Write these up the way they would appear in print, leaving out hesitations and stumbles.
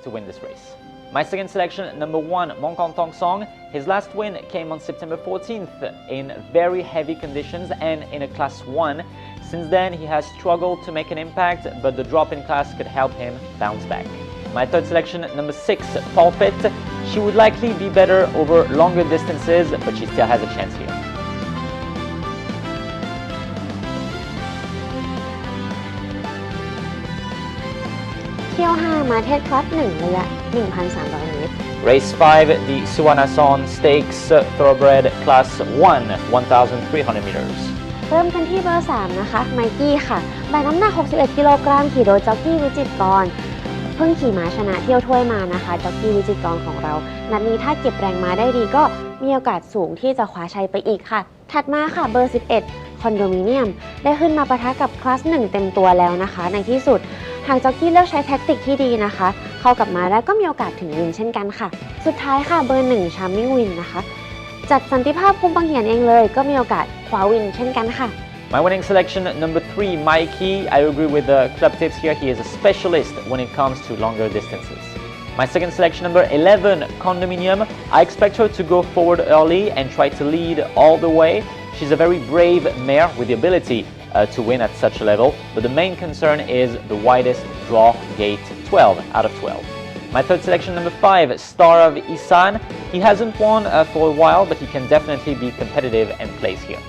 to win this race. My second selection, number 1, Mongkong Thong Song. His last win came on September 14th in very heavy conditions and in a Class 1. Since then, he has struggled to make an impact, but the drop in class could help him bounce back. My third selection, number 6, Forfeited. She would likely be better over longer distances, but she still has a chance here. เที่ยว 5 มาเทศคลัส 1 ระยะ 1,300 เมตร Race 5, the Suwanason Stakes Thoroughbred Class 1, 1,300 meters. เริ่มกันที่เบอร์ 3 นะคะ ไมกี้ค่ะแบกน้ำหนัก 61 กิโลกรัมขี่โดยจ็อกกี้วิจิตรกรเพิ่งขี่ม้าชนะเที่ยวถ้วยมานะคะจ็อกกี้วิจิตรกรของเรานัดนี้ถ้าเก็บแรงม้าได้ดีก็มีโอกาสสูงที่จะคว้าชัยไปอีกค่ะถัดมาค่ะเบอร์ 11 คอนโดมิเนียมได้ขึ้นมาปะทะกับคลาส 1 เต็มตัวแล้วนะคะในที่สุดทางจ็อกกี้เลือกใช้แท็กติกที่ดีนะคะเข้ากับม้าได้ก็มีโอกาสถึงวินเช่นกันค่ะสุดท้ายค่ะเบอร์ 1 ชาร์มมิ่งวินนะคะจากสันติภาพภูมิปังเหียนเองเลยก็มีโอกาสคว้าวินเช่นกันค่ะ My winning selection, number 3, Mikey. I agree with the club tips here. He is a specialist when it comes to longer distances. My second selection, number 11, Condominium. I expect her to go forward early and try to lead all the way. She's a very brave mare with the ability to win at such a level, but the main concern is the widest draw gate, 12 out of 12. My third selection, number 5, Star of Isan. He hasn't won for a while, but he can definitely be competitive and place here.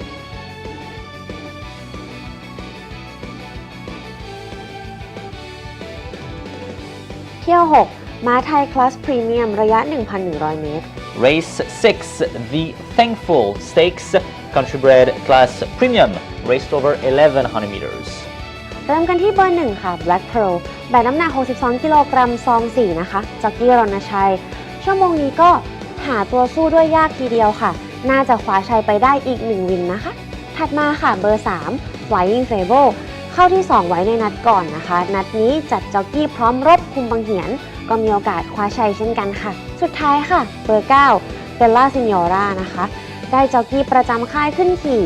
เที่ยว 6 ม้าไทยคลาสพรีเมียมระยะ 1,100 เมตร Race 6, the Thankful Stakes Country Bred Class Premium, raced over 1,100 meters. เริ่มกันที่เบอร์ 1 ค่ะ Black Pearl แบกน้ำหนัก 62 กิโลกรัมซอง 4 นะคะจ็อกกี้รณชัยชั่วโมงนี้ก็หาตัวสู้ด้วยยากทีเดียวค่ะน่าจะคว้าชัยไปได้อีก 1 วินนะคะถัดมาค่ะเบอร์ 3 Flying Fableเข้าที่ 2 ไว้ในนัดก่อนนะคะนัดนี้จัดจ็อกกี้พร้อมรบคุมบังเหียนก็มีโอกาสคว้าชัยเช่นกันค่ะสุดท้ายค่ะเบอร์ 9 Bella Signora นะคะได้จ็อกกี้ประจำค่ายขึ้นขี่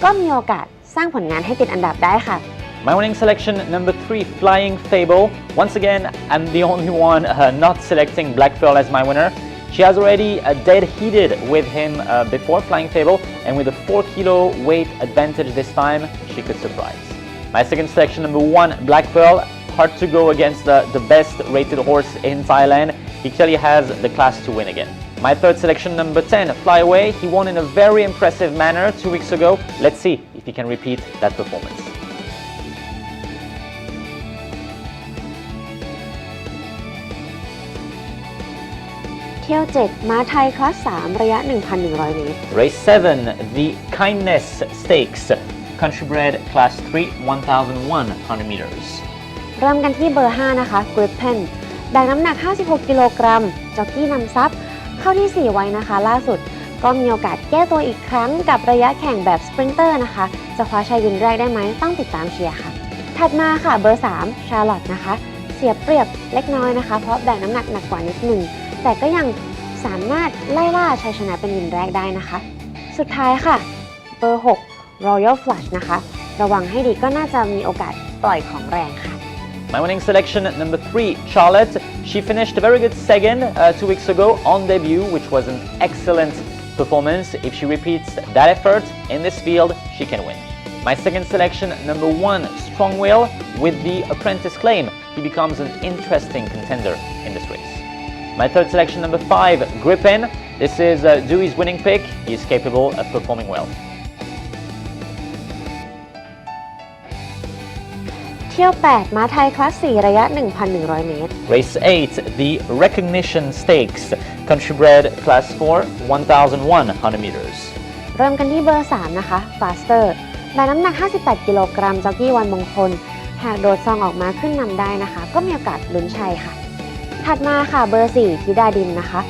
ก็มีโอกาสสร้างผลงานให้ติดอันดับได้ค่ะ My winning selection, number 3, Flying Fable. Once again, I'm the only one not selecting Black Pearl as my winner. She has already dead-heated with him before Flying Fable, and with a 4-kilo weight advantage this time, she could surprise. My second selection, number 1, Black Pearl. Hard to go against the best-rated horse in Thailand. He clearly has the class to win again. My third selection, number 10, Fly Away. He won in a very impressive manner 2 weeks ago. Let's see if he can repeat that performance. เที่ยว 7 ม้าไทยคลาส 3 ระยะ 1,100 เมตร Race 7, the Kindness Stakes, Country Bred Class 3, 1,100 meters. เริ่มกันที่เบอร์ 5 นะคะ Gripen แบกน้ำหนัก 56 กิโลกรัมจ็อกกี้นำซับเข้าที่ 4 ไว้นะคะล่าสุดก็มีโอกาสแก้ตัวอีกครั้งกับระยะแข่งแบบสปรินเตอร์นะคะจะคว้าชัยวินแรกได้ไหมต้องติดตามเชียร์ค่ะถัดมาค่ะเบอร์ 3 Charlotte นะคะเสียเปรียบเล็กน้อยนะคะเพราะแบกน้ำหนักหนักกว่านิดหนึ่งแต่ก็ยังสามารถไล่ล่าชัยชนะเป็นวินแรกได้นะคะสุดท้ายค่ะเบอร์ 6 Royal Flush นะคะระวังให้ดีก็น่าจะมีโอกาสปล่อยของแรงค่ะMy winning selection, number 3, Charlotte. She finished a very good second 2 weeks ago on debut, which was an excellent performance. If she repeats that effort in this field, she can win. My second selection, number 1, Strong Will. With the apprentice claim, he becomes an interesting contender in this race. My third selection, number 5, Gripen. This is Dewey's winning pick. He is capable of performing well. เที่ยว 8 ม้าไทยคลาส 4 ระยะ 1,100 เมตร Race 8, the Recognition Stakes, Country Bred Class 4, 1,100 meters. เริ่มกันที่เบอร์ 3 นะคะ Faster แบกน้ำหนัก 58 กิโลกรัมจ็อกกี้วันมงคลหากโดดซองออกมาขึ้นนำได้นะคะก็มีโอกาสลุ้นชัยค่ะถัดมาค่ะเบอร์ 4 ธิดาดินนะคะ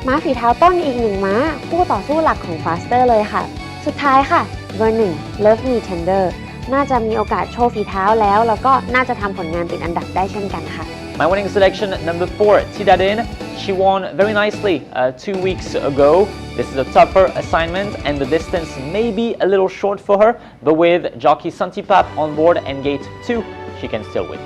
ม้าฝีเท้าต้นอีก1ม้าคู่ต่อสู้หลักของ Faster เลยค่ะสุดท้ายค่ะเบอร์ 1 Love Me Tenderน่าจะมีโอกาสโชว์ฝีเท้าแล้วก็น่าจะทำผลงานติดอันดับได้เช่นกันค่ะ My winning selection, number 4, Tidadin. She won very nicely 2 weeks ago. This is a tougher assignment and the distance may be a little short for her, but with jockey Santipap on board and gate 2, she can still win.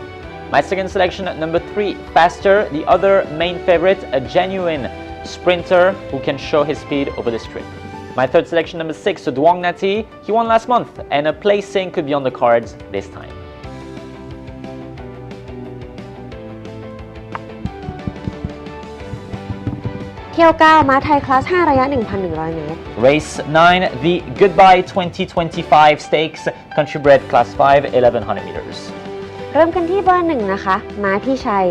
My second selection, number 3, Faster, the other main favorite, a genuine sprinter who can show his speed over this trip. My third selection, number 6, Duong Nati. He won last month, and a placing could be on the cards this time. Tiao 9 ม้าไทยคลาส 5 ระยะ 1,100 เมตร Race 9, the Goodbye 2025 Stakes, Country Bred Class 5, 1100 meters. เริ่มกันที่เบอร์ 1 นะคะ ม้าพี่ชัย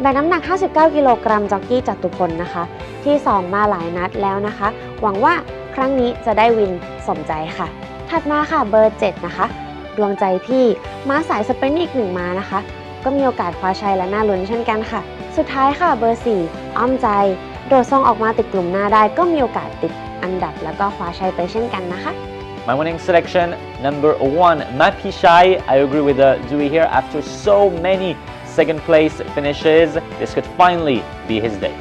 แบกน้ำหนัก 59 กิโลกรัม จ็อกกี้จตุพลนะคะ ที่ซ้อมมาหลายนัดแล้วนะคะ หวังว่าครั้งนี้จะได้วินสมใจค่ะ ถัดมาค่ะเบอร์ 7 นะคะ ดวงใจพี่ ม้าสายสปรินต์อีก 1 ม้านะคะ ก็มีโอกาสคว้าชัยและน่าลุ้นเช่นกันค่ะ สุดท้ายค่ะเบอร์ 4 อ้อมใจ โดดทรงออกมาติดกลุ่มหน้าได้ก็มีโอกาสติดอันดับแล้วก็คว้าชัยไปเช่นกันนะคะ My winning selection, number 1, Mapi Shai. I agree with Dewey here. After so many second place finishes, this could finally be his day.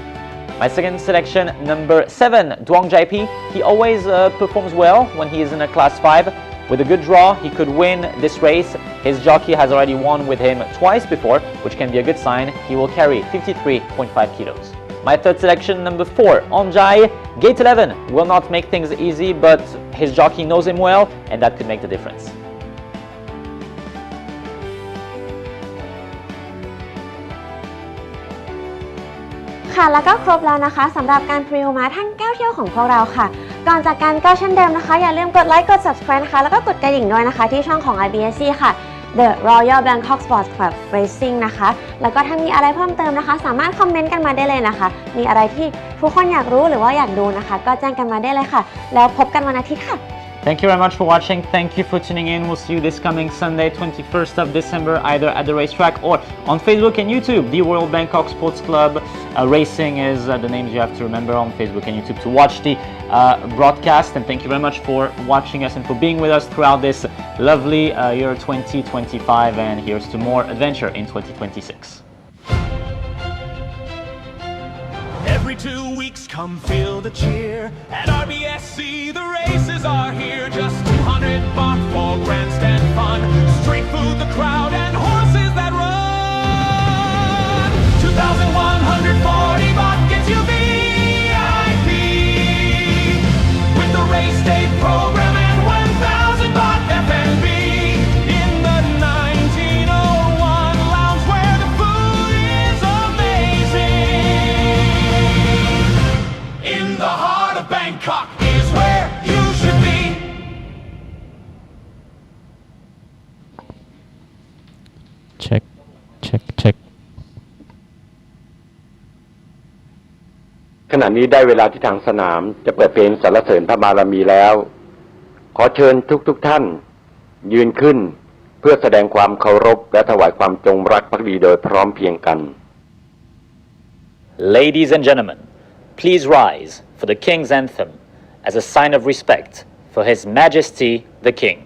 My second selection, number 7, Duong Jaipi. He always performs well when he is in a class 5. With a good draw, he could win this race. His jockey has already won with him twice before, which can be a good sign. He will carry 53.5 kilos. My third selection, number 4, Onjai. Gate 11 will not make things easy, but his jockey knows him well, and that could make the difference. ค่ะแล้วก็ครบแล้วนะคะสำหรับการพรีวิวม้าทั้ง9เที่ยวของพวกเราค่ะ ก่อนจากกันก็เช่นเดิมนะคะอย่าลืมกดไลค์กด subscribe นะคะแล้วก็กดกระดิ่งด้วยนะคะที่ช่องของ IBSC ค่ะ The Royal Bangkok Sports Club Racing นะคะแล้วก็ถ้ามีอะไรเพิ่มเติมนะคะสามารถคอมเมนต์กันมาได้เลยนะคะมีอะไรที่ทุกคนอยากรู้หรือว่าอยากดูนะคะก็แจ้งกันมาได้เลยค่ะแล้วพบกันวันอาทิตย์ค่ะ Thank you very much for watching. Thank you for tuning in. We'll see you this coming Sunday, 21st of December, either at the racetrack or on Facebook and YouTube. The Royal Bangkok Sports Club Racing is the names you have to remember on Facebook and YouTube to watch the broadcast. And thank you very much for watching us and for being with us throughout this lovely year 2025. And here's to more adventure in 2026. Every 2 weeks, come feel the cheer. At RBSC, the races are here. Just 200 baht for grandstand fun. Street food, the crowd, and horses that run. 2,140 baht gets you VIP. With the race day program and 1,000 baht F&B. In the 1901 lounge where the food is amazing. In the heart of Bangkok is where you should be. Check, check, check. ขณะนี้ได้เวลาที่ทางสนามจะเปิดเพลงสรรเสริญพระบารมีแล้วขอเชิญทุกท่านยืนขึ้นเพื่อแสดงความเคารพและถวายความจงรักภักดีโดยพร้อมเพรียงกัน Ladies and gentlemen, please rise for the King's Anthem as a sign of respect for His Majesty the King.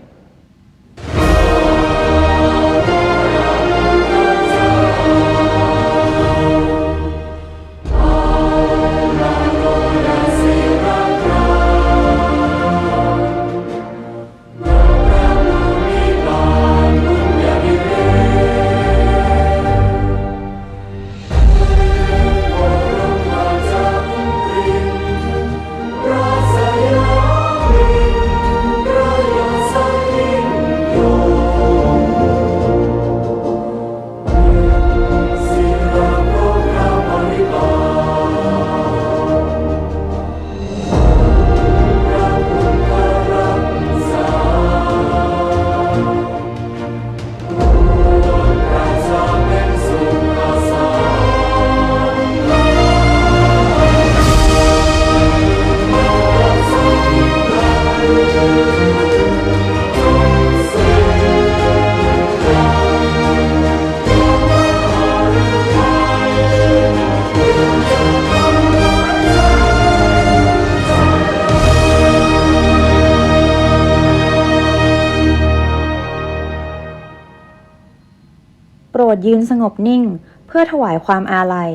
โปรดยืนสงบนิ่งเพื่อถวายความอาลัย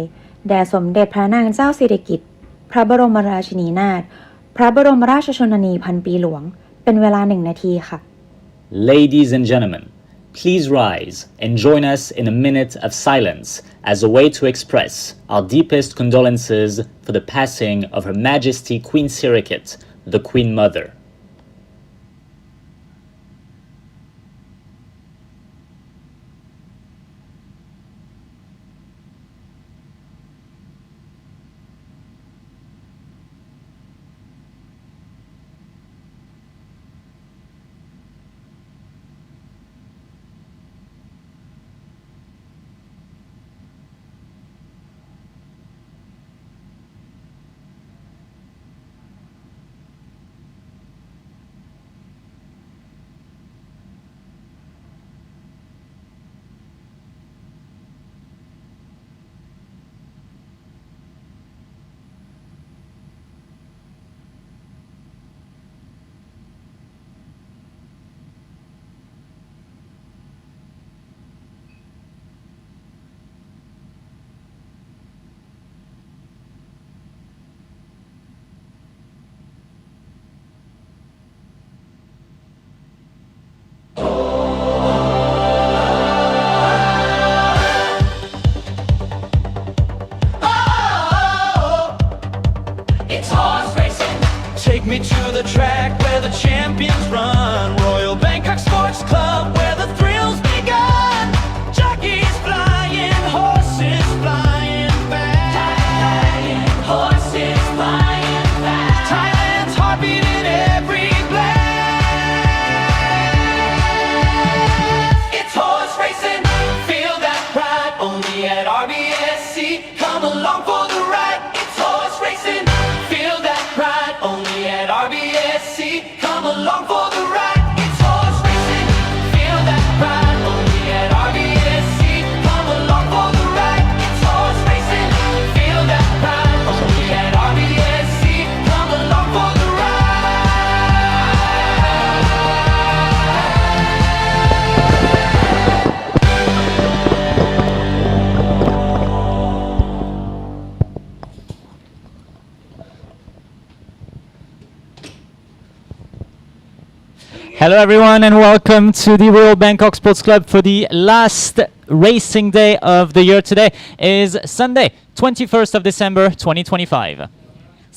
แด่สมเด็จพระนางเจ้าสิริกิติ์พระบรมราชินีนาถพระบรมราชชนนีพันปีหลวงเป็นเวลา1 นาทีค่ะ Ladies and gentlemen, please rise and join us in a minute of silence as a way to express our deepest condolences for the passing of Her Majesty Queen Sirikit, the Queen Mother. It's horse racing. Take me to the track where the champions run. Royal Bangkok Sports Club where the thrills begun. Jockeys flying, horses flying fast. Thailand horses flying fast. Thailand's heartbeat in every blast. It's horse racing. Feel that pride only at RBSC. Come along for the ride. It's horse racing. Feel that pride only at RBSC. Come along for the ride. It's horse racing. Feel that pride only at RBSC. Come along for the ride. It's horse racing. Feel that pride only at RBSC. Come along for the Hello everyone and welcome to the Royal Bangkok Sports Club for the last racing day of the year. Today is Sunday, 21st of December 2025.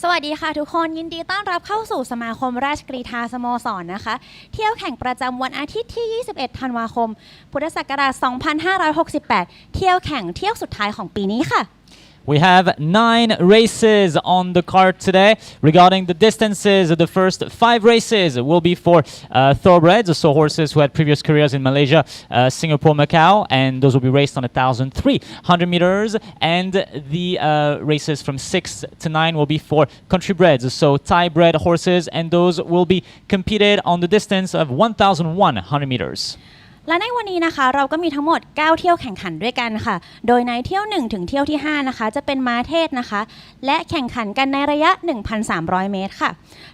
สวัสดีค่ะทุกคนยินดีต้อนรับเข้าสู่สมาคมราชกรีฑาสโมสรนะคะเที่ยวแข่งประจำวันอาทิตย์ที่ 21 ธันวาคม พุทธศักราช 2568 เที่ยวแข่งเที่ยวสุดท้ายของปีนี้ค่ะ We have 9 races on the card today. Regarding the distances, the first 5 races will be for thoroughbreds, so horses who had previous careers in Malaysia, Singapore, Macau, and those will be raced on 1,300 meters. And the races from 6 to 9 will be for country breds, so Thai bred horses, and those will be competed on the distance of 1,100 meters. และในวันนี้นะคะเราก็มีทั้งหมด 9 เที่ยวแข่งขันด้วยกันค่ะโดยในเที่ยว 1 ถึงเที่ยวที่ 5 นะคะจะเป็นม้าเทศนะคะและแข่งขันกันในระยะ 1,300 เมตรค่ะ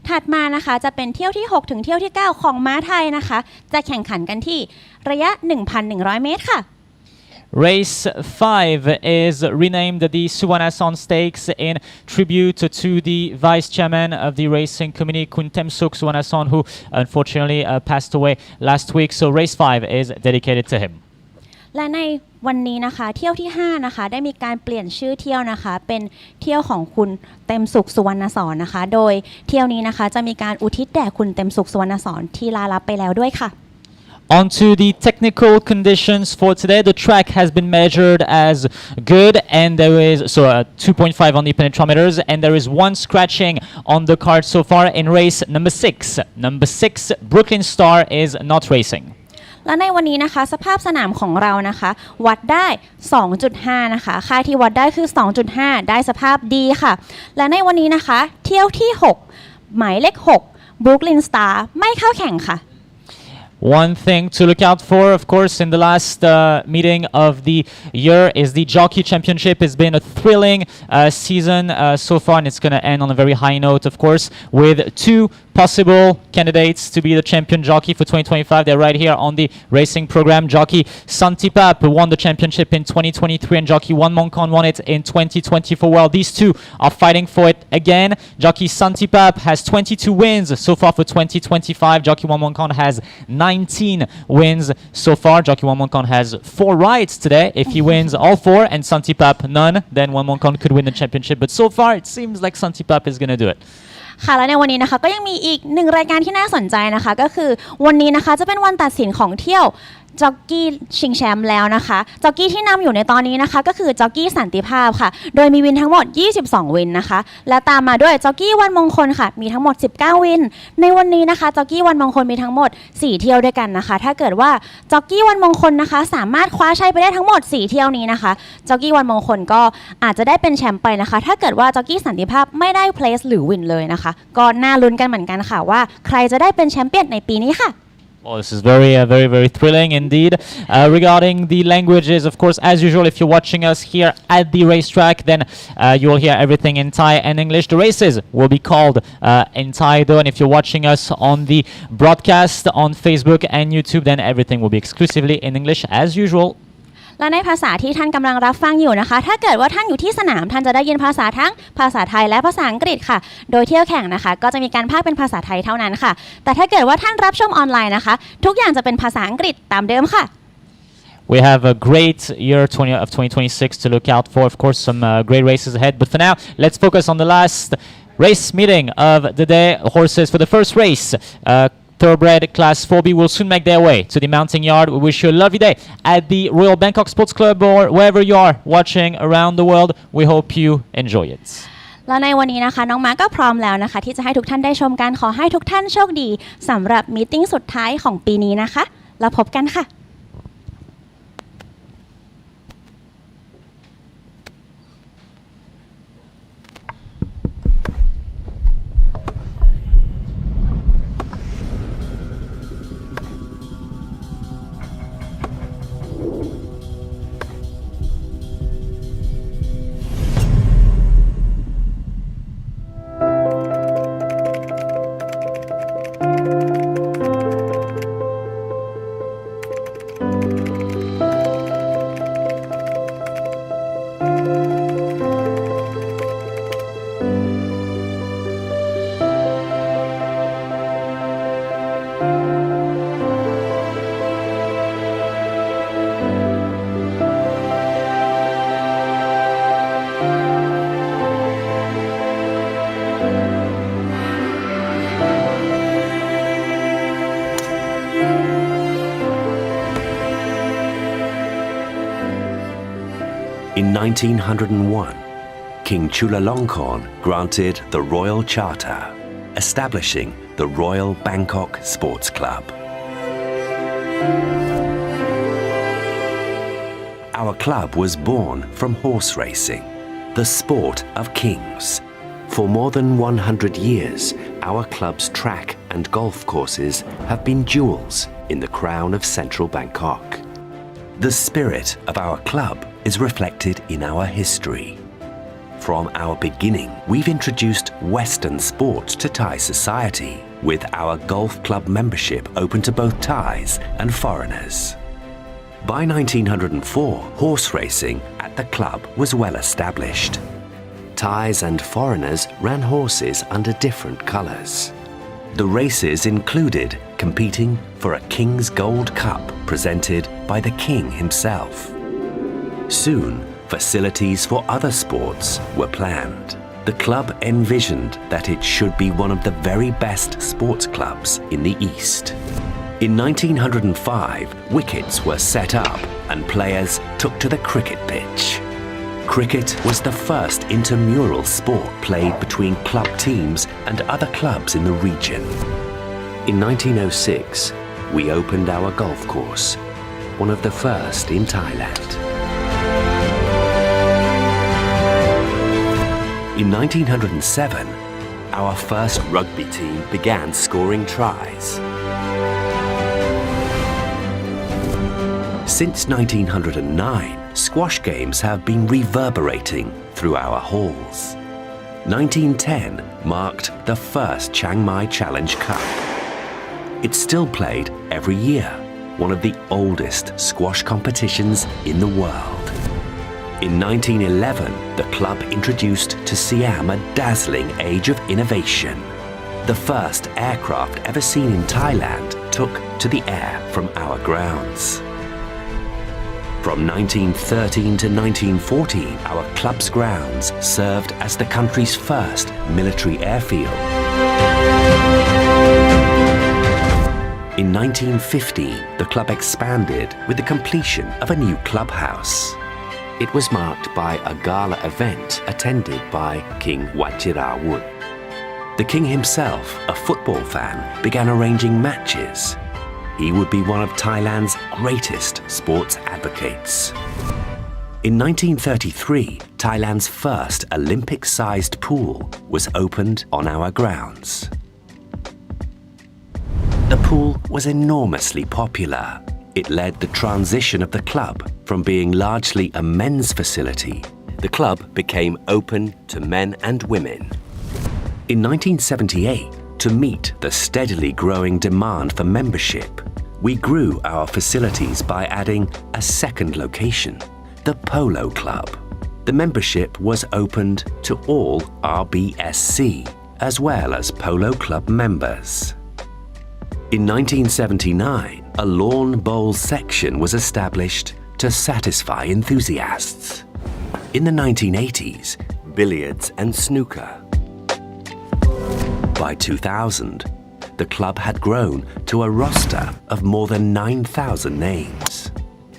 ถัดมานะคะจะเป็นเที่ยวที่ 6 ถึงเที่ยวที่ 9 ของม้าไทยนะคะจะแข่งขันกันที่ระยะ 1,100 เมตรค่ะ Race 5 is renamed the Suwanason Stakes in tribute to the Vice Chairman of the Racing Committee, Kun Temsuk Suwanason, who unfortunately passed away last week. So race 5 is dedicated to him. และในวันนี้นะคะเที่ยวที่ 5 นะคะได้มีการเปลี่ยนชื่อเที่ยวนะคะเป็นเที่ยวของคุณเต็มสุขสุวรรณสอนนะคะโดยเที่ยวนี้นะคะจะมีการอุทิศแด่คุณเต็มสุขสุวรรณสอนที่ลาลับไปแล้วด้วยค่ะOn to the technical conditions for today. The track has been measured as good, and there is 2.5 on the penetrometers, and there is one scratching on the card so far in race number 6. Number 6, Brooklyn Star is not racing. และในวันนี้นะคะสภาพสนามของเรานะคะวัดได้ 2.5 นะคะค่าที่วัดได้คือ 2.5 ได้สภาพดีค่ะและในวันนี้นะคะเที่ยวที่ 6 หมายเลข 6 Brooklyn Star ไม่เข้าแข่งค่ะ One thing to look out for, of course, in the last meeting of the year is the Jockey Championship. It's been a thrilling season so far, and it's going to end on a very high note, of course, with 2 possible candidates to be the champion jockey for 2025. They're right here on the racing program. Jockey Santipap won the championship in 2023 and jockey Wanmongkon won it in 2024. Well, these two are fighting for it again. Jockey Santipap has 22 wins so far for 2025. Jockey Wanmongkon has 19 wins so far. Jockey Wanmongkon has 4 rides today. If he wins all 4 and Santipap none, then Wanmongkon could win the championship. But so far, it seems like Santipap is going to do it. ค่ะและในวันนี้นะคะก็ยังมีอีกหนึ่งรายการที่น่าสนใจนะคะก็คือวันนี้นะคะจะเป็นวันตัดสินของเที่ยวจ็อกกี้ชิงแชมป์แล้วนะคะจ็อกกี้ที่นำอยู่ในตอนนี้นะคะก็คือจ็อกกี้สันติภาพค่ะโดยมีวินทั้งหมด22วินนะคะและตามมาด้วยจ็อกกี้วันมงคลค่ะมีทั้งหมด19วินในวันนี้นะคะจ็อกกี้วันมงคลมีทั้งหมด4เที่ยวด้วยกันนะคะถ้าเกิดว่าจ็อกกี้วันมงคลนะคะสามารถคว้าชัยไปได้ทั้งหมด4เที่ยวนี้นะคะจ็อกกี้วันมงคลก็อาจจะได้เป็นแชมป์ไปนะคะถ้าเกิดว่าจ็อกกี้สันติภาพไม่ได้เพลสหรือวินเลยนะคะก็น่าลุ้นกันเหมือนกันค่ะว่าใครจะได้เป็นแชมเปี้ยนในปีนี้ค่ะWell, this is very thrilling indeed. Regarding the languages, of course, as usual, if you're watching us here at the racetrack, then you'll hear everything in Thai and English. The races will be called in Thai, though, and if you're watching us on the broadcast on Facebook and YouTube, then everything will be exclusively in English as usual. และในภาษาที่ท่านกำลังรับฟังอยู่นะคะถ้าเกิดว่าท่านอยู่ที่สนามท่านจะได้ยินภาษาทั้งภาษาไทยและภาษาอังกฤษค่ะโดยเที่ยวแข่งนะคะก็จะมีการพากย์เป็นภาษาไทยเท่านั้นค่ะแต่ถ้าเกิดว่าท่านรับชมออนไลน์นะคะทุกอย่างจะเป็นภาษาอังกฤษตามเดิมค่ะ We have a great year of 2026 to look out for. Of course, some great races ahead. But for now, let's focus on the last race meeting of the day. Horses for the first race. Thoroughbred Class 4B will soon make their way to the mounting yard. We wish you a lovely day at the Royal Bangkok Sports Club or wherever you are watching around the world. We hope you enjoy it. และในวันนี้นะคะน้องม้าก็พร้อมแล้วนะคะที่จะให้ทุกท่านได้ชมกันขอให้ทุกท่านโชคดีสำหรับมีตติ้งสุดท้ายของปีนี้นะคะแล้วพบกันค่ะ In 1901, King Chulalongkorn granted the Royal Charter, establishing the Royal Bangkok Sports Club. Our club was born from horse racing, the sport of kings. For more than 100 years, our club's track and golf courses have been jewels in the crown of central Bangkok. The spirit of our club is reflected in our history. From our beginning, we've introduced Western sports to Thai society, with our golf club membership open to both Thais and foreigners. By 1904, horse racing at the club was well established. Thais and foreigners ran horses under different colours. The races included competing for a King's Gold Cup presented by the King himself. Soon, facilities for other sports were planned. The club envisioned that it should be one of the very best sports clubs in the East. In 1905, wickets were set up and players took to the cricket pitch. Cricket was the first intramural sport played between club teams and other clubs in the region. In 1906, we opened our golf course, one of the first in Thailand. In 1907, our first rugby team began scoring tries. Since 1909, squash games have been reverberating through our halls. 1910 marked the first Chiang Mai Challenge Cup. It's still played every year, one of the oldest squash competitions in the world. In 1911, the club introduced to Siam a dazzling age of innovation. The first aircraft ever seen in Thailand took to the air from our grounds. From 1913 to 1914, our club's grounds served as the country's first military airfield. In 1950, the club expanded with the completion of a new clubhouse. It was marked by a gala event attended by King Wachirawut. The king himself, a football fan, began arranging matches. He would be one of Thailand's greatest sports advocates. In 1933, Thailand's first Olympic-sized pool was opened on our grounds. The pool was enormously popular. It led the transition of the club from being largely a men's facility. The club became open to men and women. In 1978, to meet the steadily growing demand for membership, we grew our facilities by adding a second location, the Polo Club. The membership was opened to all RBSC, as well as Polo Club members. In 1979, a lawn bowl section was established to satisfy enthusiasts. In the 1980s, billiards and snooker. By 2000, the club had grown to a roster of more than 9,000 names.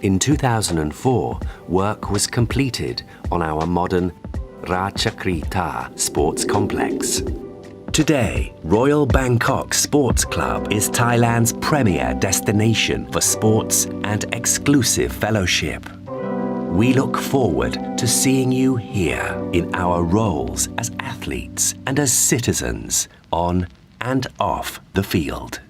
In 2004, work was completed on our modern Ratchakrita sports complex. Today, Royal Bangkok Sports Club is Thailand's premier destination for sports and exclusive fellowship. We look forward to seeing you here in our roles as athletes and as citizens on and off the field.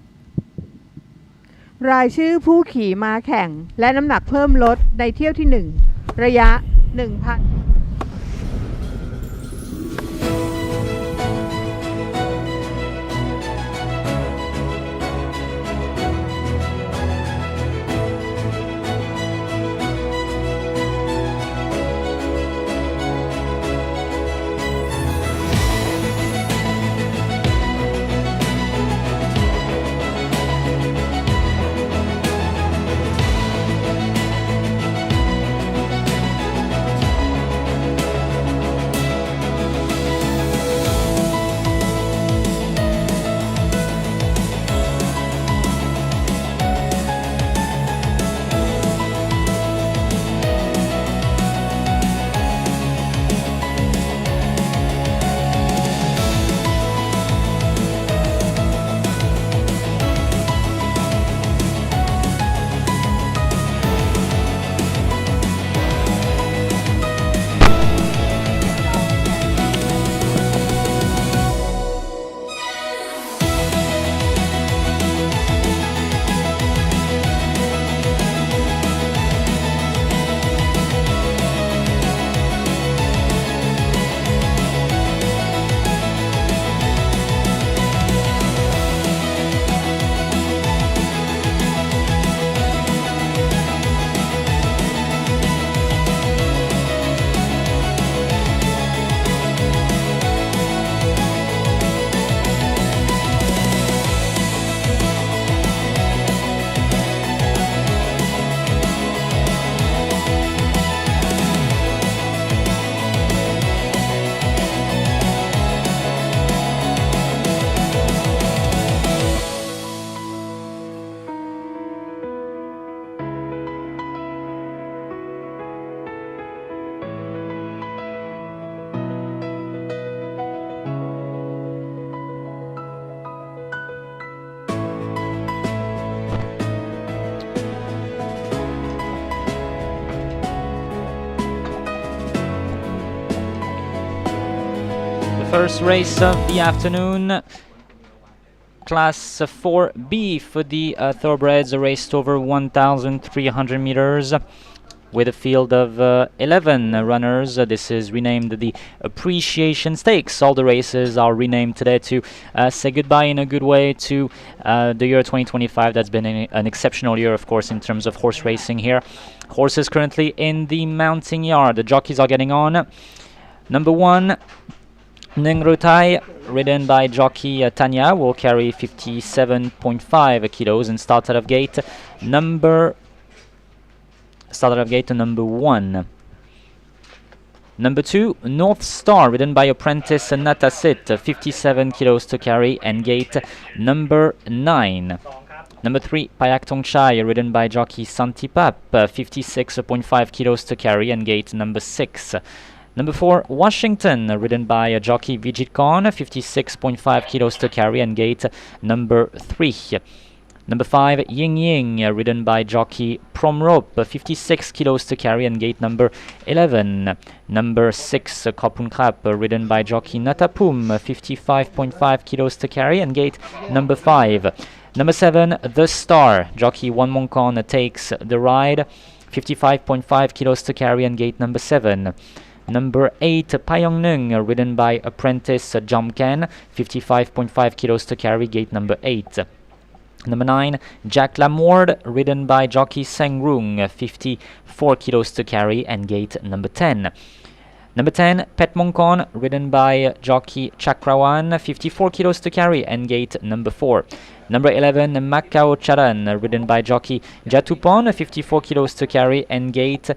รายชื่อผู้ขี่ม้าแข่งและน้ำหนักเพิ่มลดในเที่ยวที่ 1 ระยะ 1,000First race of the afternoon, Class 4B for the thoroughbreds, raced over 1,300 meters. with a field of 11 runners. This is renamed the Appreciation Stakes. All the races are renamed today to say goodbye in a good way to the year 2025. That's been an exceptional year, of course, in terms of horse racing here. Horses currently in the mounting yard. The jockeys are getting on. Number 1, Nengrutai, ridden by jockey Tanya, will carry 57.5 kilos and start out of gate number 1. Number 2, North Star, ridden by apprentice Natasit, 57 kilos to carry and gate number 9. Number 3, Payak Tongchai, ridden by jockey Santipap, 56.5 kilos to carry and gate number 6. Number 4, Washington, ridden by jockey Vijit Khan, 56.5 kilos to carry and gate number 3. Number 5, Ying Ying, ridden by jockey Promrope, 56 kilos to carry and gate number 11. Number 6, Kopun Krap, ridden by jockey Natapum, 55.5 kilos to carry and gate number 5. Number 7, The Star, jockey Wan Mongkon takes the ride, 55.5 kilos to carry and gate number 7. Number 8, Payongnung, ridden by apprentice Jomkan, 55.5 kilos to carry, gate number 8. Number 9, Jack Lamord, ridden by jockey Sengrung, 54 kilos to carry and gate number 10. Number 10, Pet Mongkon, ridden by jockey Chakrawan, 54 kilos to carry and gate number 4. Number 11, Macau Charan, ridden by jockey Jatupon, 54 kilos to carry and gate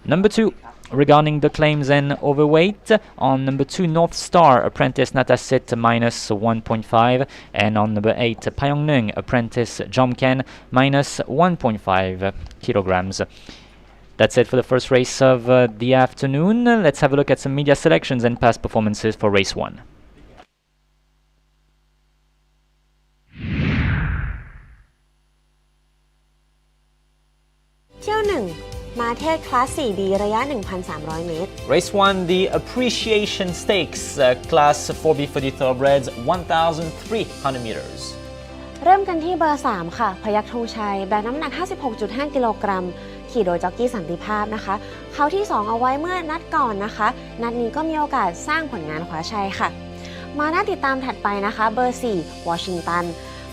number 2. Regarding the claims and overweight, on number 2, North Star, apprentice Natasit, minus 1.5, and on number 8, Payongnung, apprentice Jomken, minus 1.5 kilograms. That's it for the first race of the afternoon. Let's have a look at some media selections and past performances for race 1. เที่ยว 1 มาเทศคลาส 4B ระยะ 1,300 เมตร Race 1, the Appreciation Stakes, class 4B for the thoroughbreds, 1,300 meters. เริ่มกันที่เบอร์ 3 ค่ะ พยัคฆ์ธงชัย แบกน้ำหนัก 56.5 กิโลกรัม ขี่โดยจ็อกกี้สันติภาพนะคะ เขาที่ 2 เอาไว้เมื่อนัดก่อนนะคะ นัดนี้ก็มีโอกาสสร้างผลงานคว้าชัยค่ะ มาน่าติดตามถัดไปนะคะ เบอร์ 4 วอชิงตัน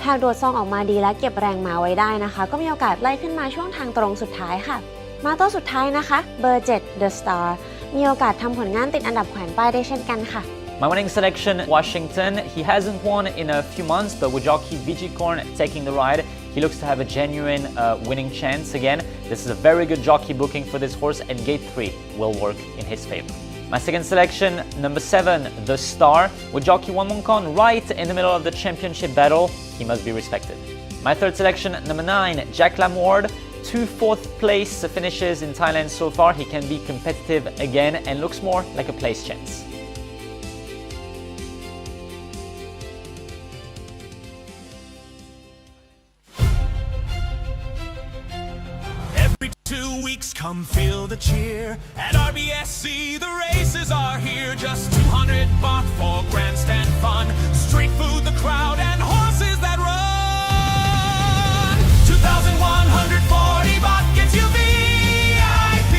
หากโดดซองออกมาดีและเก็บแรงม้าไว้ได้นะคะ ก็มีโอกาสไล่ขึ้นมาช่วงทางตรงสุดท้ายค่ะ มาตัวสุดท้ายนะคะ เบอร์ 7 The Star มีโอกาสทำผลงานติดอันดับแขวนป้ายได้เช่นกันค่ะ My winning selection, Washington. He hasn't won in a few months, but with jockey Vijikorn taking the ride, he looks to have a genuine winning chance again. This is a very good jockey booking for this horse, and gate 3 will work in his favor. My second selection, number 7, The Star. With jockey Wan Mongkon right in the middle of the championship battle, he must be respected. My third selection, number 9, Jack Lamord. 2 fourth place finishes in Thailand so far. He can be competitive again and looks more like a place chance. Every 2 weeks, come feel the cheer. At RBSC, the races are here. Just 200 baht for grandstand fun. Street food, the crowd, and horses that run. 2,140 baht gets you VIP.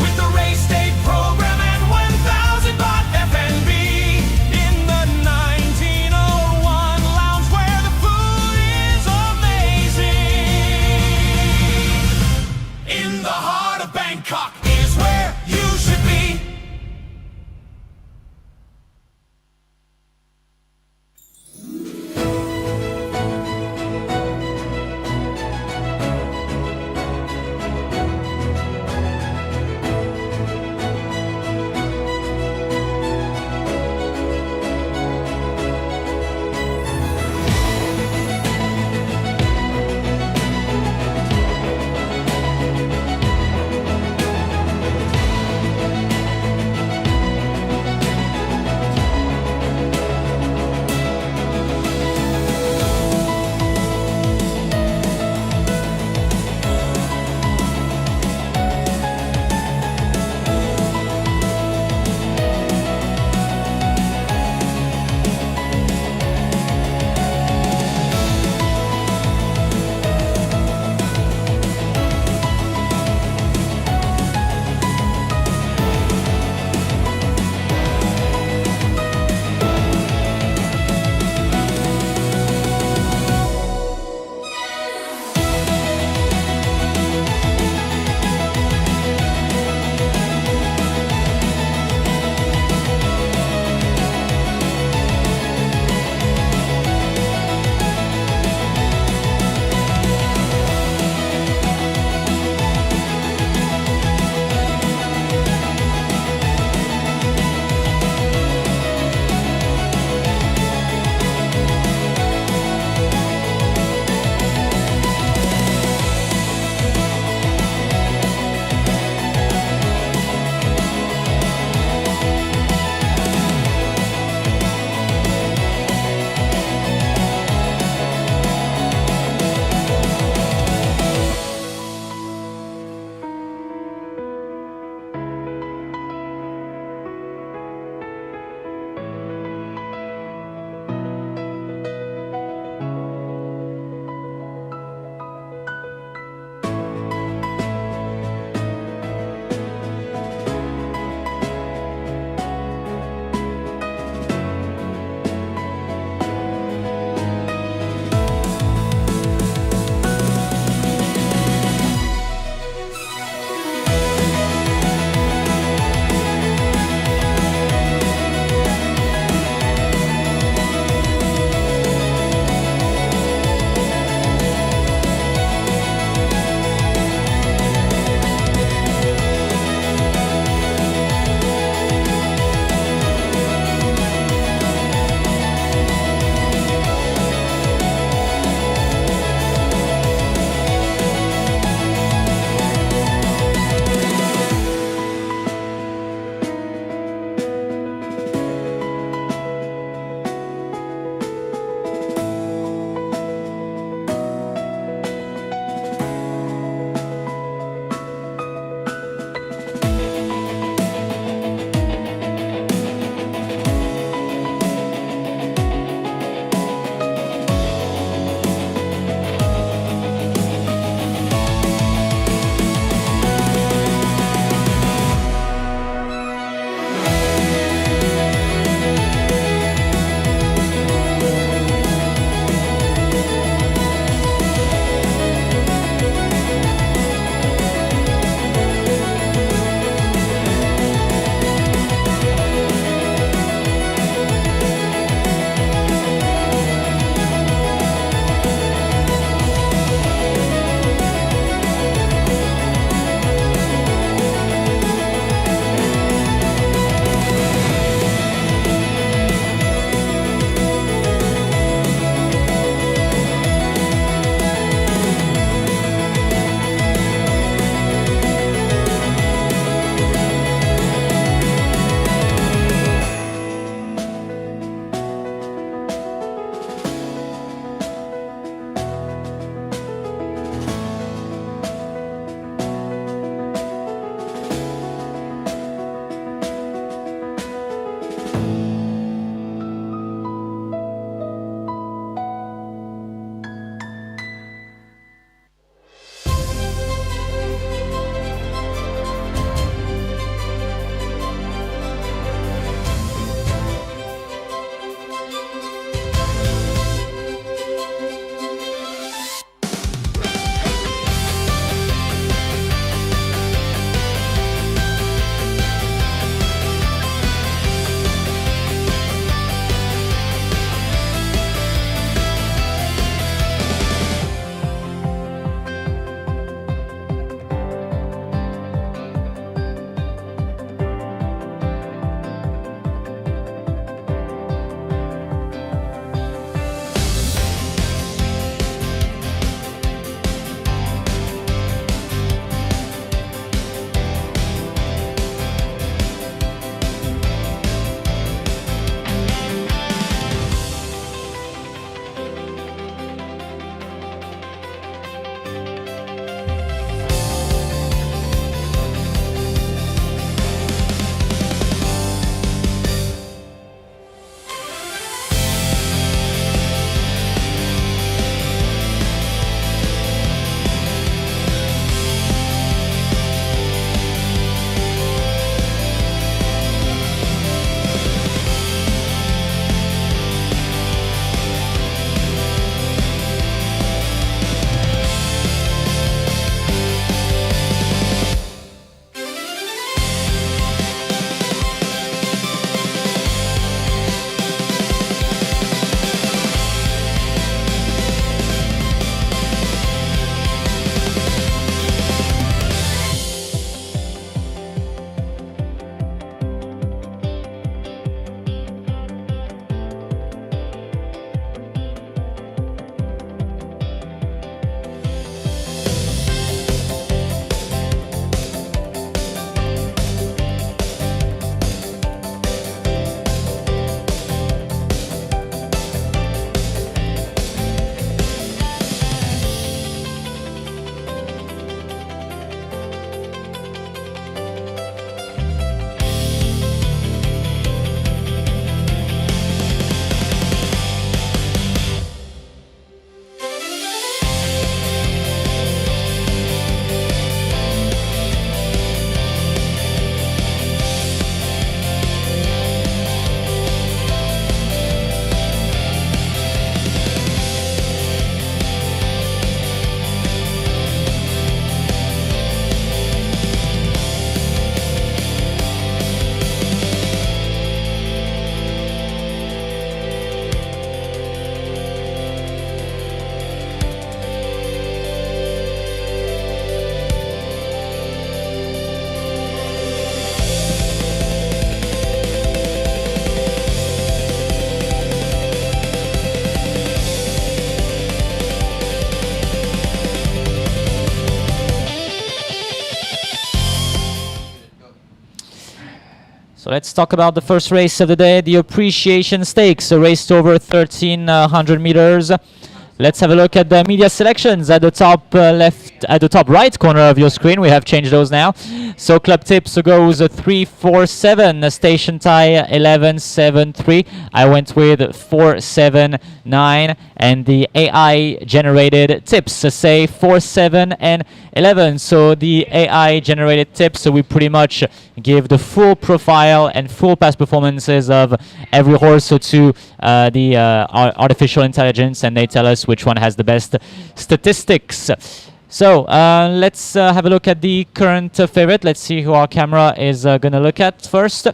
With the race day program and 1,000 baht FNB. In the 1901 lounge where the food is amazing. In the heart of Bangkok is where you should be. So let's talk about the first race of the day, the Appreciation Stakes, a race to over 1,300 meters. Let's have a look at the media selections at the top at the top right corner of your screen. We have changed those now. So club tips goes 3-4-7, station tie 11-7-3. I went with 4-7-9, and the AI generated tips say 4-7 and 11. So the AI generated tips, so we pretty much give the full profile and full past performances of every horse to the artificial intelligence, and they tell us which one has the best statistics. So let's have a look at the current favorite. Let's see who our camera is going to look at first.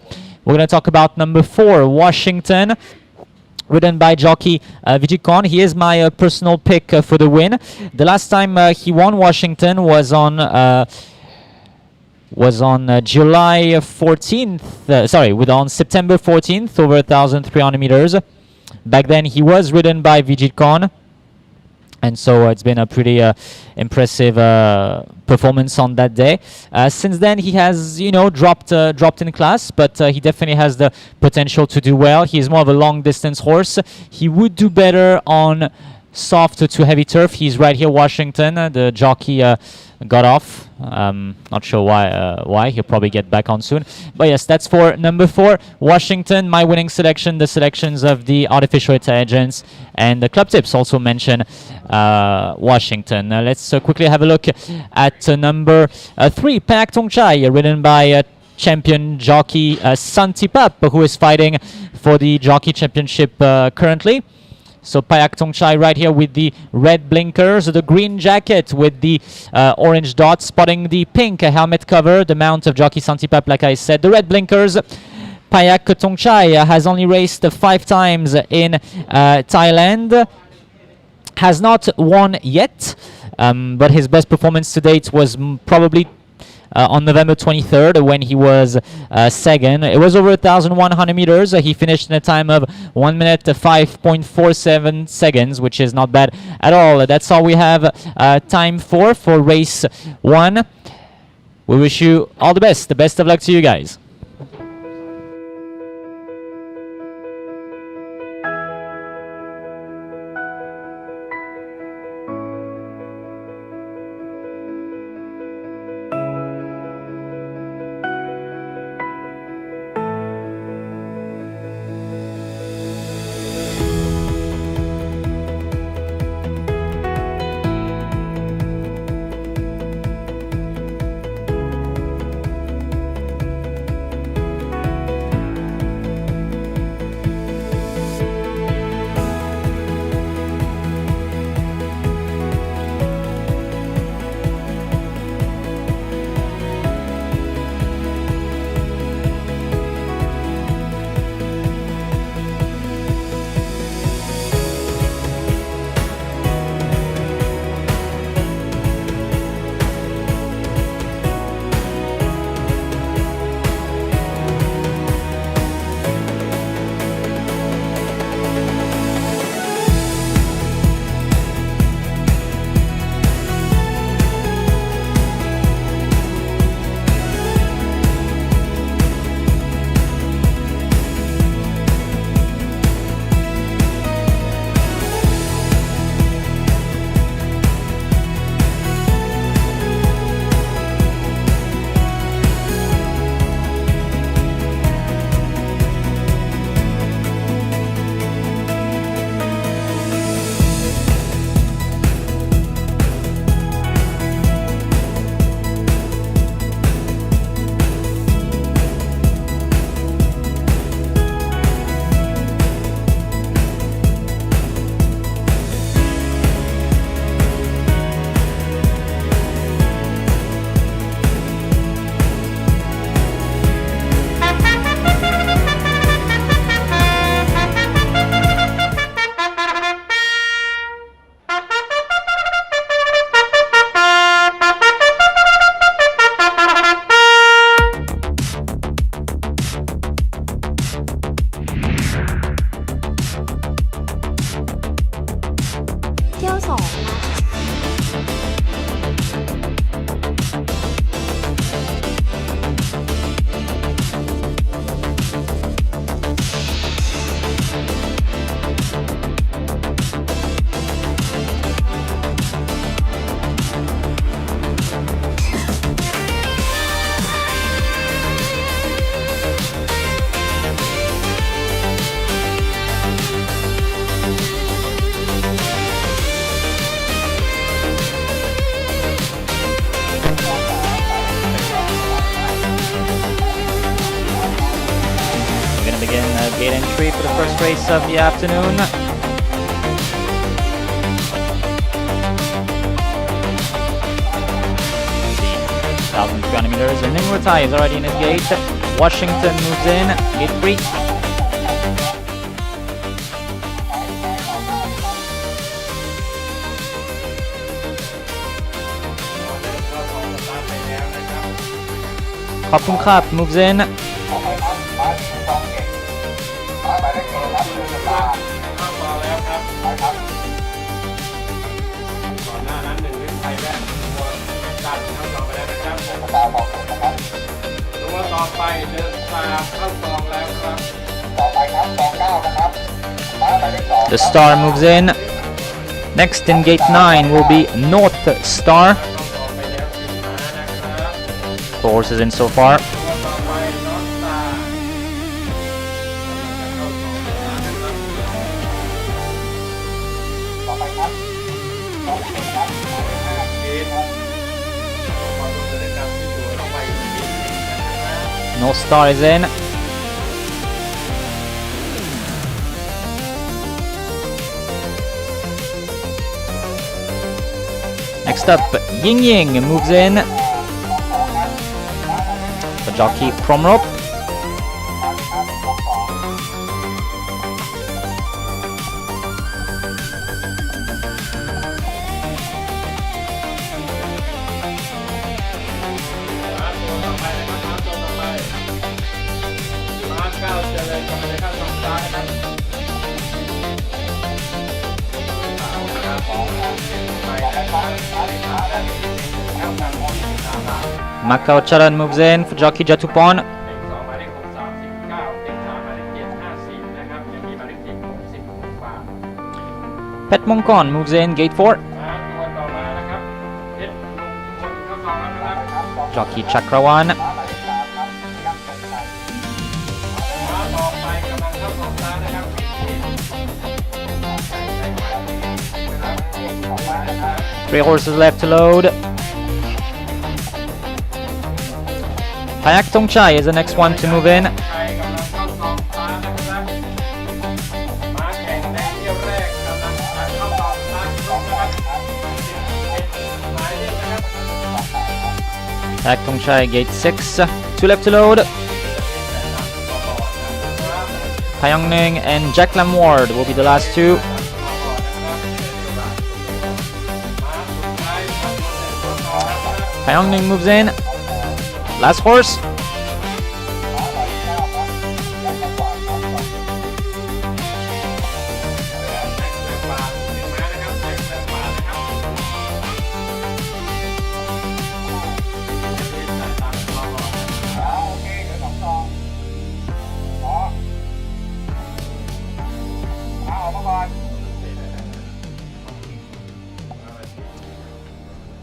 We're going to talk about number 4, Washington, ridden by jockey Vijit Khan. He is my personal pick for the win. The last time he won Washington was on July 14th, on September 14th, over 1,300 meters. Back then he was ridden by Vijit Khan, and so it's been a pretty impressive performance on that day. Since then he has, dropped in class, but he definitely has the potential to do well. He's more of a long distance horse. He would do better on soft to heavy turf. He's right here, Washington. The jockey got off. Not sure why. He'll probably get back on soon. But yes, that's for number 4, Washington. My winning selection, the selections of the artificial intelligence, and the club tips also mention Washington. Let's quickly have a look at number 3, Payak Tongchai, ridden by champion jockey Santipap, who is fighting for the jockey championship currently. So Payak Tongchai right here with the red blinkers, the green jacket with the orange dots, spotting the pink helmet cover, the mount of jockey Santipap, like I said, the red blinkers. Payak Tongchai has only raced 5 times in Thailand, has not won yet, but his best performance to date was probably on November 23rd when he was second. It was over 1,100 meters. He finished in a time of 1 minute 5.47 seconds, which is not bad at all. That's all we have time for race 1. We wish you all the best. The best of luck to you guys. Gate entry for the first race of the afternoon. 1,300 meters, and Nimrutai is already in his gate. Washington moves in, gate 3. Khapun Khap moves in. The Star moves in. Next in gate 9 will be North Star. 4 horses in so far. North Star is in. Next up, Ying Ying moves in. The jockey from rope. Macau Charan moves in for jockey Jatupon. Pet Mongkon moves in, gate 4. Jockey Chakrawan. Three horses left to load. Payak Tongchai is the next one to move in. Payak Tongchai, gate 6. 2 left to load. Payong Ning and Jack Lamward will be the last two. Payong Ning moves in. Last horse.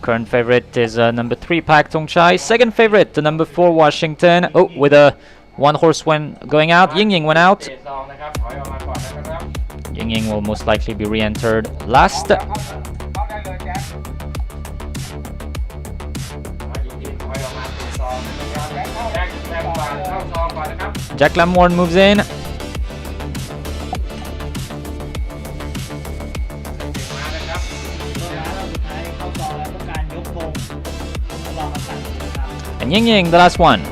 Current favorite is number 3 Pak Tongchai. Second favorite, the number 4 Washington. Oh, with a one horse when going out. Ying Ying went out. Ying Ying will most likely be re-entered last. Jack Lamorne moves in. And Ying Ying, the last one.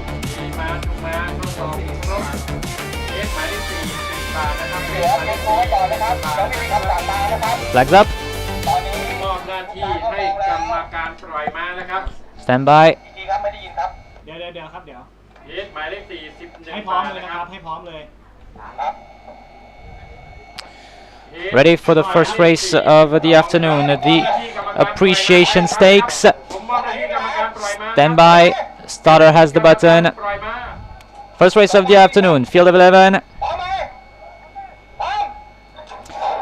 Flags up. Stand by. เดี๋ยวครับเดี๋ยวหมายเลข41ให้พร้อมเลยนะครับให้พร้อมเลย Ready for the first race of the afternoon, the Appreciation Stakes. Stand by. Starter has the button. First race of the afternoon, field of 11.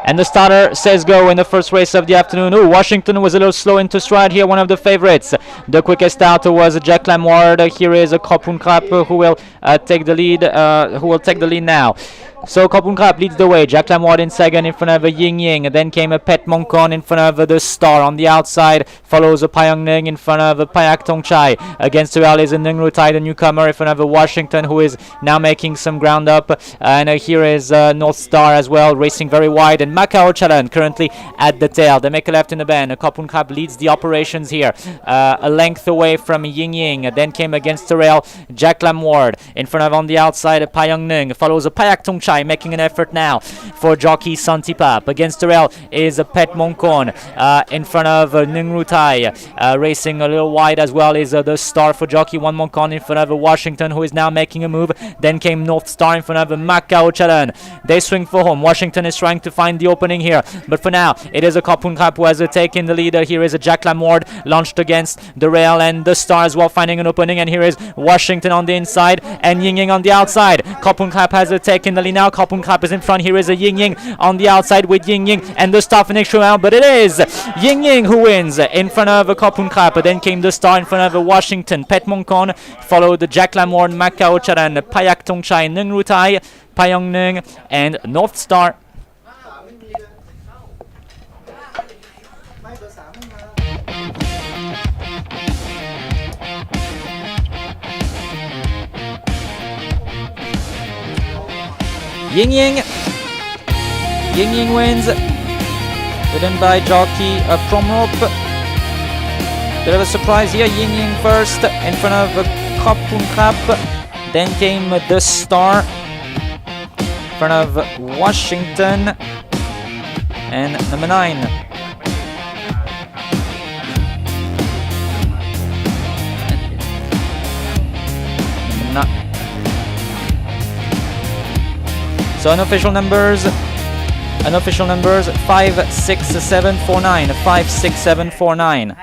And the starter says go in the first race of the afternoon. Oh, Washington was a little slow into stride here, one of the favorites. The quickest out was Jack Lamward. Here is a Kopun Krap who will take the lead. Now. So Kopun Krap leads the way. Jack Lamward in second in front of a Ying Ying. And then came a Pet Monkon in front of the Star. On the outside follows a Payong Ning in front of a Payak Tongchai. Against the rail is a Ning Rutai, the newcomer, in front of a Washington, who is now making some ground up. And here is North Star as well, racing very wide. And Macau Chalan currently at the tail. They make a left in the bend. Kopun Krap leads the operations here. A length away from Ying Ying. Then came against the rail Jack Lamward. In front of on the outside a Payong Ning. Follows a Payak Tongchai. Making an effort now for jockey Santipap. Against the rail is a Pet Monkon. In front of Ningrutai, racing a little wide as well is the Star for jockey One Monkon in front of Washington, who is now making a move. Then came North Star in front of Macau Chalan. They swing for home. Washington is trying to find the opening here, but for now it is a Kopun Krap who has taken the leader. Here is a Jack Lamward launched against the rail and the Star as well, finding an opening. And here is Washington on the inside and Ying Ying on the outside. Kopun Krap has taken the lead now. Kopun Krap is in front. Here is a Ying Ying on the outside with Ying Ying and the Star for next round, but it is Ying Ying who wins in front of Kopun Krap. Then came the Star in front of Washington. Pet Monkon followed Jack Lamward, Macau Charan, Payak Tongchai, Ning Rutai, Payong Ning, and North Star. Ying Ying wins, ridden by jockey Promrope. Bit of a surprise here. Ying Ying first in front of Kopun Krap. Then came the Star in front of Washington and number 9. So unofficial numbers 5, 6, 7, 4, 9. 5, 6, 7, 4, 9.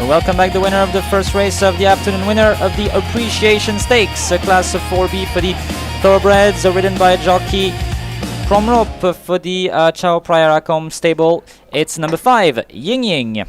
Welcome back, the winner of the first race of the afternoon, winner of the Appreciation Stakes, a class of 4B for the thoroughbreds, ridden by jockey Promrope for the Chao Phraya Rakom stable. It's number 5, Ying Ying.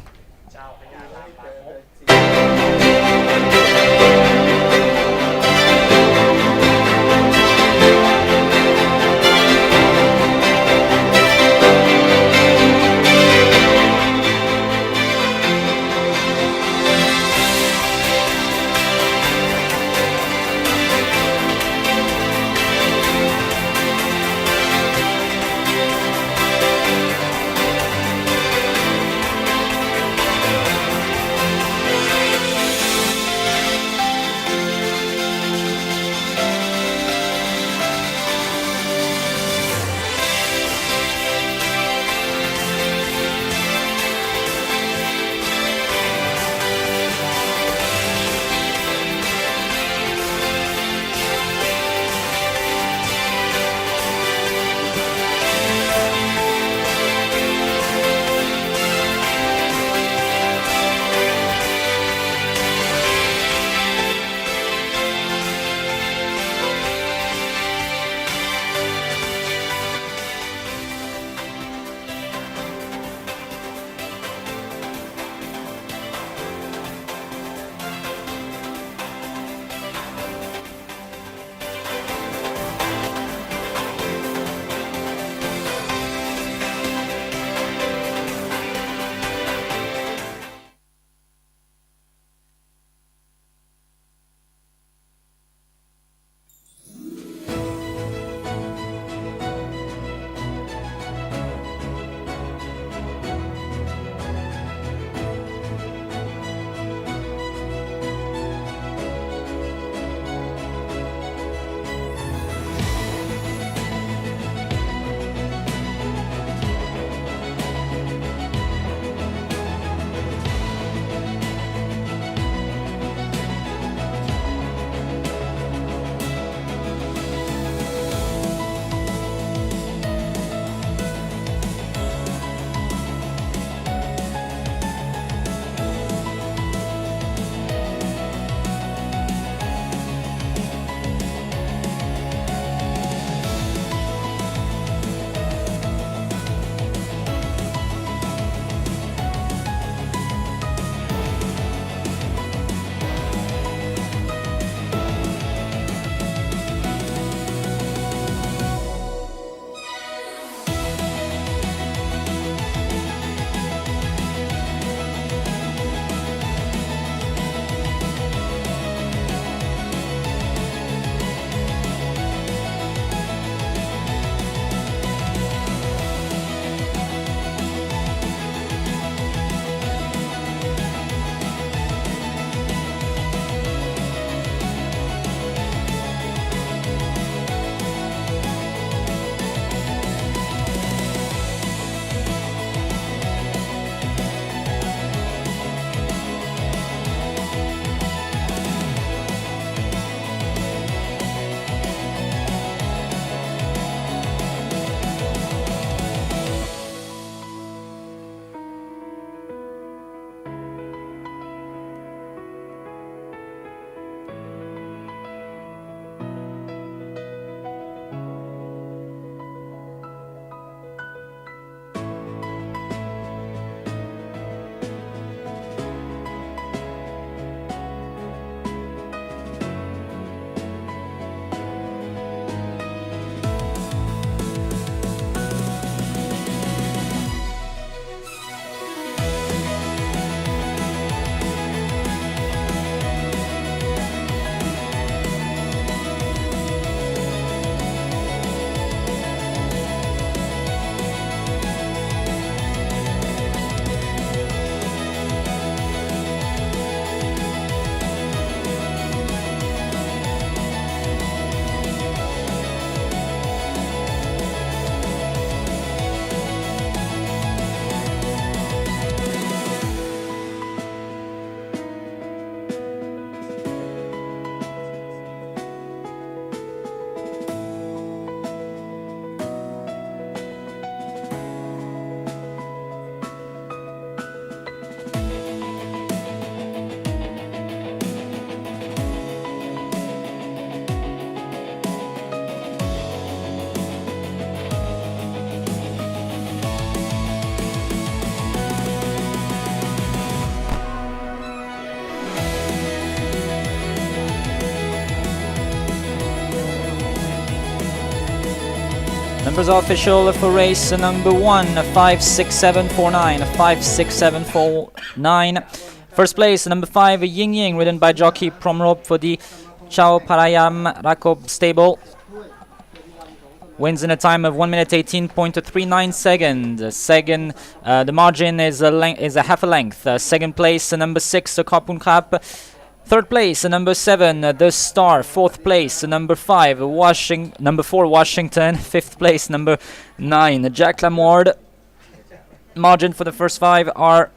Numbers are official for race number 1, 56749, 56749. First place, number 5, Ying Ying, ridden by jockey Promrop for the Chao Parayam Rakob stable. Wins in a time of 1 minute 18.39 seconds. Second, the margin is a half a length. Second place, number 6, Kapun Kap. Third place, number 7, The Star. Fourth place, number 5, number 4, Washington. Fifth place, number 9, Jack Lamord. Margin for the first 5 are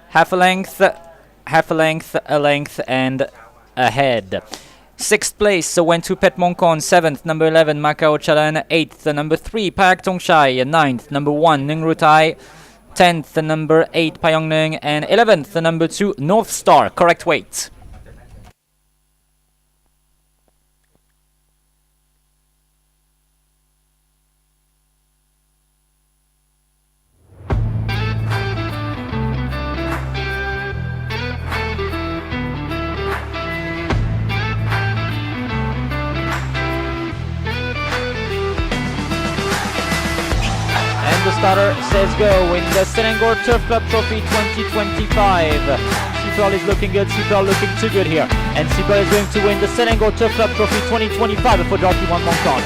half a length, a length, and a head. Sixth place went to Pet Monkon. Seventh, number 11, Macau Chalan. Eighth, number 3, Payak Tongshai. Ninth, number 1, Ningrutai. 10th, number 8, Payongnung. And 11th, number 2, North Star. Correct weight. The starter says go in the Selangor Turf Club Trophy 2025. Seapearl is looking good, Seapearl looking too good here. And Seapearl is going to win the Selangor Turf Club Trophy 2025 for Jockey 1 Mongkon.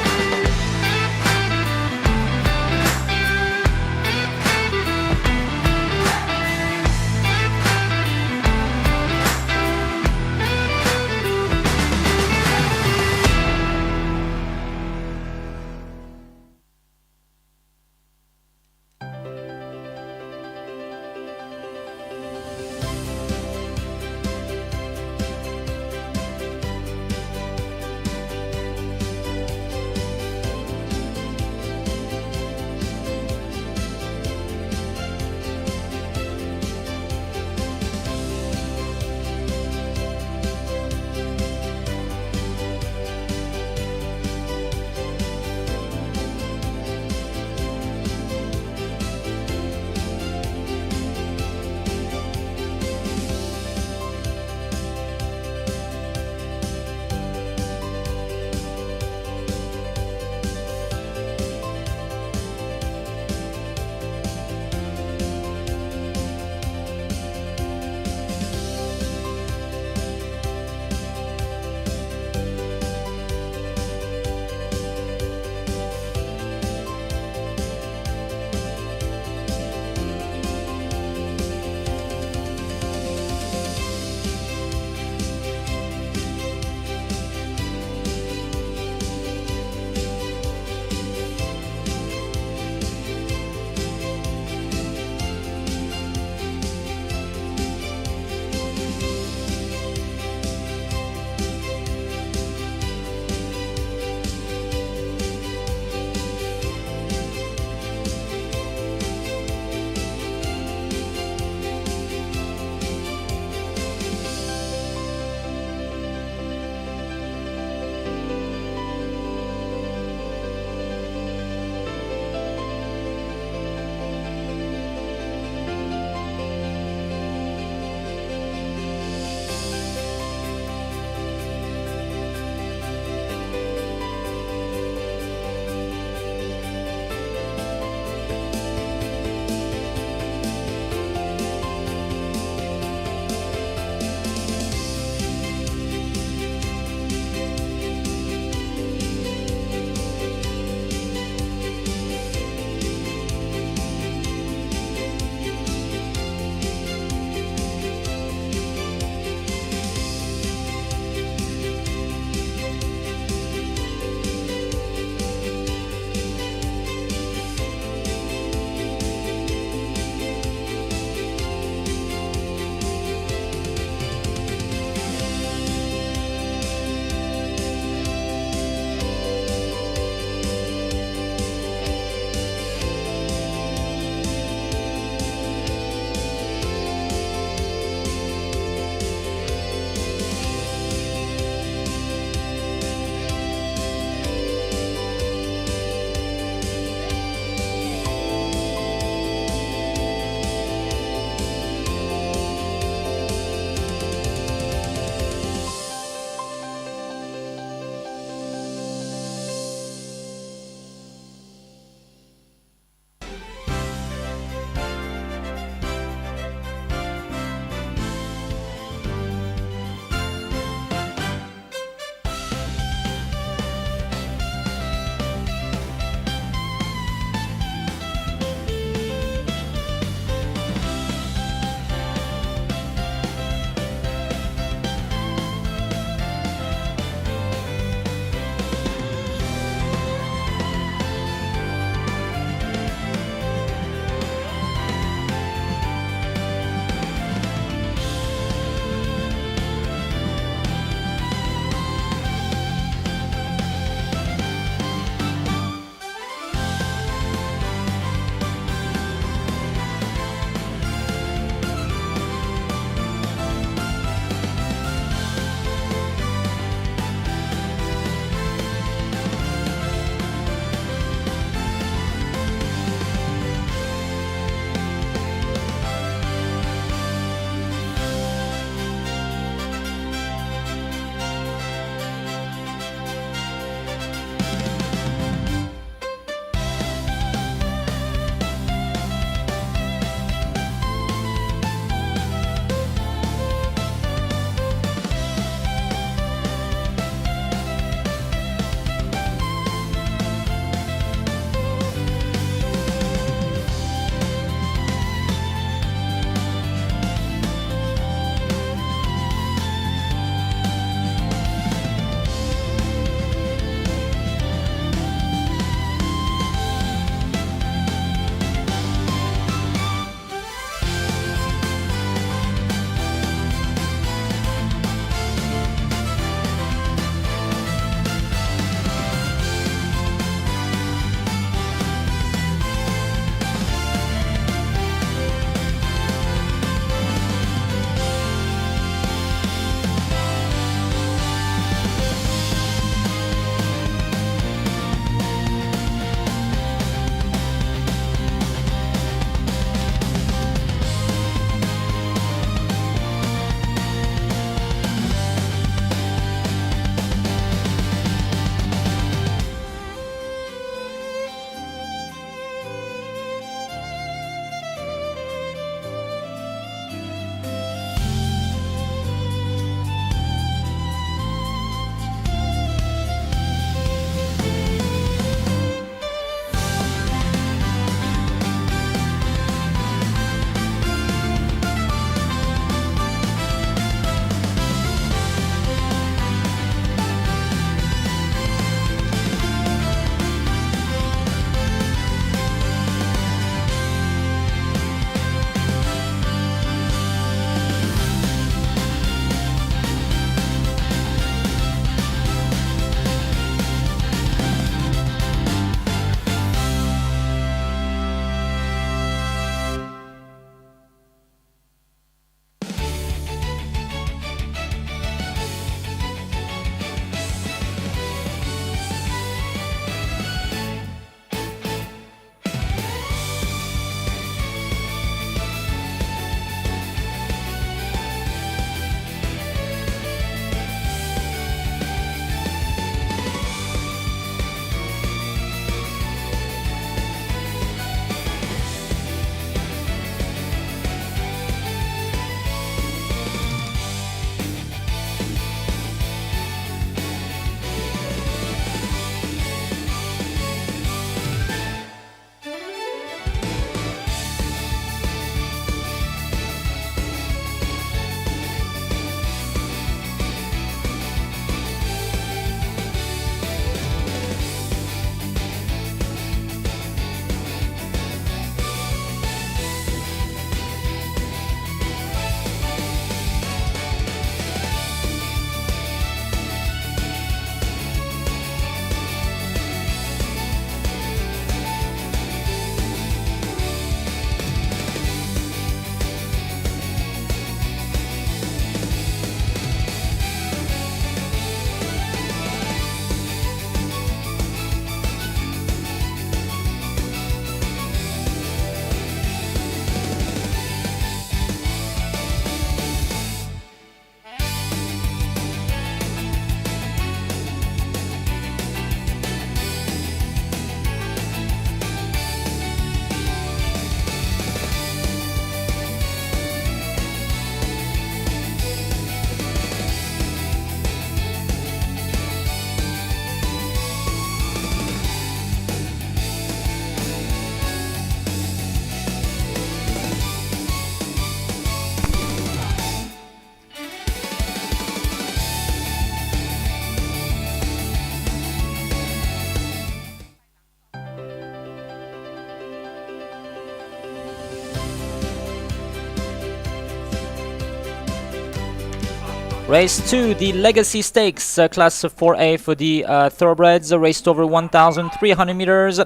Race 2, the Legacy Stakes, Class 4A for the thoroughbreds, raced over 1,300 meters.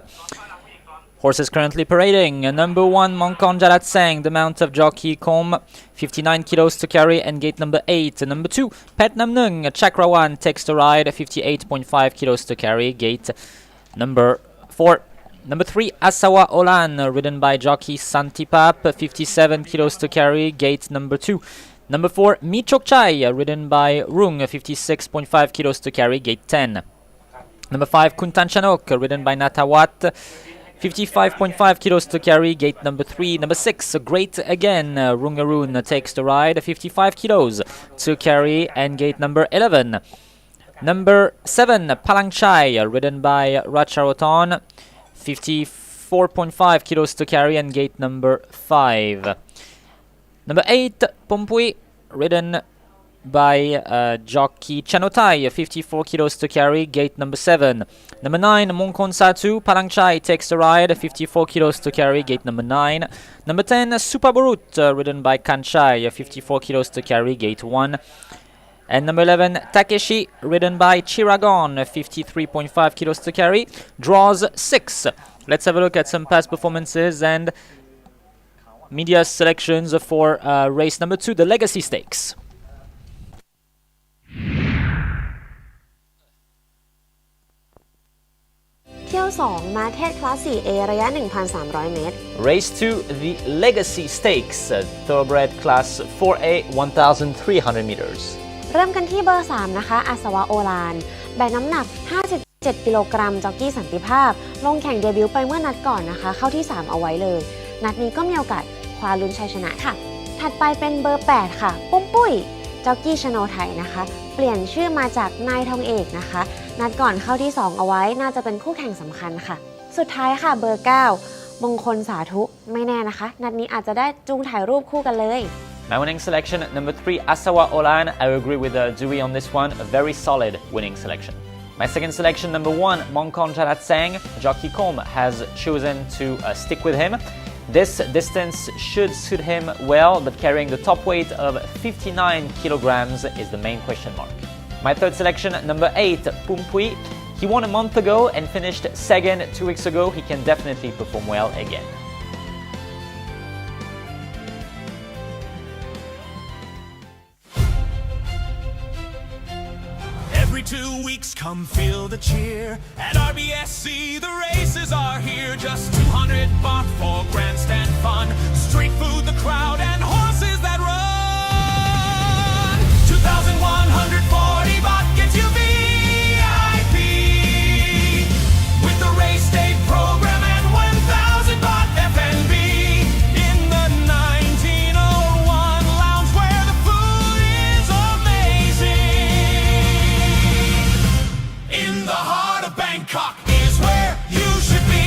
Horses currently parading. Number 1, Mongkon Jalatsang, the mount of Jockey Fall, 59 kilos to carry, and gate number 8. Number 2, Pet Namnung, Chakrawan, takes the ride, 58.5 kilos to carry, gate number 4. Number 3, Asawa Olan, ridden by jockey Santipap, 57 kilos to carry, gate number 2. Number 4, Michok Chai, ridden by Rung, 56.5 kilos to carry, gate 10. Number 5, Kuntan Chanok, ridden by Natawat, 55.5 kilos to carry, gate number 3. Number 6, Great Again, Rungaroon takes the ride, 55 kilos to carry, and gate number 11. Number 7, Palangchai, ridden by Racharoton, 54.5 kilos to carry, and gate number 5. Number 8, Pompui, ridden by jockey Chanotai, 54 kilos to carry, gate number 7. Number 9, Mongkon Satu, Palangchai takes the ride, 54 kilos to carry, gate number 9. Number 10, Supaburut, ridden by Kanchai, 54 kilos to carry, gate 1. And number 11, Takeshi, ridden by Jargon, 53.5 kilos to carry, draws 6. Let's have a look at some past performances and media selections for race number 2, the Legacy Stakes. เที่ยว 2 มาเทศคลาส 4A ระยะ 1,300 เมตร Race 2, the Legacy Stakes, thoroughbred class 4A, 1,300 meters. เริ่มกันที่เบอร์ 3 นะคะ อาสวะโอลานแบกน้ำหนัก 57 กิโลกรัมจ็อกกี้สันติภาพ ลงแข่งเดบิวต์ไปเมื่อนัดก่อนนะคะ เข้าที่ 3 เอาไว้เลย นัดนี้ก็มีโอกาสคว้าลุ้นชัยชนะค่ะ ถัดไปเป็นเบอร์ 8 ค่ะ ปุ้มปุ้ยจ็อกกี้ชโนไทยนะคะ เปลี่ยนชื่อมาจากนายทองเอกนะคะ นัดก่อนเข้าที่ 2 เอาไว้ น่าจะเป็นคู่แข่งสำคัญค่ะ สุดท้ายค่ะ เบอร์ 9 มงคลสาธุ ไม่แน่นะคะ นัดนี้อาจจะได้จูงถ่ายรูปคู่กันเลย My winning selection, number 3, Asawa Olan. I agree with Dewey on this one. A very solid winning selection. My second selection, number 1, Mongkon Jalatsang. Jockey Fall has chosen to stick with him. This distance should suit him well, but carrying the top weight of 59 kilograms is the main question mark. My third selection, number 8, Pumpui. He won a month ago and finished second 2 weeks ago. He can definitely perform well again. Every 2 weeks, come feel the cheer. At RBSC, the races are here. Just 200 baht for grandstand fun. Street food, the crowd, and horses that run. 2,140 baht gets you VIP. With the race day program and 1,000 baht FNB. In the 1901 lounge where the food is amazing. In the heart of Bangkok is where you should be.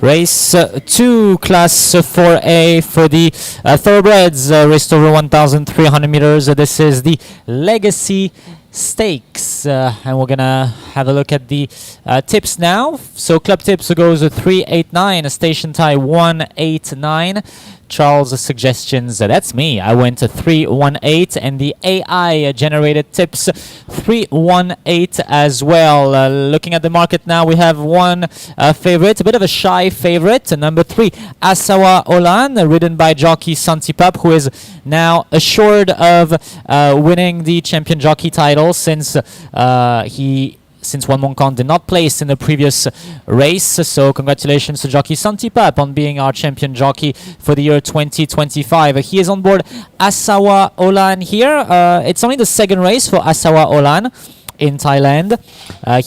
Race 2, Class 4A for the thoroughbreds, raced over 1,300 meters. This is the Legacy Stakes, and we're gonna have a look at the tips now. So club tips goes 389, station tie 189. Charles' suggestions, that's me. I went to 318, and the AI generated tips 318 as well. Looking at the market now, we have one favorite, a bit of a shy favorite, number 3, Asawa Olan, ridden by jockey Santipap, who is now assured of winning the champion jockey title since Juan Moncon did not place in the previous race. So congratulations to jockey Santipap on being our champion jockey for the year 2025. He is on board Asawa Olan here. It's only the second race for Asawa Olan in Thailand.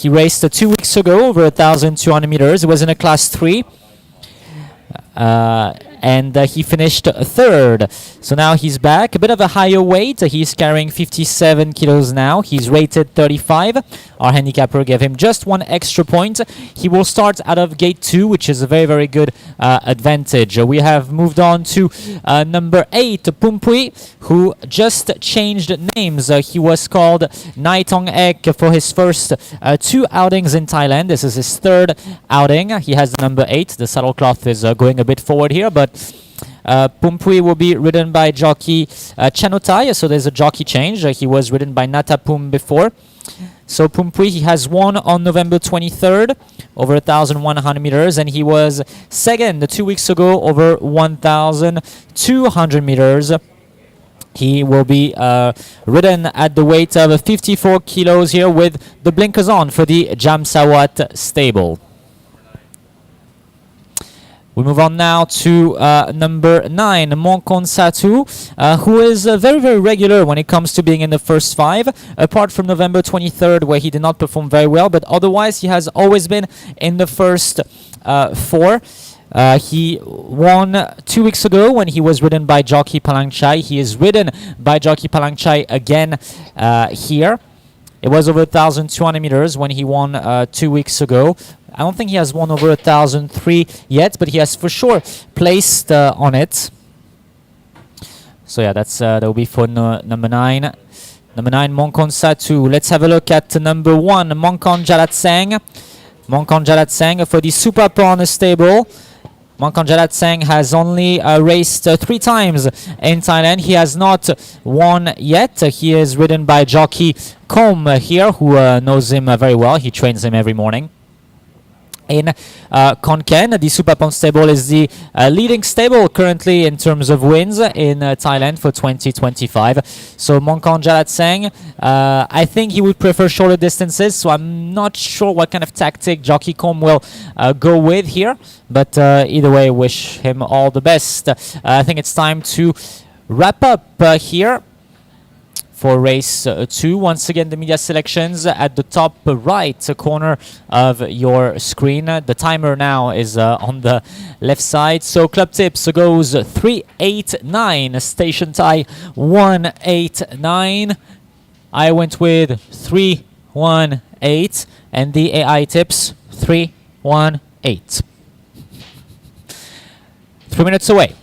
He raced 2 weeks ago over 1,200 meters. It was in a class 3. And he finished third. So now he's back, a bit of a higher weight. He's carrying 57 kilos now. He's rated 35. Our handicapper gave him just one extra point. He will start out of gate 2, which is a very, very good advantage. We have moved on to number 8, Pumpui, who just changed names. He was called Naitong Ek for his first 2 outings in Thailand. This is his 3rd outing. He has the number 8. The saddle cloth is going a bit forward here, but Pumpui will be ridden by jockey Chanotai, so there's a jockey change. He was ridden by Natapum before. So Pumpui, he has won on November 23rd over 1,100 meters, and he was second 2 weeks ago over 1,200 meters. He will be ridden at the weight of 54 kilos here with the blinkers on for the Jamsawat stable. We move on now to number 9, Monkon Satu, who is very, very regular when it comes to being in the first 5, apart from November 23rd, where he did not perform very well, but otherwise he has always been in the first 4. He won 2 weeks ago when he was ridden by jockey Palangchai. He is ridden by jockey Palangchai again here. It was over 1,200 meters when he won 2 weeks ago. I don't think he has won over 1,003 yet, but he has for sure placed on it. So yeah, that will be for number 9. Number 9, Monkon Satu. Let's have a look at number 1, Monkon Jalatsang. Monkon Jalatsang for the Super Prawn stable. Monkon Jalatsang has only raced 3 times in Thailand. He has not won yet. He is ridden by jockey Kom here, who knows him very well. He trains him every morning. In Konkan, the Supapon stable is the leading stable currently in terms of wins in Thailand for 2025. So Monkon Jalatsang, I think he would prefer shorter distances, so I'm not sure what kind of tactic Jockey Kom will go with here. But either way, wish him all the best. I think it's time to wrap up here for race 2. Once again, the media selections at the top right corner of your screen. The timer now is on the left side. So club tips goes 389, station tie 189. I went with 318, and the AI tips 318. 3 minutes away.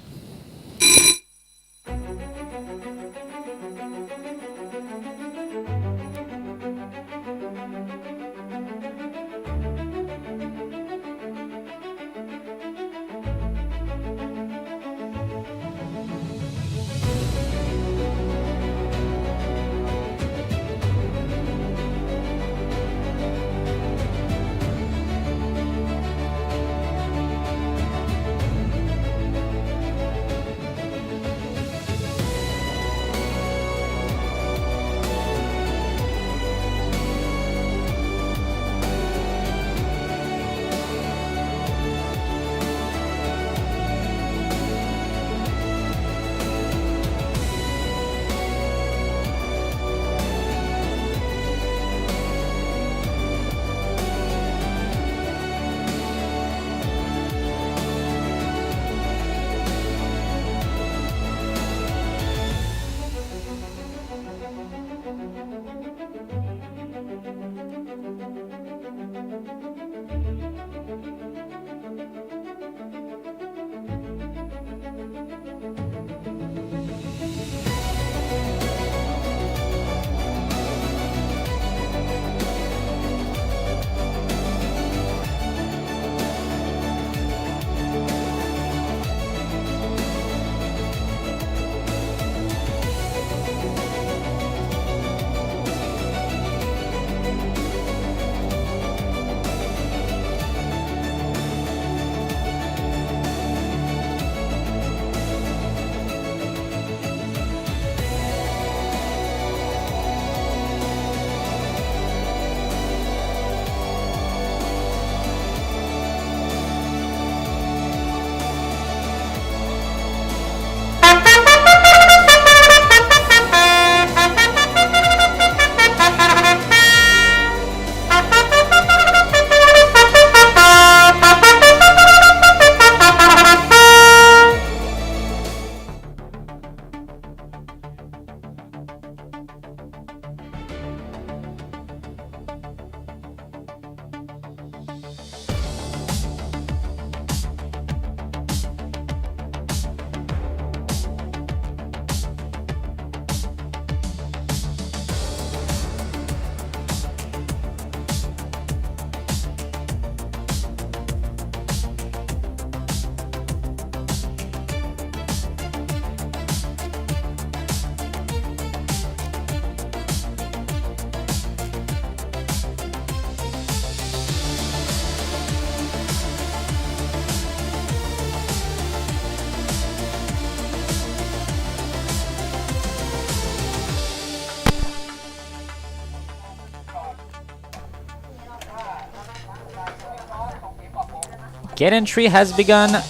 Gate entry has begun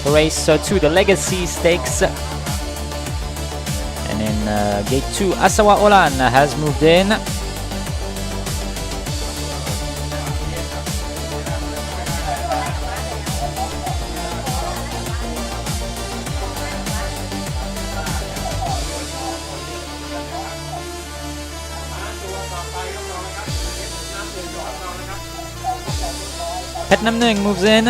for race 2, the Legacy Stakes. And in gate 2, Asawa Olan has moved in. Pet Namning moves in.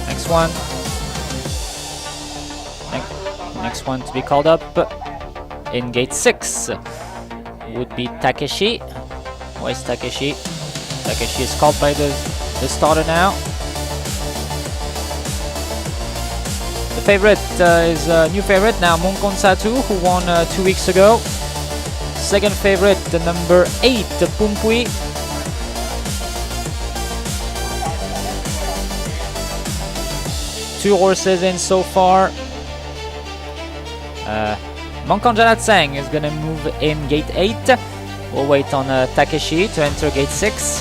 Next one. Next one to be called up in gate 6 would be Takeshi. Where's Takeshi? Takeshi is called by the starter now. The favorite is a new favorite now, Monkon Satu, who won 2 weeks ago. Second favorite, the number 8, Pumpui. Two horses in so far. Monkon Jalatsang is going to move in gate 8. We'll wait on Takeshi to enter gate 6.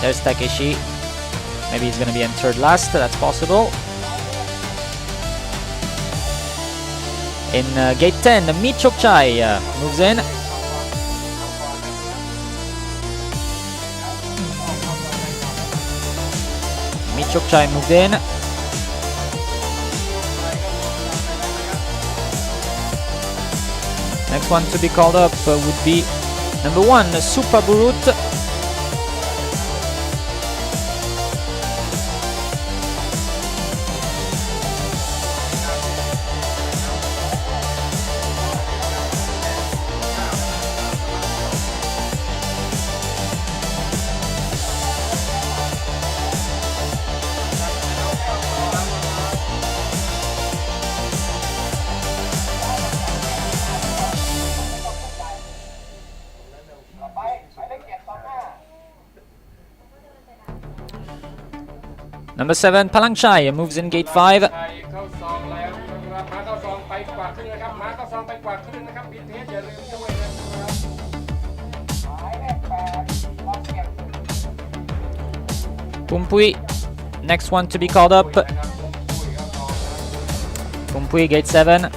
There's Takeshi. Maybe he's going to be entered last. That's possible. In gate 10, Michokchai moves in. Michokchai moved in. Next one to be called up would be number 1, Supra Burut. Number 7, Palangchai moves in gate 5. Pumpui, next one to be called up. Pumpui, gate 7.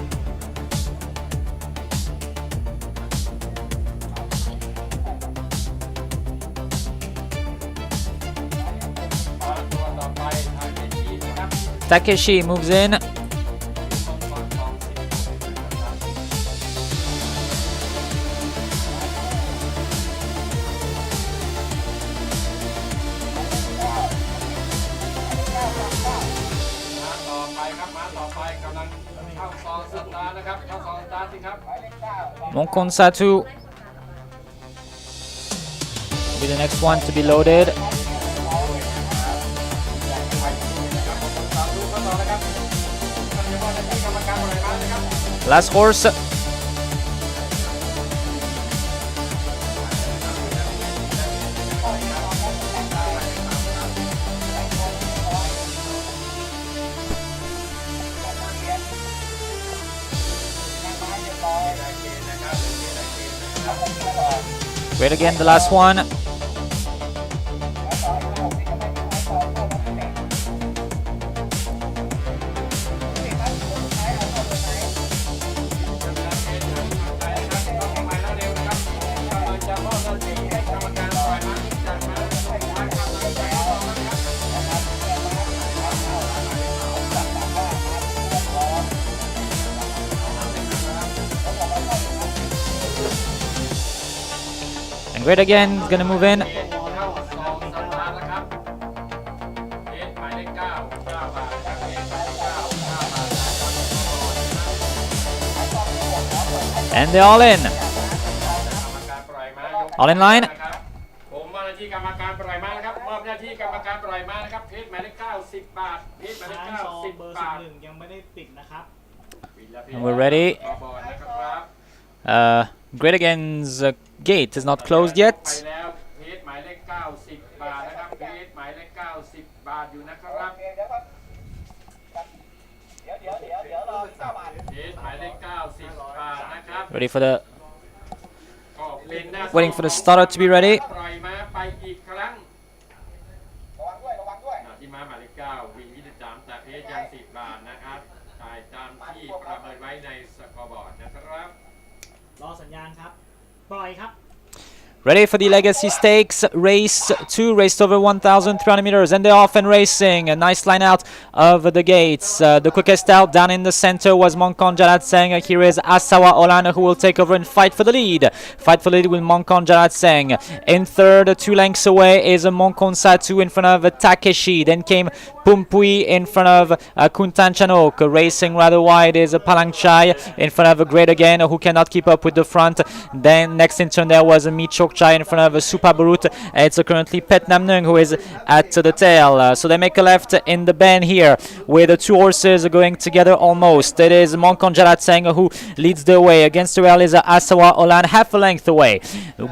Takeshi moves in. Monkon Satu will be the next one to be loaded. Last horse. Wait again, the last one. And great again, gonna move in. And they're all in. All in line. ที่กรรมการปล่อยมานะครับมอบหน้าที่กรรมการปล่อยมานะครับเพจหมายเลข90 บาทเพจหมายเลข90 บาทยังไม่ได้ติดนะครับ And we're ready. Great Again's gate is not closed yet. ไปแล้วเพจหมายเลข90 บาทนะครับเพจหมายเลข90 บาทอยู่นะครับเพจหมายเลข90 บาทนะครับ Ready for the waiting for the starter to be ready. ปล่อยมาไปอีกครั้งที่มาหมายเลข9วิ่ง23แต่เพจยัง10 บาทนะครับจ่ายตามที่ประเมินไว้ในสกอร์บอร์ดนะครับรอสัญญาณครับปล่อยครับ Ready for the Legacy Stakes, race 2, raced over 1,300 meters, and they're off and racing. A nice line out of the gates. The quickest out down in the center was Monkon Jarat Seng. Here is Asawa Olan, who will take over and fight for the lead. Fight for the lead with Monkon Jarat Seng. In third, 2 lengths away, is Monkon Satu in front of Takeshi. Then came Pumpui in front of Kuntan Chanok. Racing rather wide is Palangchai in front of Great Again, who cannot keep up with the front. Then next in turn there was Michok Chai in front of Super Barut. It's currently Pet Namnung who is at the tail. So they make a left in the bend here with the 2 horses going together almost. It is Monkon Jarat Seng who leads the way. Against the rail is Asawa Olan half a length away.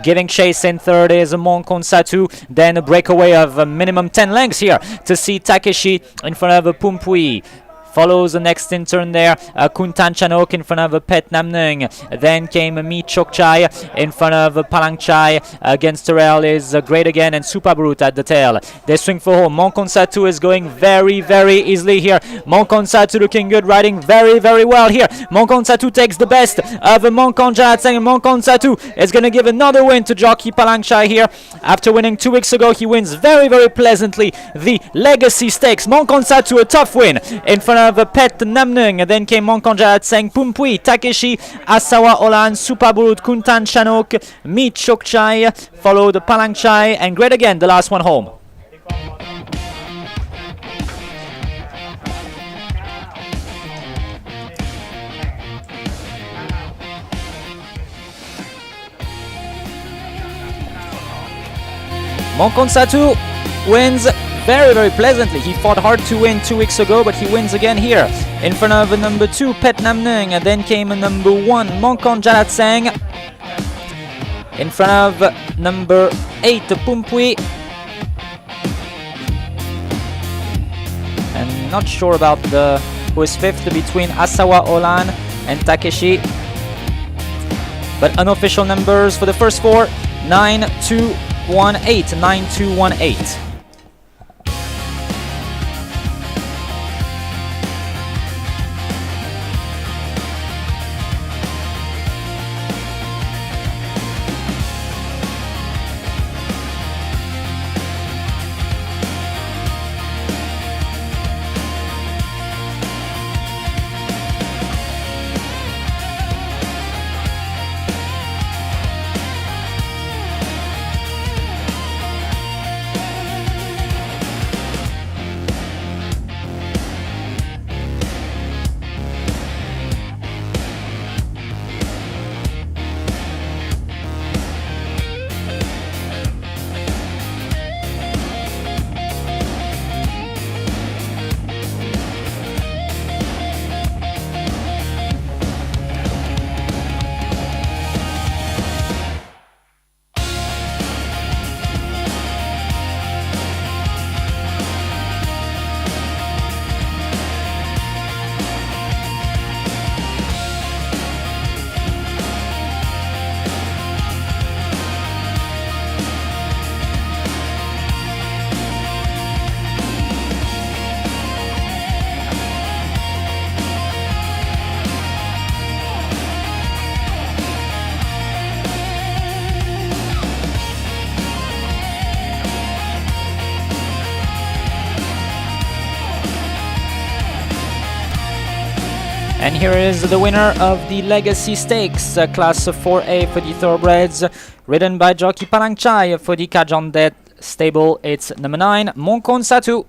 Giving chase in third is Monkon Satu. Then a breakaway of minimum 10 lengths here to see Takeshi in front of Pumpui. Follows the next in turn there, Kuntan Chanok in front of Pet Namnung. Then came Mi Chok Chai in front of Palang Chai. Against the rail is Great Again and Super Brute at the tail. They swing for home. Monkon Satu is going very, very easily here. Monkon Satu looking good, riding very, very well here. Monkon Satu takes the best of Monkon Jarat Seng. Monkon Satu is going to give another win to Jockey Palang Chai here. After winning 2 weeks ago, he wins very, very pleasantly the Legacy Stakes. Monkon Satu, a tough win in front of Pet Namnung. Then came Monkon Jarat Seng, Pumpui, Takeshi, Asawa Olan, Supaburut, Kuntan Chanok, Mi Chok Chai, followed Palang Chai, and Great Again, the last one home. Monkon Satu wins very, very pleasantly. He fought hard to win 2 weeks ago, but he wins again here in front of number 2 Pet Namnung, and then came number 1 Monkon Jarat Seng in front of number 8 Pumpui, and not sure about who is 5th between Asawa Olan and Takeshi, but unofficial numbers for the first 4: 9, 2, 1, 8, 9, 2, 1, 8. And here is the winner of the Legacy Stakes, class 4A for the thoroughbreds, ridden by Jockey Palang Chai for the Castrated stable. It's number 9, Monkon Satu.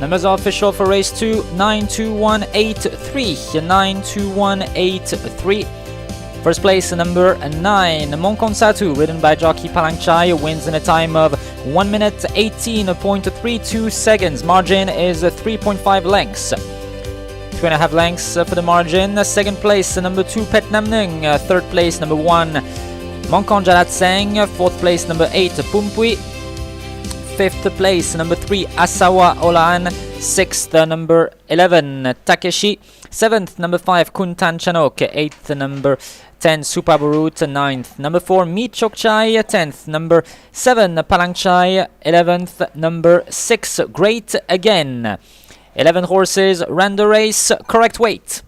Numbers are official for race 2, 92183, 92183. First place, number 9, Mongkon Satu, ridden by jockey Palangchai, wins in a time of 1 minute 18.32 seconds. Margin is 3.5 lengths. 2.5 lengths for the margin. Second place, number 2, Pet Namnung. Third place, number 1, Mongkon Jalat Seng. Fourth place, number 8, Pumpui. Fifth place, number 3, Asawa Olan. Sixth, number 11, Takeshi. Seventh, number 5, Kuntan Chanok. Eighth, number 10, Supaburut. Ninth, number 4, Meet Chokchai. 10th, number 7, Palangchai. 11th, number 6, Great Again. 11 horses ran the race. Correct weight.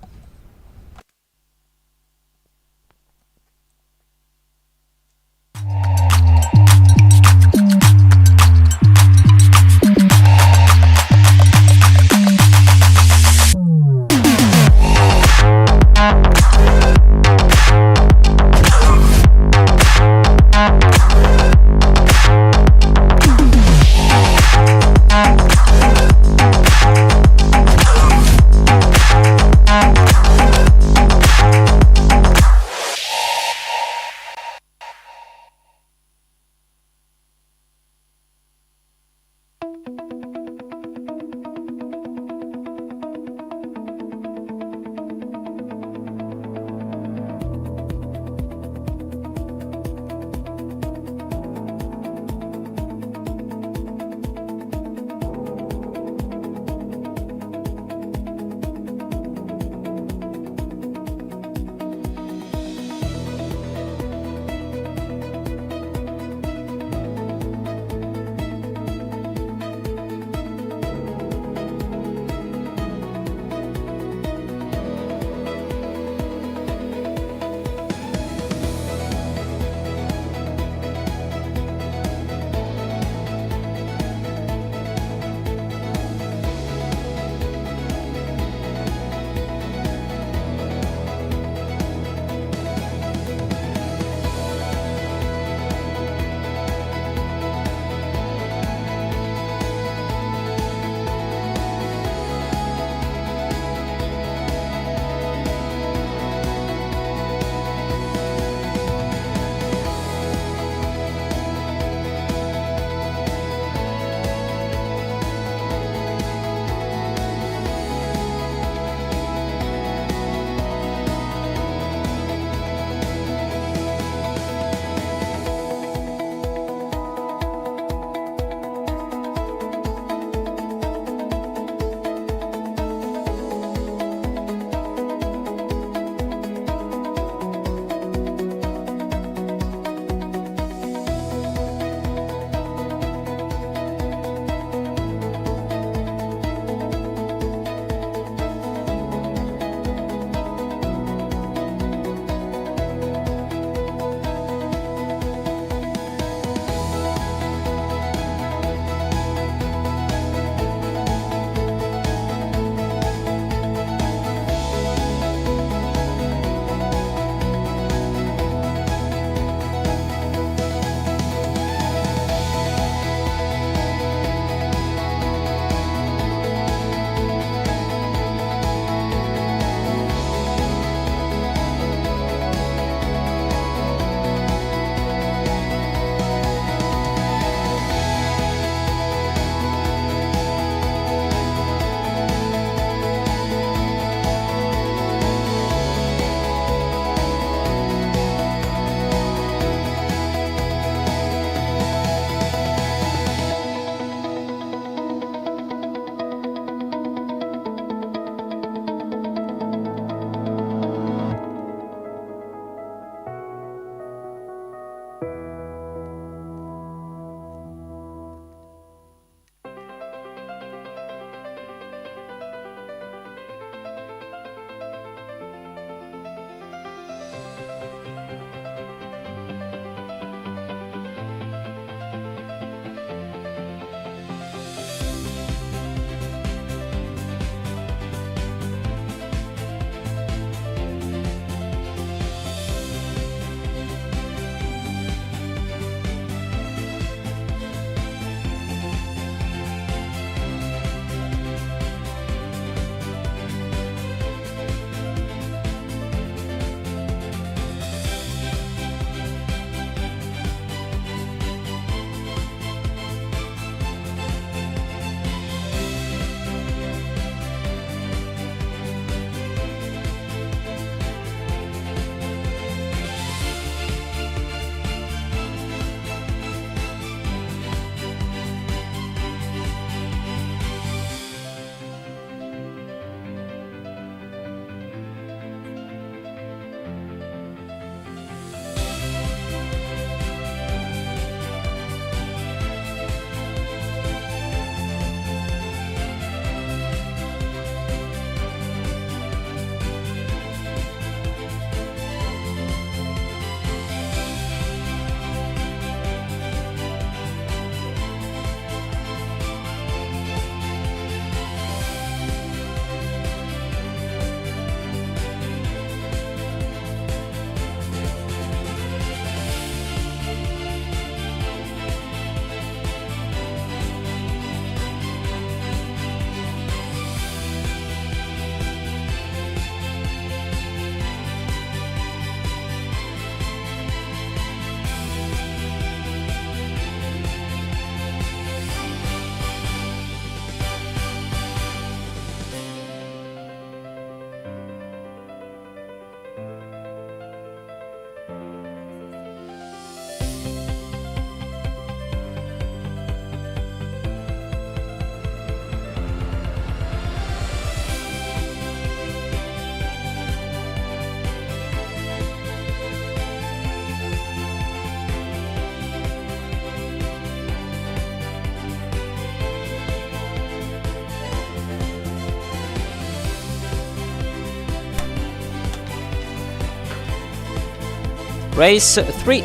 Race 3,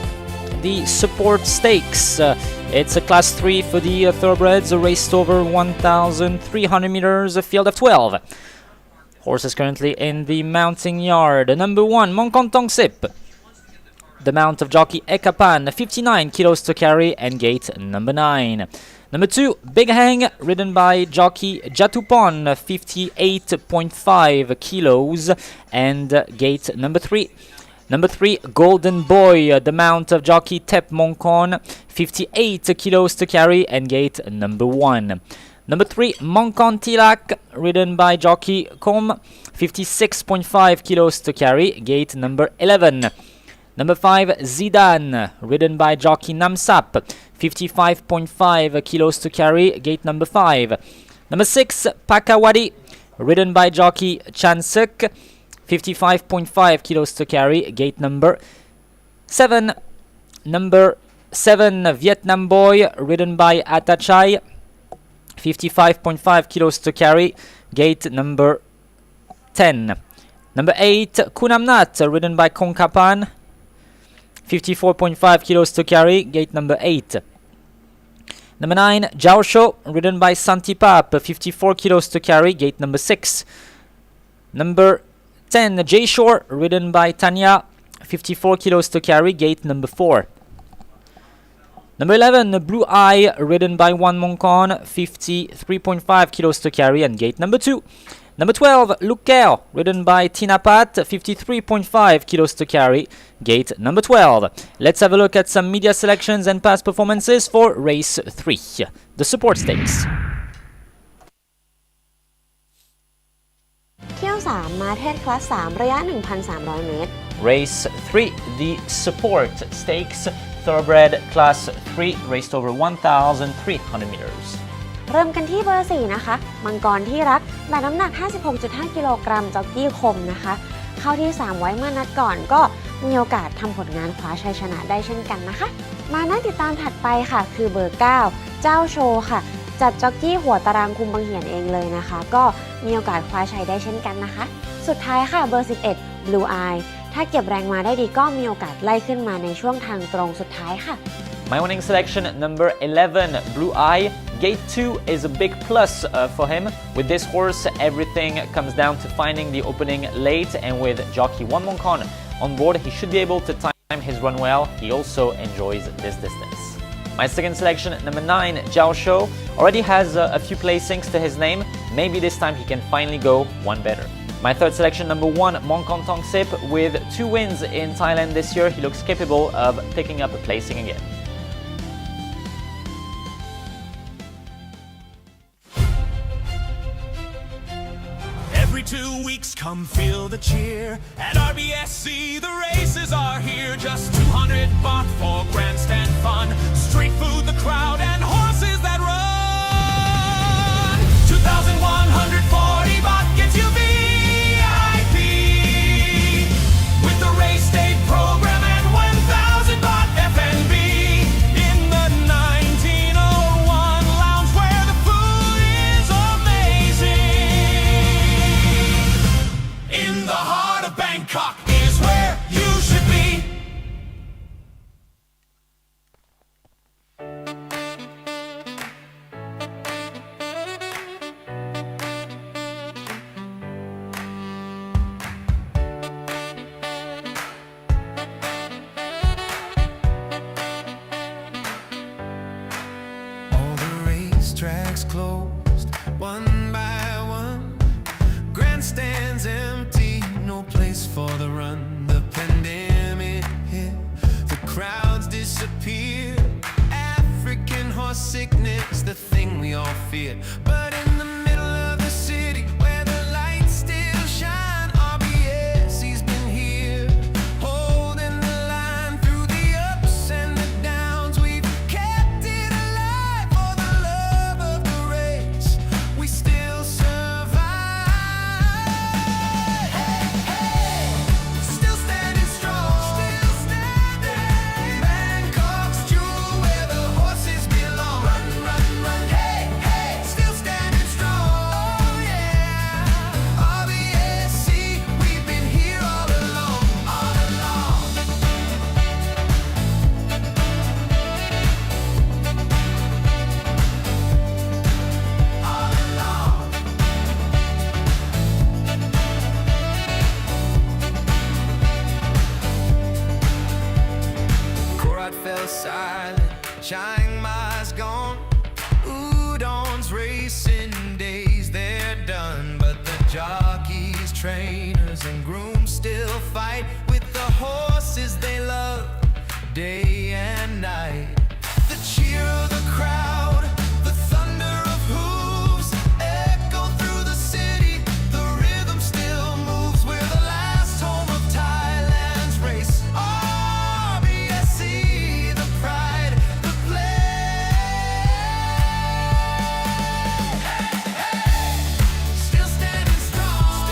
the Support Stakes. It's a Class 3 for the thoroughbreds, raced over 1,300 meters, a field of 12. Horse is currently in the mounting yard. Number 1, Mongkontong Sip. The mount of jockey Ekapan, 59 kilos to carry, and gate number 9. Number 2, Big Hang, ridden by jockey Jatupon, 58.5 kilos, and gate number 3. Number 3, Golden Boy, the mount of jockey Tep Mongkon, 58 kilos to carry, and gate number 1. Number 3, Mongkon Tilak, ridden by jockey Kom, 56.5 kilos to carry, gate number 11. Number 5, Zidane, ridden by jockey Namsap, 55.5 kilos to carry, gate number 5. Number 6, Pakawadi, ridden by jockey Chansuk, 55.5 kilos to carry, gate number 7. Number 7, Vietnam Boy, ridden by Atachai, 55.5 kilos to carry, gate number 10. Number 8, Kunamnat, ridden by Kongkapan, 54.5 kilos to carry, gate number 8. Number 9, Jiaosho, ridden by Santipap, 54 kilos to carry, gate number 6. Number 10, J-Shore, ridden by Tanya, 54 kilos to carry, gate number 4. Number 11, Blue Eye, ridden by Wan Mongkon, 53.5 kilos to carry, and gate number 2. Number 12, Lukeo, ridden by Tinapat, 53.5 kilos to carry, gate number 12. Let's have a look at some media selections and past performances for race 3, the Support Stakes. เที่ยว 3 มาเทศคลาส 3 ระยะ 1,300 เมตร Race 3, the Support Stakes, thoroughbred class 3, raced over 1,300 meters. เริ่มกันที่เบอร์ 4 นะคะ มังกรที่รักแบบน้ำหนัก 56.5 กิโลกรัมจ็อกกี้คมนะคะ เข้าที่ 3 ไว้เมื่อนัดก่อนก็มีโอกาสทำผลงานคว้าชัยชนะได้เช่นกันนะคะ มาน่าติดตามถัดไปค่ะคือเบอร์ 9 เจ้าโชว์ค่ะ จัดจ็อกกี้หัวตารางคุมบังเหียนเองเลยนะคะ ก็มีโอกาสคว้าชัยได้เช่นกันนะคะ สุดท้ายค่ะเบอร์ 11 Blue Eye ถ้าเก็บแรงมาได้ดีก็มีโอกาสไล่ขึ้นมาในช่วงทางตรงสุดท้ายค่ะ My winning selection, number 11, Blue Eye. Gate 2 is a big plus for him. With this horse, everything comes down to finding the opening late, and with jockey Wan Mongkon on board, he should be able to time his run well. He also enjoys this distance. My second selection, number 9, Jiao Shou, already has a few placings to his name. Maybe this time he can finally go one better. My third selection, number 1, Mongkontong Sip. With 2 wins in Thailand this year, he looks capable of picking up a placing again. Every 2 weeks, come feel the cheer. At RBSC, the races are here. Just 200 baht for grandstand fun. Street food, the crowd, and horses that run. 2,140 baht gets you VIP. With the race day program and 1,000 baht FNB. In the 1901 lounge where the food is amazing. In the heart of Bangkok is where you should be. All the racetracks closed, one by one. Grandstands empty, no place for the run. The pandemic hit, the crowds disappeared. African horse sickness, the thing we all fear. But in the middle of the city, where the lights still shine, RBSC's been here, holding the line through the ups and the downs. We've kept it alive for the love of the race. We still survive. Hey, hey, still standing strong, still standing. Bangkok's jewel, where the horses belong. Run, run, run. Hey, hey, still standing. trainers and grooms still fight with the horses they love day and night. The cheer of the crowd, the thunder of hooves echo through the city. The rhythm still moves. We're the last home of Thailand's race. RBSC, the pride, the still standing strong.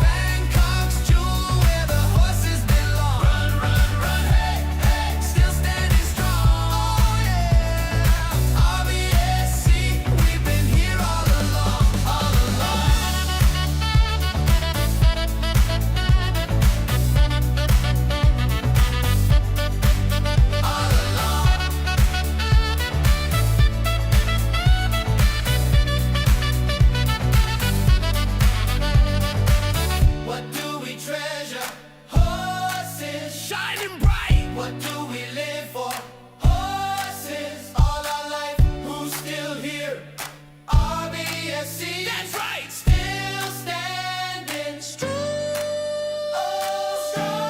Bangkok's jewel where the horses belong. Run, run, run, hey, hey. Still standing strong. Oh yeah. RBSC, we've been here all along, all along. All along. What do we treasure? Horses shining bright. What do we live for? Horses all our life. Who's still here? RBSC. That's right. Still standing strong. Oh, strong.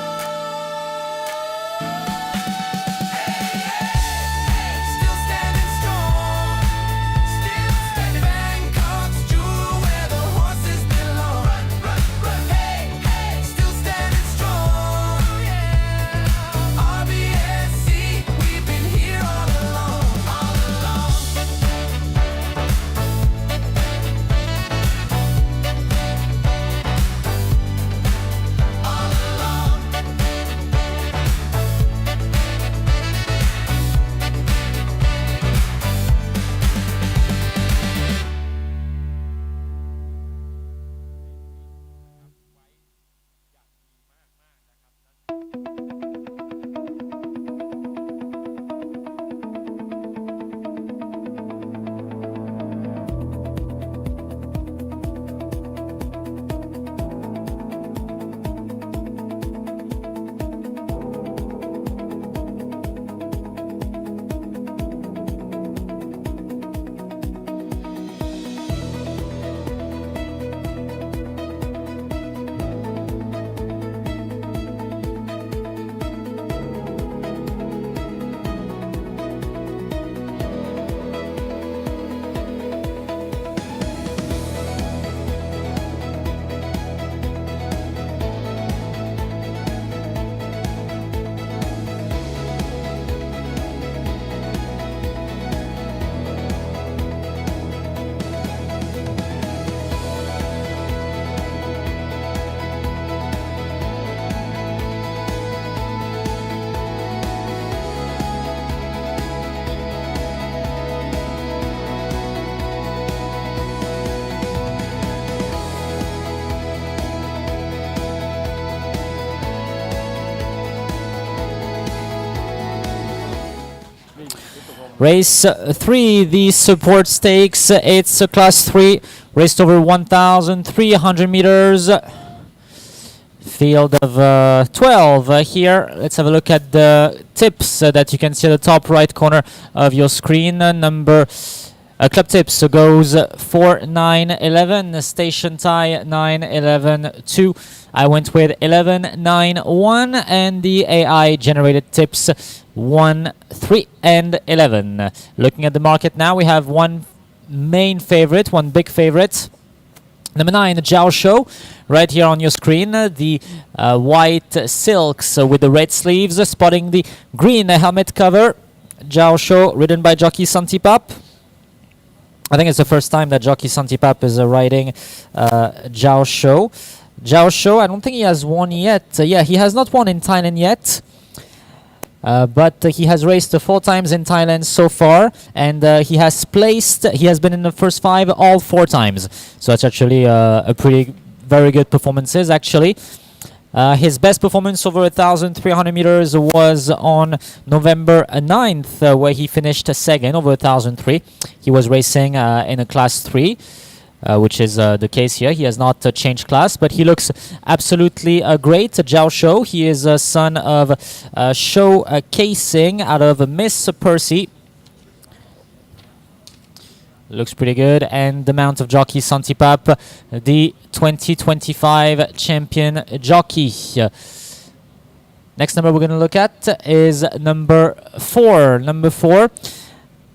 Still standing strong. Still standing. Bangkok's jewel where the horses belong. Run, run, run. Hey, hey. Still standing strong. Yeah. RBSC, we've been here all along, all along. All along. Race 3, the support stakes. It's a class 3, raced over 1,300 meters. Field of 12 here. Let's have a look at the tips that you can see at the top right corner of your screen. Club tips goes 4, 9, 11. Station tie 9, 11, 2. I went with 11, 9, 1. And the AI generated tips 1, 3, and 11. Looking at the market now, we have one main favorite, one big favorite. Number 9, Jiao Show, right here on your screen. The white silks with the red sleeves, spotting the green helmet cover. Jiao Show, ridden by jockey Santipap. I think it's the first time that jockey Santipap is riding Jiao Show. Jiao Show, I don't think he has won yet. Yeah, he has not won in Thailand yet. But he has raced 4 times in Thailand so far, and he has been in the first 5 all 4 times. So it's actually a very good performances actually. His best performance over 1,300 meters was on November 9th, where he finished second over 1,003. He was racing in a class 3. Which is the case here. He has not changed class, but he looks absolutely great. Jiao Show, he is a son of Show Casing out of Miss Percy. Looks pretty good. And the mount of jockey Santipap, the 2025 champion jockey. Next number we're going to look at is number 4. Number 4,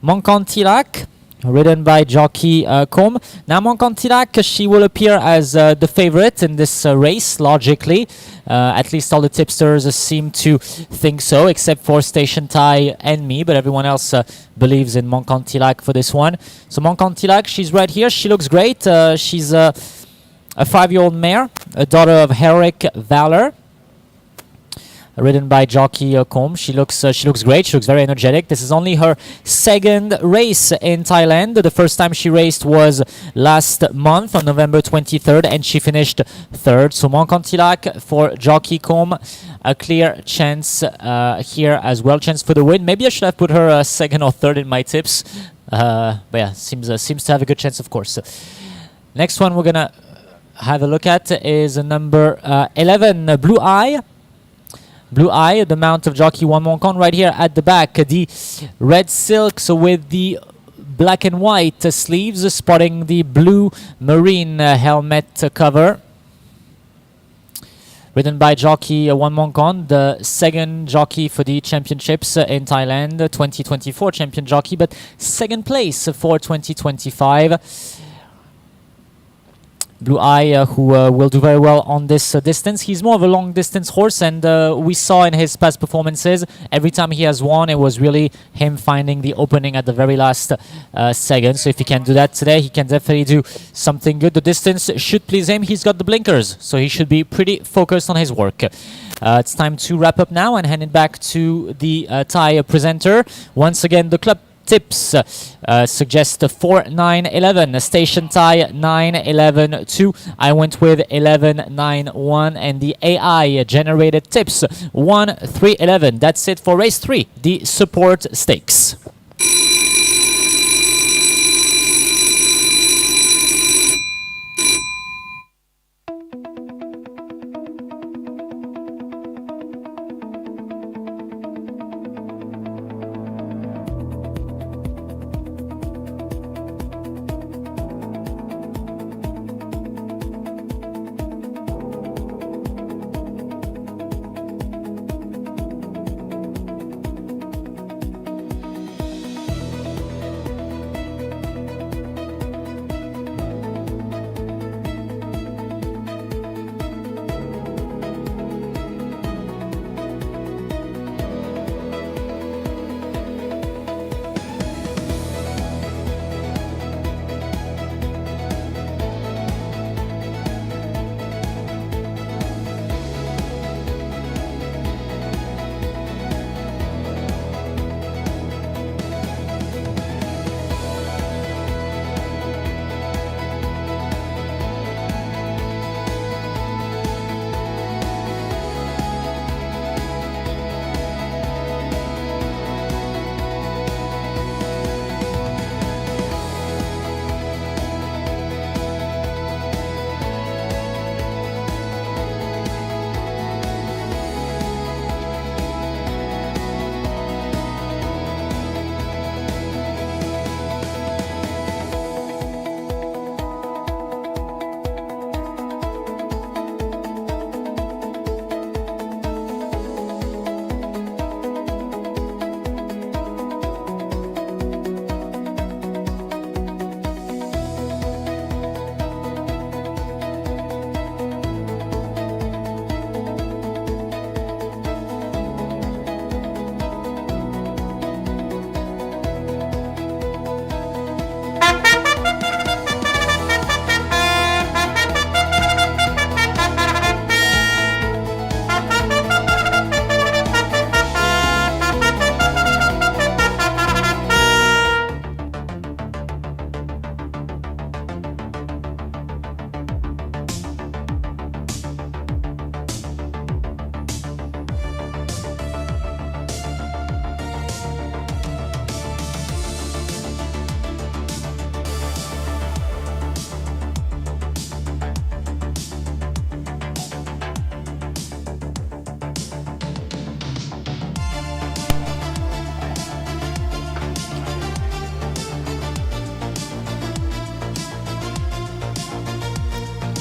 Monkon Tilak, ridden by jockey Combe. Now Monkon Tilak, she will appear as the favorite in this race, logically. At least all the tipsters seem to think so, except for Station Thai and me, but everyone else believes in Monkon Tilak for this one. So Monkon Tilak, she's right here. She looks great. She's a 5-year-old mare, a daughter of Heroic Valor, ridden by jockey Combe. She looks great. She looks very energetic. This is only her second race in Thailand. The first time she raced was last month on November 23rd, and she finished 3rd. So Monkon Tilak for jockey Combe, a clear chance here as well. Chance for the win. Maybe I should have put her 2nd or 3rd in my tips. But yeah, seems to have a good chance, of course. Next one we're gonna have a look at is number 11, Blue Eye. Blue Eye, the mount of jockey Wan Monkon, right here at the back. The red silk, so with the black and white sleeves, spotting the blue marine helmet cover. Ridden by jockey Wan Monkon, the 2nd jockey for the championships in Thailand, 2024 champion jockey, but 2nd place for 2025. Blue Eye, who will do very well on this distance. He's more of a long distance horse, and we saw in his past performances, every time he has won, it was really him finding the opening at the very last second. So if he can do that today, he can definitely do something good. The distance should please him. He's got the blinkers, so he should be pretty focused on his work. It's time to wrap up now and hand it back to the Thai presenter. Once again, the club tips suggest 4, 9, 11. Station Thai 9, 11, 2. I went with 11, 9, 1, and the AI generated tips 1, 3, 11. That's it for race 3, the support stakes.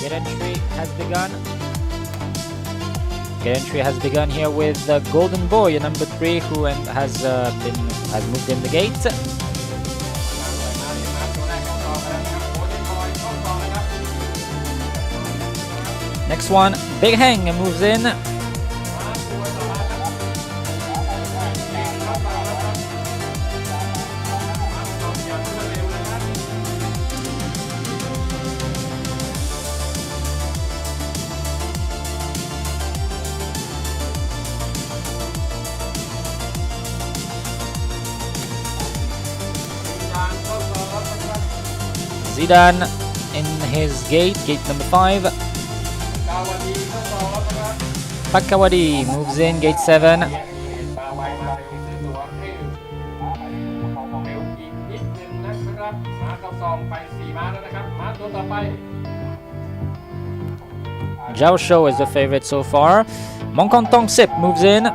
Gate entry has begun. Gate entry has begun here with Golden Boy, number 3, who has moved in the gate. Next one, Big Hang moves in. Zidane in his gate number 5. Pakawadi moves in, gate 7. Zhao Shou is the favorite so far. Mongkon Tong Sip moves in.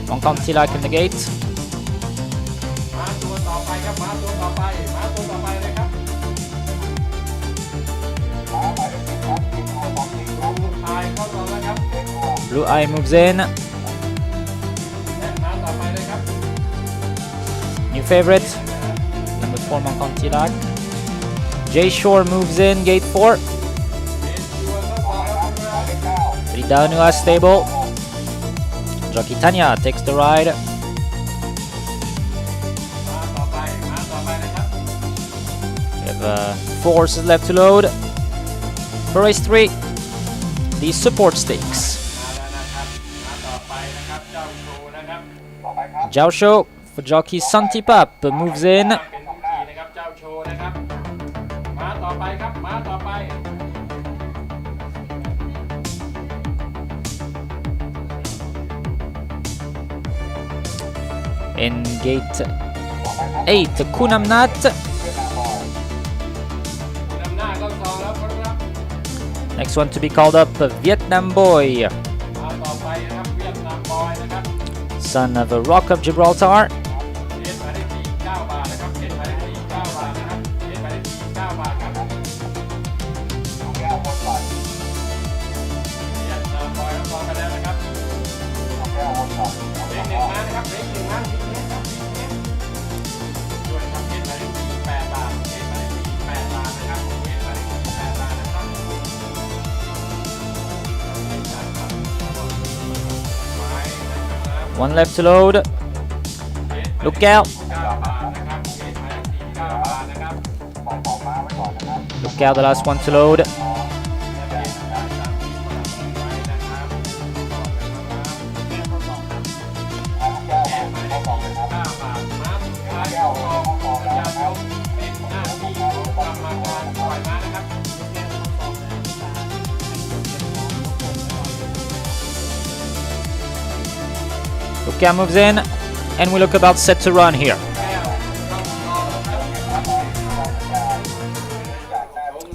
Mongkon Tilak in the gate. Blue Eye moves in. New favorite, number 4 Mongkon Tilak. Jay Shore moves in, gate 4. Ridanua stable. Jockey Tanya takes the ride. We have 4 horses left to load. For race 3, the support stakes. Zhao Shou for jockey Santipap moves in. In gate 8, Kunamnat. Next one to be called up, Vietnam Boy, son of a Rock of Gibraltar. One left to load. Look out. Look out, the last one to load. Luca moves in, and we look about set to run here.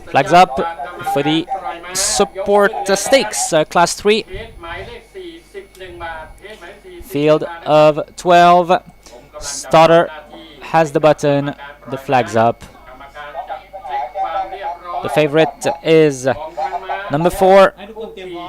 Flags up for the support stakes, class 3. Field of 12. Starter has the button, the flags up. The favorite is Number 4,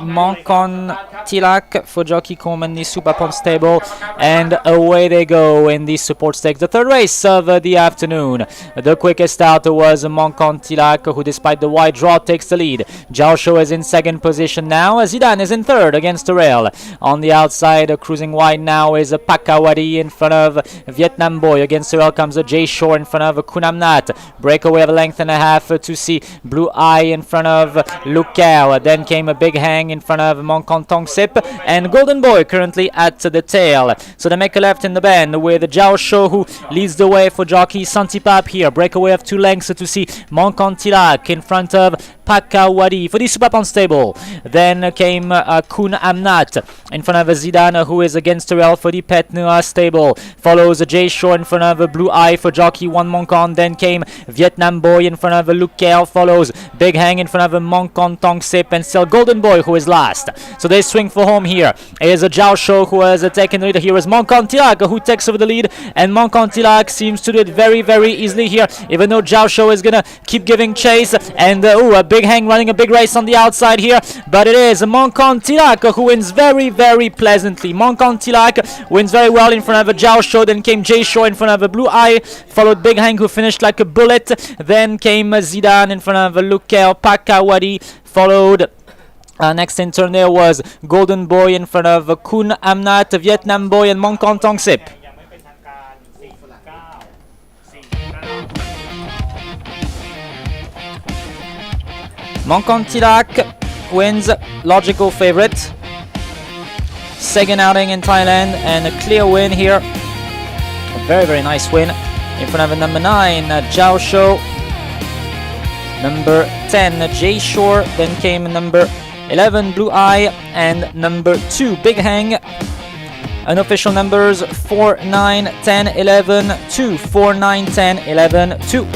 Moncon Tilak for Jockey Coleman in the Super Pump stable, and away they go in the support stakes. The third race of the afternoon. The quickest out was Moncon Tilak, who despite the wide draw takes the lead. Zhao Shou is in second position now. Zidane is in third against the rail. On the outside, cruising wide now is Pakawadi in front of Vietnam Boy. Against the rail comes Jay Shore in front of Kunam Nat. Breakaway of a length and a half to see Blue Eye in front of Lucao. Then came a big hang in front of Moncon Tong Sip, and Golden Boy currently at the tail. So they make a left in the bend with Zhao Shou, who leads the way for jockey Santipap here. Breakaway of 2 lengths to see Moncon Tilak in front of Pakawadi for the Superpon stable. Then came Kun Amnat in front of Zidane, who is against the rail for the Pet Nua stable. Follows Jay Shore in front of Blue Eye for jockey One Moncon. Then came Vietnam Boy in front of Luke Kale. Follows Big Hang in front of Moncon Tong Sip, and still Golden Boy, who is last. So they swing for home here. It is a Zhao Shou who has taken the lead. Here is Moncon Tilak, who takes over the lead, and Moncon Tilak seems to do it very, very easily here, even though Zhao Shou is gonna keep giving chase. And a Big Hang running a big race on the outside here, but it is Moncon Tilak who wins very, very pleasantly. Moncon Tilak wins very well in front of a Zhao Shou. Then came Jay Shou in front of a Blue Eye, followed Big Hang, who finished like a bullet. Then came Zidane in front of a Lukel Pakawadi, followed next in turn there was Golden Boy in front of Kun Amnat, Vietnam Boy, and Moncon Tong Sip. Moncon Tilak wins, logical favorite. Second outing in Thailand and a clear win here. A very, very nice win in front of a number 9, Zhao Shou. Number 10, Jay Shore. Then came number 11, Blue Eye, and number 2, Big Hang. Unofficial numbers 4, 9, 10, 11, 2. 4, 9, 10, 11, 2.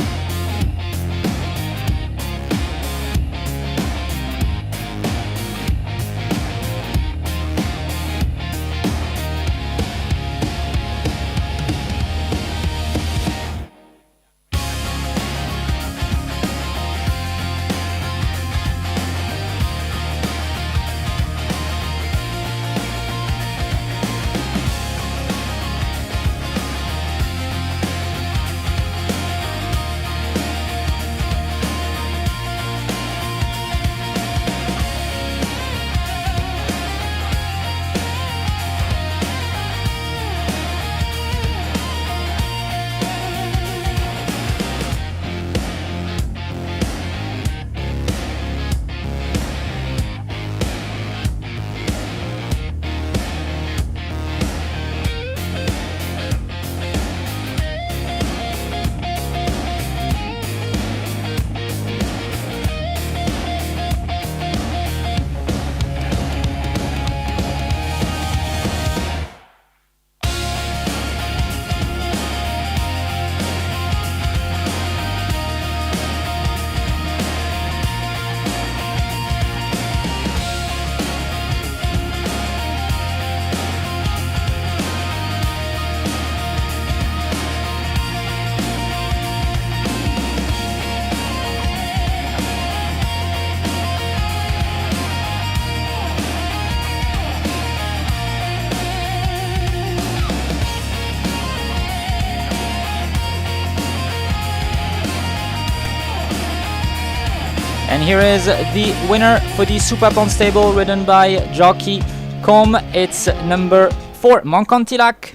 And here is the winner for the Superpon stable, ridden by Jockey Com. It's number 4, Moncon Tilak.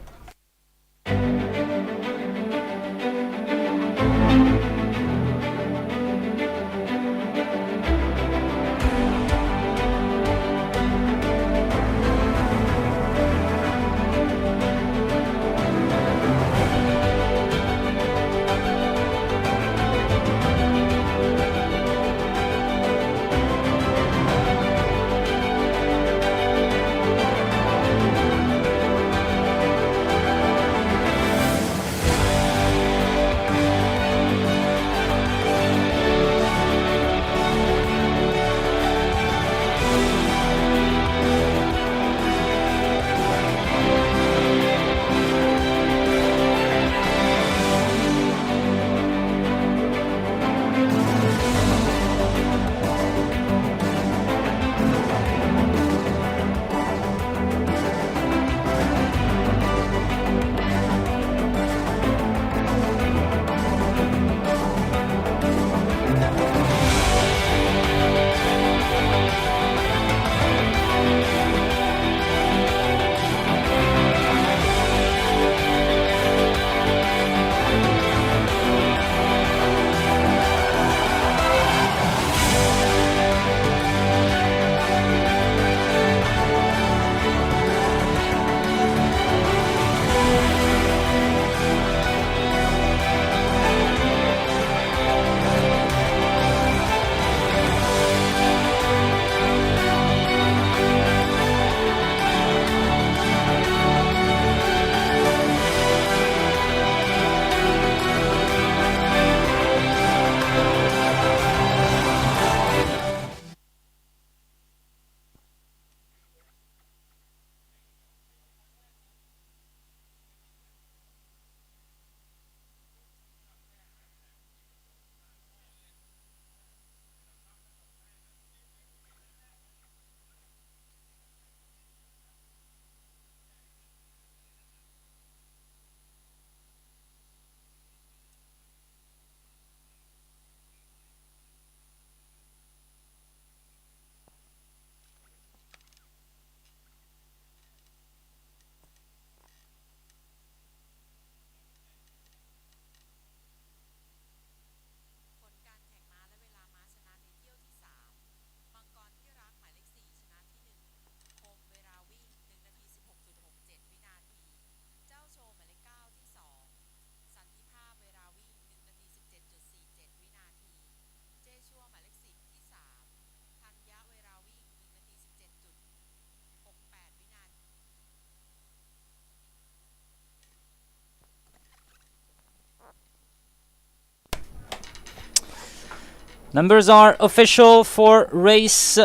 Numbers are official for race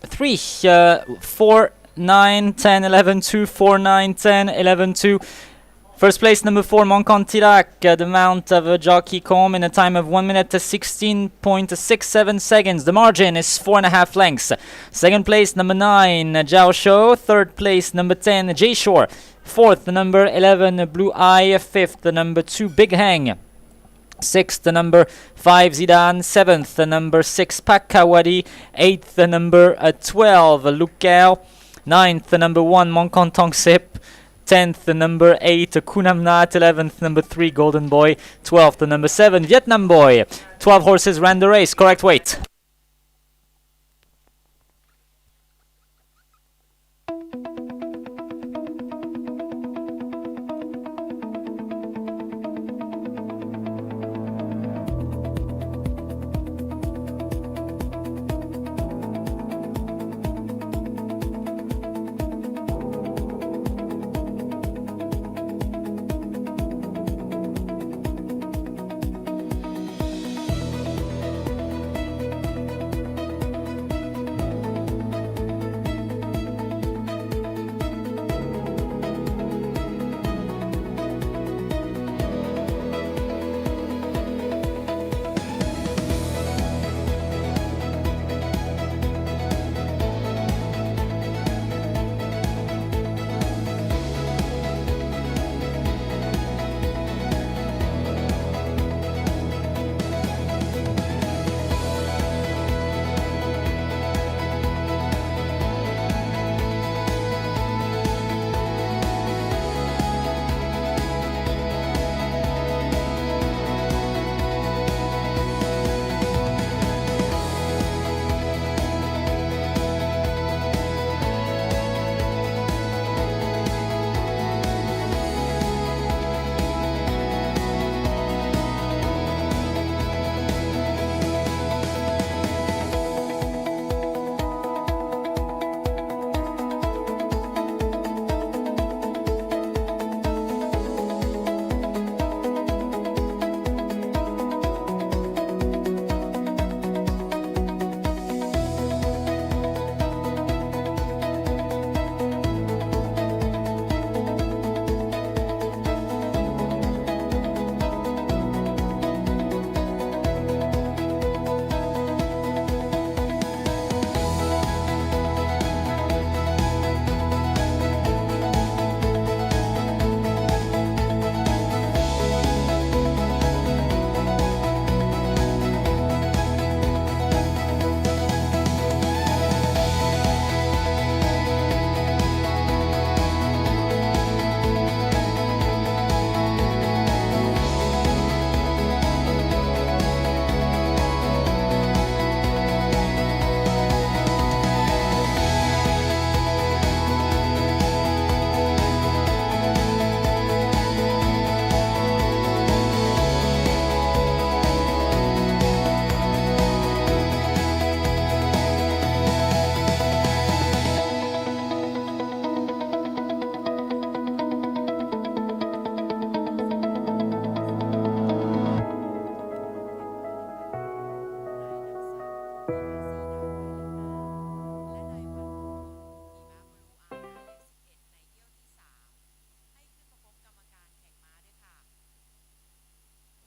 3. 4, 9, 10, 11, 2, 4, 9, 10, 11, 2. First place, number 4, Monkon Tirak, the mount of Jockey Fall in a time of 1 minute 16.67 seconds. The margin is 4.5 lengths. Second place, number 9, Jiao Shou. Third place, number 10, J Shore. Fourth, number 11, Blue Eye. Fifth, number 2, Big Hang. Sixth, number 5, Zidane. Seventh, number 6, Pakawadi. Eighth, number 12, Lukao. Ninth, number 1, Monkon Tong Sip. 10th, number 8, Kunam Nat. 11th, number 3, Golden Boy. 12th, number 7, Vietnam Boy. 12 horses ran the race. Correct weight.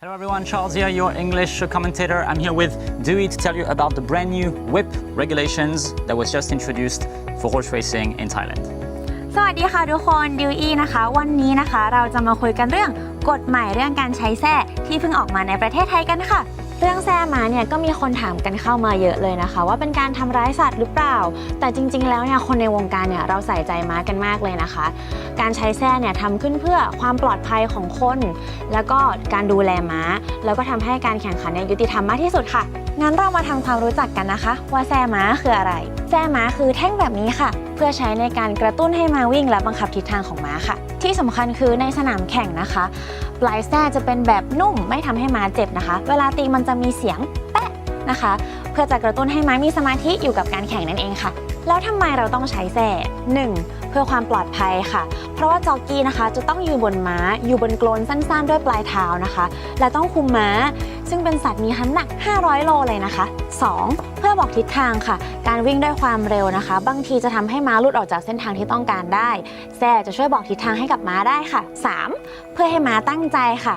Hello everyone, Charles here, your English commentator. I'm here with Dewey to tell you about the brand new whip regulations that was just introduced for horse racing in Thailand. สวัสดีค่ะทุกคนดิวอี้นะคะวันนี้นะคะเราจะมาคุยกันเรื่องกฎใหม่เรื่องการใช้แส้ที่เพิ่งออกมาในประเทศไทยกันค่ะเรื่องแส้ม้าเนี่ยก็มีคนถามกันเข้ามาเยอะเลยนะคะว่าเป็นการทำร้ายสัตว์หรือเปล่าแต่จริงๆแล้วเนี่ยคนในวงการเนี่ยเราใส่ใจม้ากันมากเลยนะคะการใช้แส้เนี่ยทำขึ้นเพื่อความปลอดภัยของคนแล้วก็การดูแลม้าแล้วก็ทำให้การแข่งขันเนี่ยยุติธรรมมากที่สุดค่ะงั้นเรามาทำความรู้จักกันนะคะว่าแส้ม้าคืออะไรแส้ม้าคือแท่งแบบนี้ค่ะเพื่อใช้ในการกระตุ้นให้ม้าวิ่งและบังคับทิศทางของม้าค่ะที่สำคัญคือในสนามแข่งนะคะปลายแส้จะเป็นแบบนุ่มไม่ทำให้ม้าเจ็บนะคะเวลาตีมันจะมีเสียงแปะ นะคะ เพื่อจะกระตุ้นให้ม้ามีสมาธิอยู่กับการแข่งนั่นเองค่ะแล้วทำไมเราต้องใช้แส้ 1. เพื่อความปลอดภัยค่ะเพราะว่าจ็อกกี้นะคะจะต้องอยู่บนม้าอยู่บนโกลนสั้นๆด้วยปลายเท้านะคะและต้องคุมม้าซึ่งเป็นสัตว์มีน้ำหนัก500โลเลยนะคะ 2. เพื่อบอกทิศทางค่ะการวิ่งด้วยความเร็วนะคะบางทีจะทำให้ม้าหลุดออกจากเส้นทางที่ต้องการได้แส้จะช่วยบอกทิศทางให้กับม้าได้ค่ะ 3. เพื่อให้ม้าตั้งใจค่ะ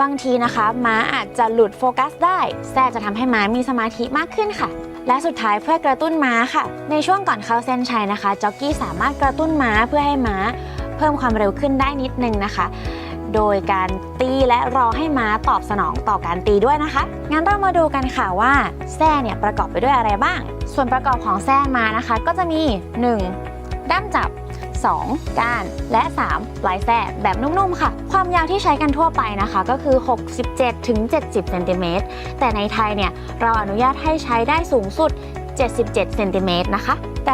บางทีนะคะม้าอาจจะหลุดโฟกัสได้แส้จะทำให้ม้ามีสมาธิมากขึ้นค่ะและสุดท้ายเพื่อกระตุ้นม้าค่ะในช่วงก่อนเข้าเส้นชัยนะคะจ็อกกี้สามารถกระตุ้นม้าเพื่อให้ม้าเพิ่มความเร็วขึ้นได้นิดนึงนะคะโดยการตีและรอให้ม้าตอบสนองต่อการตีด้วยนะคะงั้นเรามาดูกันค่ะว่าแส้เนี่ยประกอบไปด้วยอะไรบ้างส่วนประกอบของแส้ม้านะคะก็จะมี 1. ด้ามจับ 2. ก้านและ 3. ปลายแส้แบบนุ่มๆค่ะความยาวที่ใช้กันทั่วไปนะคะก็คือ 67-70 เซนติเมตรแต่ในไทยเนี่ยเราอนุญาตให้ใช้ได้สูงสุด 77 เซนติเมตรนะคะแต่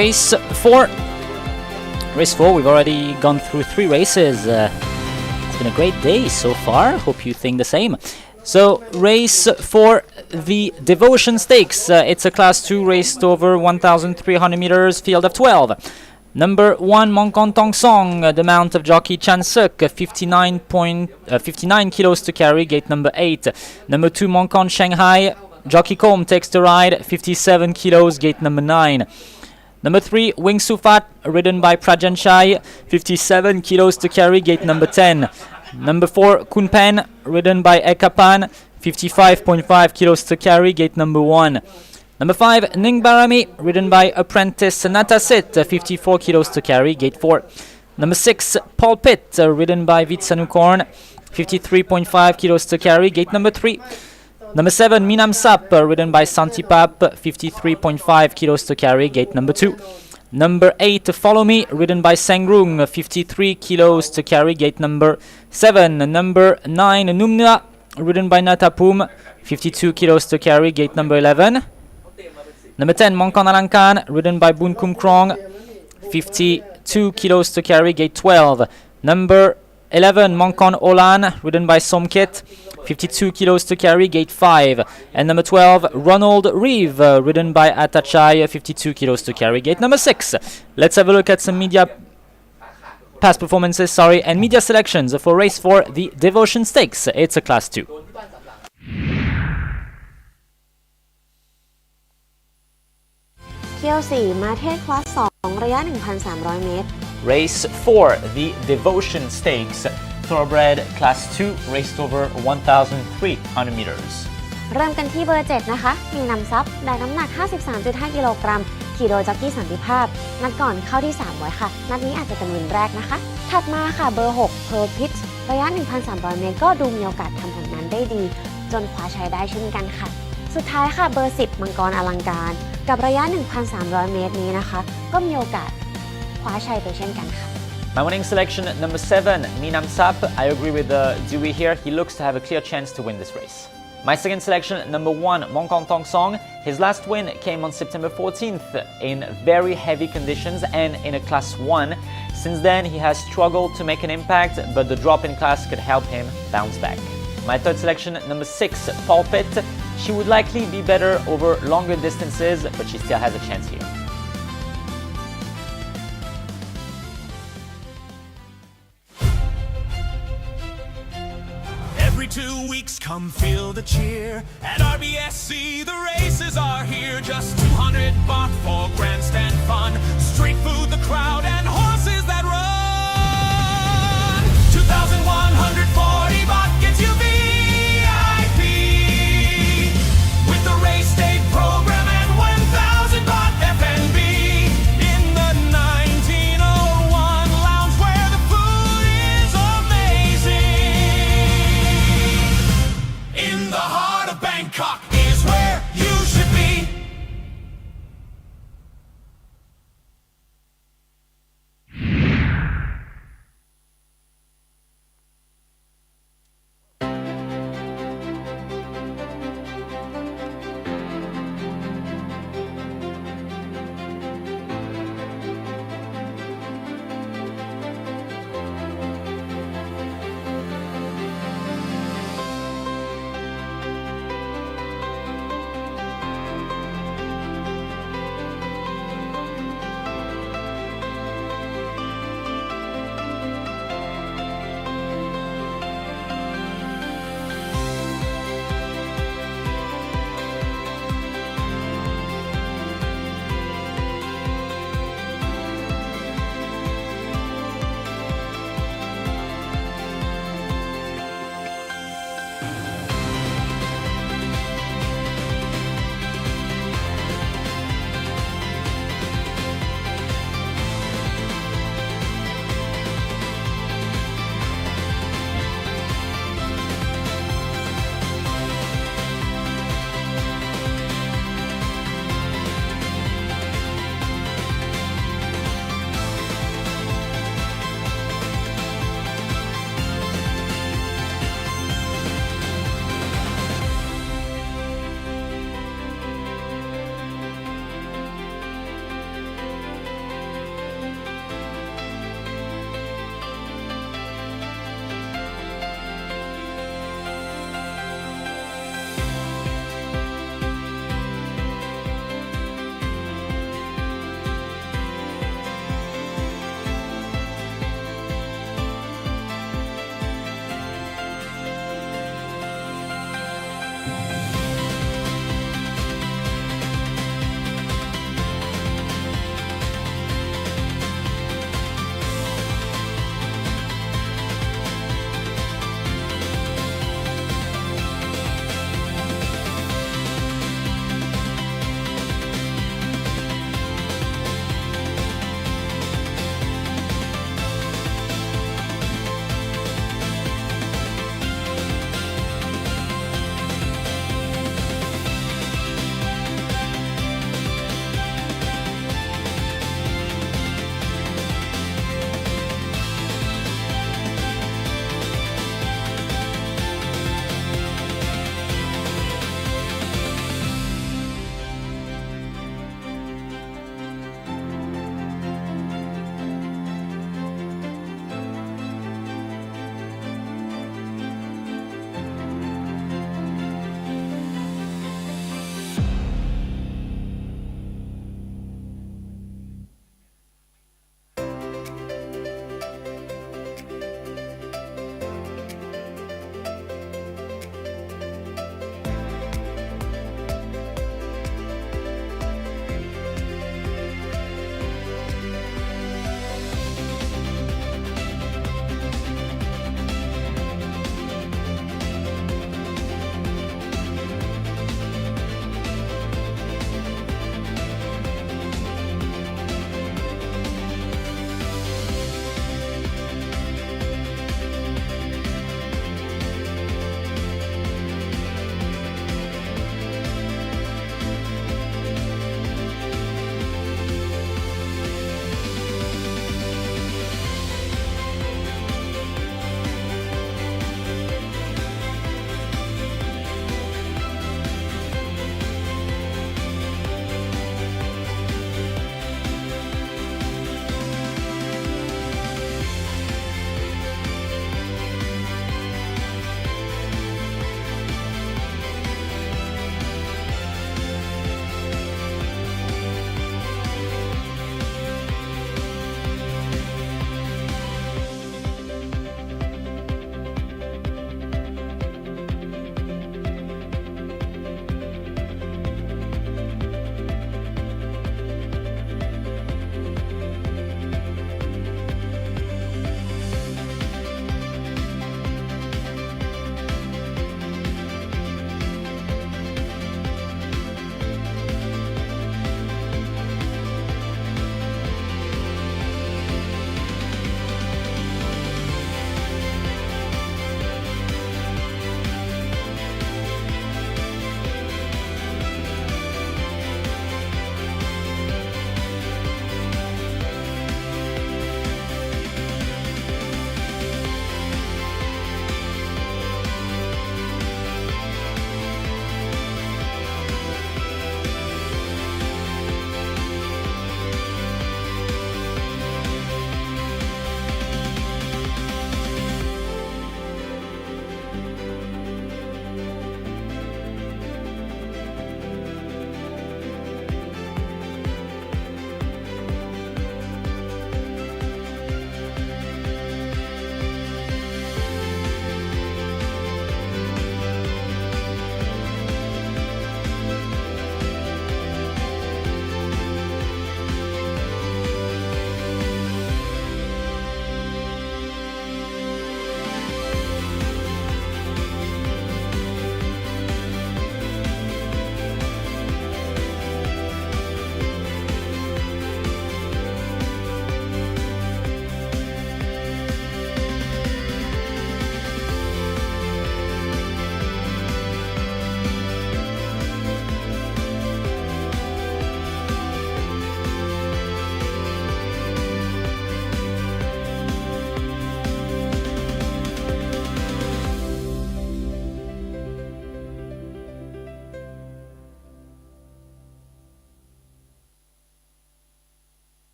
Race 4. Race 4, we've already gone through 3 races. It's been a great day so far. Hope you think the same. So, race 4, the Devotion Stakes. It's a Class 2 raced over 1,300 meters, field of 12. Number 1, Mongkon Tong Song, the mount of jockey Chan Suk, 59 kilos to carry, gate number 8. Number 2, Mongkon Shanghai, jockey Colt takes the ride, 57 kilos, gate number 9. Number 3, Wing Sufat, ridden by Prajan Shai, 57 kilos to carry, gate number 10. Number 4, Kun Pen, ridden by Ekapan, 55.5 kilos to carry, gate number 1. Number 5, Ning Barami, ridden by apprentice Natasit, 54 kilos to carry, gate 4. Number 6, Paul Pitt, ridden by Vitsanukorn, 53.5 kilos to carry, gate number 3. Number 7, Minam Sap, ridden by Santipap, 53.5 kilos to carry, gate number 2. Number 8, Follow Me, ridden by Sengrung, 53 kilos to carry, gate number 7. Number 9, Numna, ridden by Natapum, 52 kilos to carry, gate number 11. Number 10, Mongkon Alankan, ridden by Bun Kum Krong, 52 kilos to carry, gate 12. Number 11, Mongkon Olan, ridden by Somkit, 52 kilos to carry, gate 5. And number 12, Ronald Reeve, ridden by Atachai, 52 kilos to carry, gate number 6. Let's have a look at some past performances, and media selections for race 4, the Devotion Stakes. It's a Class 2. เที่ยว 4 มาเทศคลาส 2 ระยะ 1,300 เมตร Race 4, the Devotion Stakes, thoroughbred Class 2, raced over 1,300 meters. เริ่มกันที่เบอร์ 7 นะคะ มีนำซับได้น้ำหนัก 53.5 กิโลกรัมขี่โดยจ็อกกี้สันติภาพ นัดก่อนเข้าที่ 3 ไว้ค่ะ นัดนี้อาจจะเป็นวินแรกนะคะ ถัดมาค่ะเบอร์ 6 Forfeited ระยะ 1,300 เมตรก็ดูมีโอกาสทำผลงานได้ดี จนคว้าชัยได้เช่นกันค่ะ สุดท้ายค่ะเบอร์ 10 มังกรอลังการกับระยะ 1,300 เมตรนี้นะคะก็มีโอกาสคว้าชัยไปเช่นกันค่ะ My winning selection, number 7, Minam Sap. I agree with Dewey here. He looks to have a clear chance to win this race. My second selection, number 1, Mongkon Tong Song. His last win came on September 14th in very heavy conditions and in a Class 1. Since then, he has struggled to make an impact, but the drop in class could help him bounce back. My third selection, number 6, Paul Pitt. She would likely be better over longer distances, but she still has a chance here. Every 2 weeks, come feel the cheer. At RBSC, the races are here. Just 200 baht for grandstand fun. Street food, the crowd, and horses that run.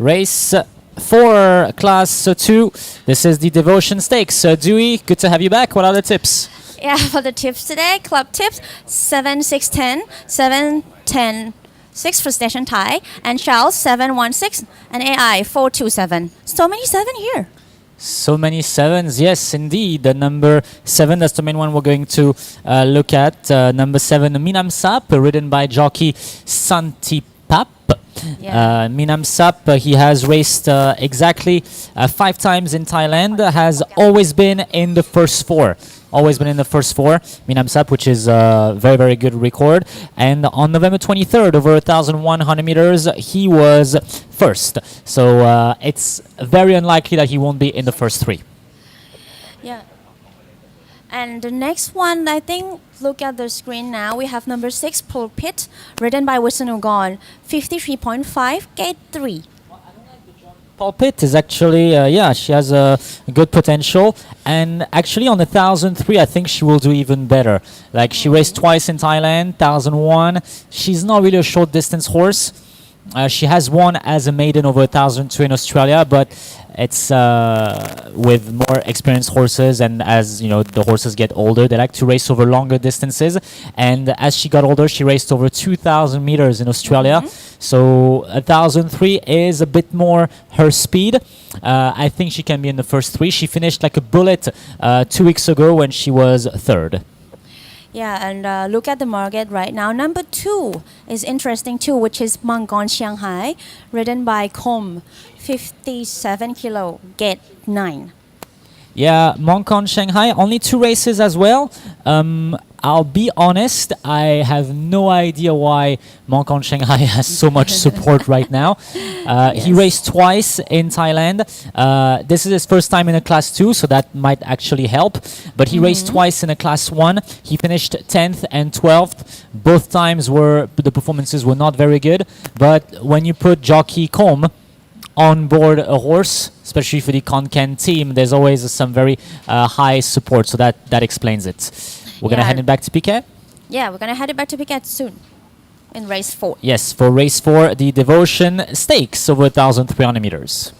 Race 4, Class 2. This is the Devotion Stakes. Dewey, good to have you back. What are the tips? Yeah, for the tips today, club tips 7, 6, 10, 7, 10, 6 for Station Thai, and Charles 7, 1, 6, and AI 4, 2, 7. So many 7 here. So many 7s, yes, indeed. The number 7, that's the main one we're going to look at. Number 7, Minam Sap, ridden by jockey Santipap. Yeah. Minam Sap, he has raced exactly 5 times in Thailand, has always been in the first 4. Always been in the first 4, Minam Sap, which is a very, very good record. And on November 23rd, over 1,100 meters, he was first. So it's very unlikely that he won't be in the first 3. Yeah. And the next one, I think, look at the screen now. We have number 6, Pulpit, ridden by Wisanugon, 53.5, gate 3. Pulpit is actually, she has a good potential. And actually on the 1,003, I think she will do even better. Like, she raced twice in Thailand, 1,001. She's not really a short distance horse. She has won as a maiden over 1,002 in Australia, but it's with more experienced horses, and as you know, the horses get older, they like to race over longer distances. And as she got older, she raced over 2,000 meters in Australia. So 1,003 is a bit more her speed. I think she can be in the first 3. She finished like a bullet 2 weeks ago when she was 3rd. Yeah, and look at the market right now. Number 2 is interesting too, which is Mangkon Shanghai, ridden by Com, 57 kilo, gate 9. Yeah, Mangkon Shanghai, only 2 races as well. I'll be honest, I have no idea why Mangkon Shanghai has so much support right now. He raced twice in Thailand. This is his first time in a Class 2, so that might actually help. But he raced twice in a Class 1. He finished 10th and 12th. Both times the performances were not very good. But when you put Jockey Com on board a horse, especially for the Konkan team, there's always some very high support, so that explains it. We're going to head it back to Piquet? Yeah, we're going to head it back to Piquet soon in race 4. Yes, for race 4, the Devotion Stakes over 1,300 meters.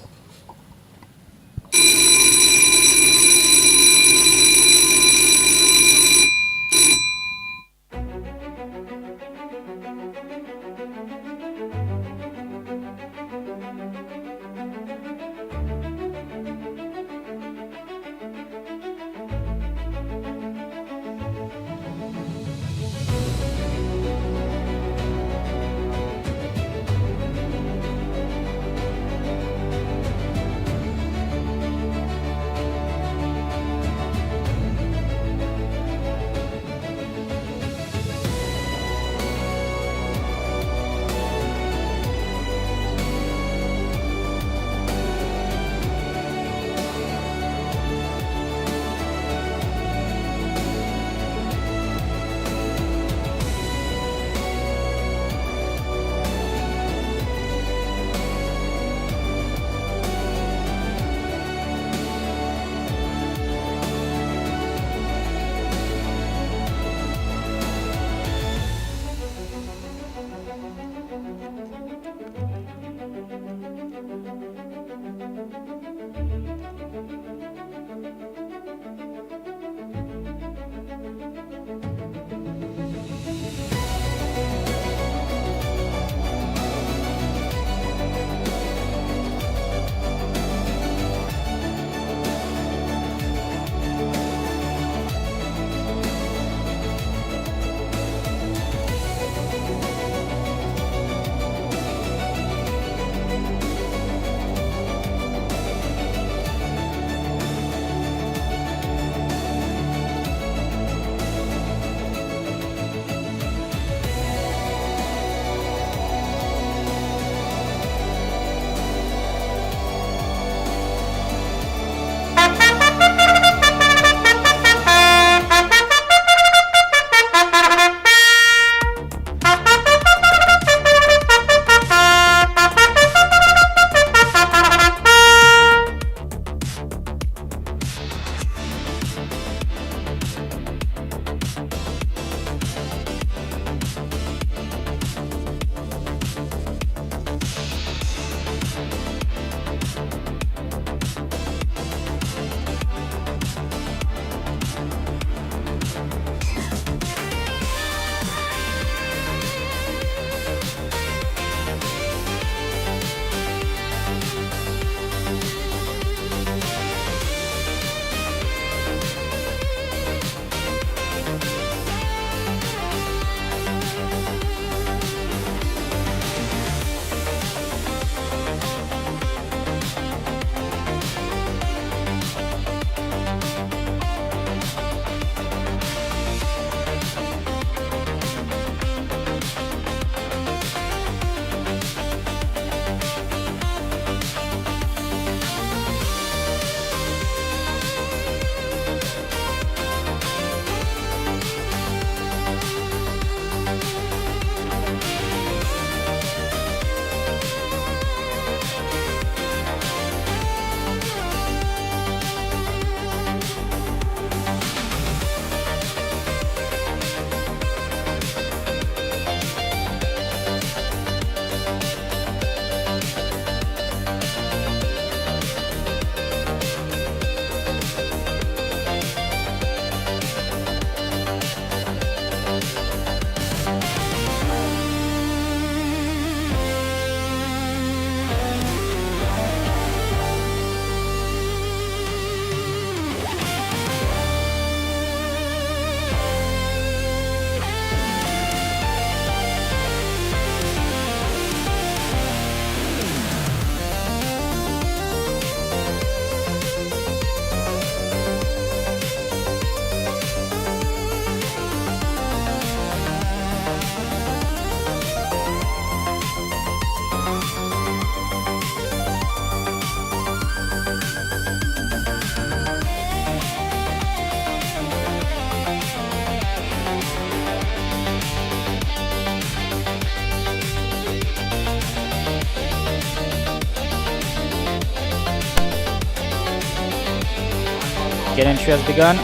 Gate entry has begun.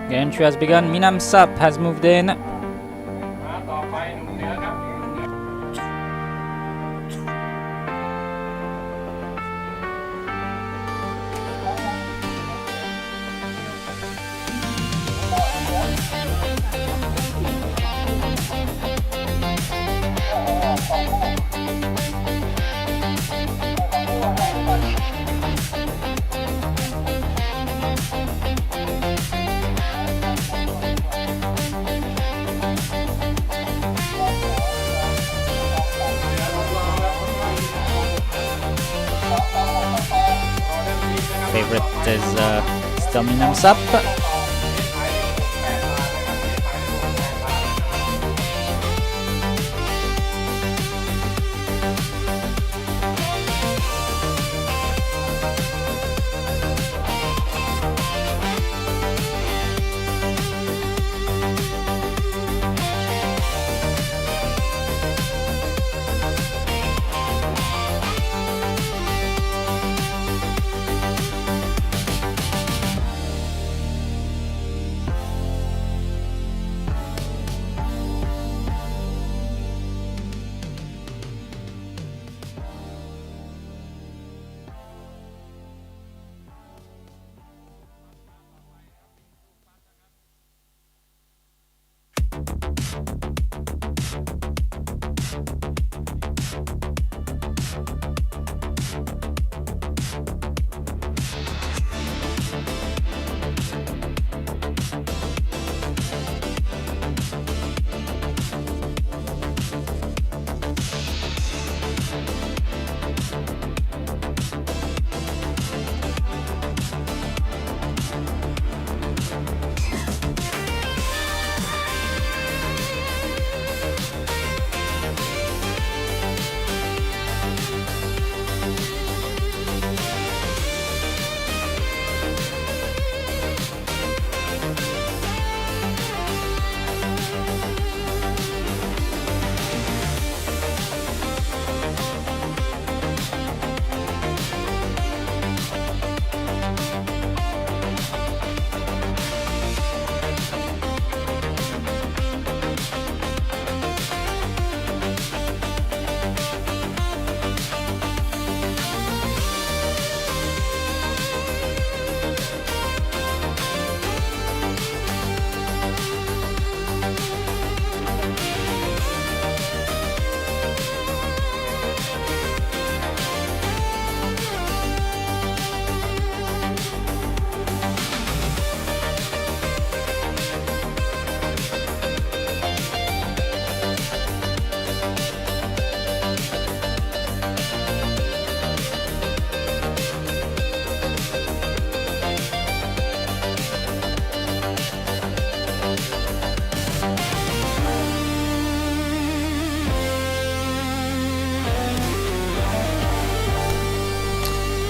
Gate entry has begun. Minam Sap has moved in. Favorite is still Minam Sap.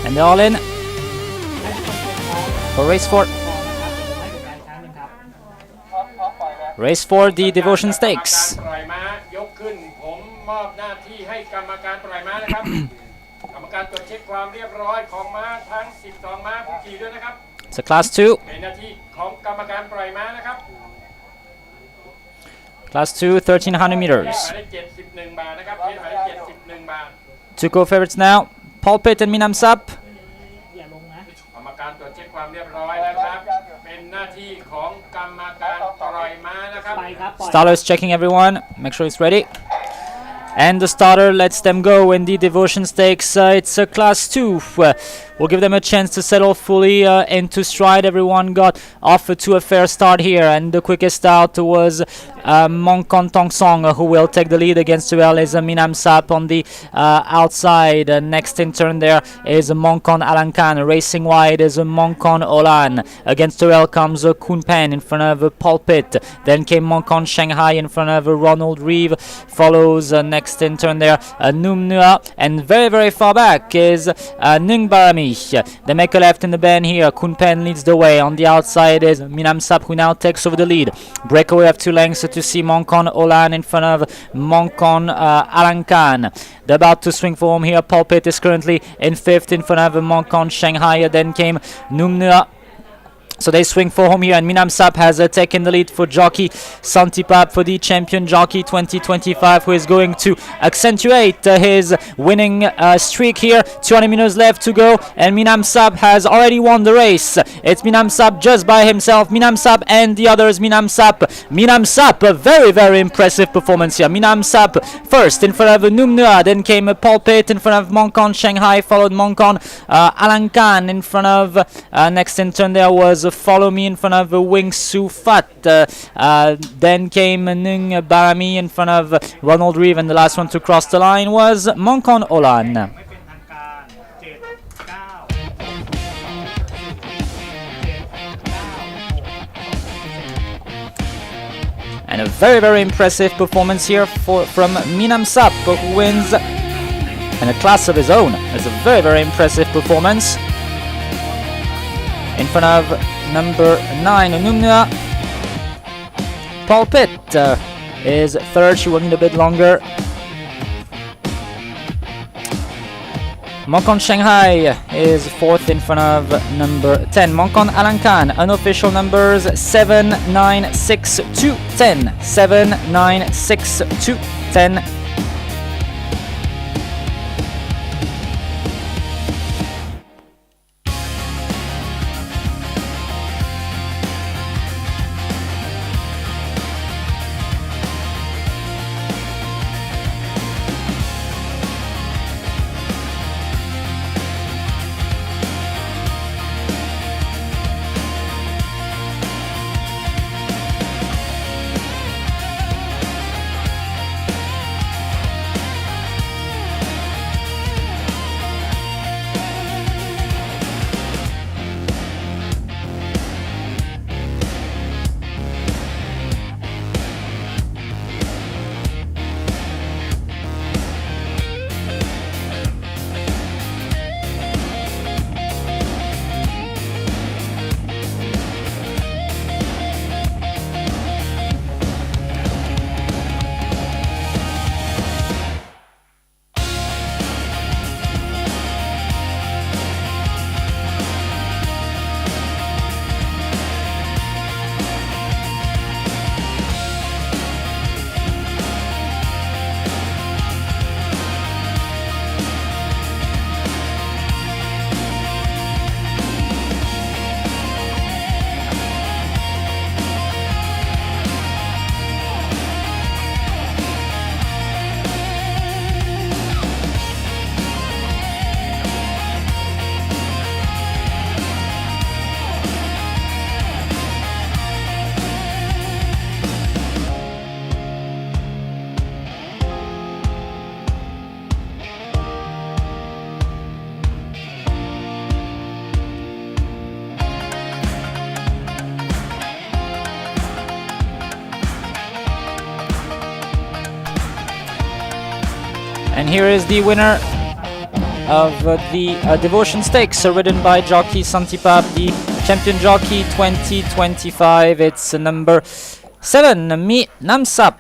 And they're all in for race 4. Race 4, the Devotion Stakes. ปล่อยม้ายกขึ้นผมมอบหน้าที่ให้กรรมการปล่อยม้านะครับ กรรมการตรวจเช็คความเรียบร้อยของม้าทั้ง12ม้าผู้ขี่ด้วยนะครับ It's a Class 2. เป็นหน้าที่ของกรรมการปล่อยม้านะครับ Class 2, 1300 meters. หมายเลข71 บาทนะครับหมายเลข71 บาท Two co-favorites now, Pulpit and Minam Sap. กรรมการตรวจเช็คความเรียบร้อยแล้วครับ เป็นหน้าที่ของกรรมการปล่อยม้านะครับ Starter is checking everyone, make sure it's ready. And the starter lets them go in the Devotion Stakes. It's a Class 2. We'll give them a chance to settle fully into stride. Everyone got off to a fair start here, and the quickest out was Mongkon Tong Song, who will take the lead. Against Tuel is Minam Sap on the outside. Next in turn there is Mongkon Alankan. Racing wide is Mongkon Olan. Against Tuel comes Kun Pen in front of Pulpit. Then came Mongkon Shanghai in front of Ronald Reeve. Follows next next in turn there, Num Nua, and very far back is Ning Barami. They make a left in the bend here. Kunpen leads the way. On the outside is Minam Sap, who now takes over the lead. Breakaway of 2 lengths to see Monkon Olan in front of Monkon Alankan. They're about to swing for home here. Pulpit is currently in 5th in front of Monkon Shanghai. Then came Num Nua. So they swing for home here, and Minam Sap has taken the lead for jockey Santipap for the champion jockey 2025, who is going to accentuate his winning streak here. 200 minutes left to go, and Minam Sap has already won the race. It's Minam Sap just by himself. Minam Sap and the others. Minam Sap, a very impressive performance here. Minam Sap first in front of Num Nua, then came Pulpit in front of Monkon Shanghai, followed Monkon Alankan in front of next in turn there was Follow Me in front of Wing Su Fat. Then came Ning Barami in front of Ronald Reeve, and the last one to cross the line was Monkon Olan. And a very impressive performance here from Minam Sap, who wins in a class of his own. It's a very impressive performance. In front of number 9, Numna. Pulpit is 3rd. She will need a bit longer. Monkon Shanghai is 4th in front of number 10. Monkon Alankan, unofficial numbers 7, 9, 6, 2, 10. 7, 9, 6, 2, 10. And here is the winner of the Devotion Stakes, ridden by jockey Santipap, the champion jockey 2025. It's number 7, Minam Sap.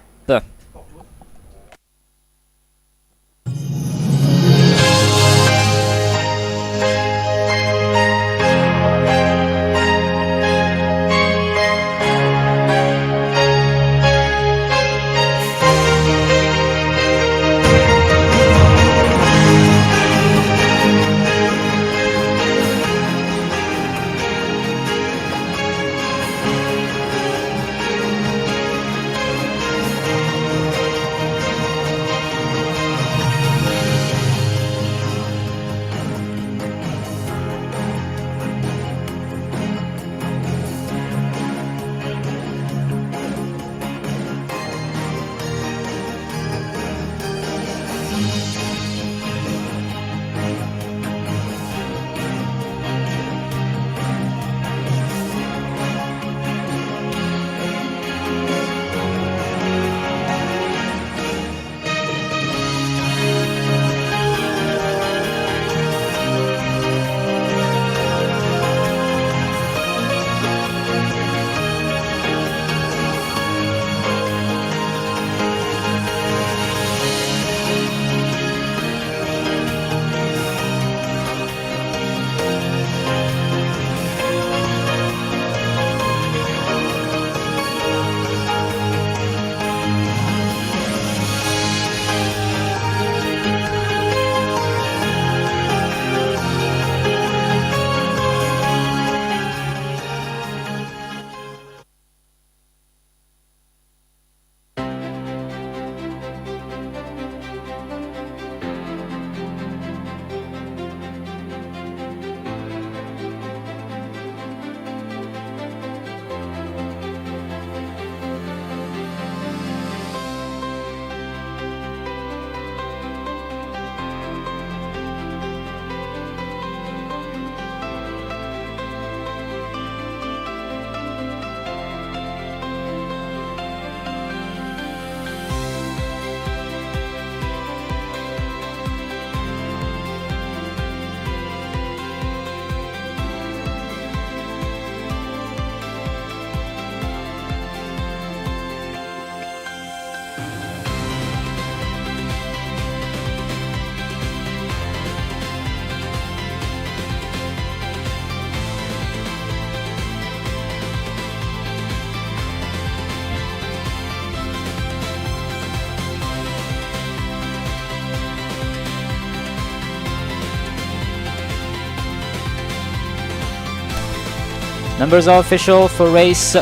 Numbers are official for race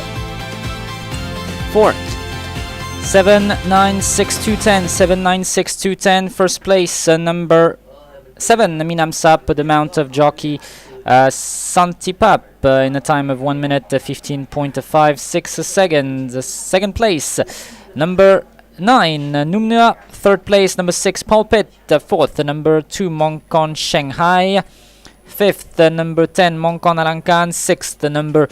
4. 796-210, 796-210. First place, number 7, Minam Sap, the mount of jockey Santipap, in a time of 1 minute 15.56 seconds. Second place, number 9, Numnua. Third place, number 6, Pulpit. Fourth, number 2, Mongkon Shanghai. Fifth, number 10, Mongkon Alankan. Sixth, number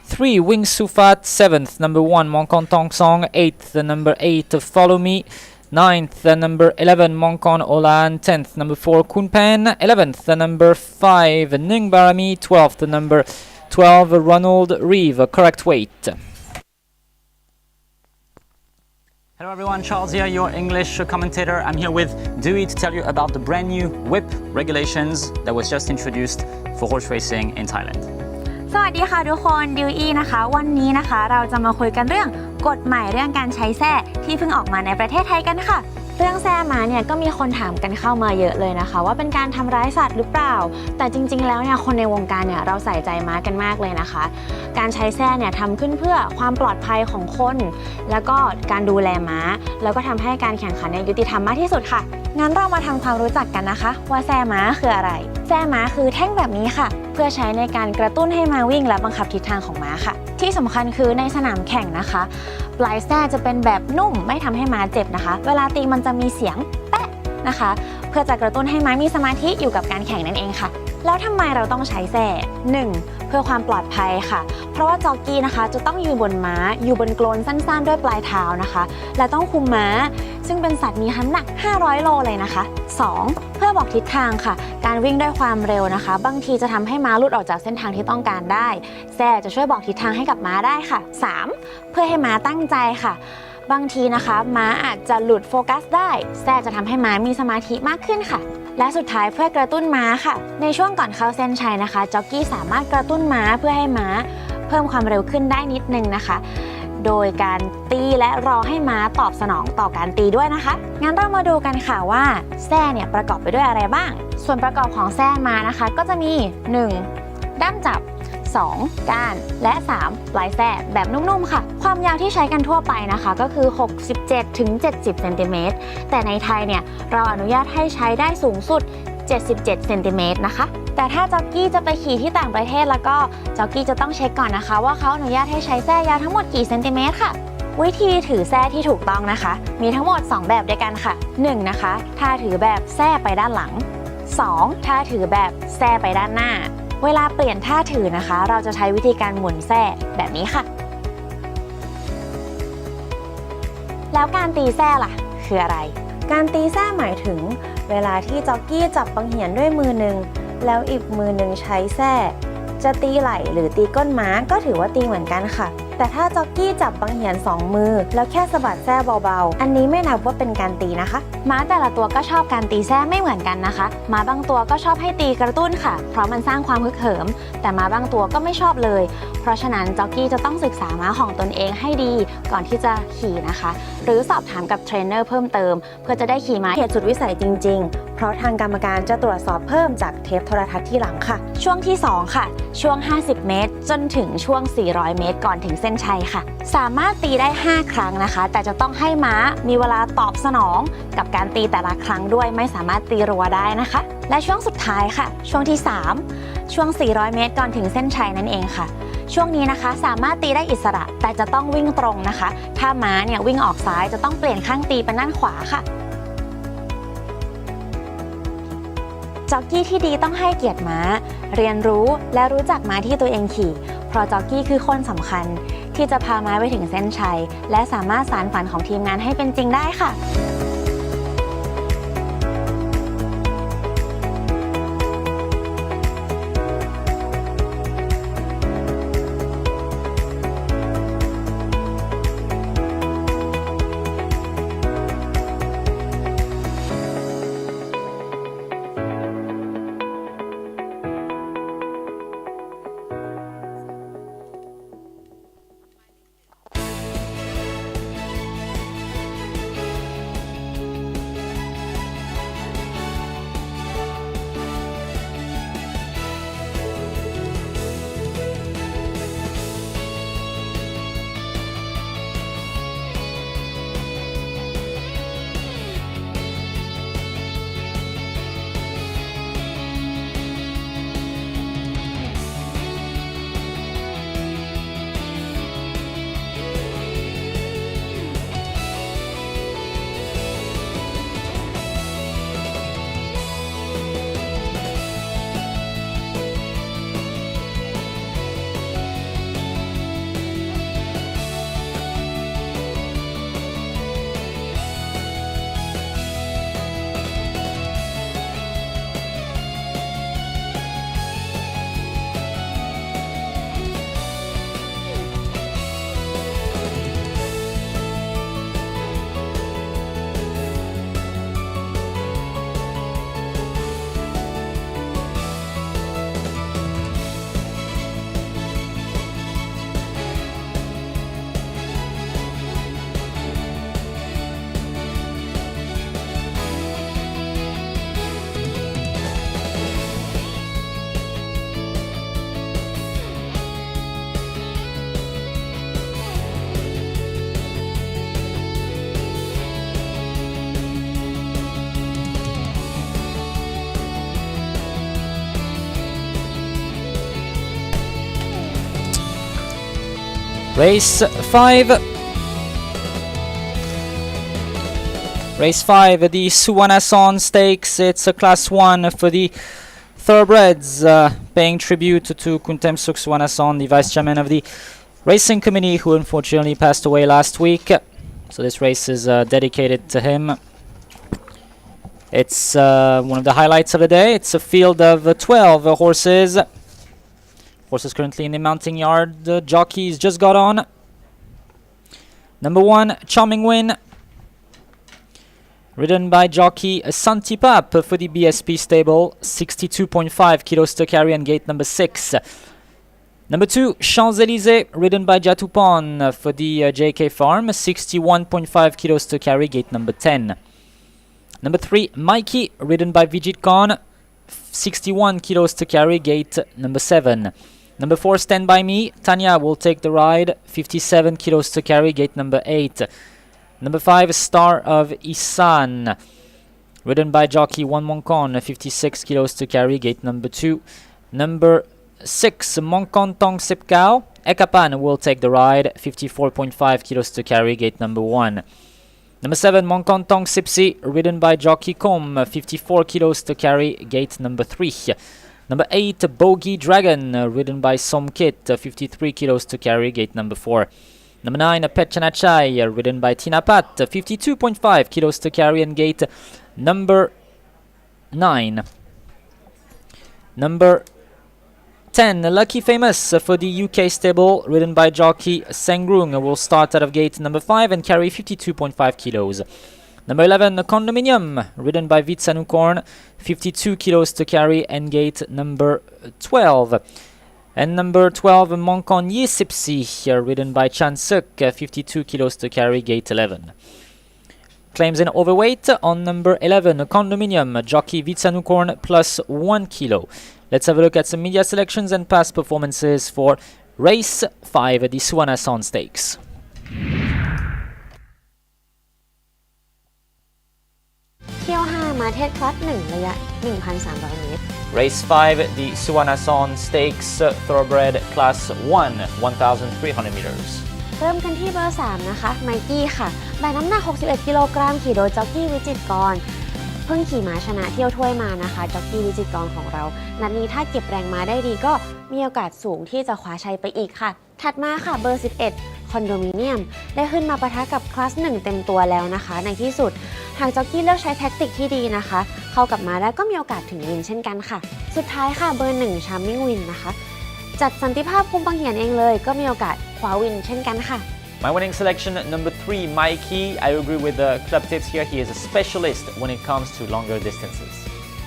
3, Wing Sufat. Seventh, number 1, Mongkon Tongsong. Eighth, number 8, Follow Me. Ninth, number 11, Mongkon Olan. 10th, number 4, Kunpan. 11th, number 5, Ning Barami. 12th, number 12, Ronald Reeve. Correct weight. Hello everyone, Charles here, your English commentator. I'm here with Dewey to tell you about the brand new whip regulations that was just introduced for horse racing in Thailand. สวัสดีค่ะทุกคนดิวอี้นะคะวันนี้นะคะเราจะมาคุยกันเรื่องกฎใหม่เรื่องการใช้แส้ที่เพิ่งออกมาในประเทศไทยกันค่ะเรื่องแส้ม้าเนี่ยก็มีคนถามกันเข้ามาเยอะเลยนะคะว่าเป็นการทำร้ายสัตว์หรือเปล่าแต่จริงๆแล้วเนี่ยคนในวงการเนี่ยเราใส่ใจม้ากันมากเลยนะคะการใช้แส้เนี่ยทำขึ้นเพื่อความปลอดภัยของคนแล้วก็การดูแลม้าแล้วก็ทำให้การแข่งขันเนี่ยยุติธรรมมากที่สุดค่ะงั้นเรามาทำความรู้จักกันนะคะว่าแส้ม้าคืออะไรแส้ม้าคือแท่งแบบนี้ค่ะเพื่อใช้ในการกระตุ้นให้ม้าวิ่งและบังคับทิศทางของม้าค่ะที่สำคัญคือในสนามแข่งนะคะปลายแส้จะเป็นแบบนุ่มไม่ทำให้ม้าเจ็บนะคะเวลาตีมันจะมีเสียงแป๊ะนะคะเพื่อจะกระตุ้นให้ม้ามีสมาธิอยู่กับการแข่งนั่นเองค่ะแล้วทำไมเราต้องใช้แส้ 1. เพื่อความปลอดภัยค่ะเพราะว่าจ็อกกี้นะคะจะต้องยืนบนม้าอยู่บนโกลนสั้นๆด้วยปลายเท้านะคะและต้องคุมม้าซึ่งเป็นสัตว์มีน้ำหนัก500 โลเลยนะคะ 2. เพื่อบอกทิศทางค่ะการวิ่งด้วยความเร็วนะคะบางทีจะทำให้ม้าหลุดออกจากเส้นทางที่ต้องการได้แส้จะช่วยบอกทิศทางให้กับม้าได้ค่ะ 3. เพื่อให้ม้าตั้งใจค่ะบางทีนะคะม้าอาจจะหลุดโฟกัสได้แส้จะทำให้ม้ามีสมาธิมากขึ้นค่ะและสุดท้ายเพื่อกระตุ้นม้าค่ะในช่วงก่อนเข้าเส้นชัยนะคะจ็อกกี้สามารถกระตุ้นม้าเพื่อให้ม้าเพิ่มความเร็วขึ้นได้นิดนึงนะคะโดยการตีและรอให้ม้าตอบสนองต่อการตีด้วยนะคะงั้นเรามาดูกันค่ะว่าแส้เนี่ยประกอบไปด้วยอะไรบ้างส่วนประกอบของแส้ม้านะคะก็จะมี 1. ด้ามจับ 2. ก้านและ 3. ปลายแส้แบบนุ่มๆค่ะความยาวที่ใช้กันทั่วไปนะคะก็คือ 67-70 เซนติเมตรแต่ในไทยเนี่ยเราอนุญาตให้ใช้ได้สูงสุด 77 เซนติเมตรนะคะแต่ถ้าจ็อกกี้จะไปขี่ที่ต่างประเทศแล้วก็จ็อกกี้จะต้องเช็คก่อนนะคะว่าเขาอนุญาตให้ใช้แส้ยาวทั้งหมดกี่เซนติเมตรค่ะวิธีถือแส้ที่ถูกต้องนะคะมีทั้งหมด2แบบด้วยกันค่ะ 1. นะคะท่าถือแบบแส้ไปด้านหลัง 2. ท่าถือแบบแส้ไปด้านหน้าเวลาเปลี่ยนท่าถือนะคะเราจะใช้วิธีการหมุนแส้แบบนี้ค่ะแล้วการตีแส้ล่ะคืออะไรการตีแส้หมายถึงเวลาที่จ็อกกี้จับบังเหียนด้วยมือหนึ่งแล้วอีกมือหนึ่งใช้แส้จะตีไหล่หรือตีก้นม้าก็ถือว่าตีเหมือนกันค่ะแต่ถ้าจ็อกกี้จับบังเหียน2 มือแล้วแค่สะบัดแส้เบาๆอันนี้ไม่นับว่าเป็นการตีนะคะม้าแต่ละตัวก็ชอบการตีแส้ไม่เหมือนกันนะคะม้าบางตัวก็ชอบให้ตีกระตุ้นค่ะเพราะมันสร้างความฮึกเหิมแต่ม้าบางตัวก็ไม่ชอบเลยเพราะฉะนั้นจ็อกกี้จะต้องศึกษาม้าของตนเองให้ดีก่อนที่จะขี่นะคะหรือสอบถามกับเทรนเนอร์เพิ่มเติมเพื่อจะได้ขี่ม้าเหตุสุดวิสัยจริงๆเพราะทางกรรมการจะตรวจสอบเพิ่มจากเทปโทรทัศน์ที่หลังค่ะช่วงที่2ค่ะช่วง50 เมตรจนถึงช่วง400 เมตรก่อนถึงเส้นชัยค่ะสามารถตีได้5 ครั้งนะคะแต่จะต้องให้ม้ามีเวลาตอบสนองกับการตีแต่ละครั้งด้วยไม่สามารถตีรัวได้นะคะและช่วงสุดท้ายค่ะช่วงที่3ช่วง400 เมตรก่อนถึงเส้นชัยนั่นเองค่ะช่วงนี้นะคะสามารถตีได้อิสระแต่จะต้องวิ่งตรงนะคะถ้าม้าเนี่ยวิ่งออกซ้ายจะต้องเปลี่ยนข้างตีเป็นด้านขวาค่ะจ็อกกี้ที่ดีต้องให้เกียรติม้าเรียนรู้และรู้จักม้าที่ตัวเองขี่เพราะจ็อกกี้คือคนสำคัญที่จะพาม้าไปถึงเส้นชัยและสามารถสานฝันของทีมงานให้เป็นจริงได้ค่ะ Race 5. Race 5, the Suwanason Stakes. It's a Class 1 for the Thoroughbreds, paying tribute to Kuntem Suk Suwanason, the Vice Chairman of the Racing Committee, who unfortunately passed away last week. So this race is dedicated to him. It's one of the highlights of the day. It's a field of 12 horses. Horses currently in the mounting yard. The jockeys just got on. Number 1, Charming Win, ridden by jockey Santipap for the BSP stable, 62.5 kilos to carry and gate number 6. Number 2, Champs-Élysées, ridden by Jatupon for the JK Farm, 61.5 kilos to carry, gate number 10. Number 3, Mikey, ridden by Vijit Khan, 61 kilos to carry, gate number 7. Number 4, Stand By Me, Tanya will take the ride, 57 kilos to carry, gate number 8. Number 5, Star of Isan, ridden by jockey Wan Monkon, 56 kilos to carry, gate number 2. Number 6, Monkon Tong Sipkao, Ekapan will take the ride, 54.5 kilos to carry, gate number 1. Number 7, Monkon Tong Sipsi, ridden by jockey Kom, 54 kilos to carry, gate number 3. Number 8, Bogey Dragon, ridden by Somkit, 53 kilos to carry, gate number 4. Number 9, Petchanachai, ridden by Tinapat, 52.5 kilos to carry and gate number 9. Number 10, Lucky Famous for the UK stable, ridden by jockey Sengrung, will start out of gate number 5 and carry 52.5 kilos. Number 11, Condominium, ridden by Vitsanukorn, 52 kilos to carry and gate number 12. And number 12, Monkon Yisipsi, ridden by Chan Suk, 52 kilos to carry, gate 11. Claims in overweight on number 11, Condominium, jockey Vitsanukorn, plus 1 kilo. Let's have a look at some media selections and past performances for Race 5, the Suwanason Stakes. Race 5, the Suwanason Stakes, Thoroughbred Class 1, 1,300 meters. เริ่มกันที่เบอร์ 3 นะคะ ไมกี้ค่ะ แบกน้ำหนัก 61 กิโลกรัม ขี่โดยจ็อกกี้วิจิตรกร เพิ่งขี่ม้าชนะเที่ยวถ้วยมานะคะ จ็อกกี้วิจิตรกรของเรา นัดนี้ถ้าเก็บแรงม้าได้ดีก็มีโอกาสสูงที่จะคว้าชัยไปอีกค่ะ ถัดมาค่ะเบอร์ 11 คอนโดมิเนียม ได้ขึ้นมาปะทะกับคลาส 1 เต็มตัวแล้วนะคะ ในที่สุด หากจ็อกกี้เลือกใช้แท็กติกที่ดีนะคะ เข้ากับม้าแล้วก็มีโอกาสถึงวินเช่นกันค่ะ สุดท้ายค่ะเบอร์ 1 ชาร์มมิ่งวินนะคะ จัดสันติภาพคุมบังเหียนเองเลยก็มีโอกาสคว้าวินเช่นกันค่ะ My winning selection, number 3, Mikey. I agree with the club tips here. He is a specialist when it comes to longer distances.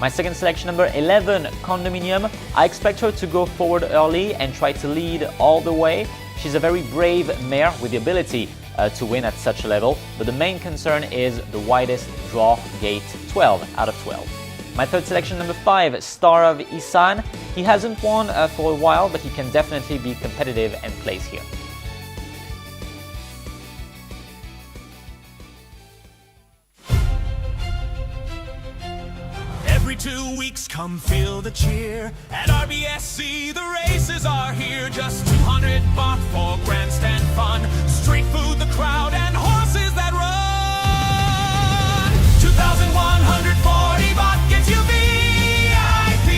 My second selection, number 11, Condominium. I expect her to go forward early and try to lead all the way. She's a very brave mare with the ability to win at such a level, but the main concern is the widest draw, gate 12 out of 12. My third selection, number 5, Star of Isan. He hasn't won for a while, but he can definitely be competitive and place here. Every 2 weeks, come feel the cheer. At RBSC, the races are here. Just 200 baht for grandstand fun. Street food, the crowd, and horses that run. 2,140 baht gets you VIP.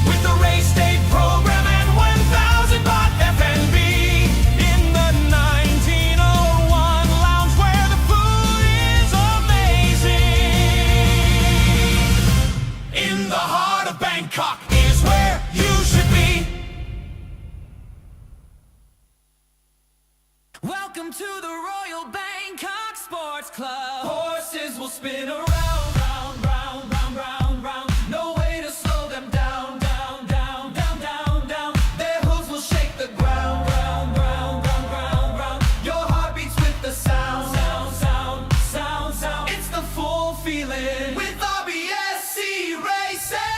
With the race day program and 1,000 baht FNB. In the 1901 lounge where the food is amazing. In the heart of Bangkok is where you should be. Welcome to the Royal Bangkok Sports Club. Horses will spin around, round, round, round, round, round. No way to slow them down, down, down, down, down, down. Their hooves will shake the ground, round, round, round, round, round. Your heart beats with the sound, sound, sound, sound, sound. It's the full feeling with RBSC Racing.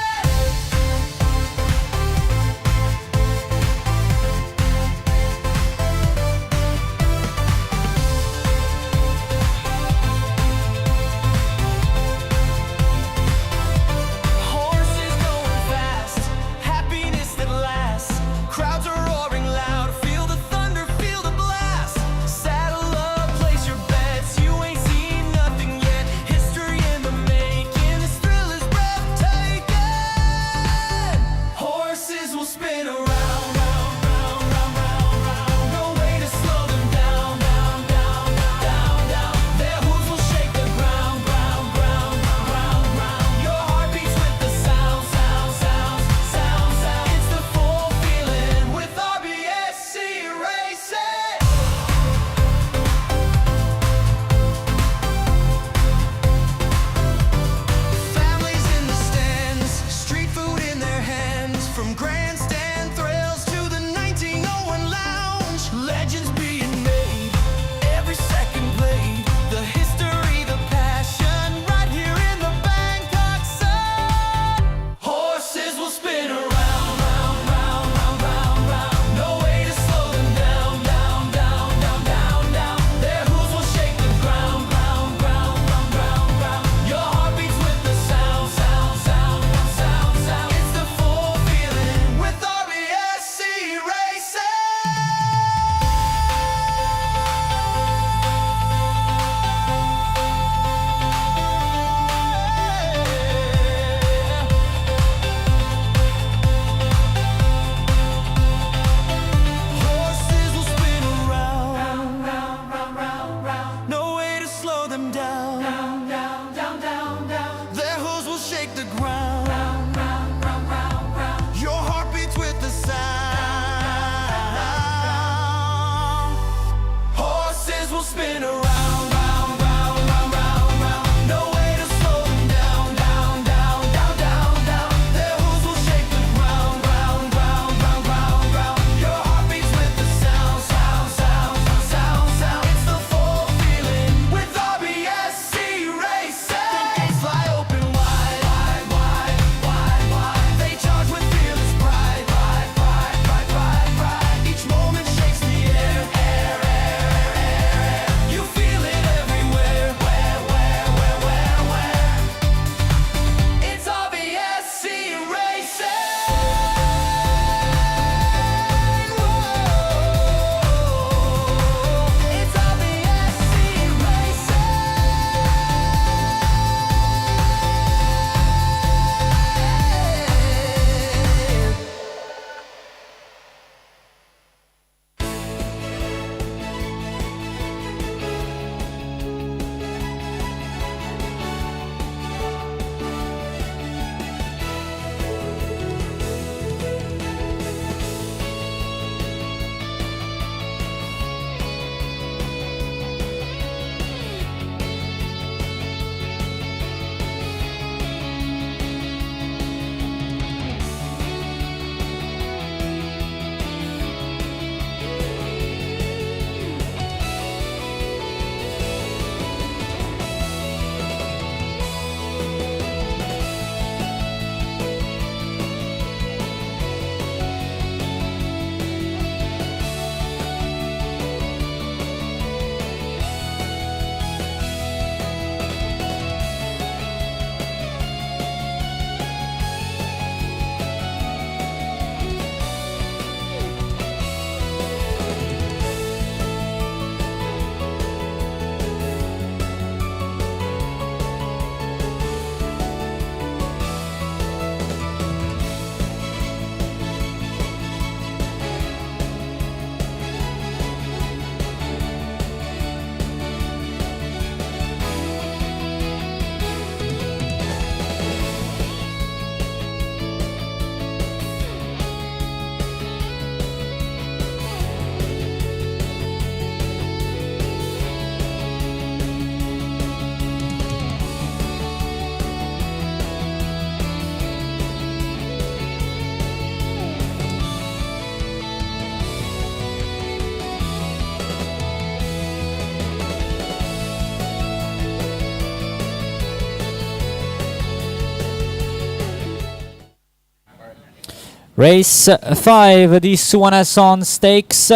Race 5, the Suwanason Stakes.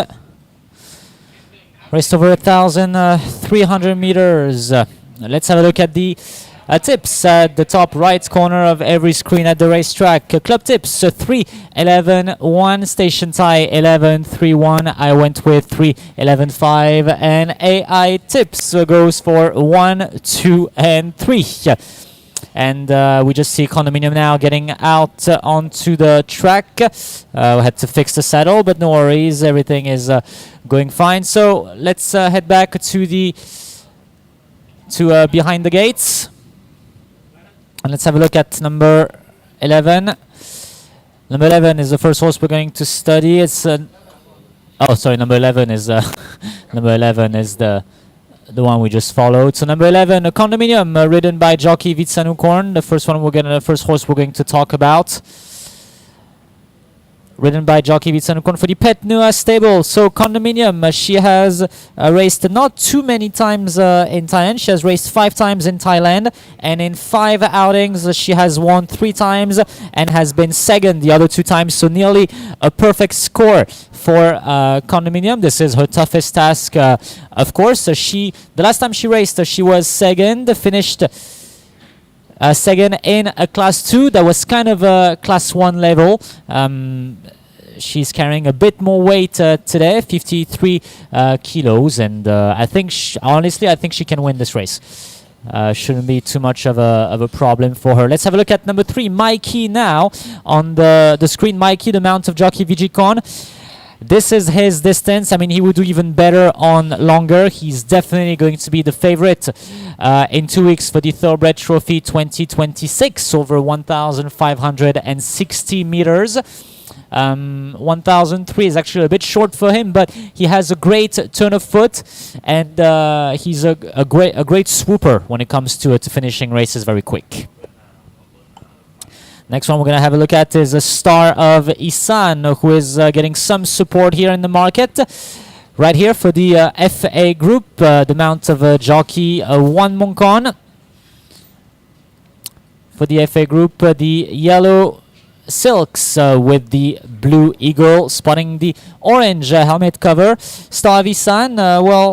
Raced over 1,300 meters. Let's have a look at the tips at the top right corner of every screen at the racetrack. Club tips 3, 11, 1. Station tie 11, 3, 1. I went with 3, 11, 5. And AI tips goes for 1, 2, and 3. And we just see Condominium now getting out onto the track. We had to fix the saddle, but no worries, everything is going fine. So let's head back to behind the gates, and let's have a look at number 11. Number 11 is the first horse we're going to study. It's number 11 is number 11 is the one we just followed. So number 11, a Condominium, ridden by jockey Vitsanukorn, the first horse we're going to talk about. Ridden by jockey Vitsanukorn for the Pet Nua stable. So Condominium, she has raced not too many times in Thailand. She has raced 5 times in Thailand, and in 5 outings she has won 3 times and has been second the other 2 times. So nearly a perfect score for Condominium. This is her toughest task, of course. The last time she raced, she was second, finished second in a class 2 that was kind of a class 1 level. She's carrying a bit more weight today, 53 kilos, and I think honestly I think she can win this race. Shouldn't be too much of a problem for her. Let's have a look at number 3, Mikey, now on the screen. Mikey, the mount of jockey Vigicon. This is his distance. I mean, he would do even better on longer. He's definitely going to be the favorite in 2 weeks for the Thoroughbred Trophy 2026, over 1,560 meters. 1,003 is actually a bit short for him, but he has a great turn of foot, and he's a great swooper when it comes to finishing races very quick. Next one we're going to have a look at is a Star of Isan, who is getting some support here in the market. Right here for the FA group, the mount of jockey Wan Mongkon. For the FA group, the yellow silks with the blue eagle spotting the orange helmet cover. Star of Isan,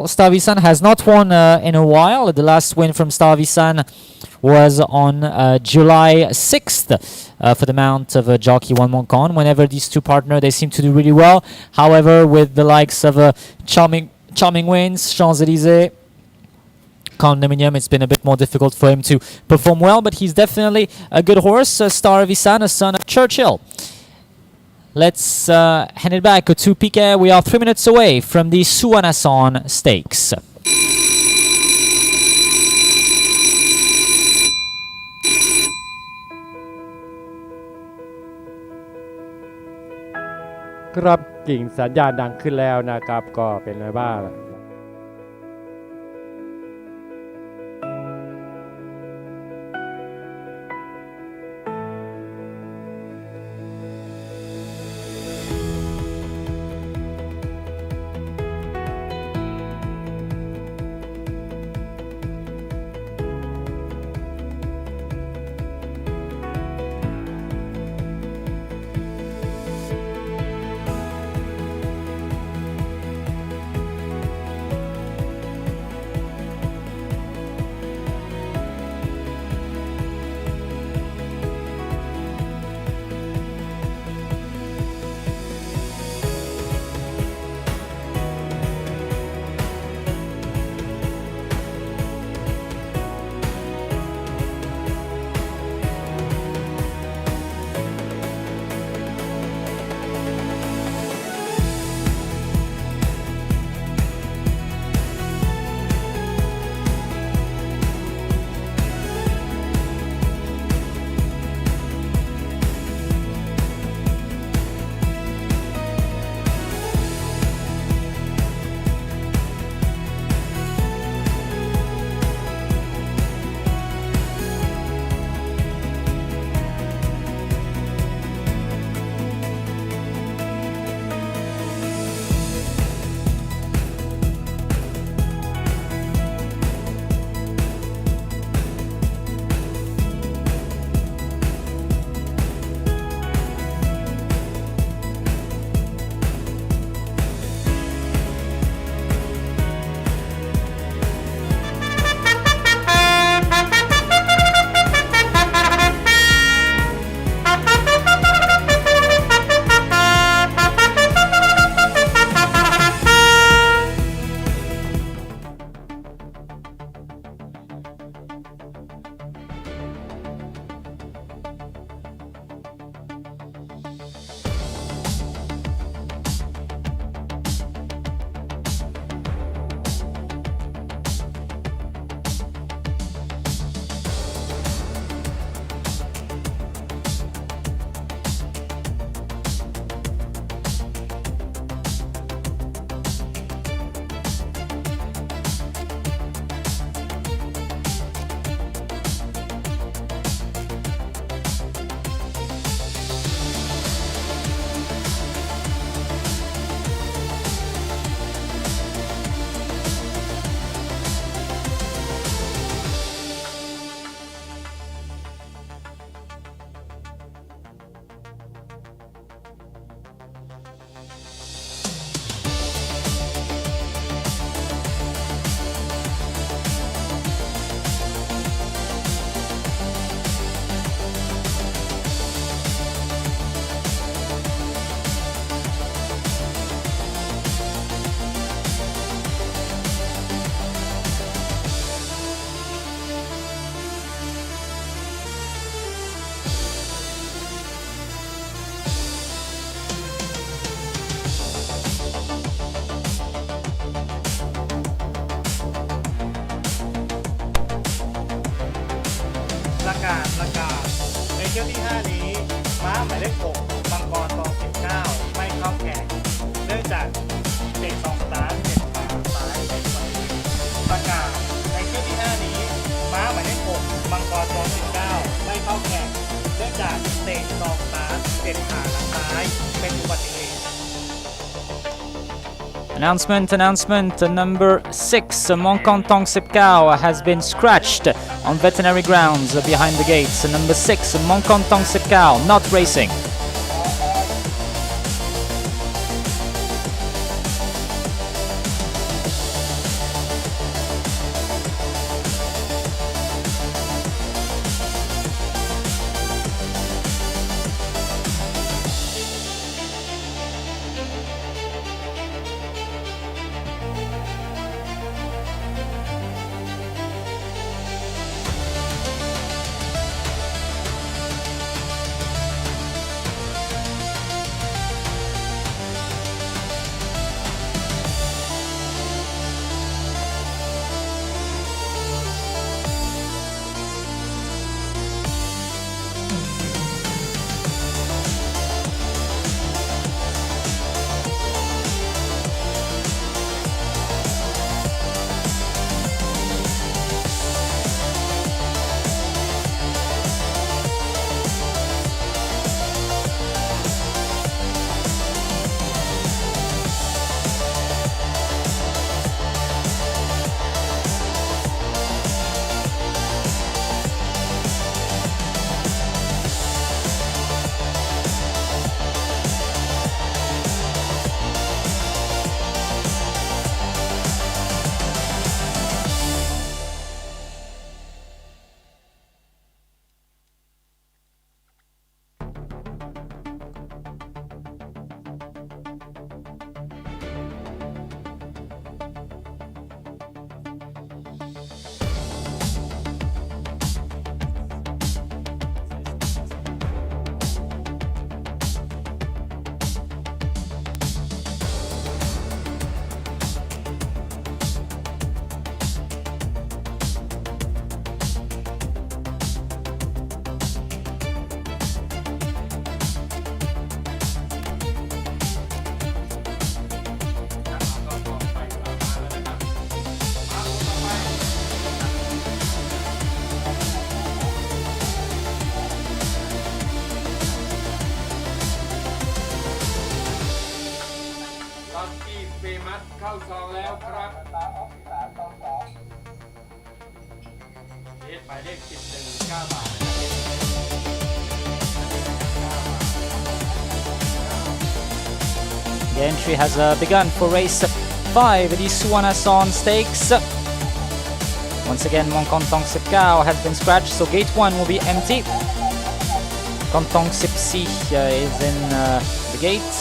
Star of Isan has not won in a while. The last win from Star of Isan was on July 6th for the mount of jockey Wan Mongkon. Whenever these two partner, they seem to do really well. However, with the likes of charming wins, Champs-Élysées, Condominium, it's been a bit more difficult for him to perform well, but he's definitely a good horse. Star of Isan, a son of Churchill. Let's hand it back to Piquet. We are 3 minutes away from the Suwanason Stakes.ครับกิ่งสัญญาณดังขึ้นแล้วนะครับก็เป็นไงบ้าง ประกาศในเที่ยวที่ 5 นี้ม้าหมายเลข 6 มังกรตอง 19 ไม่เข้าแข่งเนื่องจากเตะ2 สตาร์ทเจ็บขาซ้ายเป็นอุบัติเหตุประกาศในเที่ยวที่ 5 นี้ม้าหมายเลข 6 มังกรตอง 19 ไม่เข้าแข่งเนื่องจากเตะ2 สตาร์ทเจ็บขาซ้ายเป็นอุบัติเหตุ Announcement, number 6, Mongkantong Sipkao has been scratched on veterinary grounds behind the gates. Number 6, Mongkantong Sipkao, not racing.เข้าซองแล้วครับหมายเลข 11 9 บาท The entry has begun for race 5, the Suwanason Stakes. Once again, Mongkantong Sipkao has been scratched, so gate 1 will be empty. Kontong Sipsi is in the gate.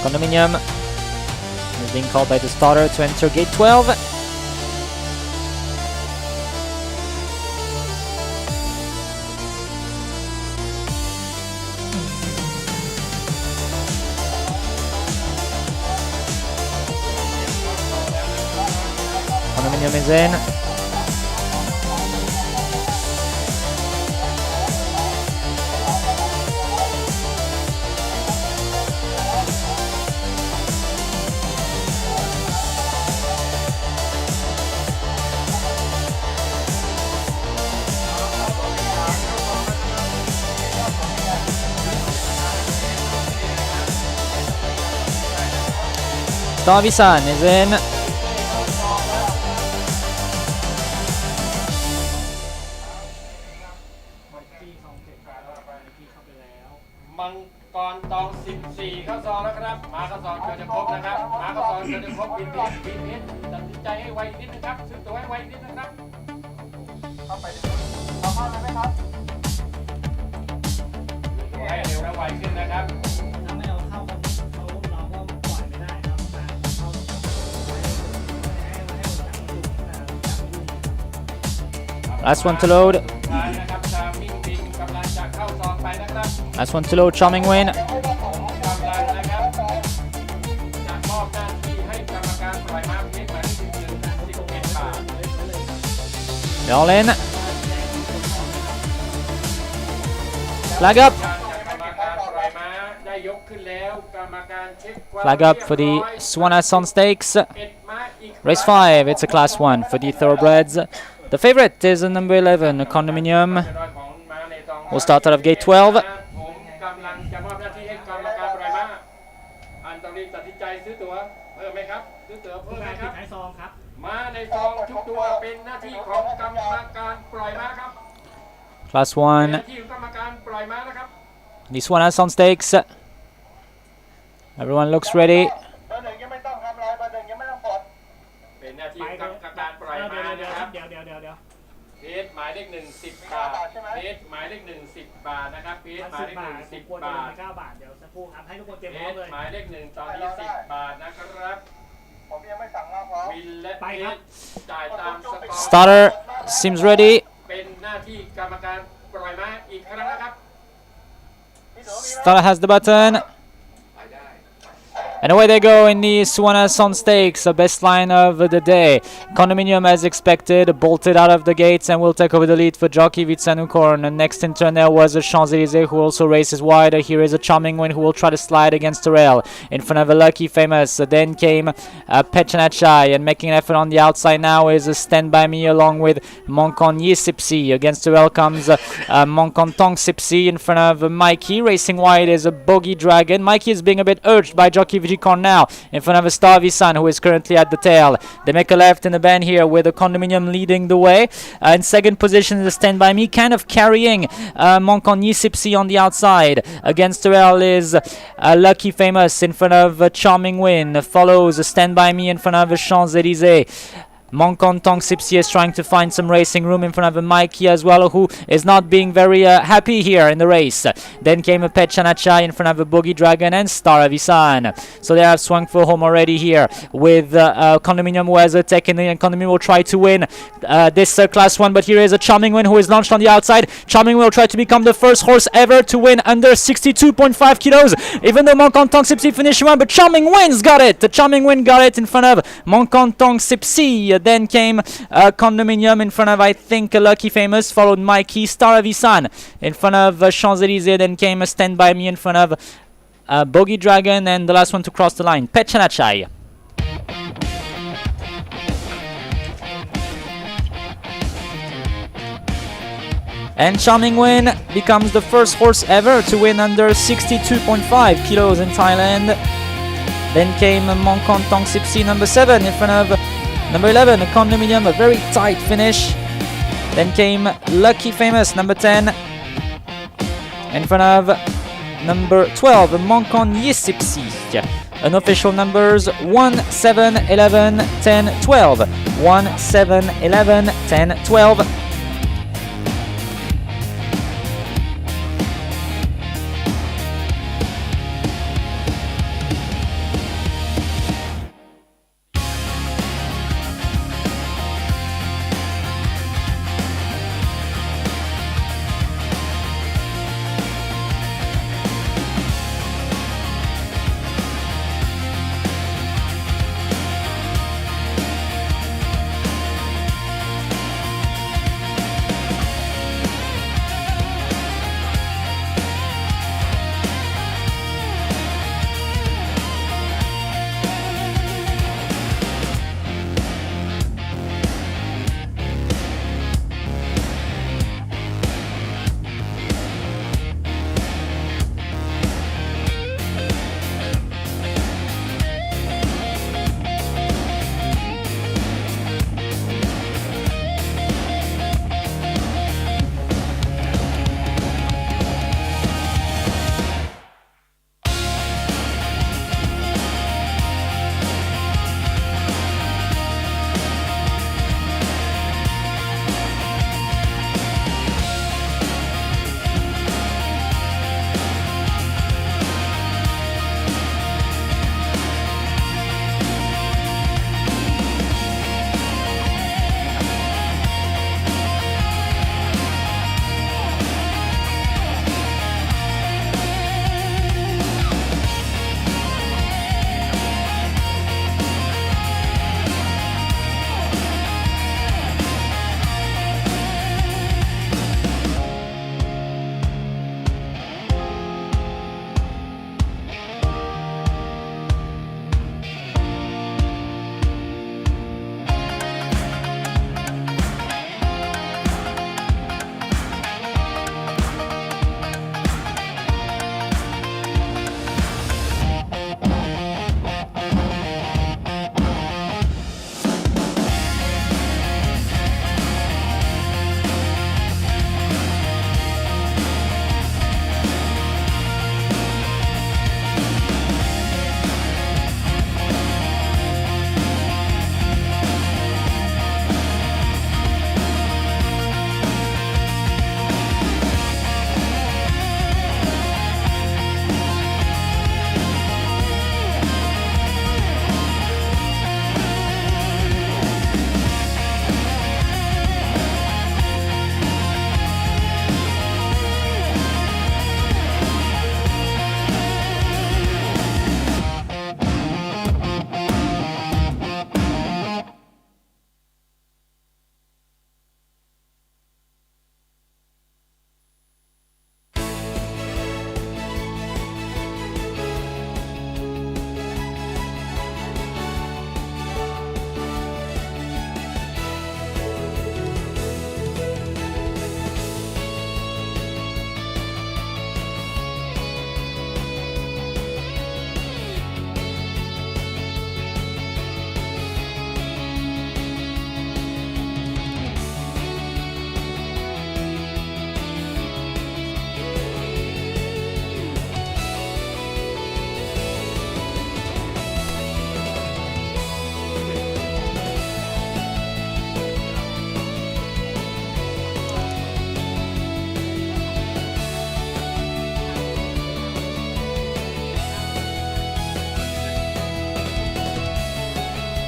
Condominium is being called by the starter to enter gate 12. Condominium is in. Davisan is in. มังกรตอง14เข้าซองแล้วครับมาเข้าซองเกินจะครบนะครับมาเข้าซองเกินจะครบบินตัดสินใจให้ไวนิดนึงครับซื้อตั๋วให้ไวนิดนึงครับเข้าไปเอาเข้าได้ไหมครับตั๋วให้เร็วและไวขึ้นนะครับ Last one to load. Last one to load. Charming win. They're all in. Flag up. Flag up for the Swanasson Stakes. Race 5. It's a class 1 for the thoroughbreds. The favorite is number 11, Condominium. We'll start out of gate 12. Class 1. The Swanasson Stakes. Everyone looks ready. เป็นหน้าที่ของกรรมการปล่อยมานะครับเดี๋ยวเพจหมายเลข1 10 บาทเพจหมายเลข1 10 บาทนะครับเพจหมายเลข1 10 บาท9 บาทเดี๋ยวสักครู่ครับให้ทุกคนเตรียมพร้อมเลยหมายเลข1ตอนนี้10 บาทนะครับผมยังไม่สั่งมาพร้อมวินและเพจจ่ายตามสกอร์ Starter seems ready. เป็นหน้าที่กรรมการปล่อยมาอีกครั้งนะครับ Starter has the button. And away they go in the Swanasson Stakes, the best line of the day. Condominium, as expected, bolted out of the gates and will take over the lead for Jockey Vitsanukorn. And next in turn there was a Champs-Élysées who also races wide. Here is a Charming Win who will try to slide against the rail. In front of a Lucky Famous. Then came Pechanachai, and making an effort on the outside now is Stand By Me along with Monkon Yisipsi. Against the rail comes Monkon Tong Sipsi. In front of Mikey, racing wide is a Bogey Dragon. Mikey is being a bit urged by Jockey Vigicon now in front of a Starvisan who is currently at the tail. They make a left in the bend here with the Condominium leading the way. In second position is a Stand By Me, kind of carrying Monkon Yisipsi on the outside. Against the rail is Lucky Famous in front of Charming Win. Follows a Stand By Me in front of Champs-Élysées. Monkon Tong Sipsi is trying to find some racing room in front of a Mikey as well, who is not being very happy here in the race. Then came a Pechanachai in front of a Boogie Dragon and Star Avisan. So they have swung for home already here with Condominium who has taken in, and Condominium will try to win this class 1. But here is a Charming Win who is launched on the outside. Charming will try to become the first horse ever to win under 62.5 kilos, even though Monkon Tong Sipsi finished 1, but Charming Win's got it. The Charming Win got it in front of Monkon Tong Sipsi. Then came Condominium in front of, I think, Lucky Famous, followed Mikey, Star Avisan in front of Champs-Élysées. Then came a Stand By Me in front of Bogey Dragon, and the last one to cross the line, Pechanachai. And Charming Win becomes the first horse ever to win under 62.5 kilos in Thailand. Then came Monkon Tong Sipsi, number 7, in front of number 11, a Condominium, a very tight finish. Then came Lucky Famous, number 10, in front of number 12, Monkon Yisipsi. Unofficial numbers 1, 7, 11, 10, 12. 1, 7, 11, 10, 12.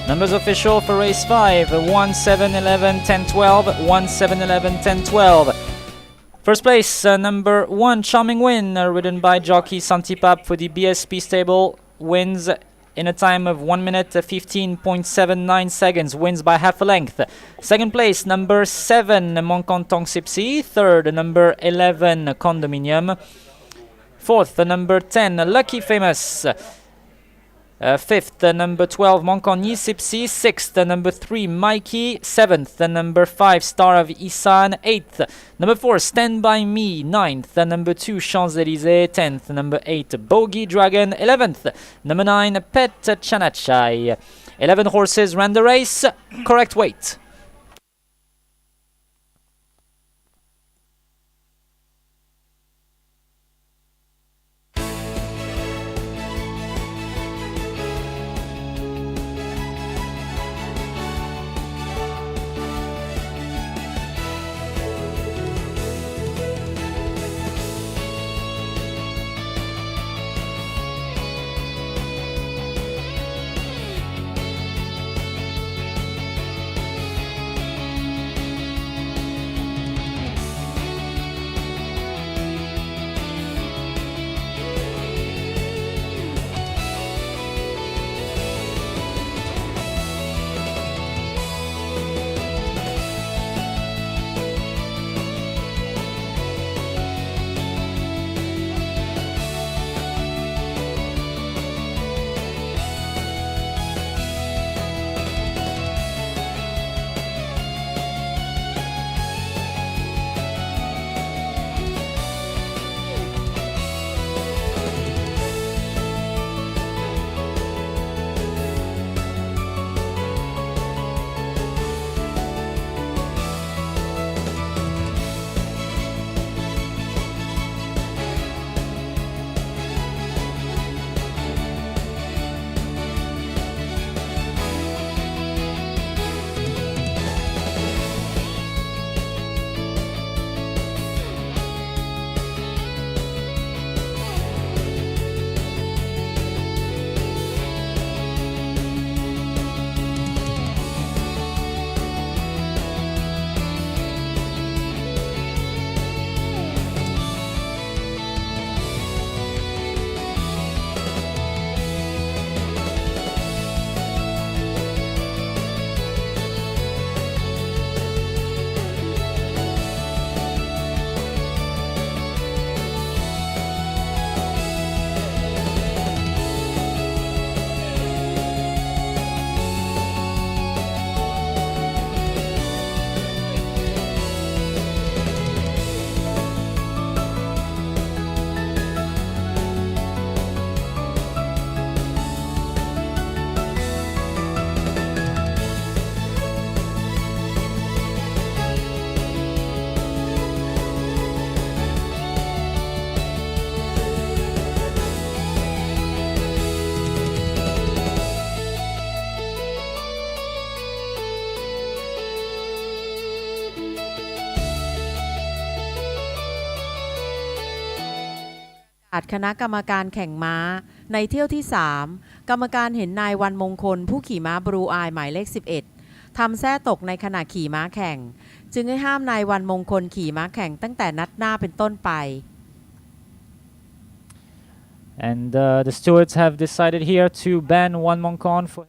Numbers official for race 5, 1, 7, 11, 10, 12, 1, 7, 11, 10, 12. First place, number 1, Charming Win, ridden by jockey Santipap for the BSP stable, wins in a time of 1 minute 15.79 seconds, wins by half a length. Second place, number 7, Monkantong Sipsi. Third, number 11, Condominium. Fourth, number 10, Lucky Famous. Fifth, number 12, Monkon Sipsi. Sixth, number 3, Mikey. Seventh, number 5, Star of Isan. Eighth, number 4, Stand By Me. Ninth, number 2, Champs-Élysées. 10th, number 8, Bogey Dragon. 11th, number 9, Pet Chanachai. 11 horses ran the race. Correct weight.คณะกรรมการแข่งม้าในเที่ยวที่ 3 กรรมการเห็นนายวันมงคลผู้ขี่ม้าบลูอายหมายเลข 11 ทำแส้ตกในขณะขี่ม้าแข่งจึงให้ห้ามนายวันมงคลขี่ม้าแข่งตั้งแต่นัดหน้าเป็นต้นไป And the stewards have decided here to ban Wan Mongkon for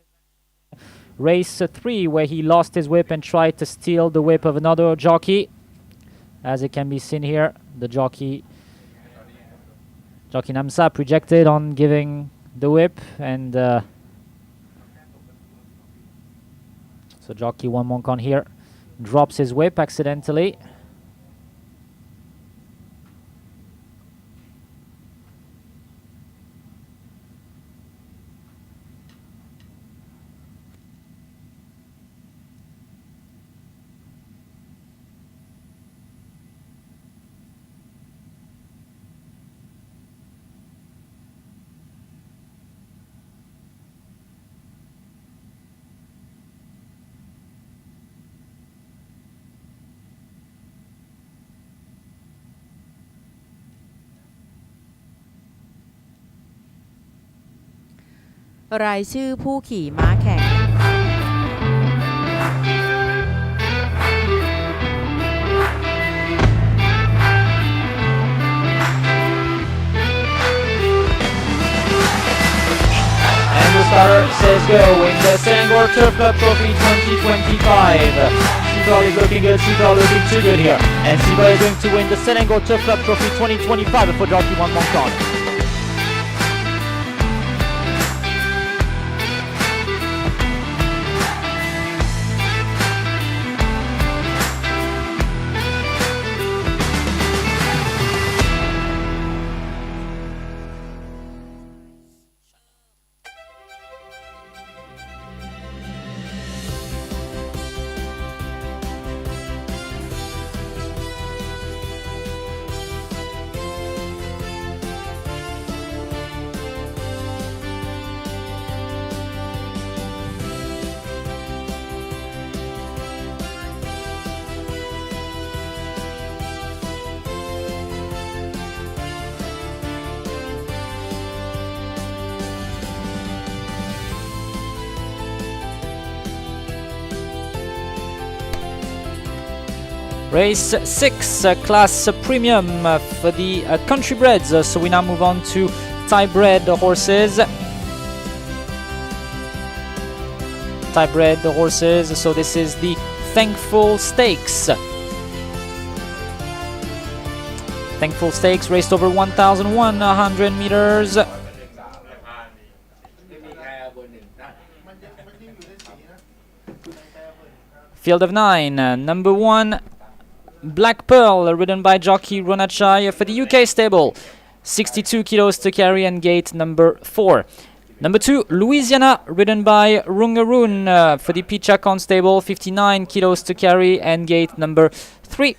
race 3, where he lost his whip and tried to steal the whip of another jockey. As it can be seen here, the jockey Namsap rejected on giving the whip, and so jockey Wan Mongkon here drops his whip accidentally.รายชื่อผู้ขี่ม้าแข่ง starter says go in the Selangor Turf Club Trophy 2025. Seagull is looking good, Seagull looking too good here. And Seagull is going to win the Selangor Turf Club Trophy 2025 for Jockey 1 Hong Kong. Race 6, class premium for the country breds. So we now move on to Thai bred horses. Thai bred horses. So this is the Thankful Stakes. Thankful Stakes raced over 1,100 meters. Field of 9. Number 1. Black Pearl, ridden by jockey Ronachai for the UK stable, 62 kilos to carry and gate number 4. Number 2, Louisiana, ridden by Rungaroon for the Pichakon stable, 59 kilos to carry and gate number 3.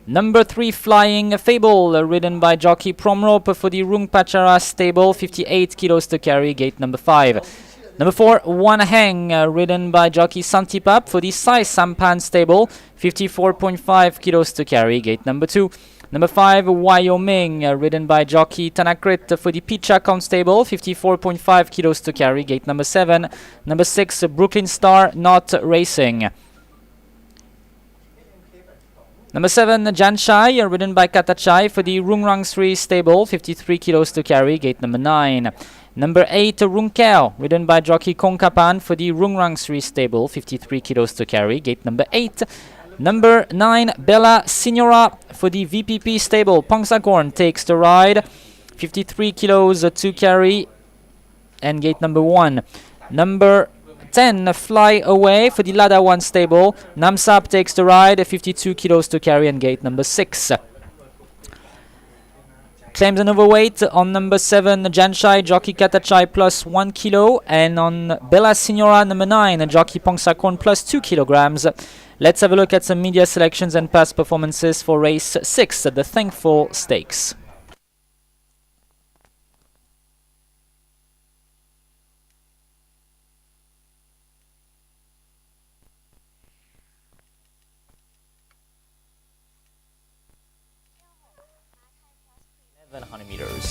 Number 3, Flying Fable, ridden by jockey Promrope for the Rung Pachara stable, 58 kilos to carry, gate number 5. Number 4, One Hang, ridden by jockey Santipap for the Sai Sampan stable, 54.5 kilos to carry, gate number 2. Number 5, Wyoming, ridden by jockey Tanakrit for the Pichakon stable, 54.5 kilos to carry, gate number 7. Number 6, Brooklyn Star Not Racing. Number 7, Janshai, ridden by Katachai for the Rungrang Sri stable, 53 kilos to carry, gate number 9. Number 8, Rungkeo, ridden by jockey Kongkapan for the Rungrang Sri stable, 53 kilos to carry, gate number 8. Number 9, Bella Signora for the VPP stable, Pongsakorn takes the ride, 53 kilos to carry, and gate number 1. Number 10, Fly Away for the Lada 1 stable, Namsap takes the ride, 52 kilos to carry, and gate number 6. Claims an overweight on number 7, Janshai, jockey Katachai plus 1 kilo, and on Bella Signora number 9, jockey Pongsakorn plus 2 kilograms. Let's have a look at some media selections and past performances for race 6 at the Thankful Stakes. meters.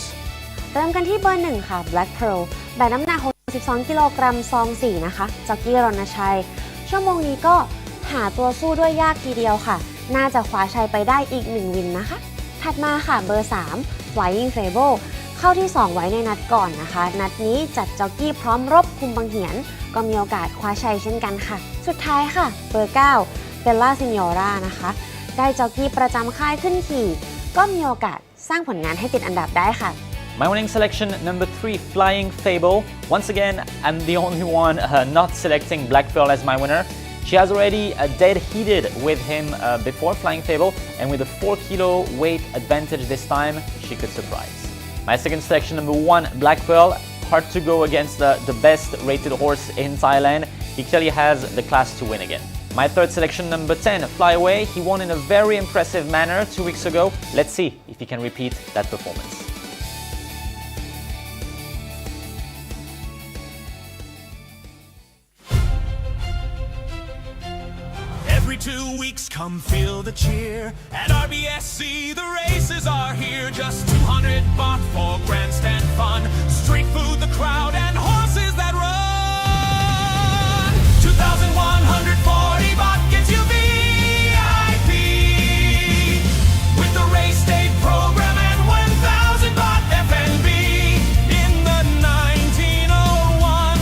เริ่มกันที่เบอร์1ค่ะ Black Pearl แบกน้ำหนัก62กิโลกรัมซอง4นะคะจ็อกกี้รณชัยชั่วโมงนี้ก็หาตัวสู้ด้วยยากทีเดียวค่ะน่าจะคว้าชัยไปได้อีก1วินนะคะถัดมาค่ะเบอร์3 Flying Fable เข้าที่ 2 ไว้ในนัดก่อนนะคะนัดนี้จัดจ็อกกี้พร้อมรบคุมบังเหียนก็มีโอกาสคว้าชัยเช่นกันค่ะสุดท้ายค่ะเบอร์9 Bella Signora นะคะได้จ็อกกี้ประจำค่ายขึ้นขี่ก็มีโอกาสสร้างผลงานให้ติดอันดับได้ค่ะ My winning selection number 3, Flying Fable. Once again, I'm the only one not selecting Black Pearl as my winner. She has already dead heated with him before Flying Fable, and with a 4 kilo weight advantage this time, she could surprise. My second selection number 1, Black Pearl. Hard to go against the best rated horse in Thailand. He clearly has the class to win again. My third selection number 10, Fly Away. He won in a very impressive manner 2 weeks ago. Let's see if he can repeat that performance. Every 2 weeks, come feel the cheer. At RBSC, the races are here. Just 200 baht for grandstand fun. Street food, the crowd, and horses that run. 2,140 baht gets you VIP. With the race day program and 1,000 baht FNB. In the 1901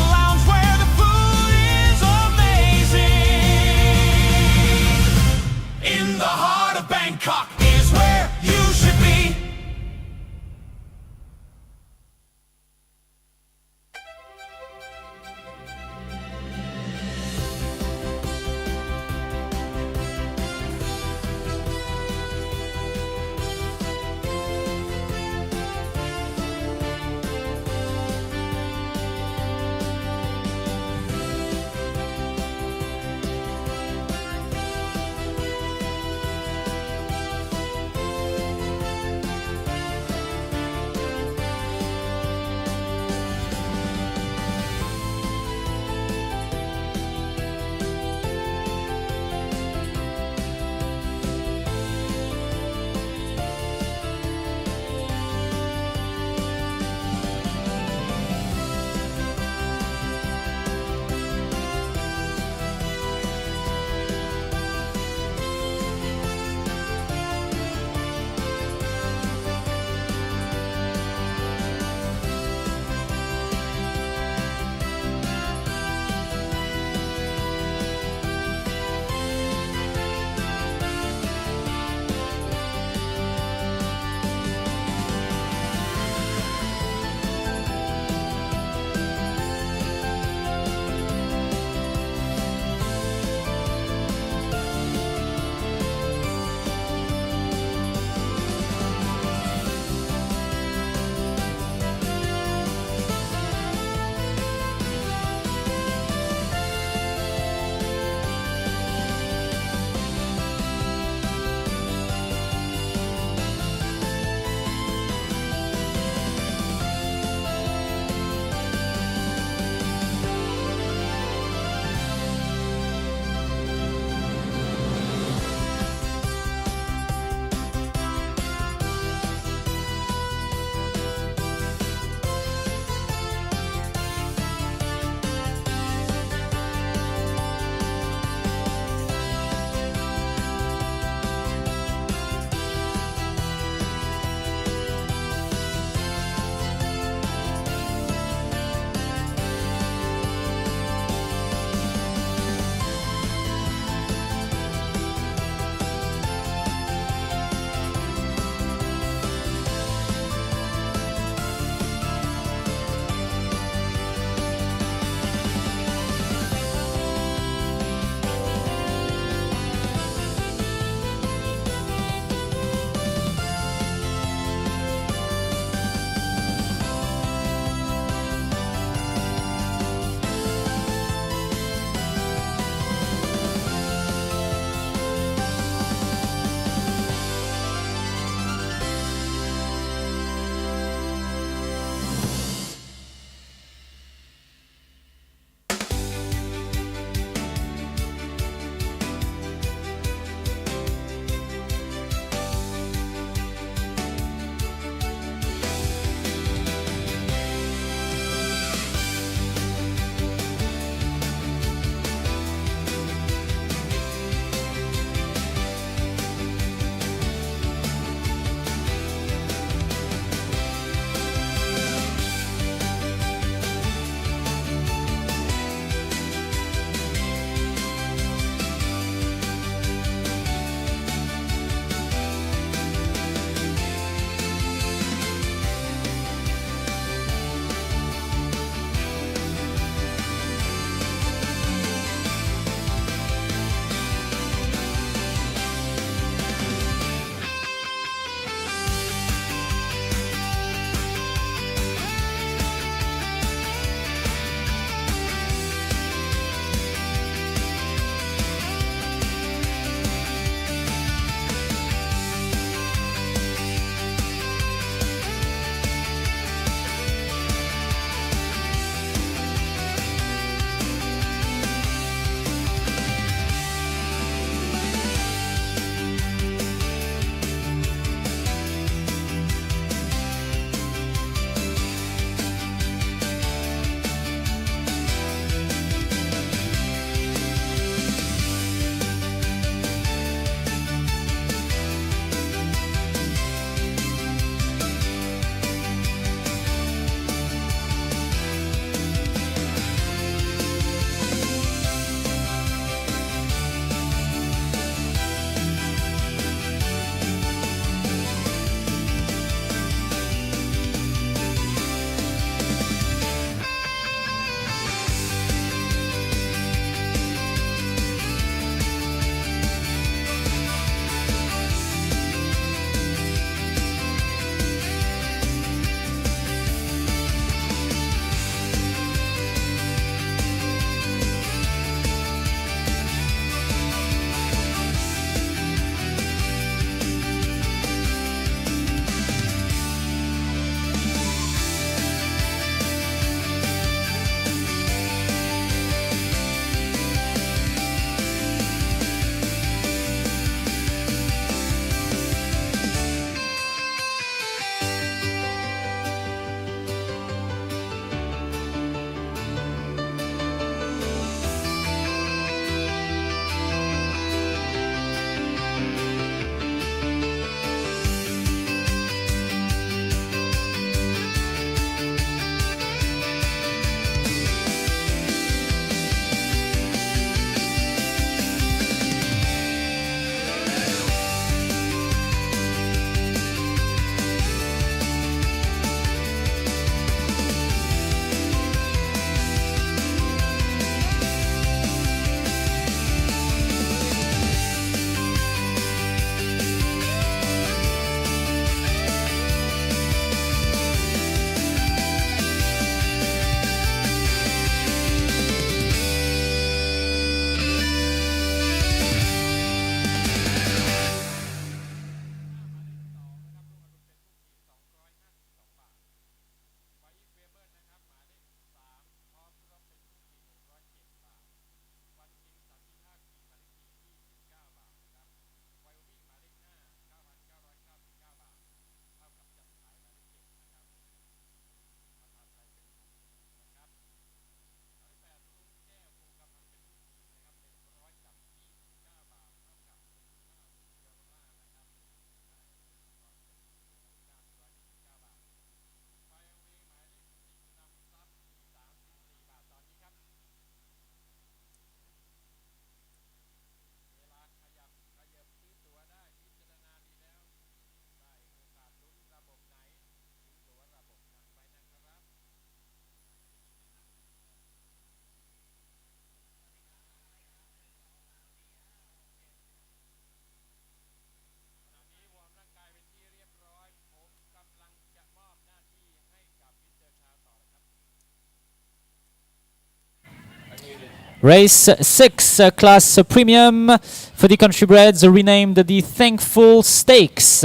Race 6, class premium for the country breds, renamed the Thankful Stakes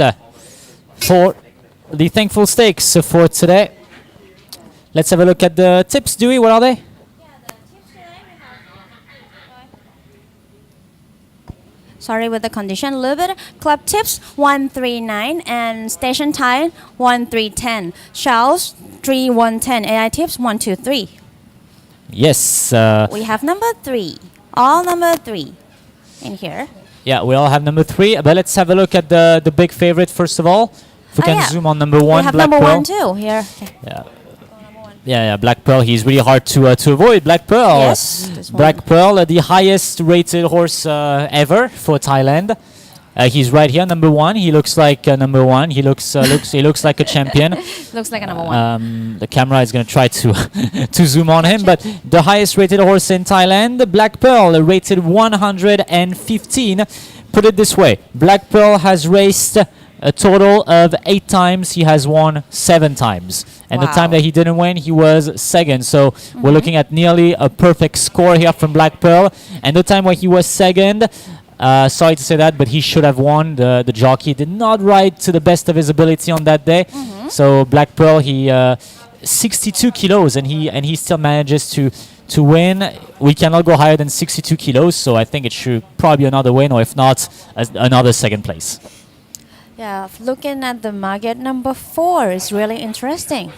for today. Let's have a look at the tips, Dewey. What are they? Sorry with the condition a little bit. Club tips 139 and station time 1310. Shells 3110. AI tips 123. Yes. We have number 3. All number 3 in here. Yeah, we all have number 3. But let's have a look at the big favorite first of all. If we can zoom on number 1, we have Black number Pearl. 1 too here. Okay. Yeah, Black Pearl. He's really hard to avoid. Black Pearl. Yes, this Black Pearl, the highest rated horse ever for Thailand. He's right here, number 1. He looks like number 1. He looks like a champion. Looks like a number 1. The camera is going to try to to zoom on him, but the highest rated horse in Thailand, Black Pearl, rated 115. Put it this way: Black Pearl has raced a total of 8 times. He has won 7 times. And the time that he didn't win, he was second. So we're looking at nearly a perfect score here from Black Pearl. And the time where he was second, sorry to say that, but he should have won. The jockey did not ride to the best of his ability on that day. So Black Pearl, he 62 kilos, and he still manages to win. We cannot go higher than 62 kilos. So I think it should probably be another win, or if not, another second place. Yeah, looking at the market, number 4 is really interesting.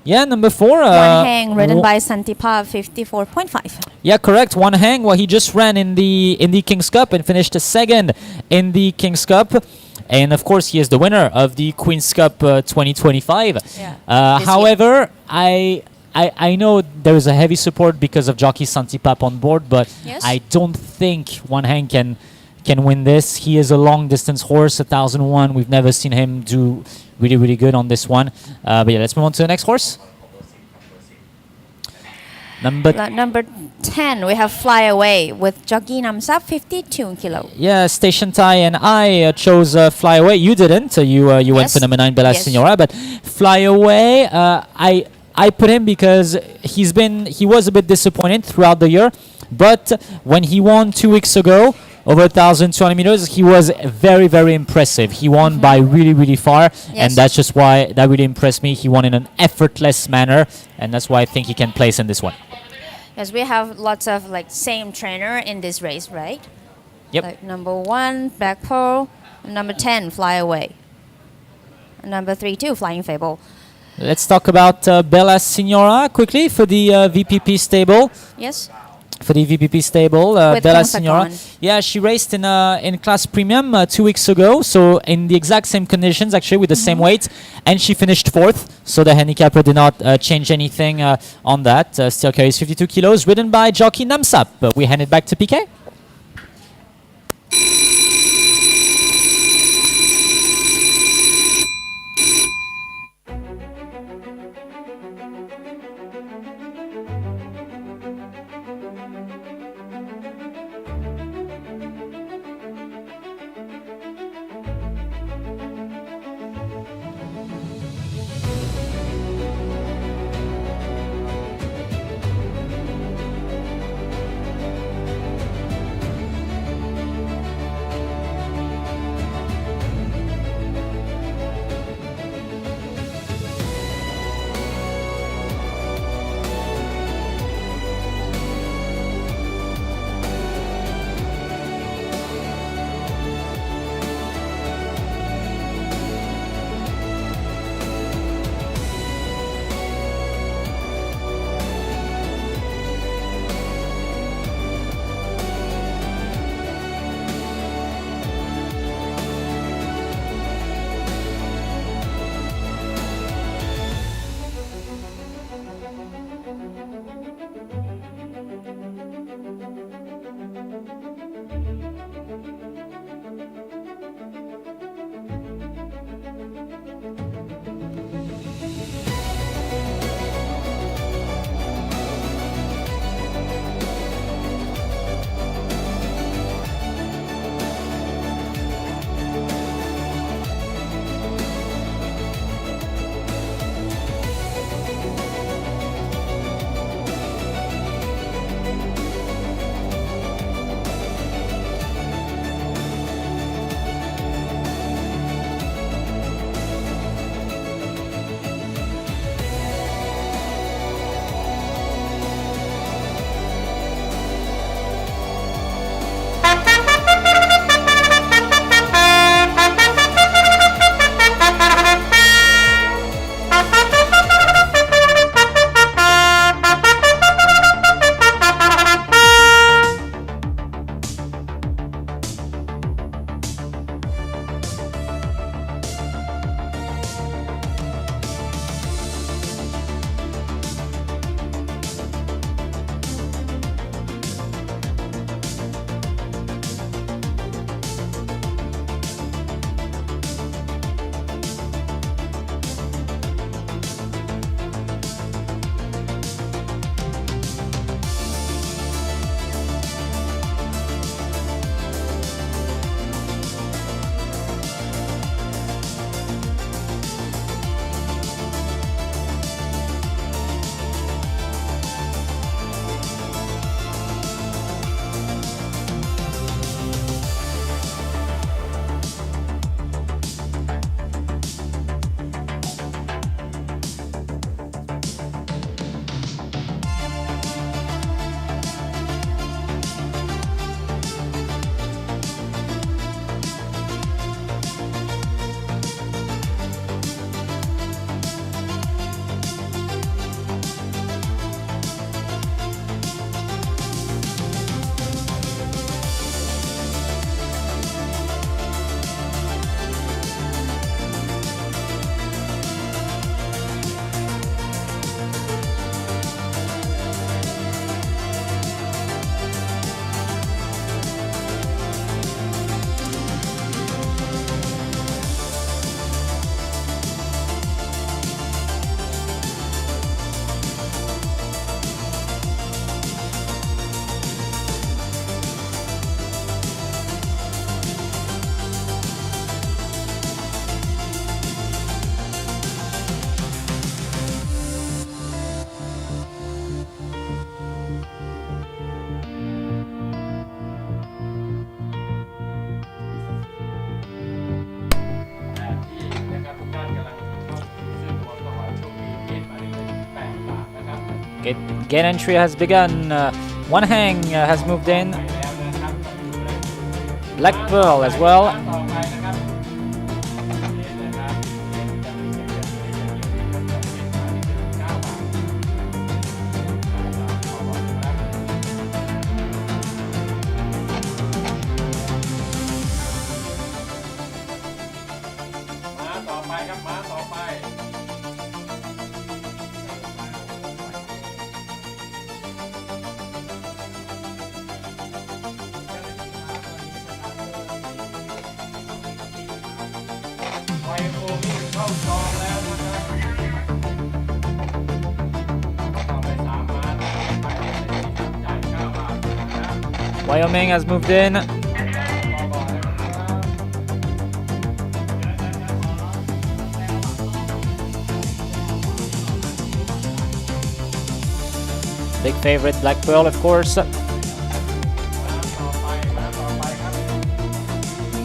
Yeah, number 4. One Hang, ridden by Santipa, 54.5. Yeah, correct. One Hang. Well, he just ran in the King's Cup and finished second in the King's Cup. And of course, he is the winner of the Queen's Cup 2025. Yeah, however, I know there is a heavy support because of jockey Santipap on board, but I don't think One Hang can win this. He is a long distance horse, 1001. We've never seen him do really good on this one. But yeah, let's move on to the next horse. Number 10, we have Fly Away with jockey Namsap, 52 kilo. Yeah, Station Thai and I chose Fly Away. You didn't. You went for number 9, Bella Signora. But Fly Away, I put him because he was a bit disappointed throughout the year. But when he won 2 weeks ago, over 1,200 meters, he was very impressive. He won by really far, and that's just why that really impressed me. He won in an effortless manner, and that's why I think he can place in this one. Yes, we have lots of same trainer in this race, right? Yep. Like number 1, Black Pearl, number 10, Fly Away, and number 3 too, Flying Fable. Let's talk about Bella Signora quickly for the VPP stable. Yes. For the VPP stable, With Bella Konsakon. Signora. Yeah, she raced in class premium 2 weeks ago, so in the exact same conditions, actually with the same weight, and she finished 4th. So the handicapper did not change anything on that. Still carries 52 kilos, ridden by jockey Namsap. We hand it back to PK. Gate entry has begun. One hang has moved in. Black Pearl as well. Wyoming has moved in. Big favorite Black Pearl, of course.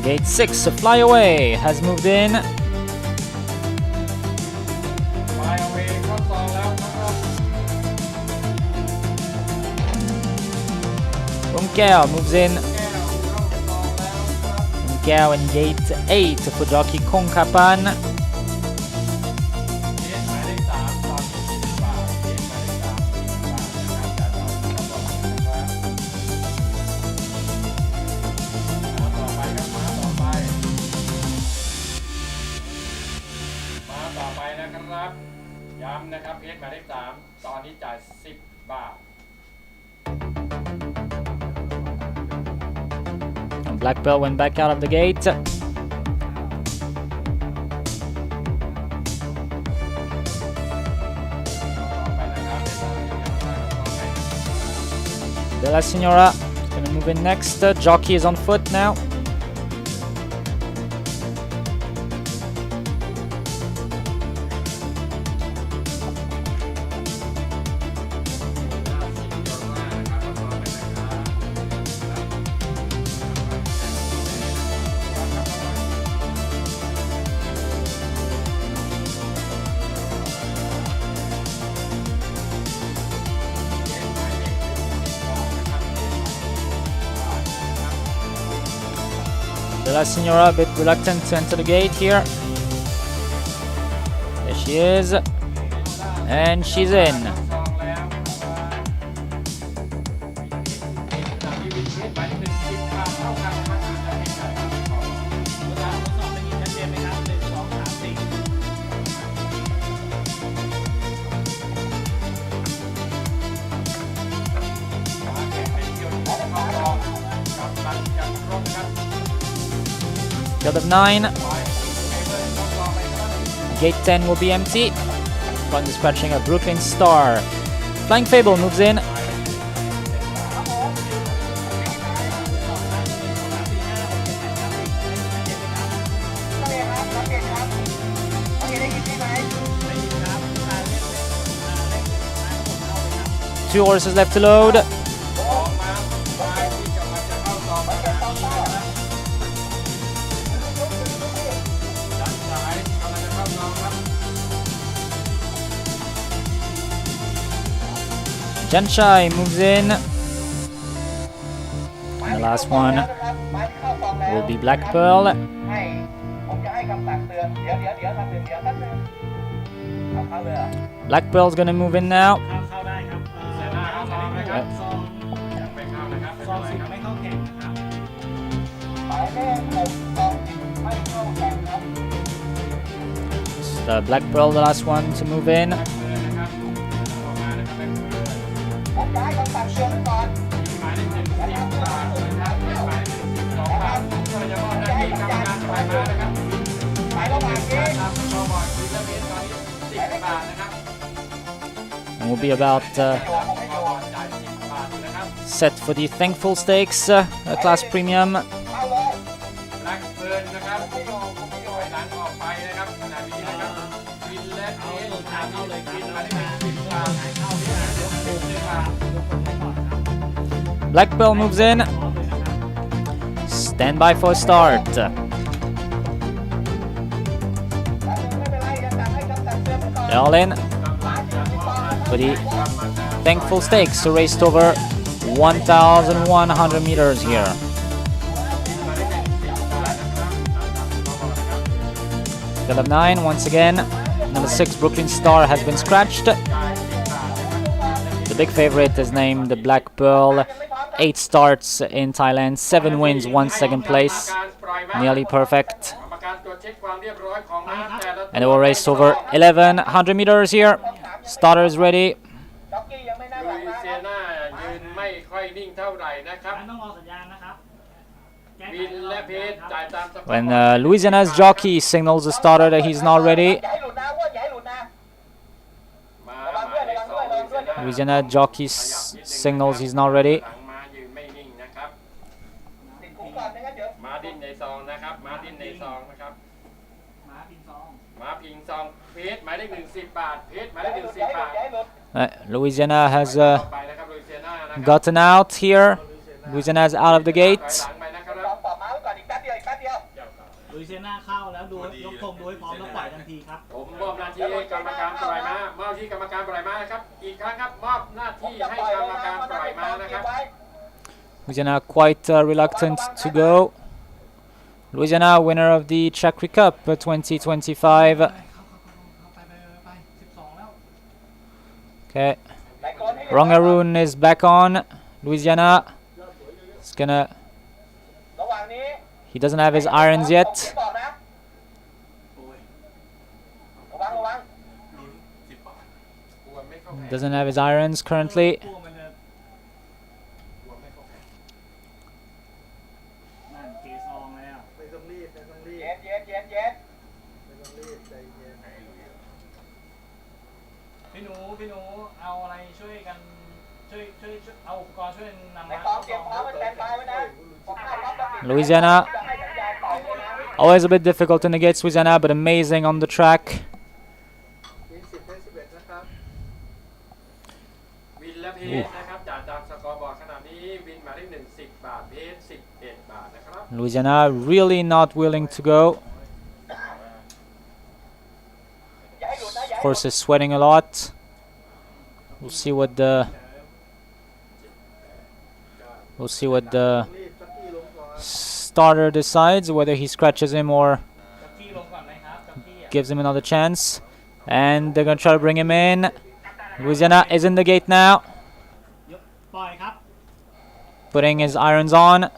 Gate 6, Fly Away, has moved in. Rumkau moves in. Rumkau in gate 8 for jockey Kongkapan. Black Pearl went back out of the gate. De La Signora gonna move in next. Jockey is on foot now. De La Signora a bit reluctant to enter the gate here. There she is. And she's in. Field of 9. Gate 10 will be empty. Upon dispatching a Brooklyn Star. Flying Fable moves in. Two horses left to load. Janshai moves in. And the last one will be Black Pearl. Black Pearl's gonna move in now. So Black Pearl, the last one to move in. And we'll be about set for the Thankful Stakes class premium. Black Pearl moves in. Stand by for a start. They're all in for the Thankful Stakes raced over 1,100 meters here. Field of 9 once again. Number 6 Brooklyn Star has been scratched. The big favorite is named Black Pearl. 8 starts in Thailand, 7 wins, 1 second place. Nearly perfect. And it will race over 1,100 meters here. Starters ready. When Louisiana's jockey signals the starter that he's not ready. Louisiana jockey signals he's not ready. Louisiana has gotten out here. Louisiana is out of the gate. ลุยเซียน่าเข้าแล้วดูยกธงดูให้พร้อมแล้วปล่อยทันทีครับผมมอบหน้าที่ให้กรรมการปล่อยม้ามอบที่กรรมการปล่อยม้าครับอีกครั้งครับมอบหน้าที่ให้กรรมการปล่อยม้านะครับ Louisiana quite reluctant to go. Louisiana winner of the Chakri Cup 2025. Okay. Rongaroon is back on. Louisiana is gonna. He doesn't have his irons yet. Doesn't have his irons currently. Louisiana, always a bit difficult to negate Louisiana, but amazing on the track. Louisiana really not willing to go. Of course, is sweating a lot. We'll see what the starter decides, whether he scratches him or gives him another chance. And they're gonna try to bring him in. Louisiana is in the gate now, putting his irons on.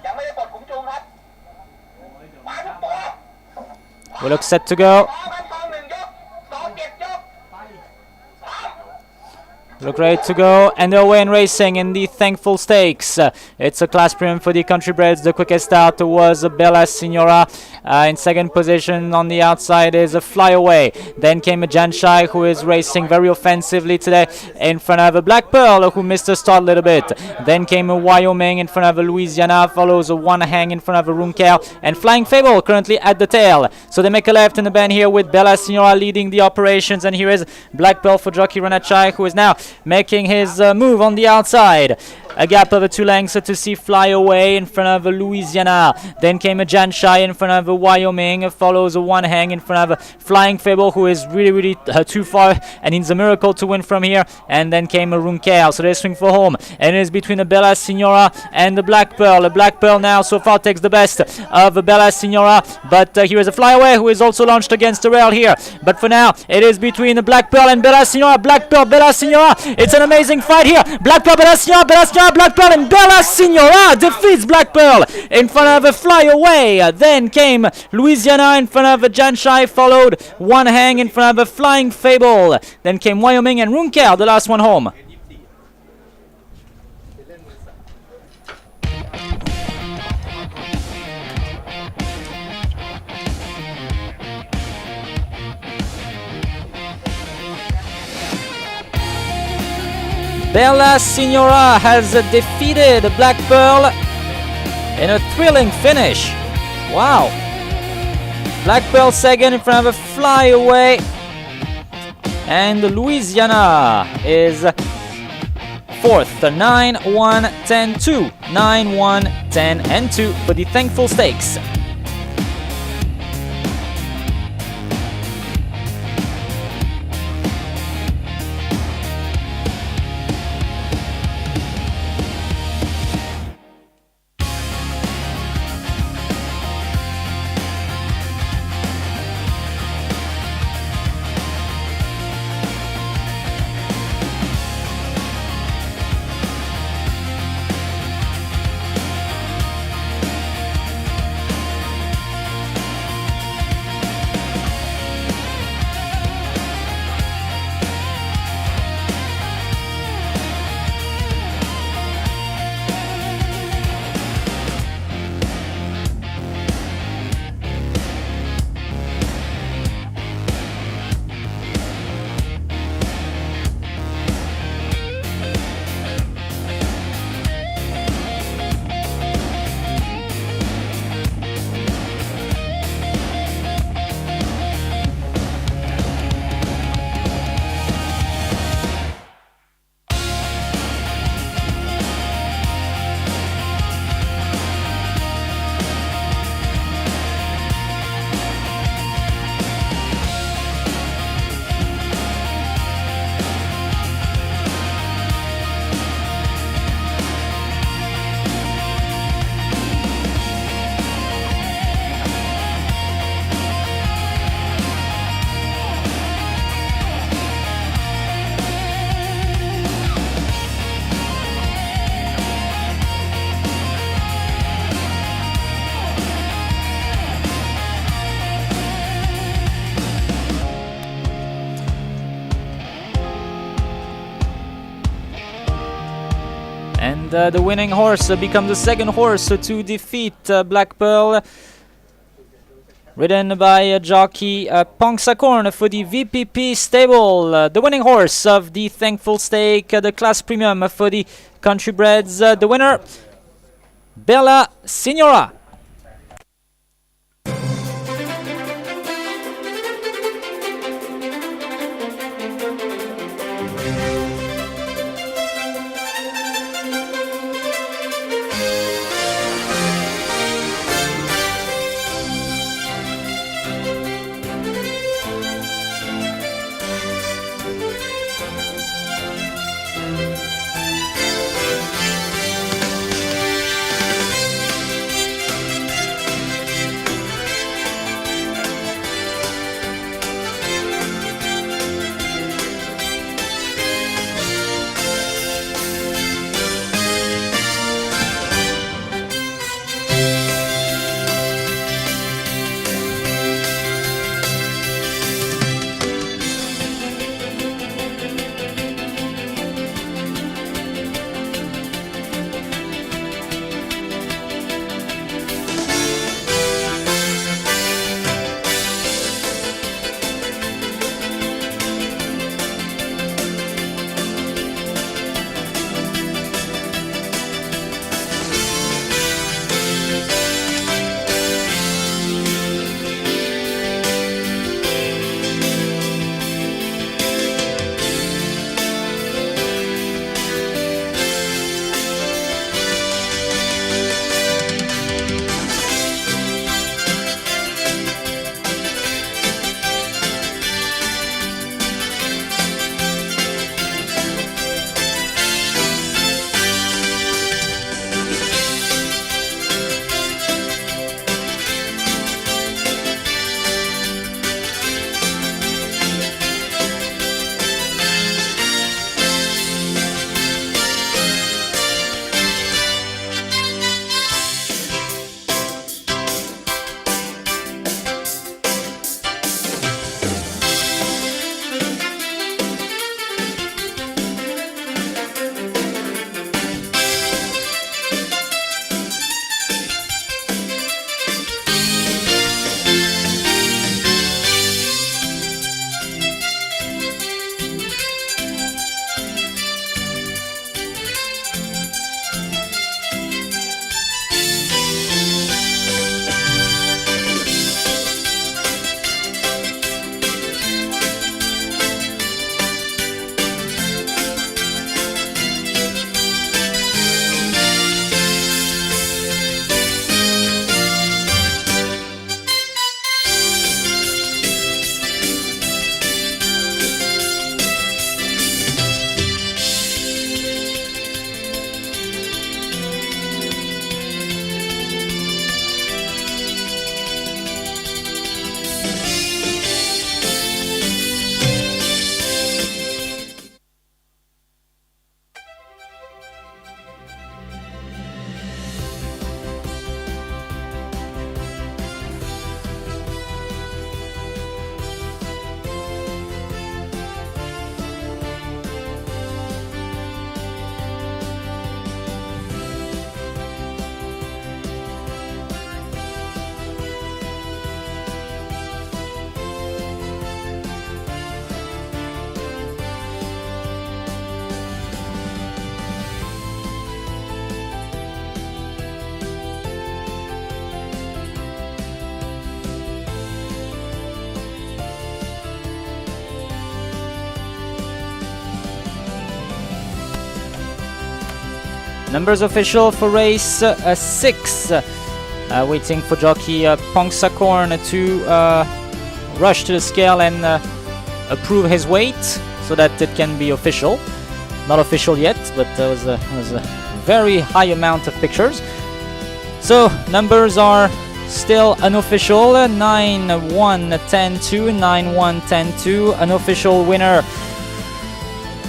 We look set to go. Look ready to go, and they're away in racing in the Thankful Stakes. It's a class premium for the Countrybreds. The quickest out was Bella Signora. In second position on the outside is a Flyaway. Then came a Janshai, who is racing very offensively today in front of a Black Pearl, who missed the start a little bit. Then came a Wyoming in front of a Louisiana, follows a One Hang in front of a Runkel, and Flying Fable currently at the tail. So they make a left in the bend here with Bella Signora leading the operations, and here is Black Pearl for Jockey Ranachai, who is now making his move on the outside. A gap of 2 lengths to see Fly Away in front of Louisiana. Then came a Janshai in front of Wyoming. Follows a One Hang in front of Flying Fable, who is really too far and needs a miracle to win from here. And then came a Runkel. So they swing for home. And it is between the Bella Signora and the Black Pearl. The Black Pearl now so far takes the best of Bella Signora. But here is a Fly Away, who is also launched against the rail here. But for now, it is between the Black Pearl and Bella Signora. Black Pearl, Bella Signora. It's an amazing fight here. Black Pearl, Bella Signora, Bella Signora, Black Pearl, and Bella Signora defeats Black Pearl in front of a Fly Away. Then came Louisiana in front of a Janshai, followed One Hang in front of a Flying Fable. Then came Wyoming and Runkel, the last one home. Bella Signora has defeated Black Pearl in a thrilling finish. Wow. Black Pearl second in front of a Fly Away. And Louisiana is fourth. 9-1, 10-2. 9-1, 10 and 2 for the Thankful Stakes. And the winning horse becomes the second horse to defeat Black Pearl, ridden by jockey Pongsakorn for the VPP stable. The winning horse of the Thankful Stake, the class premium for the country breds. The winner, Bella Signora. Numbers official for race 6. Waiting for jockey Pongsakorn to rush to the scale and approve his weight so that it can be official. Not official yet, but there was a very high amount of pictures. So numbers are still unofficial. 9, 1, 10, 2, 9, 1, 10, 2. Unofficial winner.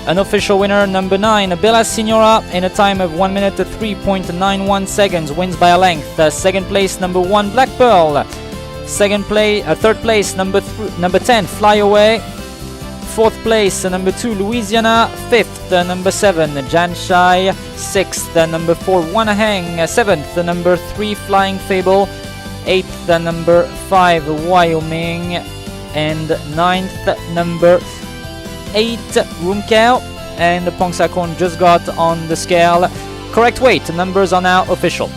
Unofficial winner number 9, Bella Signora, in a time of 1 minute 3.91 seconds, wins by a length. Second place number 1, Black Pearl. Third place number 10, Fly Away. 4th place, number 2 Louisiana, 5th, number 7 Janshai, 6th, number 4 Wanahang, 7th, number 3 Flying Fable, 8th, number 5 Wyoming, and 9th, number 8 Rumcow. And Pongsakon just got on the scale. Correct weight, numbers are now official.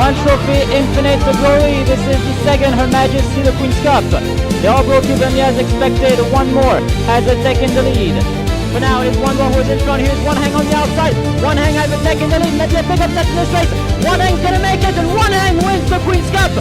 One trophy, infinite glory. This is the second Her Majesty the Queen's Cup. They all broke even as expected. One more has a tech in the lead. For now, here's one more who's in front. Here's One Hang on the outside. One Hang has a tech in the lead. Let's get pick up that in this race. One Hang's gonna make it, and One Hang wins the Queen's Cup.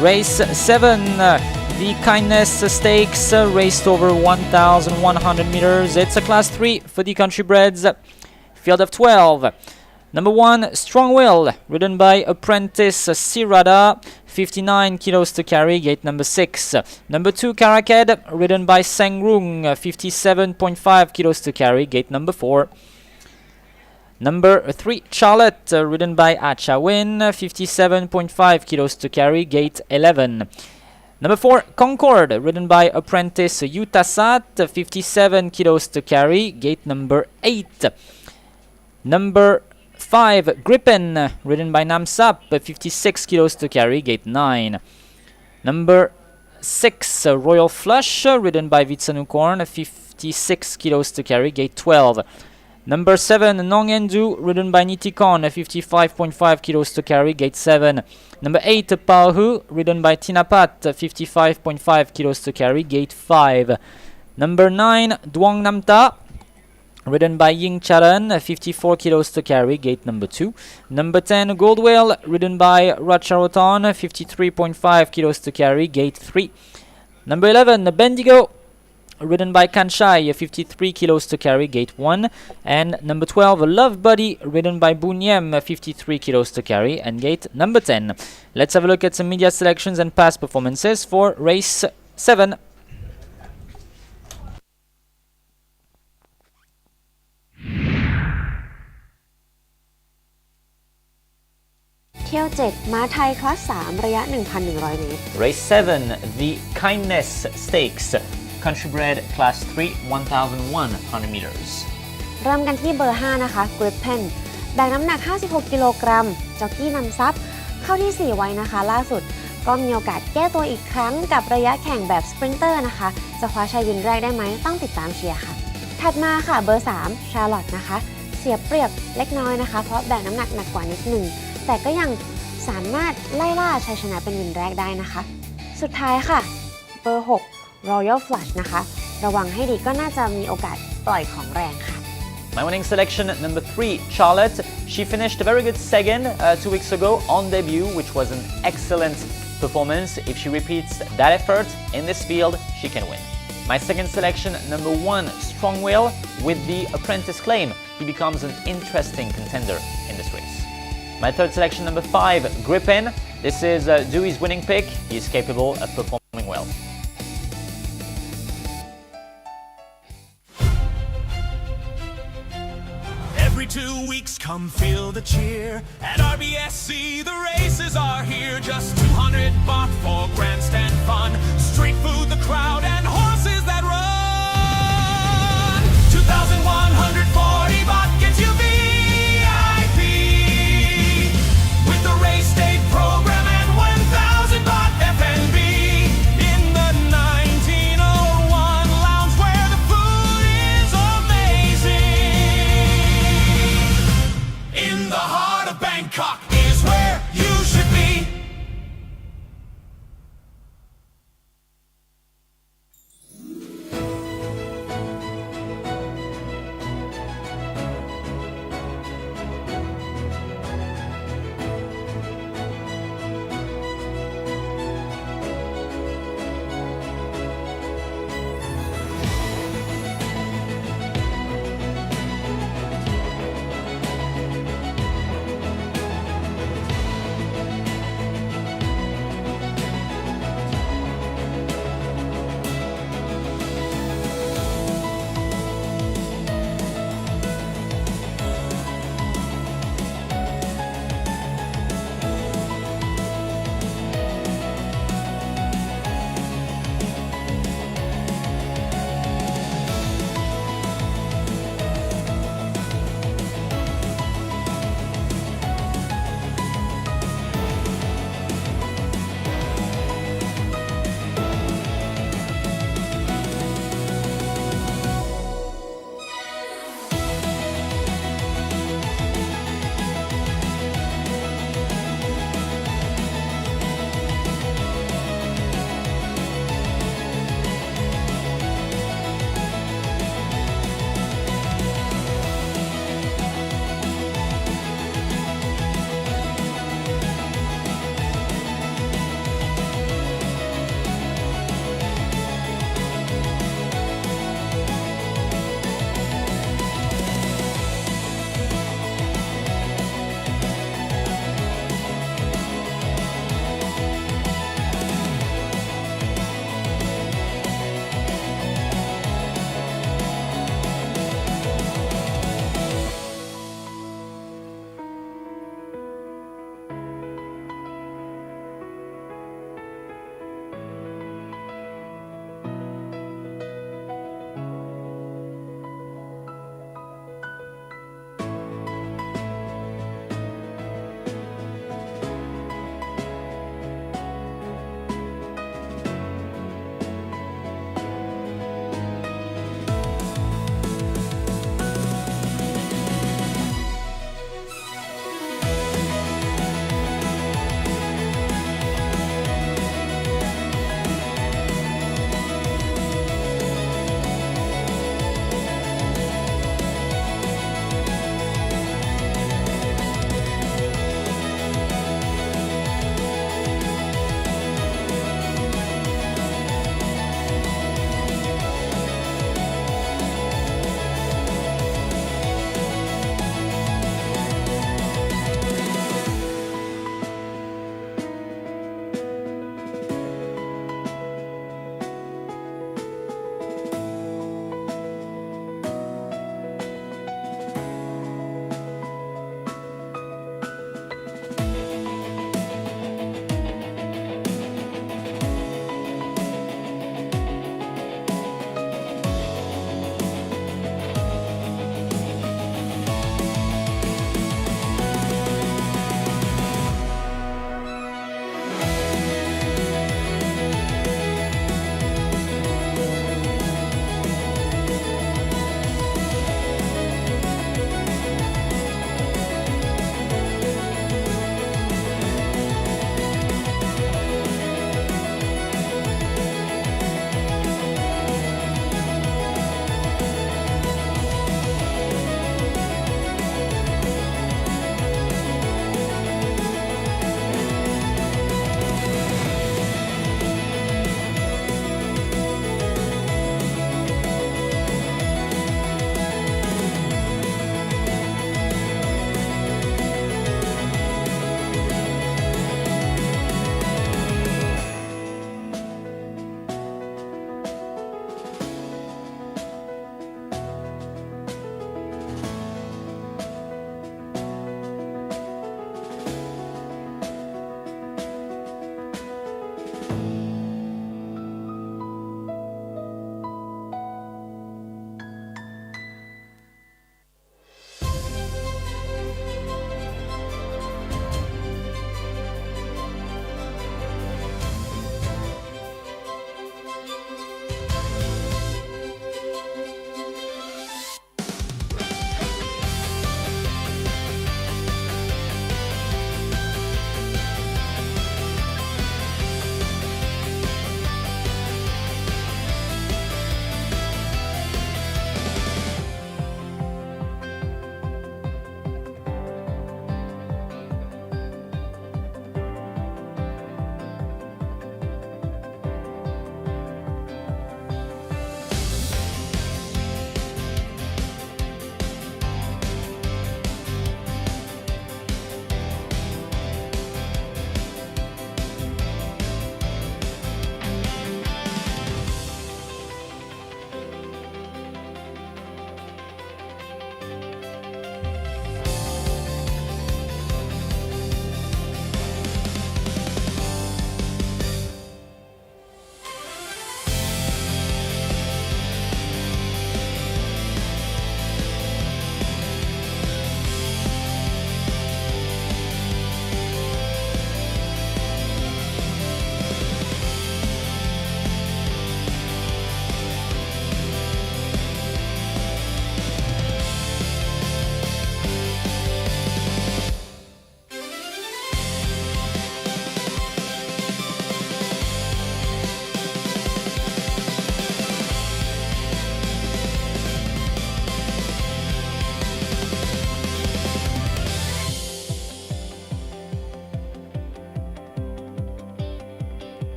Race 7, the Kindness Stakes, raced over 1,100 meters. It's a class 3 for the countrybreds. Field of 12. Number 1, Strong Will, ridden by apprentice Sirada, 59 kilos to carry, gate number 6. Number 2, Karaked, ridden by Sengrung, 57.5 kilos to carry, gate number 4. Number 3, Charlotte, ridden by Achawin, 57.5 kilos to carry, gate 11. Number 4, Concord, ridden by apprentice Utasat, 57 kilos to carry, gate number 8. Number 5, Gripen, ridden by Namsap, 56 kilos to carry, gate 9. Number 6, Royal Flush, ridden by Vitsanukorn, 56 kilos to carry, gate 12. Number 7, Nongendu, ridden by Nitikon, 55.5 kilos to carry, gate 7. Number 8, Paohu, ridden by Tinapat, 55.5 kilos to carry, gate 5. Number 9, Duong Namta, ridden by Ying Charan, 54 kilos to carry, gate number 2. Number 10, Goldwell, ridden by Ratcharoton, 53.5 kilos to carry, gate 3. Number 11, Bendigo, ridden by Kanchai, 53 kilos to carry, gate 1. And number 12, Love Buddy, ridden by Bunyem, 53 kilos to carry, and gate number 10. Let's have a look at some media selections and past performances for race 7.เที่ยว 7 ม้าไทยคลาส 3 ระยะ 1,100 เมตร Race 7, the Kindness Stakes, Country Bred Class 3, 1,100 meters. เริ่มกันที่เบอร์ 5 นะคะ Gripen แบกน้ำหนัก 56 กิโลกรัมจ็อกกี้นำซับเข้าที่ 4 ไว้นะคะ ล่าสุดก็มีโอกาสแก้ตัวอีกครั้งกับระยะแข่งแบบสปรินเตอร์นะคะ จะคว้าชัยวินแรกได้ไหมต้องติดตามเชียร์ค่ะ ถัดมาค่ะเบอร์ 3 Charlotte นะคะ เสียเปรียบเล็กน้อยนะคะ เพราะแบกน้ำหนักหนักกว่านิดหนึ่งแต่ก็ยังสามารถไล่ล่าชัยชนะเป็นวินแรกได้นะคะ สุดท้ายค่ะเบอร์ 6 Royal Flush นะคะระวังให้ดีก็น่าจะมีโอกาสปล่อยของแรงค่ะ My winning selection, number 3, Charlotte. She finished a very good second 2 weeks ago on debut, which was an excellent performance. If she repeats that effort in this field, she can win. My second selection, number 1, Strong Will. With the apprentice claim, he becomes an interesting contender in this race. My third selection, number 5, Gripen. This is Dewey's winning pick. He is capable of performing well. Every 2 weeks, come feel the cheer. At RBSC, the races are here. Just 200 baht for grandstand fun. Street food, the crowd, and horses that run. 2,140 baht gets you VIP. With the race day program and 1,000 baht FNB. In the 1901 lounge where the food is amazing. In the heart of Bangkok is where you should be.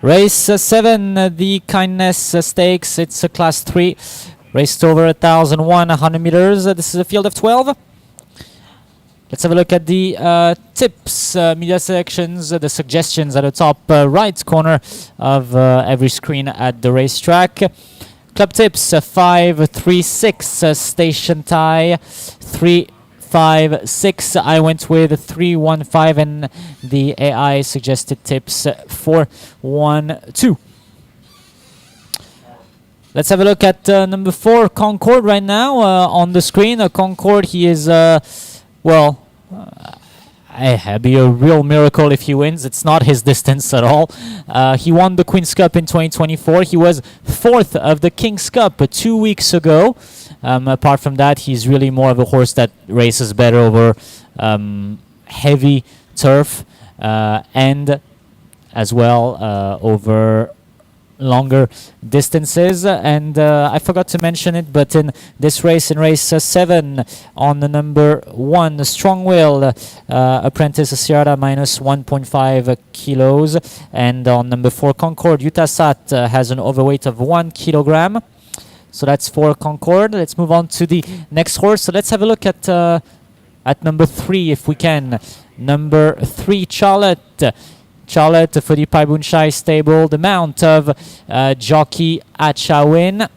Race 7, the Kindness Stakes. It's a class 3, raced over 1,100 meters. This is a field of 12. Let's have a look at the tips, media selections, the suggestions at the top right corner of every screen at the racetrack. Club tips 5, 3, 6, station tie 3, 5, 6. I went with 3, 1, 5, and the AI suggested tips 4, 1, 2. Let's have a look at number 4, Concord, right now on the screen. Concord, he is, well, it'd be a real miracle if he wins. It's not his distance at all. He won the Queen's Cup in 2024. He was 4th of the King's Cup 2 weeks ago. Apart from that, he's really more of a horse that races better over heavy turf and as well over longer distances. And I forgot to mention it, but in this race, in race 7, on the number 1, the Strong Will Apprentice Sierra minus 1.5 kilos, and on number 4, Concord Utasat has an overweight of 1 kilogram. So that's for Concord. Let's move on to the next horse. So let's have a look at number 3 if we can. Number 3, Charlotte. Charlotte for the Paibunchai stable, the mount of Jockey Achawin.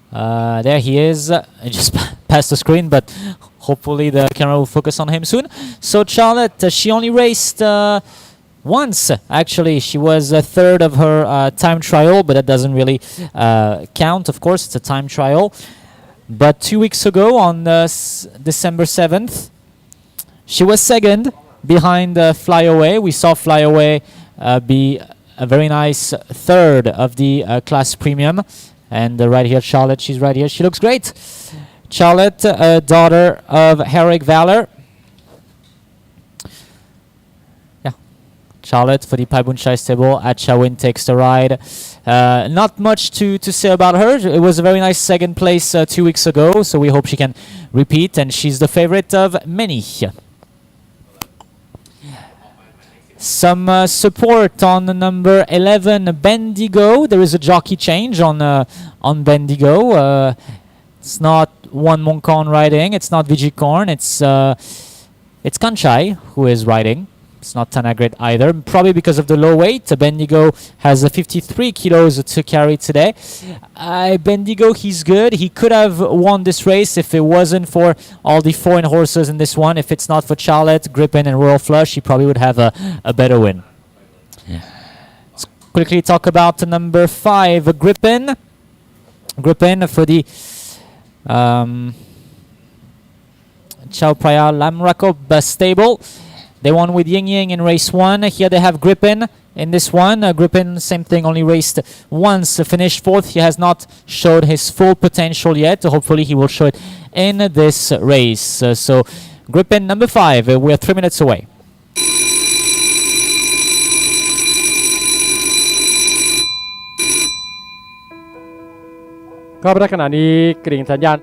There he is. I just passed the screen, but hopefully the camera will focus on him soon. So Charlotte, she only raced once, actually. She was a third of her time trial, but that doesn't really count, of course. It's a time trial. But 2 weeks ago, on December 7th, she was second behind Fly Away. We saw Fly Away be a very nice third of the class premium. And right here, Charlotte, she's right here. She looks great. Charlotte, daughter of Herrick Valor. Yeah. Charlotte for the Paibunchai stable. Achawin takes the ride. Not much to say about her. It was a very nice second place 2 weeks ago. So we hope she can repeat. And she's the favorite of many. Some support on number 11, Bendigo. There is a jockey change on Bendigo. It's not Juan Moncon riding. It's not Vigicorn. It's Kanchai who is riding. It's not Tanagrid either. Probably because of the low weight. Bendigo has 53 kilos to carry today. Bendigo, he's good. He could have won this race if it wasn't for all the foreign horses in this one. If it's not for Charlotte, Gripen, and Royal Flush, he probably would have a better win. Yeah. Let's quickly talk about number 5, Gripen. Gripen for the Chao Phraya Lamrakob stable. They won with Ying Ying in race 1. Here they have Gripen in this one. Gripen, same thing, only raced once, finished 4th. He has not showed his full potential yet. Hopefully he will show it in this race. So Gripen number 5. We're 3 minutes away. ก็ในขณะนี้กริ่งสัญญาณ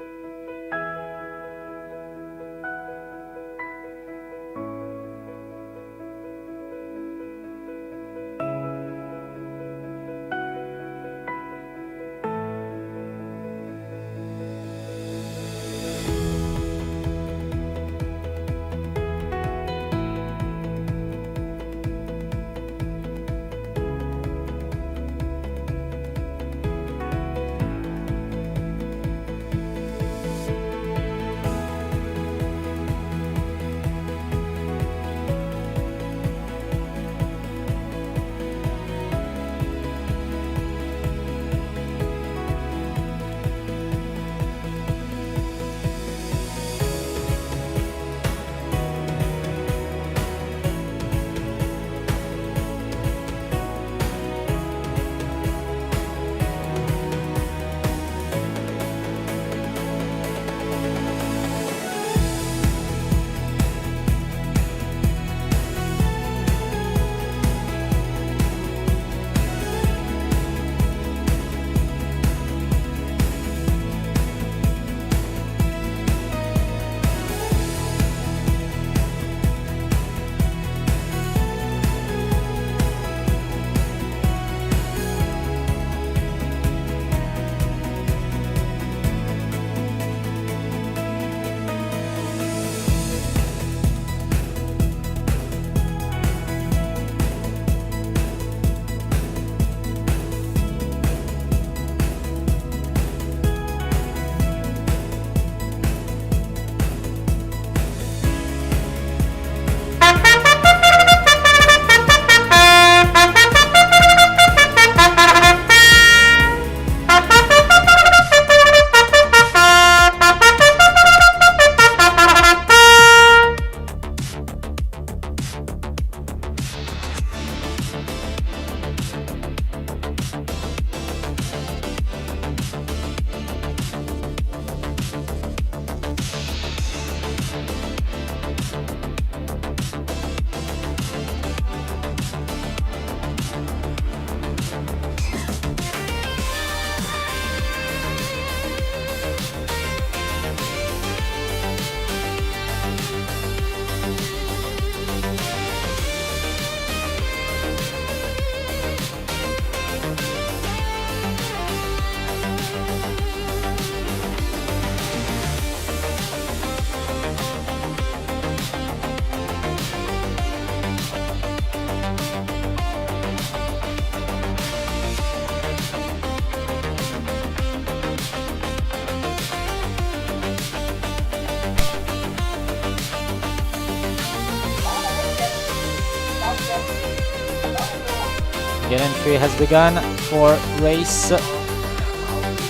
Gate entry has begun for race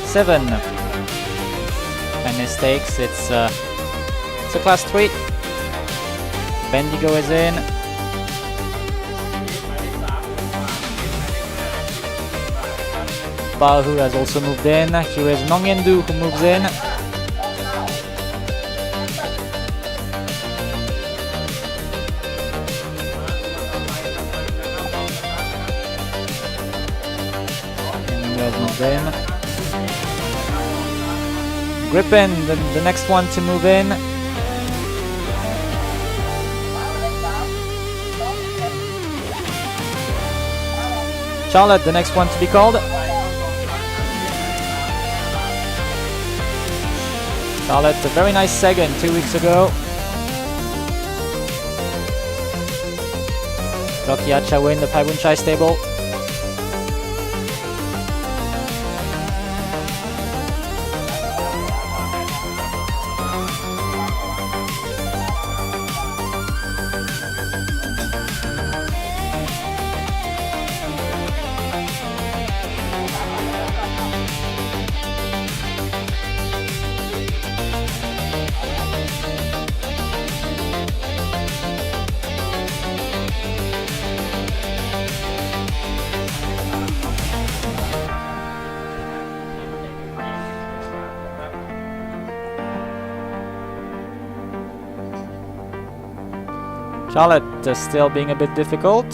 7. Any stakes, it's a class 3. Bendigo is in. Bahu has also moved in. Here is Nongyendu who moves in. In. Gripen, the next one to move in. Charlotte, the next one to be called. Charlotte, a very nice second 2 weeks ago. Jockey Achawe in the Paiwunchai stable. Charlotte still being a bit difficult.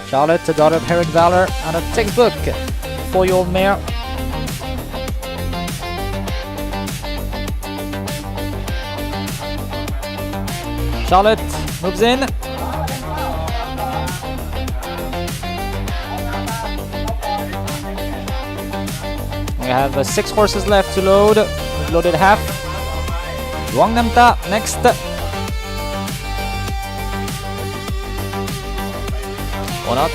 Charlotte, the daughter of Herrick Valor, and a textbook 4-year-old mare. Charlotte moves in. We have 6 horses left to load. We've loaded half. Wongnamta next. Or not.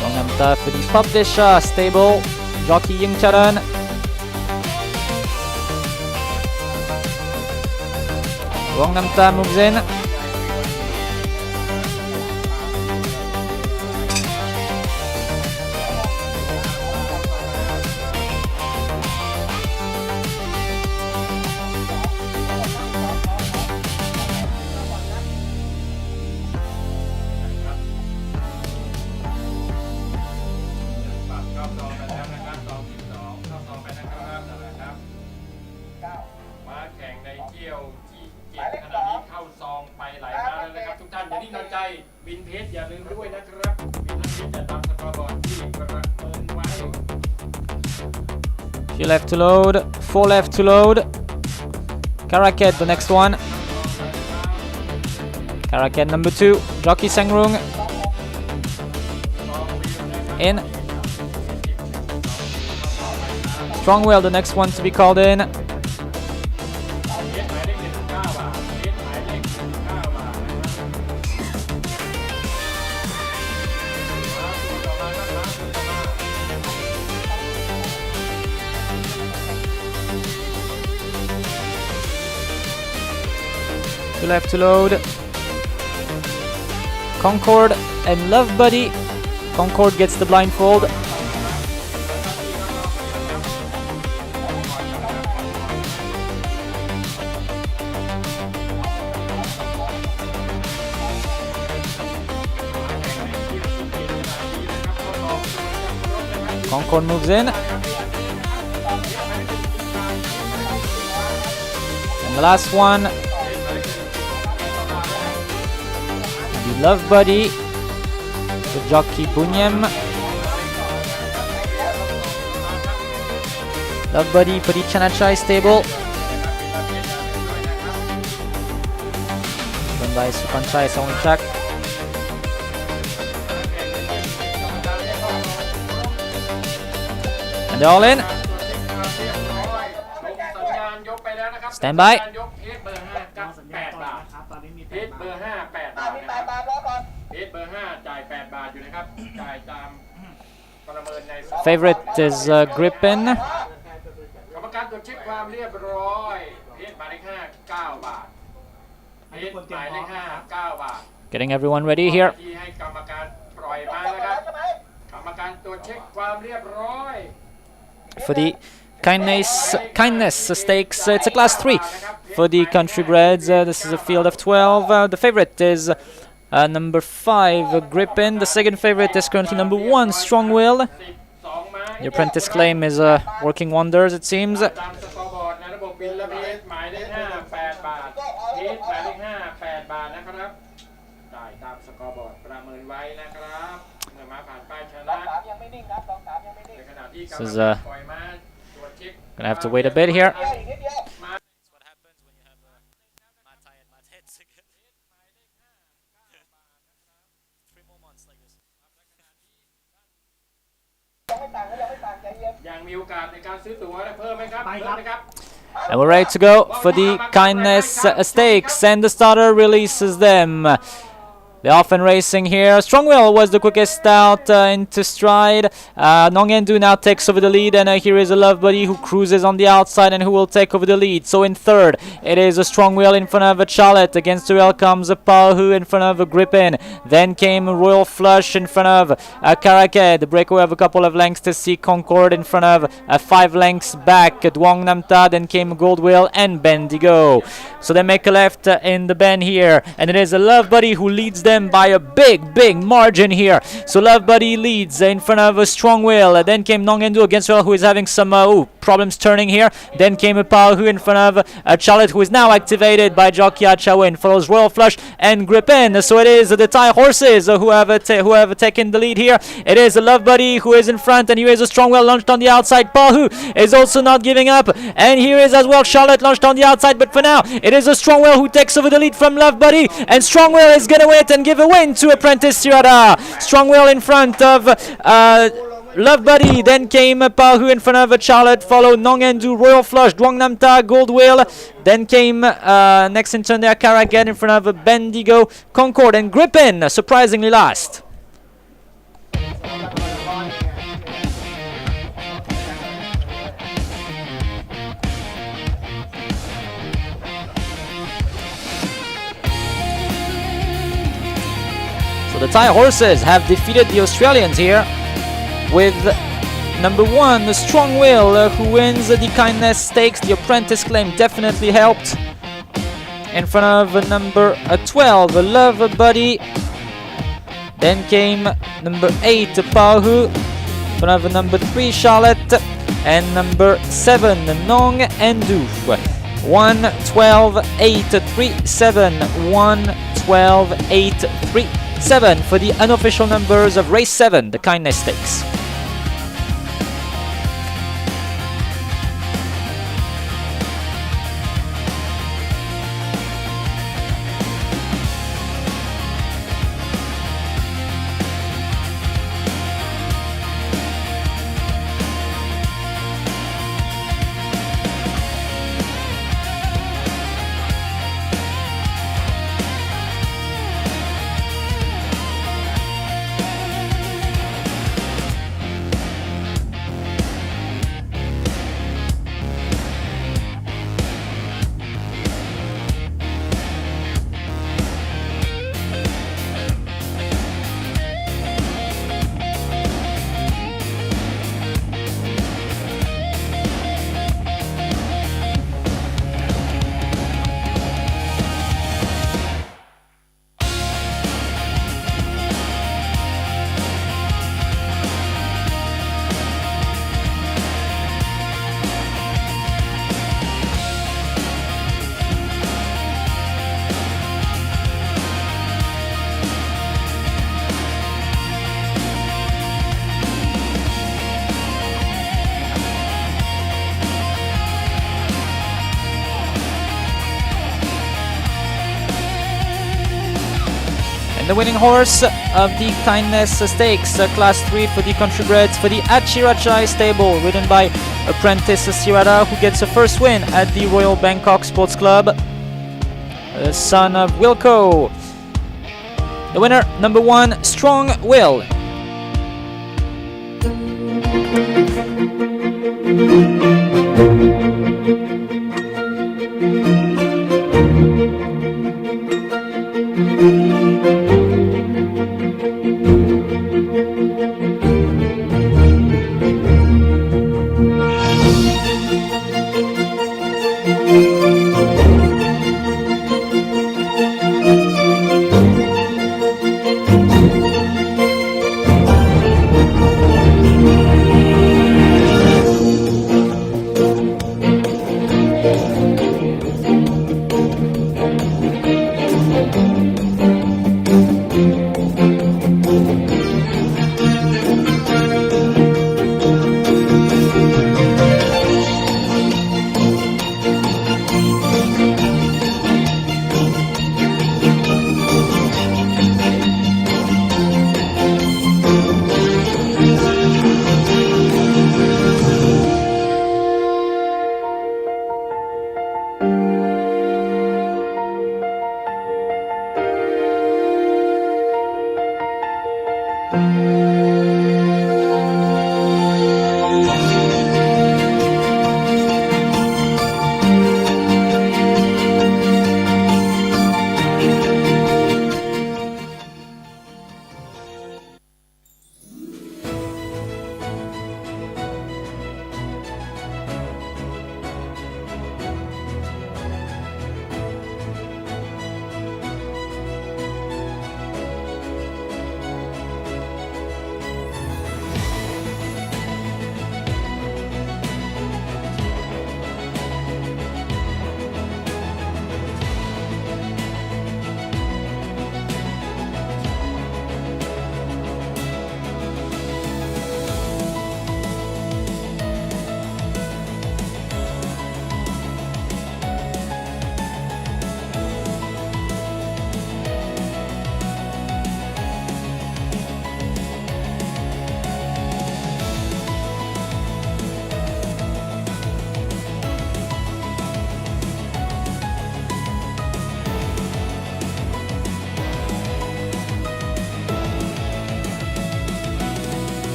Wongnamta for the Publisher stable. Jockey Yingcharan. Wongnamta moves in. Few left to load, 4 left to load. Karaket, the next one. Karaket number 2, Jockey Sengrung. In. Strongwell, the next one to be called in. Two left to load. Concord and Love Buddy. Concord gets the blindfold. Concord moves in. And the last one, the Love Buddy, the Jockey Bunyam. Love Buddy for the Chanachai stable. Done by Supanchai Songchak. And they're all in. Stand by. เพชรเบอร์5 8 บาทเพชรเบอร์5จ่าย8 บาทอยู่นะครับจ่ายตามประเมินใน Favorite is Gripen. กรรมการตรวจเช็คคว ความเรียบร้อยเพชรหมายเลข5 9 บาทเพชรหมายเลข5 9 บาท Getting everyone ready here. ที่ให้กรรมการปล่อยมานะครับกรรมการตรวจเช็คความเรียบร้อย For the kindness stakes, it's a class 3 for the country breds. This is a field of 12. The favorite is number 5, Grippin. The second favorite is currently number 1, Strong Will. The apprentice claim is working wonders, it seems. ตามสกอร์บอร์ดนะระบบบิลและเพชรหมายเลข5 8 บาทเพชรหมายเลข5 8 บาทนะครับได้ตามสกอร์บอร์ดประเมินไว้นะครับเมื่อมาผ่านป้ายชนะในขณะที่กรรมการปล่อยมาตรวจเช็ค Gonna have to wait a bit here. And we're ready to go for the kindness stakes, and the starter releases them. They're often racing here. Strong Will was the quickest out into stride. Nongendu now takes over the lead, and here is a Love Buddy who cruises on the outside and who will take over the lead. So in third, it is a Strong Will in front of a Charlotte. Against the rail comes a Pahu in front of a Grippin. Then came a Royal Flush in front of a Castrated. The breakaway of a couple of lengths to see Concord in front of 5 lengths back. Duong Namta, then came Gold Will and Bendigo. So they make a left in the bend here, and it is a Love Buddy who leads them by a big margin here. So Love Buddy leads in front of a Strong Will. Then came Nongendu against Royal, who is having some problems turning here. Then came a Pahu in front of a Charlotte, who is now activated by Jockey Achawin. Follows Royal Flush and Grippin. So it is the Thai horses who have taken the lead here. It is a Love Buddy who is in front, and here is a Strong Will launched on the outside. Pahu is also not giving up, and here is as well Charlotte launched on the outside. But for now, it is a Strong Will who takes over the lead from Love Buddy, and Strong Will is gonna wait and give a win to Apprentice Sirada. Strong Will in front of Love Buddy. Then came Pahu in front of Charlotte, followed Nongendu, Royal Flush, Duong Namta, Gold Will. Then came next in turn there Castrated in front of Bendigo, Concord, and Grippin surprisingly last. The Thai horses have defeated the Australians here with number 1, the Strong Will, who wins the Kindness Stakes. The Apprentice claim definitely helped. In front of number 12, Love Buddy. Then came number 8, Pahu. In front of number 3, Charlotte. And number 7, Nong Endu. 1, 12, 8, 3, 7. 1, 12, 8, 3, 7 for the unofficial numbers of race 7, the Kindness Stakes. And the winning horse of the Kindness Stakes, Class 3 for the Country Breds for the Achirachai stable, ridden by Apprentice Sirada, who gets a first win at the Royal Bangkok Sports Club. The son of Wilco. The winner, number 1, Strong Will.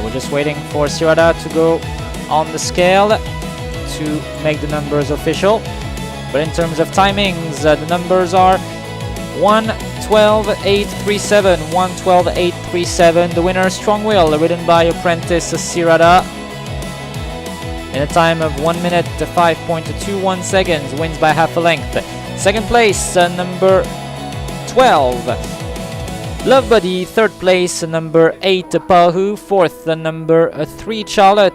We're just waiting for Sirada to go on the scale to make the numbers official. But in terms of timings, the numbers are 1:12.837, 1:12.837. The winner, Strong Will, ridden by apprentice Sirada, in a time of 1 minute 5.21 seconds, wins by half a length. Second place, number 12. Love Buddy, third place, number 8, Pahu, fourth, number 3, Charlotte,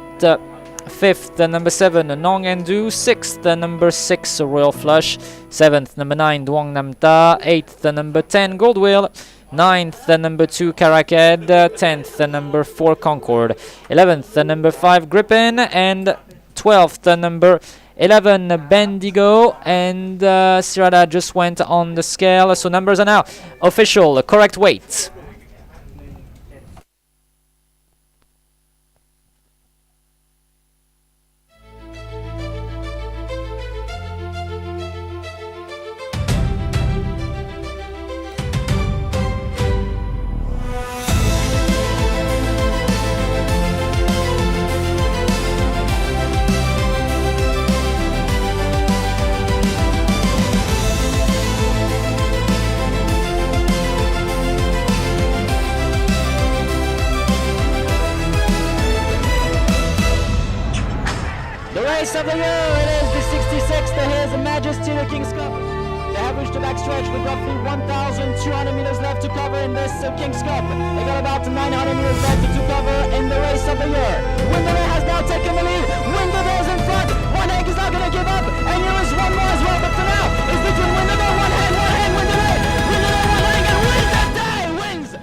fifth, number 7, Nong Endu, sixth, number 6, Royal Flush, seventh, number 9, Duong Namta, eighth, number 10, Goldwill, ninth, number 2, Karaked, 10th, number 4, Concord, 11th, number 5, Grippin, and 12th, number 11, Bendigo, and Sirada just went on the scale, so numbers are now official. Correct weight. Race of the year, it is the 66th His Majesty the King's Cup. They have reached the backstretch with roughly 1,200 meters left to cover in this King's Cup. They got about 900 meters left to cover in the race of the year. Windermere has now taken the lead. Windermere is in front. One Hank is not going to give up, and here is one more as well. But for now, it's between Windermere, one Hank, Windermere, Windermere, one Hank, and wins that day, wins.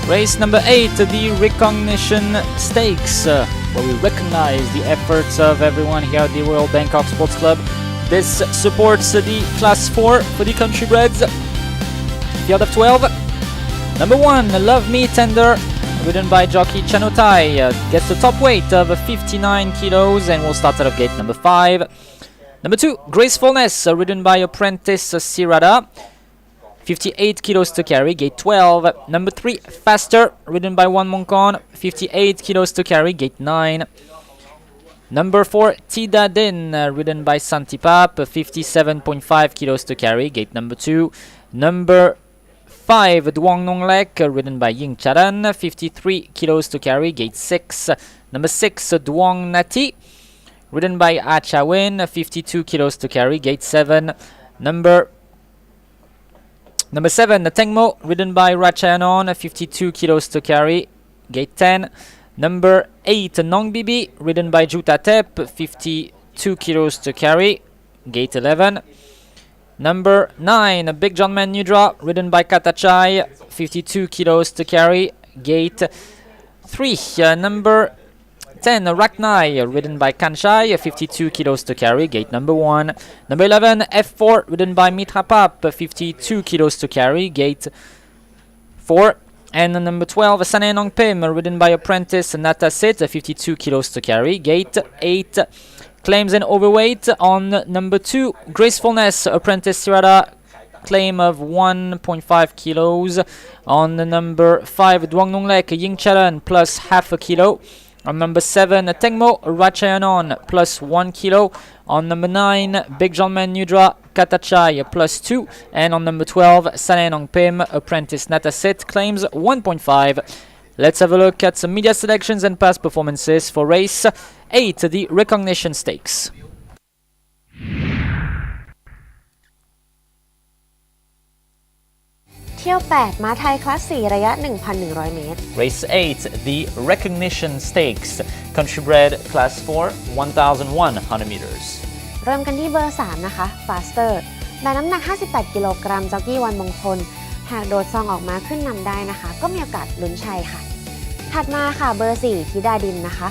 Race number 8, the Recognition Stakes, where we recognize the efforts of everyone here at the Royal Bangkok Sports Club. This supports the Class 4 for the Countrybreds. Field of 12. Number 1, Love Me Tender, ridden by jockey Chanotai, gets the top weight of 59 kilos and will start out of gate number 5. Number 2, Gracefulness, ridden by apprentice Sirada, 58 kilos to carry, gate 12. Number 3, Faster, ridden by One Monkon, 58 kilos to carry, gate 9. Number 4, Tida Din, ridden by Santipap, 57.5 kilos to carry, gate number 2. Number 5, Duong Nonglek, ridden by Ying Charan, 53 kilos to carry, gate 6. Number 6, Duong Nati, ridden by Achawin, 52 kilos to carry, gate 7. Number 7, Tengmo, ridden by Rachayanon, 52 kilos to carry, gate 10. Number 8, Nong Bibi, ridden by Jutatep, 52 kilos to carry, gate 11. Number 9, Big John Man Nudra, ridden by Katachai, 52 kilos to carry, gate 3. Number 10, Raknai, ridden by Kanchai, 52 kilos to carry, gate number 1. Number 11, F4, ridden by Mitrapap, 52 kilos to carry, gate 4. And number 12, Sanenong Pim, ridden by apprentice Natasit, 52 kilos to carry, gate 8. Claims and overweight on number 2, Gracefulness, apprentice Sirada, claim of 1.5 kilos. On number 5, Duong Nonglek, Ying Charan, plus half a kilo. On number 7, Tengmo Rachayanon, plus 1 kilo. On number 9, Big John Man Nudra, Katachai, plus 2. And on number 12, Sanenong Pim, apprentice Natasit, claims 1.5. Let's have a look at some media selections and past performances for race 8, the Recognition Stakes. Tiel 8 ม้าไทยคลาส 4 ระยะ 1,100 เมตร Race 8, the Recognition Stakes, Countrybred Class 4, 1,100 meters. เริ่มกันที่เบอร์ 3 นะคะ Faster แบกน้ำหนัก 58 กิโลกรัมจ็อกกี้วันมงคล หากโดดซองออกมาขึ้นนำได้นะคะ ก็มีโอกาสลุ้นชัยค่ะ ถัดมาค่ะเบอร์ 4 ธิดาดินนะคะ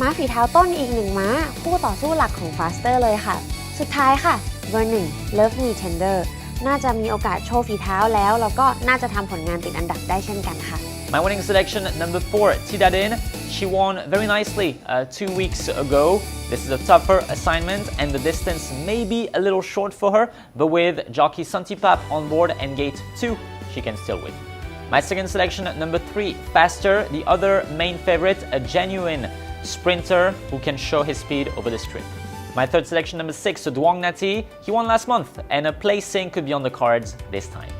ม้าฝีเท้าต้นอีก 1 ม้าคู่ต่อสู้หลักของ Faster เลยค่ะ สุดท้ายค่ะเบอร์ 1 Love Me Tender น่าจะมีโอกาสโชว์ฝีเท้าแล้วก็น่าจะทำผลงานติดอันดับได้เช่นกันค่ะ My winning selection, number 4, Tidadin. She won very nicely 2 weeks ago. This is a tougher assignment and the distance may be a little short for her, but with jockey Santipap on board and gate 2, she can still win. My second selection, number 3, Faster, the other main favorite, a genuine sprinter who can show his speed over the strip. My third selection, number 6, Duong Nati. He won last month and a placing could be on the cards this time.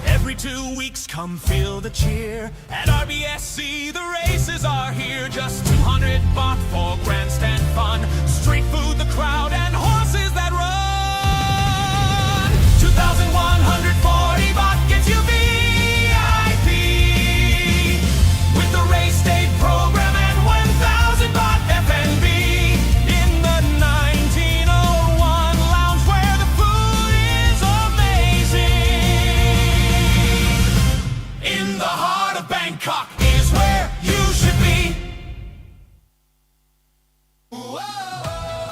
Every 2 weeks, come feel the cheer. At RBSC, the races are here. Just 200 baht for grandstand fun. Street food, the crowd, and horses that run. 2,140 baht gets you VIP. With the race day program and 1,000 baht FNB. In the 1901 lounge where the food is amazing. In the heart of Bangkok is where you should be. Whoa.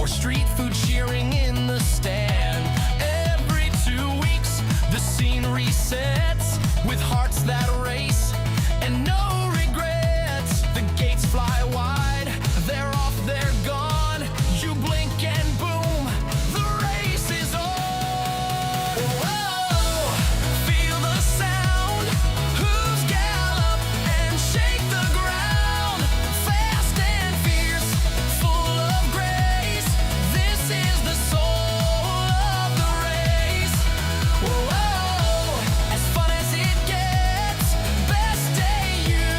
or street food cheering in the stand. Every 2 weeks, the scene resets with hearts that race and no regrets. The gates fly wide, they're off, they're gone. You blink and boom, the race is on. Whoa, feel the sound, hooves gallop and shake the ground. Fast and fierce, full of grace. This is the soul of the race. Whoa, as fun as it gets, best day you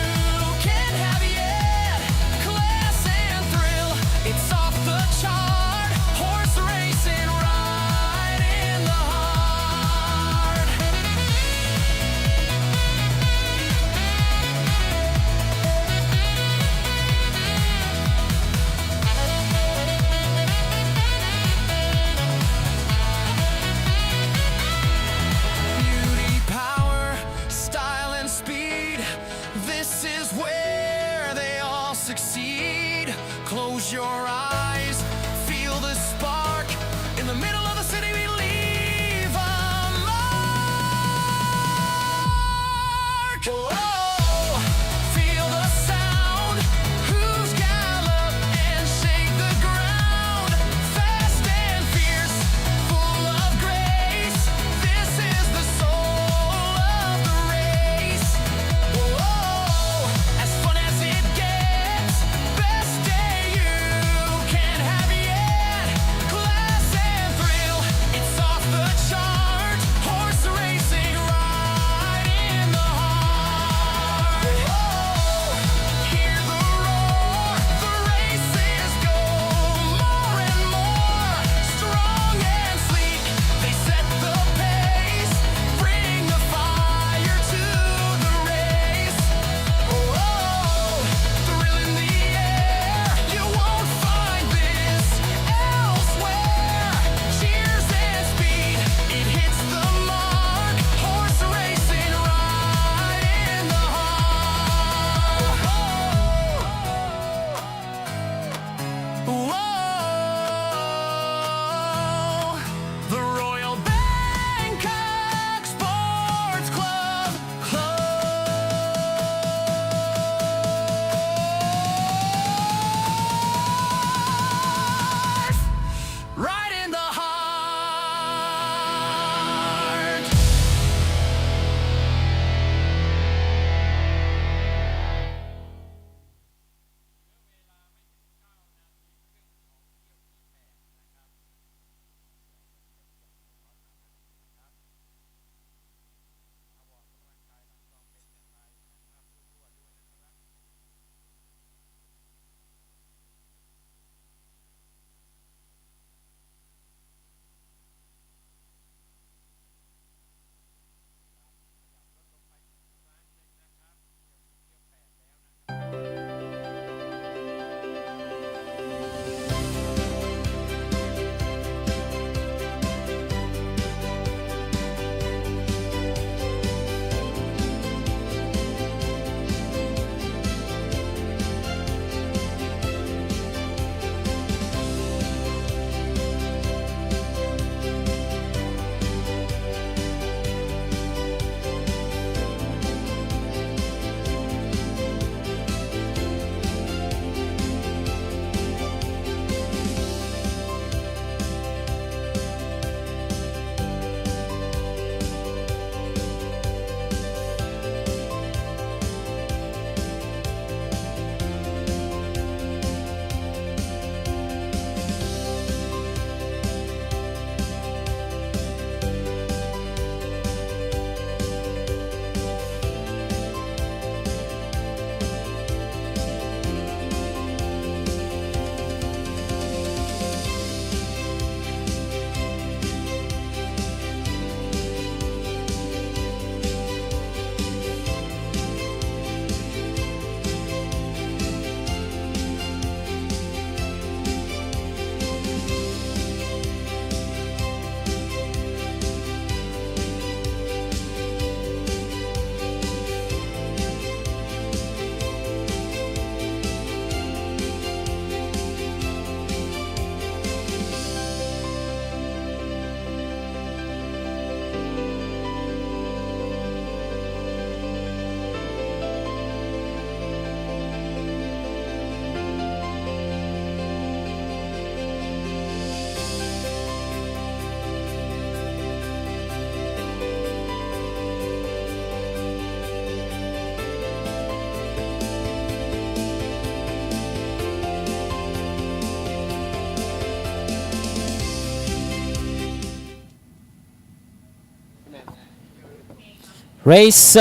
Race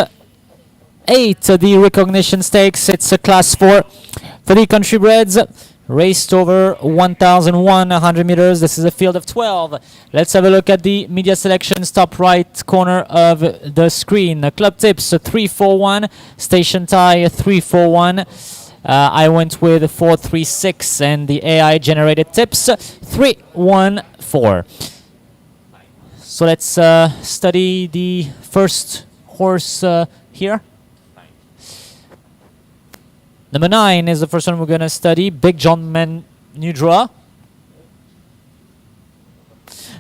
8, the recognition stakes. It's a class 4 for the country breds. Raced over 1,100 meters. This is a field of 12. Let's have a look at the media selections. Top right corner of the screen. Club tips 341. Station tie 341. I went with 436, and the AI generated tips 314. So let's study the first horse here. Number 9 is the first one we're going to study. Big John Man New Draw.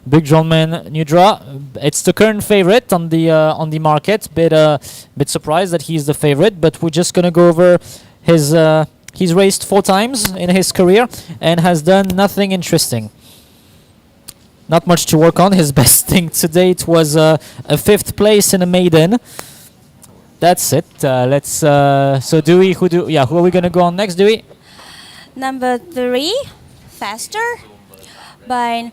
Big John Man New Draw. It's the current favorite on the market. Bit surprised that he's the favorite, but we're just going to go over his. He's raced 4 times in his career and has done nothing interesting. Not much to work on. His best thing to date was a 5th place in a maiden. That's it. Let's. So Dewey, who are we gonna go on next, Dewey? Number 3, Faster, by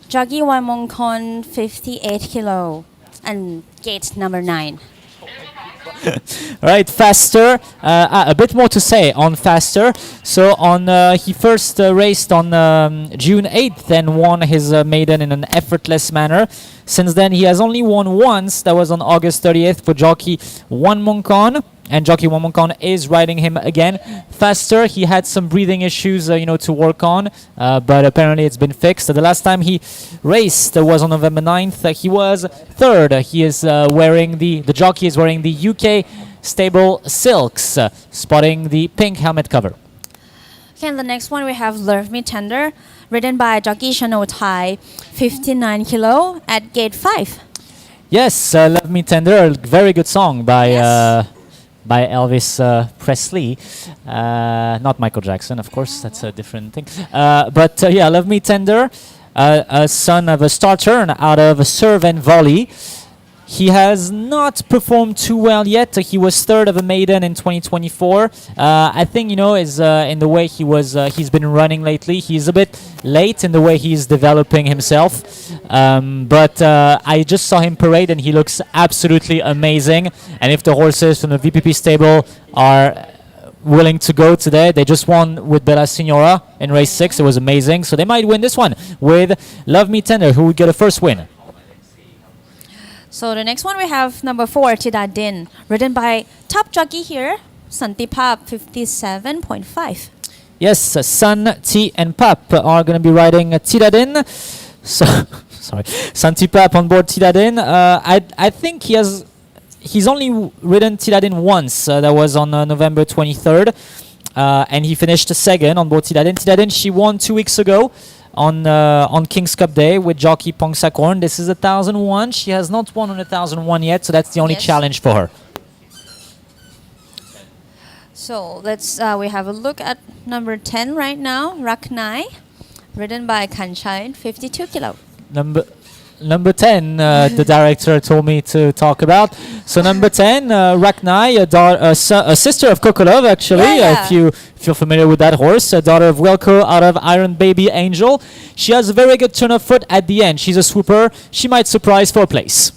Jockey Mongkon, 58 kilo, and gate number 9. Right, Faster. A bit more to say on Faster. So he first raced on June 8th and won his maiden in an effortless manner. Since then, he has only won once. That was on August 30th for Jockey Mongkon. And Jockey Mongkon is riding him again. Faster, he had some breathing issues, to work on, but apparently it's been fixed. The last time he raced was on November 9th. He was 3rd. He is wearing the jockey is wearing the UK stable silks, spotting the pink helmet cover. Okay, and the next one we have Love Me Tender, ridden by Jockey Chano Thai, 59 kilo, at gate 5. Yes, Love Me Tender, a very good song by Elvis Presley, not Michael Jackson, of course, that's a different thing. But Love Me Tender, a son of a starter out of serve and volley. He has not performed too well yet. He was 3rd of a maiden in 2024. I think, is in the way he's been running lately. He's a bit late in the way he's developing himself. But I just saw him parade and he looks absolutely amazing. And if the horses from the VPP stable are willing to go today, they just won with Bella Signora in race 6. It was amazing. So they might win this one with Love Me Tender, who would get a first win. So the next one we have number 4, Tida Din, ridden by top jockey here, Santipap, 57.5. Yes, Sun, T, and Pap are going to be riding Tida Din. So, sorry, Santipap on board Tida Din. I think he's only ridden Tida Din once. That was on November 23rd, and he finished 2nd on board Tida Din. Tida Din, she won 2 weeks ago on King's Cup Day with jockey Pongsakorn. This is 1,001. She has not won on 1,001 yet, so that's the only challenge for her. So let's we have a look at number 10 right now, Raknai, ridden by Kanchay, 52 kilo. Number 10, the director told me to talk about. So number 10, Raknai, a sister of Kokolov, actually, if you're familiar with that horse, a daughter of Wilco out of Iron Baby Angel. She has a very good turn of foot at the end. She's a swooper. She might surprise for a place.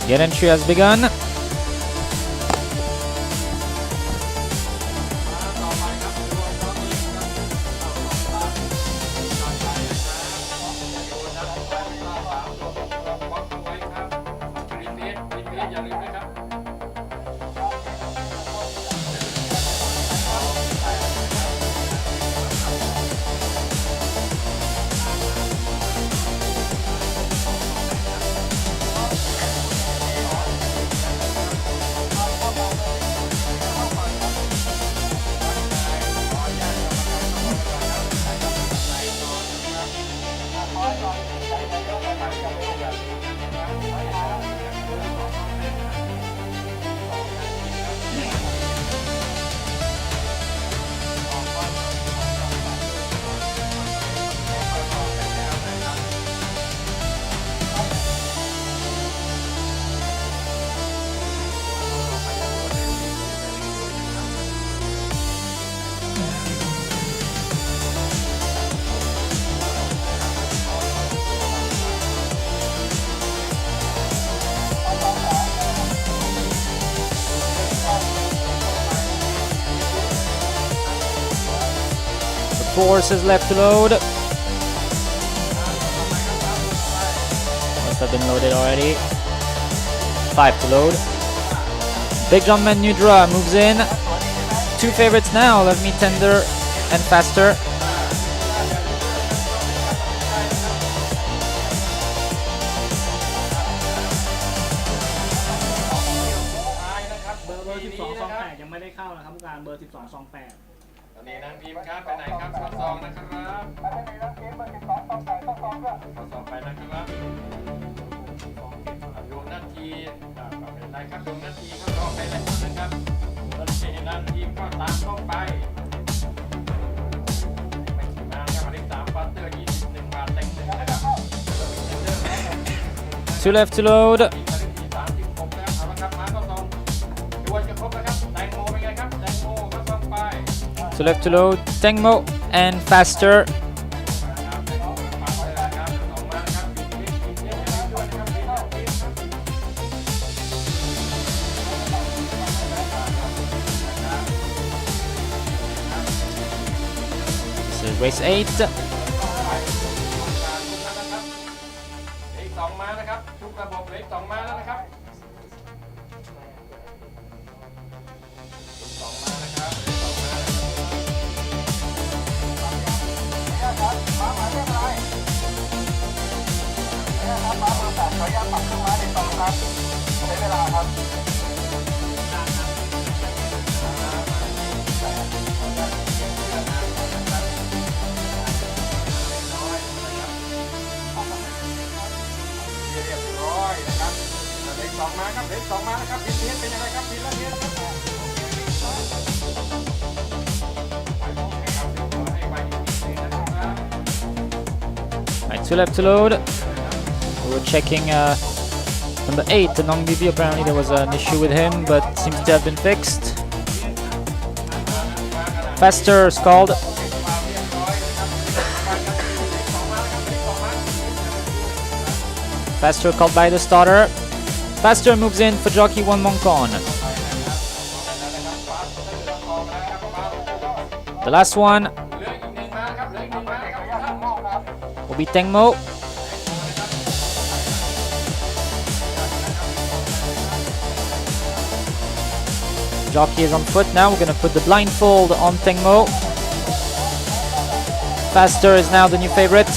Gate entry has begun. Four horses left to load. Must have been loaded already. 5 to load. Big Jumpman Nudra moves in. 2 favorites now, Love Me Tender and Faster. Ber 12 28 ตอนนี้นางทีมครับไปไหนครับข้อสองนะครับข้อสองไปนะครับดวงนาทีเป็นไรครับดวงนาทีครับรอไปเลยนะครับตอนนี้นางทีมก็ตามเข้าไปมาครับหมายเลข3 Faster 21 บาทแต่งหนึ่งนะครับ 2 left to load. 36แล้วเอาละครับมาข้อสองดวลจะครบแล้วครับแตงโมเป็นไงครับแตงโมข้อสองไป 2 left to load. Tengmo and Faster. This is race 8. อีก2 ม้านะครับทุกระบบเหลืออีก2 ม้าแล้วนะครับ2 ม้านะครับเรียบร้อยนะครับเหลือ2 ม้าครับเหลือ2 ม้านะครับพินเทียนเป็นยังไงครับพินละเทียนครับRight, 2 left to load. We were checking number 8, the Nong Bibi. Apparently there was an issue with him, but seems to have been fixed. Faster is called. Faster called by the starter. Faster moves in for jockey 1 Mongkon. The last one will be Tengmo. Jockey is on foot now. We're going to put the blindfold on Tengmo. Faster is now the new favorite.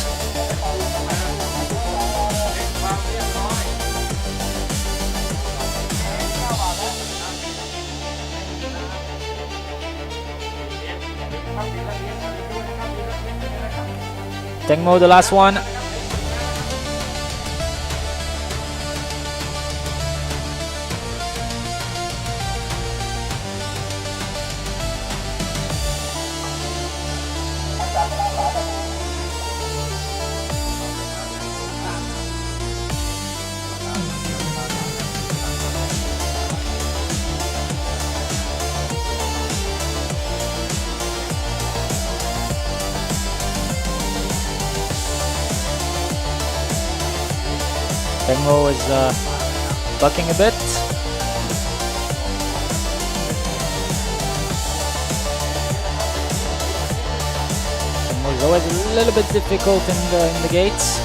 Tengmo, the last one. Tengmo is bucking a bit. It's always a little bit difficult in the gates.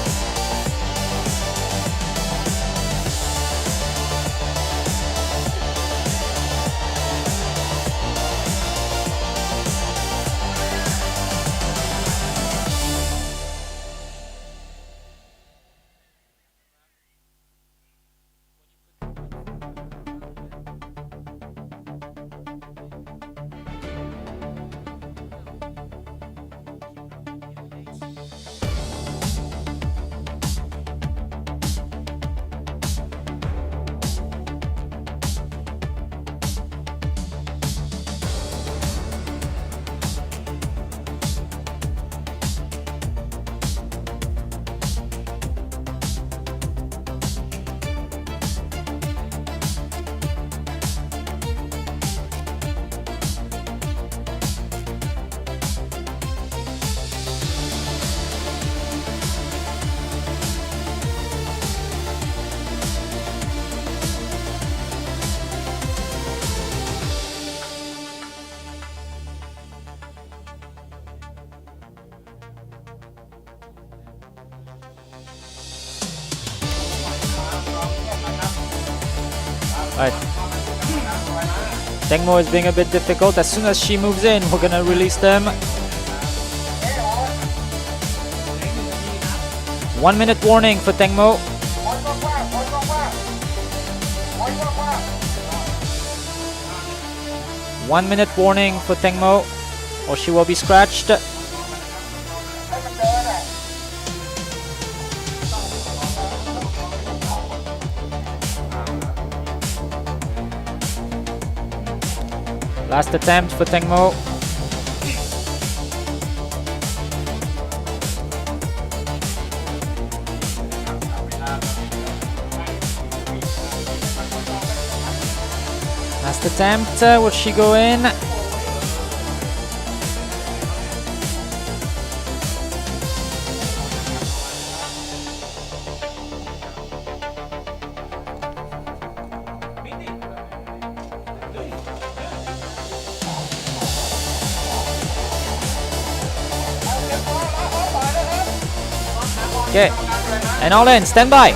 Alright. Tengmo is being a bit difficult. As soon as she moves in, we're gonna release them. 1 minute warning for Tengmo. One minute warning for Tengmo, or she will be scratched. Last attempt for Tengmo. Last attempt, will she go in? Okay, and all in, stand by.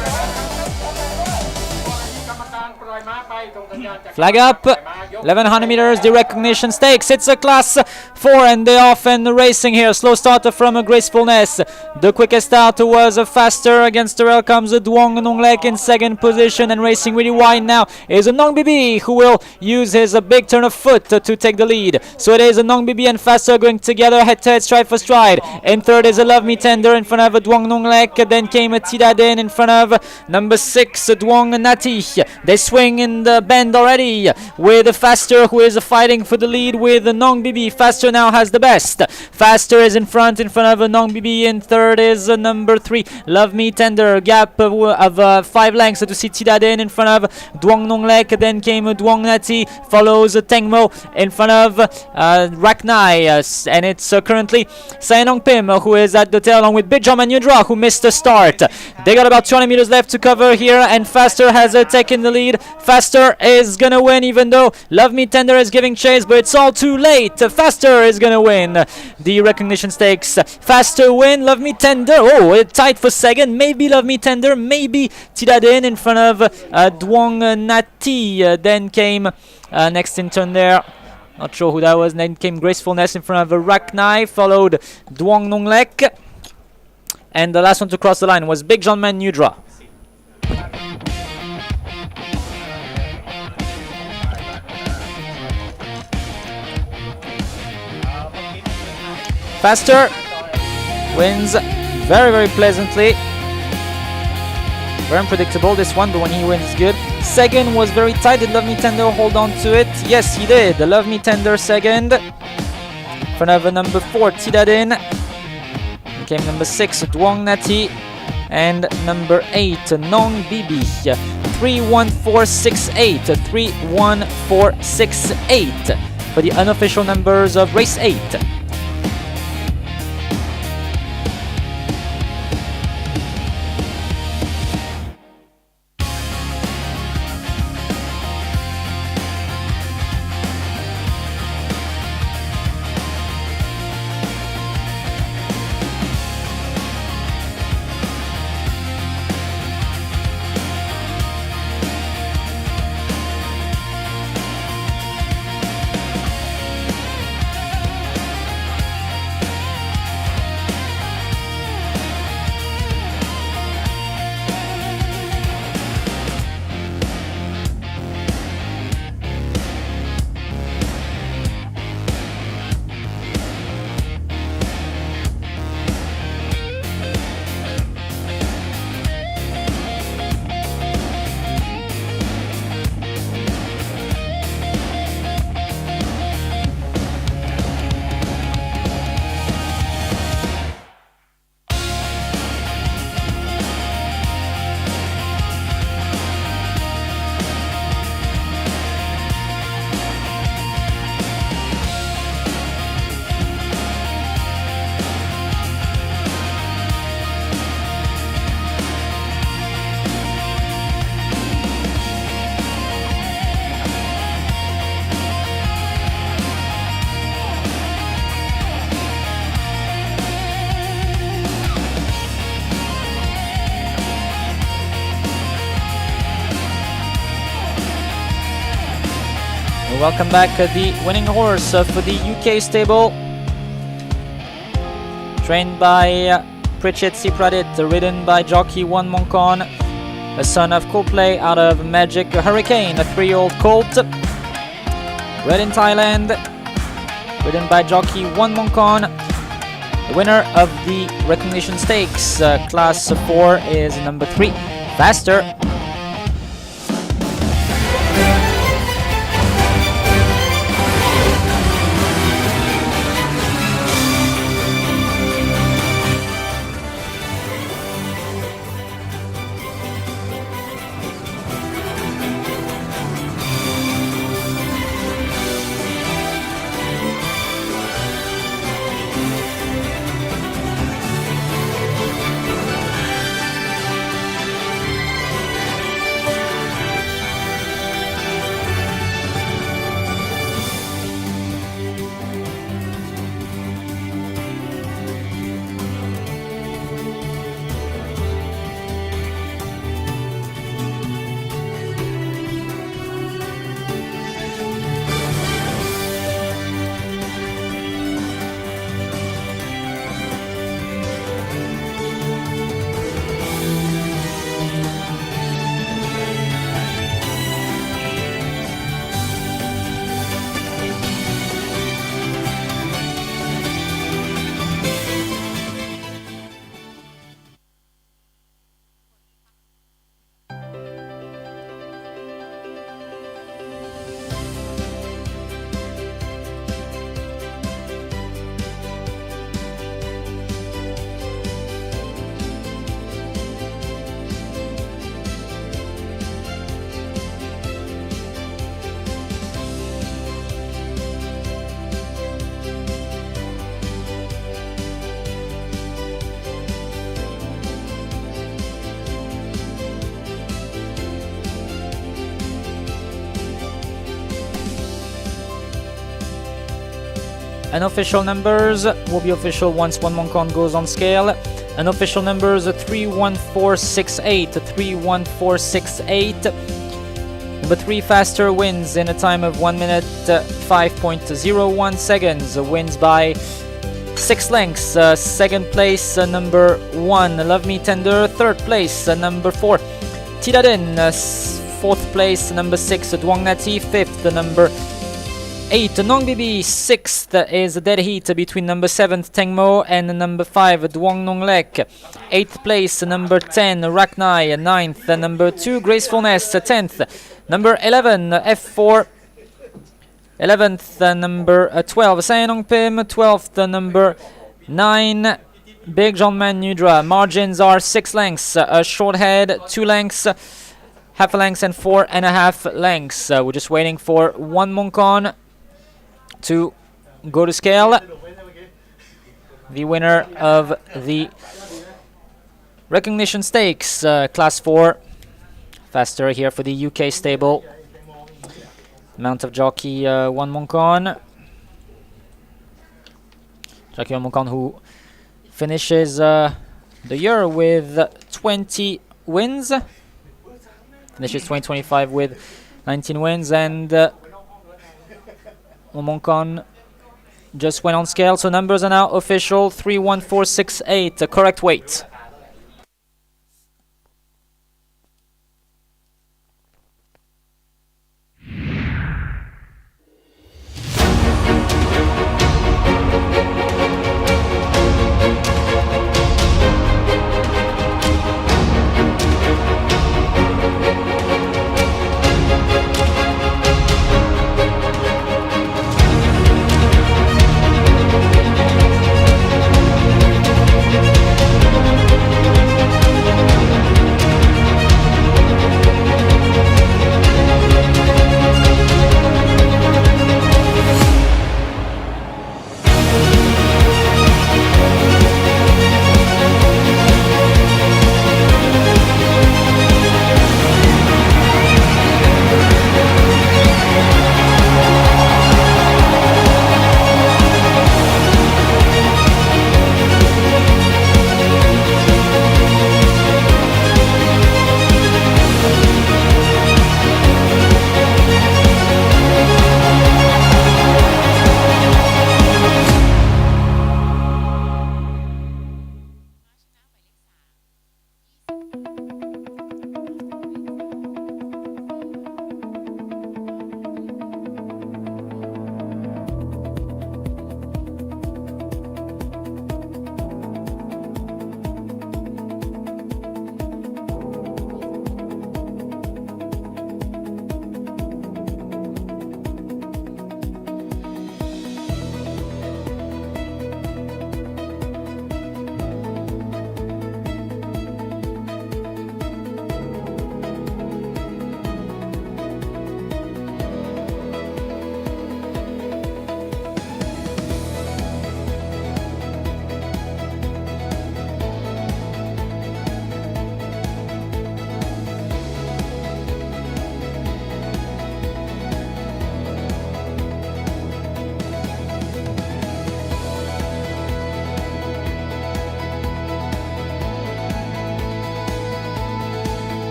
Flag up, 1100 meters, the recognition stakes. It's a class 4 and they often racing here. Slow starter from a Gracefulness. The quickest starter was a faster. Against the rail comes a Duong Nonglek in second position, and racing really wide now is a Nong Bibi who will use his big turn of foot to take the lead. So it is a Nong Bibi and Faster going together head to head, stride for stride. In third is a Love Me Tender in front of a Duong Nonglek. Then came a Tidadin in front of number 6 Duong Nati. They swing in the bend already with Faster, who is fighting for the lead with Nong Bibi. Faster now has the best. Faster is in front of a Nong Bibi. In third is number 3 Love Me Tender. Gap of 5 lengths to see Tidadin in front of Duong Nonglek. Then came Duong Nati, follows Tengmo in front of Raknai, and it's currently Sayanong Pim who is at the tail, along with Big John Manudra who missed the start. They got about 200 meters left to cover here, and Faster has taken the lead. Faster is gonna win, even though Love Me Tender is giving chase, but it's all too late. Faster is gonna win the recognition stakes. Faster win, Love Me Tender. Oh, it's tight for second. Maybe Love Me Tender, maybe Tidadin in front of Duong Nati. Then came next in turn there. Not sure who that was. Then came Gracefulness in front of Raknai, followed Duong Nonglek. And the last one to cross the line was Big John Man Nudra. Faster wins very, very pleasantly. Very unpredictable this one, but when he wins, good. Second was very tight. Did Love Me Tender hold on to it? Yes, he did. The Love Me Tender second. In front of number 4, Tidadin. Came number 6, Duong Nati. And number 8, Nong Bibi. 31468. 31468 for the unofficial numbers of race 8. welcome back the winning horse for the UK stable, trained by Pritchett Sipradit, ridden by jockey Wan Mongkon, a son of Coldplay out of Magic Hurricane, a 3-year-old Colt, bred in Thailand, ridden by jockey Wan Mongkon. The winner of the Recognition Stakes, class 4, is number 3, Faster. Unofficial numbers will be official once Wan Mongkon goes on scale. Unofficial numbers 31468, 31468. Number 3 Faster wins in a time of 1 minute 5.01 seconds. Wins by 6 lengths. Second place number 1 Love Me Tender. Third place number 4 Tidadin. Fourth place number 6 Duong Nati. Fifth number 8 Nong Bibi. 6th is a dead heat between number 7 Tengmo and number 5 Duong Nong Lek. 8th place number 10 Raknai. 9th number 2 Gracefulness. 10th number 11 F4. 11th number 12 Sayanong Pim. 12th number 9 Big John Man Nudra. Margins are 6 lengths, a short head, 2 lengths, half a length and 4.5 lengths. We're just waiting for Wan Mongkon to go to scale. The winner of the Recognition Stakes, class 4, Faster here for the UK stable. Mount of jockey Wan Mongkon. Jockey Wan Mongkon, who finishes the year with 20 wins. Finishes 2025 with 19 wins, and Wan Mongkon just went on scale, so numbers are now official. 31468, the correct weight.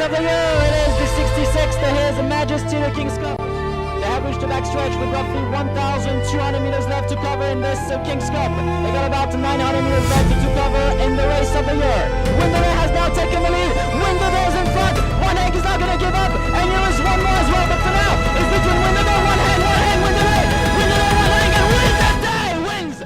of the year. It is the 66th. The His Majesty the King's Cup. They have reached the backstretch with roughly 1,200 meters left to cover in this King's Cup. They got about 900 meters left to cover in the race of the year. Windermere has now taken the lead. Windermere's in front. One Hank is not going to give up. And here is one more as well. But for now, it's between Windermere, one Hank, Windermere. Windermere, one Hank, and wins that day. Wins.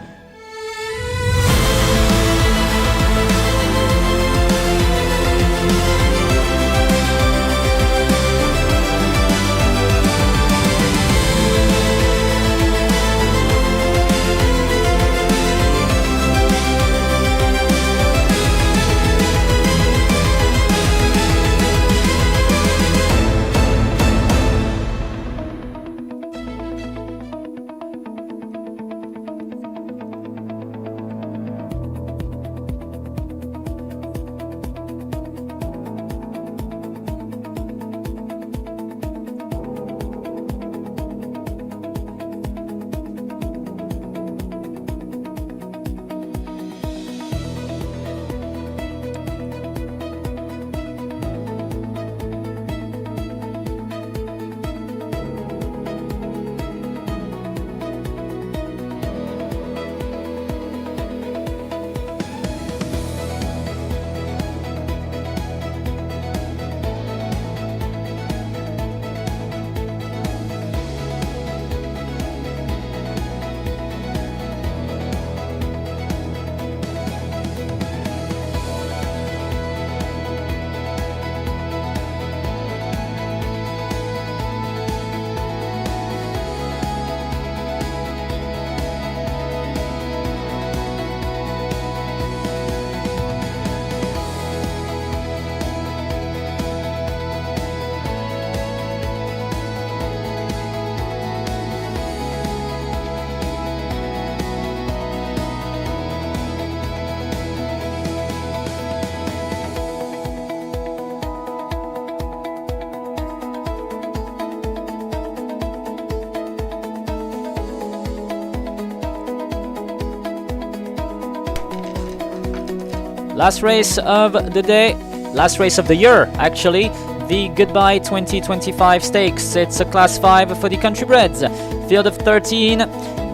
Last race of the day, last race of the year actually, the Goodbye 2025 Stakes. It's a class 5 for the countrybreds. Field of 13.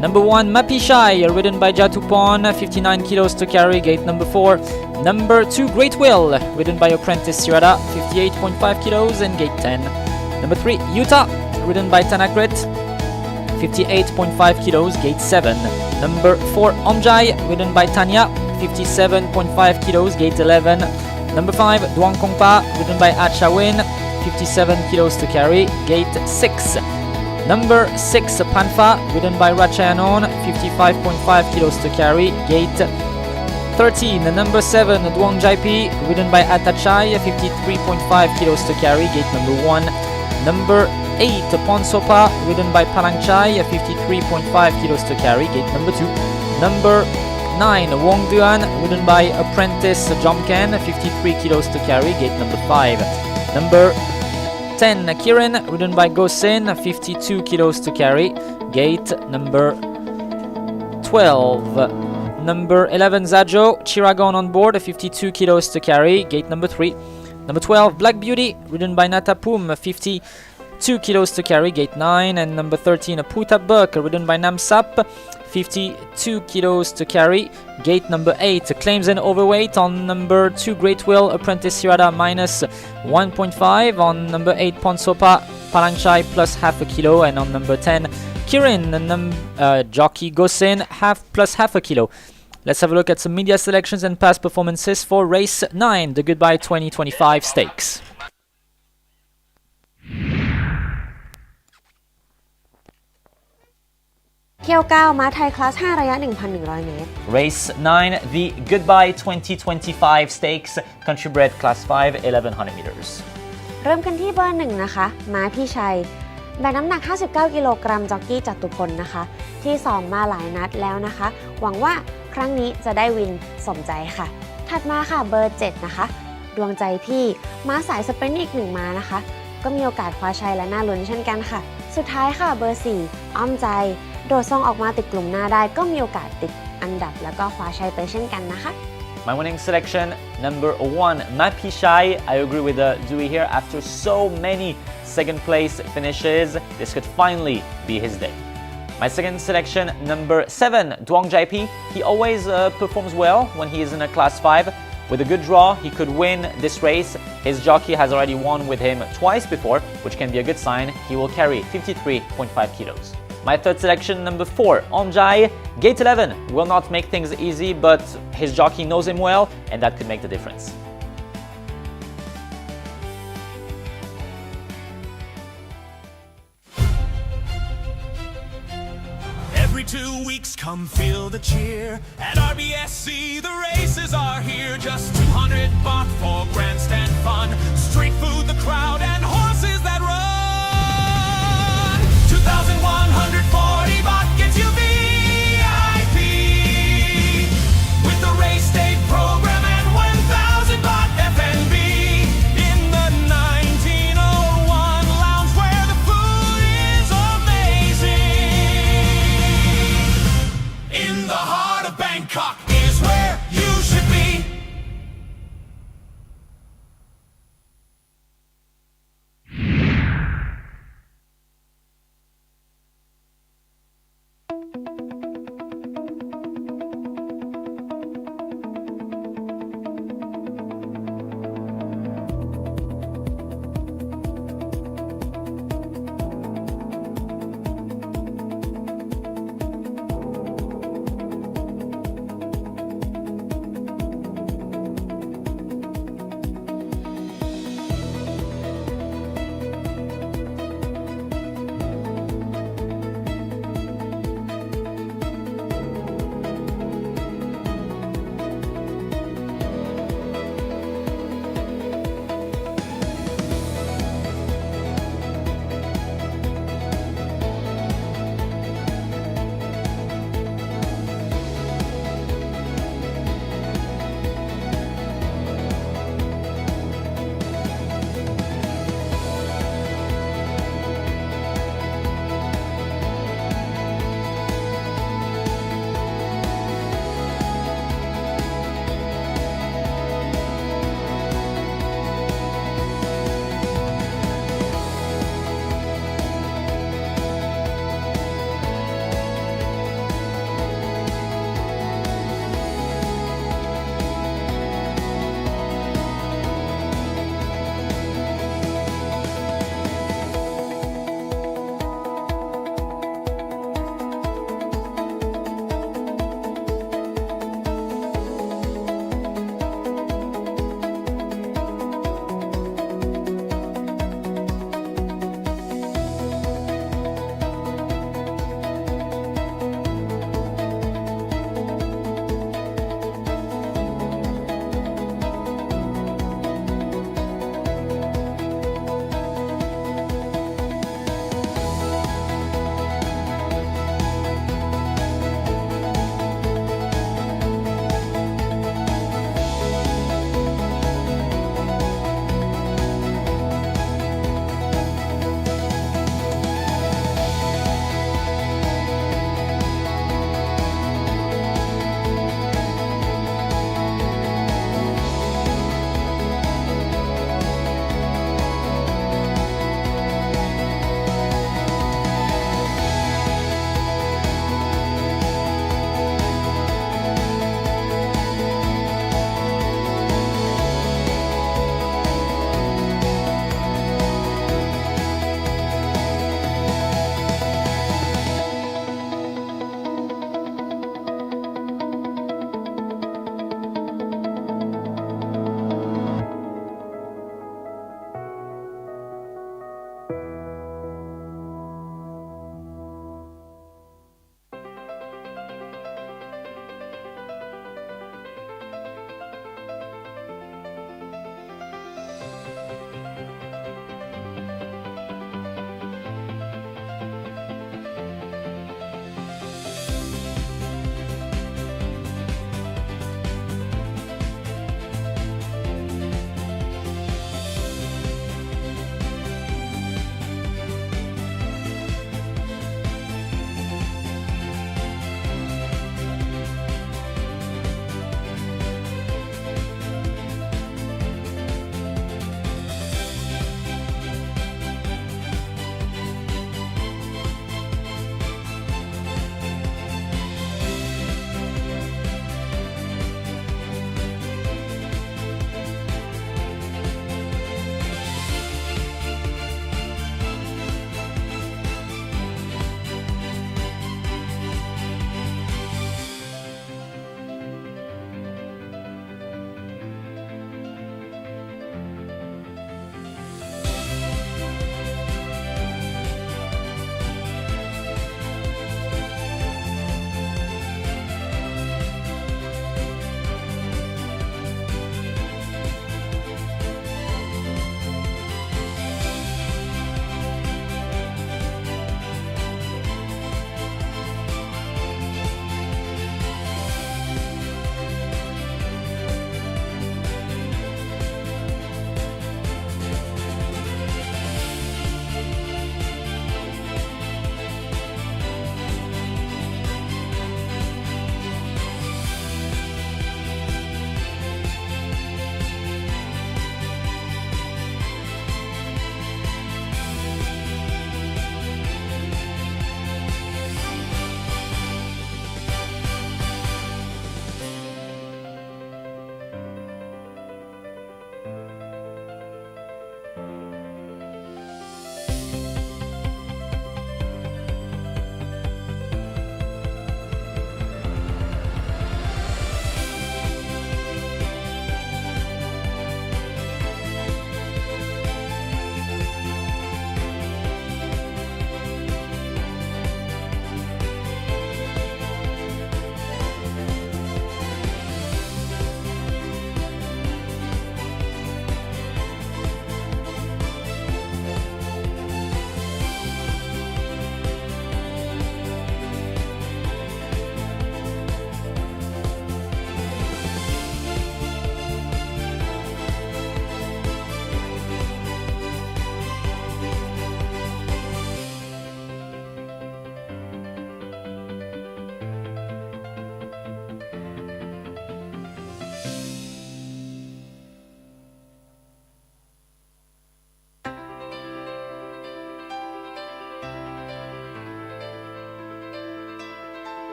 Number 1 Mapishai, ridden by Jatupon, 59 kilos to carry, gate number 4. Number 2 Great Will, ridden by Apprentice Sirada, 58.5 kilos and gate 10. Number 3 Utah, ridden by Tanakrit, 58.5 kilos, gate 7. Number 4 Omjai, ridden by Tanya, 57.5 kilos, gate 11. Number 5 Duang Kongpa, ridden by Achawin, 57 kilos to carry, gate 6. Number 6 Panfa, ridden by Rachayanon, 55.5 kilos to carry, gate 13. Number 7 Duang Jaipi, ridden by Atachai, 53.5 kilos to carry, gate number 1. Number 8 Ponsopa, ridden by Palangchai, 53.5 kilos to carry, gate number 2. Number 9 Wong Duan, ridden by Apprentice Jomken, 53 kilos to carry, gate number 5. Number 10 Kirin, ridden by Gosin, 52 kilos to carry, gate number 12. Number 11 Zajo, Chiragon on board, 52 kilos to carry, gate number 3. Number 12 Black Beauty, ridden by Natapum, 52 kilos to carry, gate 9. And number 13 Puta Buck, ridden by Namsap, 52 kilos to carry, gate number 8. Claims and overweight on number 2 Great Will, Apprentice Sirada, minus 1.5. On number 8 Ponsopa, Palangchai, plus half a kilo. And on number 10 Kirin, Jockey Gosin, plus half a kilo. Let's have a look at some media selections and past performances for race 9, the Goodbye 2025 Stakes. Race 9, the Goodbye 2025 Stakes, Countrybred Class 5, 1100 meters. เริ่มกันที่เบอร์1นะคะม้าพี่ชัยแบกน้ำหนัก59กิโลกรัมจ็อกกี้จตุพลนะคะที่2มาหลายนัดแล้วนะคะหวังว่าครั้งนี้จะได้วินสมใจค่ะถัดมาค่ะเบอร์7นะคะดวงใจพี่ม้าสายสปรินต์อีก1ม้านะคะก็มีโอกาสคว้าชัยและน่าลุ้นเช่นกันค่ะสุดท้ายค่ะเบอร์4อ้อมใจโดดซองออกมาติดกลุ่มหน้าได้ก็มีโอกาสติดอันดับแล้วก็คว้าชัยไปเช่นกันนะคะ My winning selection, number 1, Mapishai. I agree with Dewey here. After so many second place finishes, this could finally be his day. My second selection, number 7, Duong Jaipi. He always performs well when he is in a class 5. With a good draw, he could win this race. His jockey has already won with him twice before, which can be a good sign. He will carry 53.5 kilos. My third selection, number 4, Onjai. Gate 11 will not make things easy, but his jockey knows him well, and that could make the difference. Every 2 weeks, come feel the cheer. At RBSC, the races are here. Just 200 baht for grandstand fun. Street food, the crowd, and horses that run. 2,140 baht gets you VIP. With the race day program and 1,000 baht FNB. In the 1901 lounge where the food is amazing. In the heart of Bangkok is where you should be.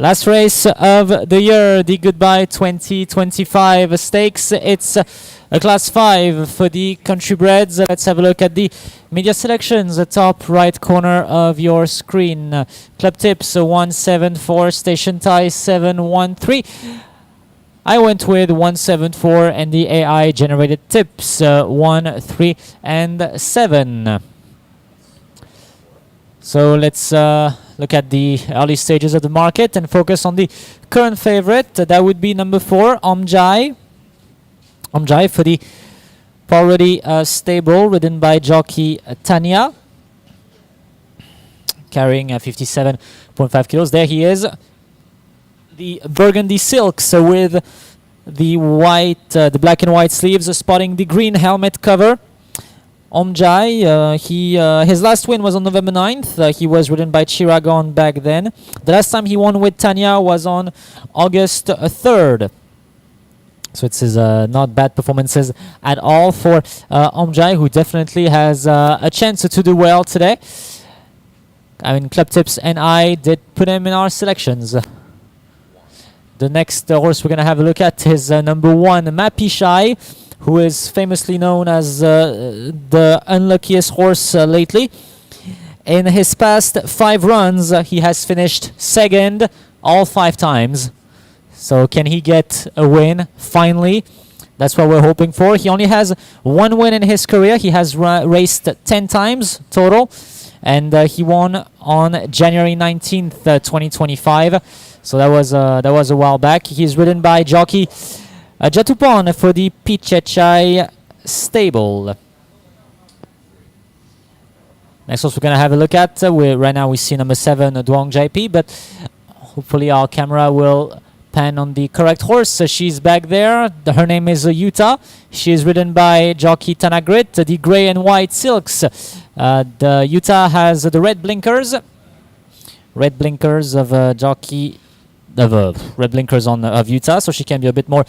Last race of the year, the Goodbye 2025 Stakes. It's a Class 5 for the Country Breds. Let's have a look at the media selections, the top right corner of your screen. Club tips 174, station tie 713. I went with 174 and the AI generated tips 1, 3 and 7. So let's look at the early stages of the market and focus on the current favorite. That would be number 4, Omjai. Omjai for the already stable, ridden by jockey Tanya, carrying 57.5 kilos. There he is. The burgundy silks with the white, the black and white sleeves, spotting the green helmet cover. Omjai, his last win was on November 9th. He was ridden by Jargon back then. The last time he won with Tanya was on August 3rd. So it's his not bad performances at all for Omjai, who definitely has a chance to do well today. I mean, Club Tips and I did put him in our selections. The next horse we're going to have a look at is number 1, Mapishai, who is famously known as the unluckiest horse lately. In his past 5 runs, he has finished second all 5 times. So can he get a win finally? That's what we're hoping for. He only has 1 win in his career. He has raced 10 times total, and he won on January 19th, 2025. So that was a while back. He's ridden by jockey Jatupon for the Pichechai stable. Next horse we're going to have a look at. Right now we see number 7, Duong JP, but hopefully our camera will pan on the correct horse. So she's back there. Her name is Utah. She is ridden by jockey Tanagrit, the grey and white silks. The Utah has the red blinkers of jockey. Red blinkers on of Utah, so she can be a bit more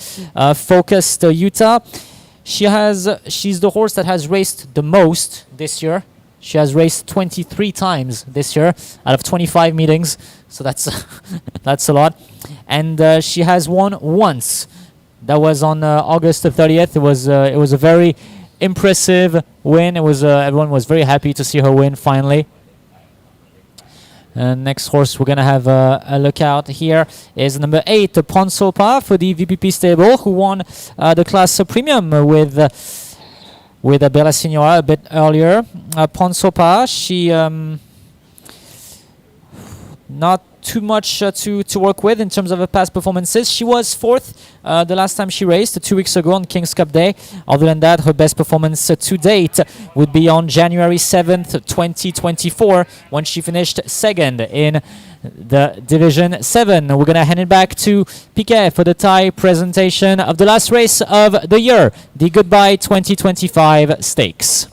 focused. Utah, she's the horse that has raced the most this year. She has raced 23 times this year out of 25 meetings, so that's that's a lot. And she has won once. That was on August 30th. It was a very impressive win. It was everyone was very happy to see her win finally. Next horse we're going to have a look out here is number 8, Ponsopa for the VPP stable, who won the class premium with Bella Signora a bit earlier. Ponsopa, she not too much to work with in terms of her past performances. She was 4th the last time she raced 2 weeks ago on King's Cup Day. Other than that, her best performance to date would be on January 7th, 2024, when she finished second in the Division 7. We're going to hand it back to Piquet for the Thai presentation of the last race of the year, the Goodbye 2025 Stakes.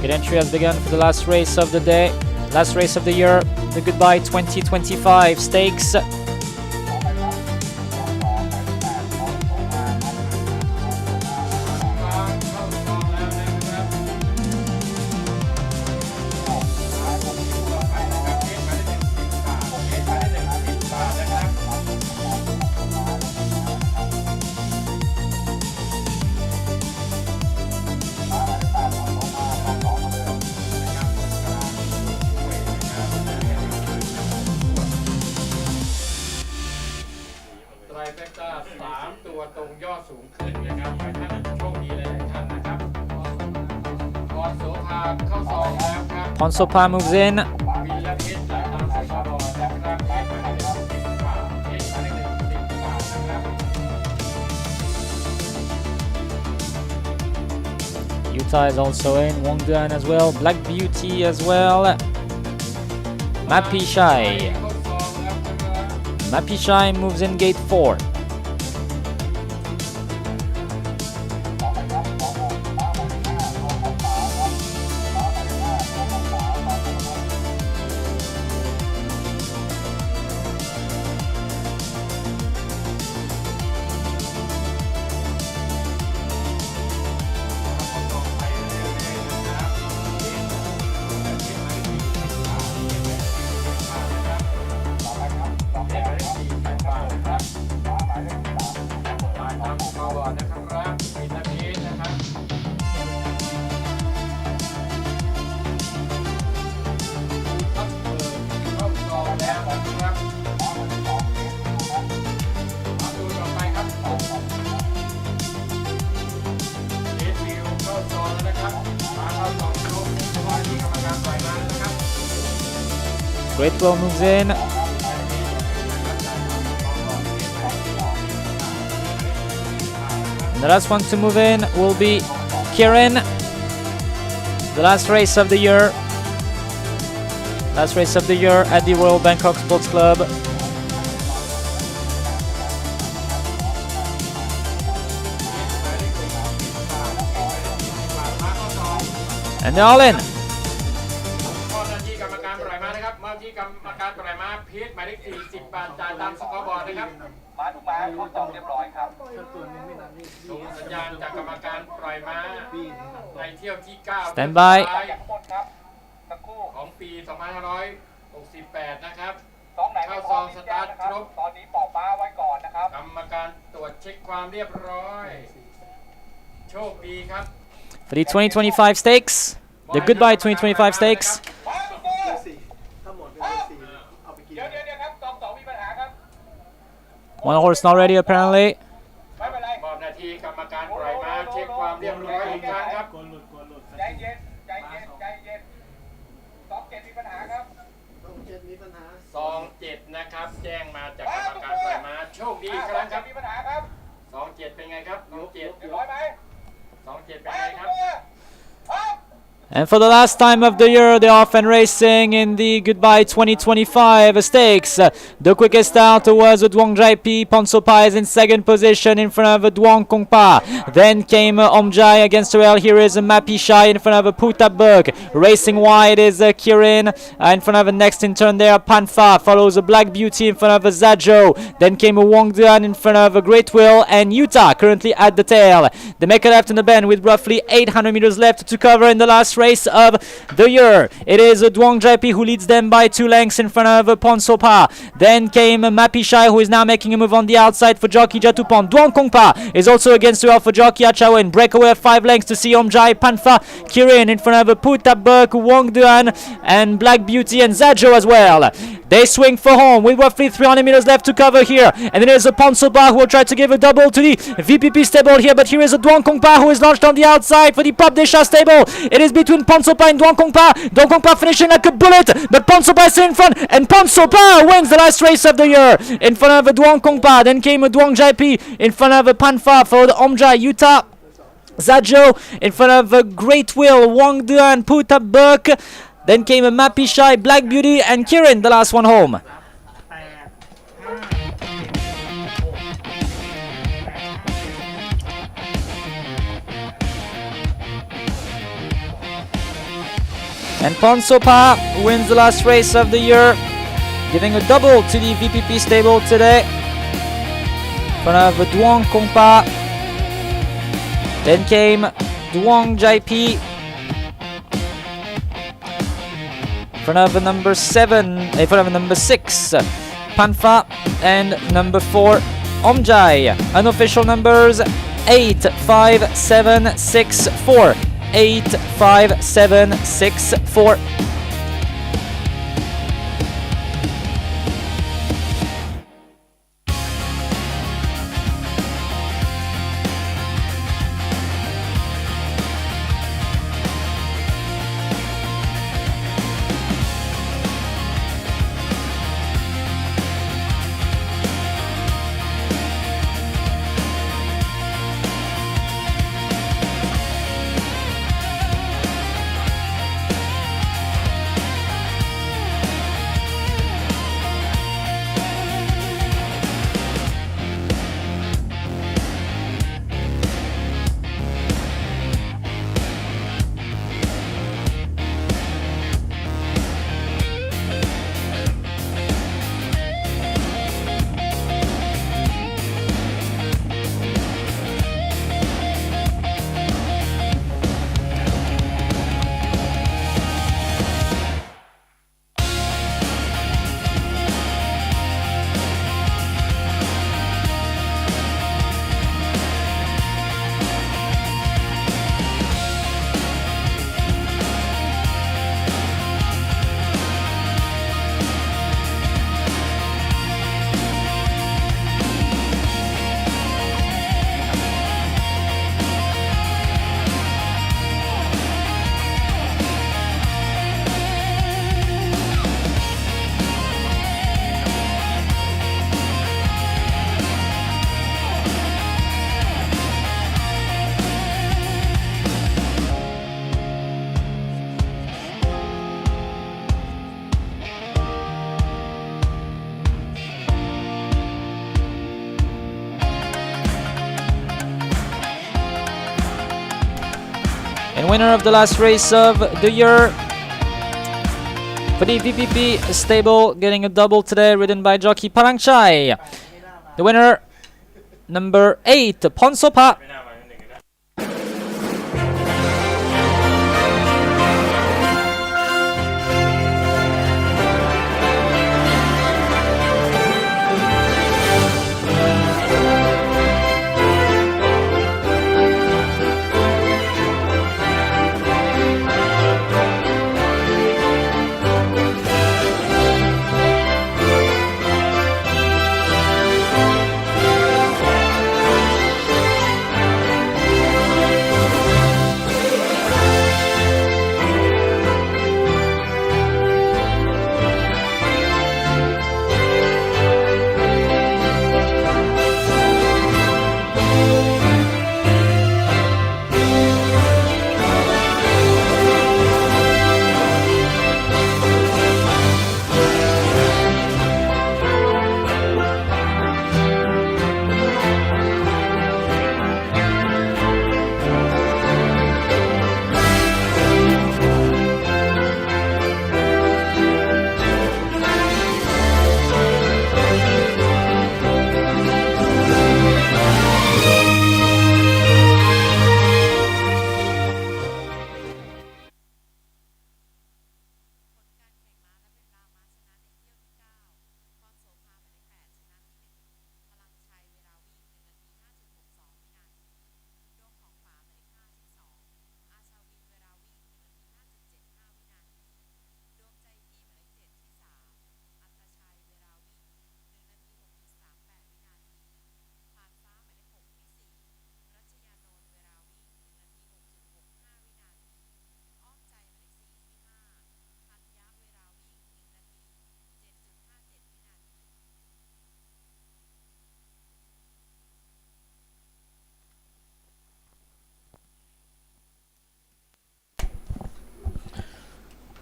Good entry has begun for the last race of the day, last race of the year, the Goodbye 2025 Stakes. Ponsopa moves in. Utah is also in. Wongduan as well. Black Beauty as well. Mapishai. Mapishai moves in gate 4. Great Will moves in. And the last one to move in will be Kieran. The last race of the year. Last race of the year at the Royal Bangkok Sports Club. And they're all in. ที่กรรมการปล่อยม้าพีทหมายเลข40 บาทจ่ายตามสกอร์บอร์ดนะครับม้าทุกม้าเข้าจองเรียบร้อยครับส่งสัญญาณจากกรรมการปล่อยม้าในเที่ยวที่9 Stand by ของปี 2568 นะครับเข้าซองสตาร์ทครบตอนนี้ปอกม้าไว้ก่อนนะครับกรรมการตรวจเช็คความเรียบร้อยโชคดีครับ For the 2025 Stakes, the Goodbye 2025 Stakes. One horse not ready apparently. มอบหน้าที่กรรมการปล่อยม้าเช็คความเรียบร้อยอีกครั้งครับใจเย็น27มีปัญหาครับ27นะครับแจ้งมาจากกรรมการปล่อยม้าโชคดีอีกครั้งครับมีปัญหาครับ27เป็นไงครับ27เรียบร้อยไหม27เป็นไงครับ And for the last time of the year, they're off and racing in the Goodbye 2025 Stakes. The quickest out was Duong Jai Ponsopa is in second position in front of Duong Kongpa. Then came Omjai against the rail. Here is Mapishai in front of Putabuk. Racing wide is Kirin in front of next in turn there. Panfa follows Black Beauty in front of Zajo. Then came Wongduan in front of Great Will and Utah currently at the tail. They make a left in the bend with roughly 800 meters left to cover in the last race of the year. It is Duong Jaipi who leads them by 2 lengths in front of Ponsopa. Then came Mapishai who is now making a move on the outside for Jockey Jatupon. Duong Kongpa is also against the rail for Jockey Achawin. Breakaway of 5 lengths to see Omjai, Panfa, Kirin in front of Putabuk, Wongduan and Black Beauty and Zajo as well. They swing for home with roughly 300 meters left to cover here. And then there's a Ponsopa who will try to give a double to the VPP stable here. But here is a Duong Kongpa who is launched on the outside for the Pop Desha stable. It is between Ponsopa and Duong Kongpa. Duong Kongpa finishing like a bullet. But Ponsopa is in front. And Ponsopa wins the last race of the year. In front of Duong Kongpa. Then came Duong Jaipi in front of Panfa for the Omjai, Utah. Zajo in front of Great Will, Wongduan, Putabuk. Then came Mapishai, Black Beauty and Kirin, the last one home. And Ponsopa wins the last race of the year, giving a double to the VPP stable today. In front of Duong Kongpa. Then came Duong Jaipi. In front of number 6, Panfa, and number 4, Omjai. Unofficial numbers 8, 5, 7, 6, 4. 8, 5, 7, 6, 4. And winner of the last race of the year for the VPP stable, getting a double today, ridden by jockey Parangchai. The winner, number 8, Ponsopa.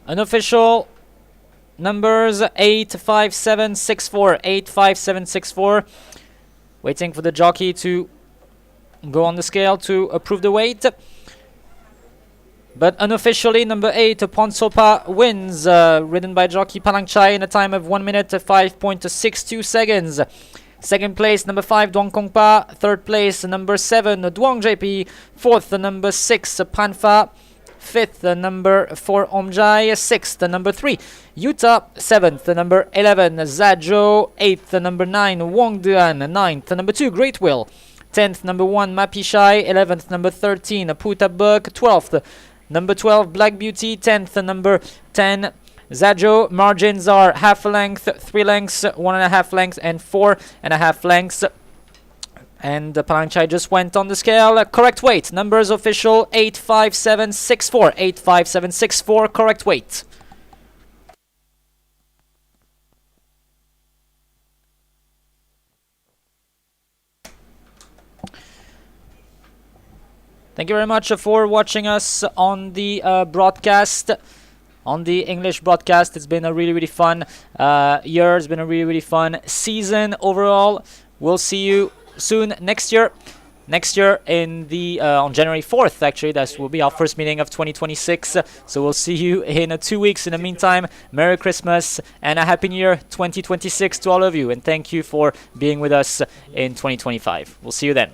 Unofficial numbers 85764, 85764. Waiting for the jockey to go on the scale to approve the weight. But unofficially, number 8, Ponsopa wins, ridden by jockey Palangchai in a time of 1 minute 5.62 seconds. Second place, number 5, Duong Kongpa. Third place, number 7, Duong JP. Fourth, number 6, Panfa. Fifth, number 4, Omjai. Sixth, number 3, Utah. Seventh, number 11, Zajo. Eighth, number 9, Wong Duan. Ninth, number 2, Great Will. 10th, number 1, Mapishai. 11th, number 13, Puta Book. 12th, number 12, Black Beauty. 10th, number 10, Zajo. Margins are half a length, 3 lengths, 1.5 lengths, and 4.5 lengths. And Palangchai just went on the scale. Correct weight. Numbers official 85764. 85764. Correct weight. Thank you very much for watching us on the broadcast. On the English broadcast, it's been a really fun year. It's been a really fun season overall. We'll see you soon next year in the on January 4th. Actually, that will be our first meeting of 2026. So we'll see you in 2 weeks. In the meantime, Merry Christmas and a Happy New Year 2026 to all of you, and thank you for being with us in 2025. We'll see you then.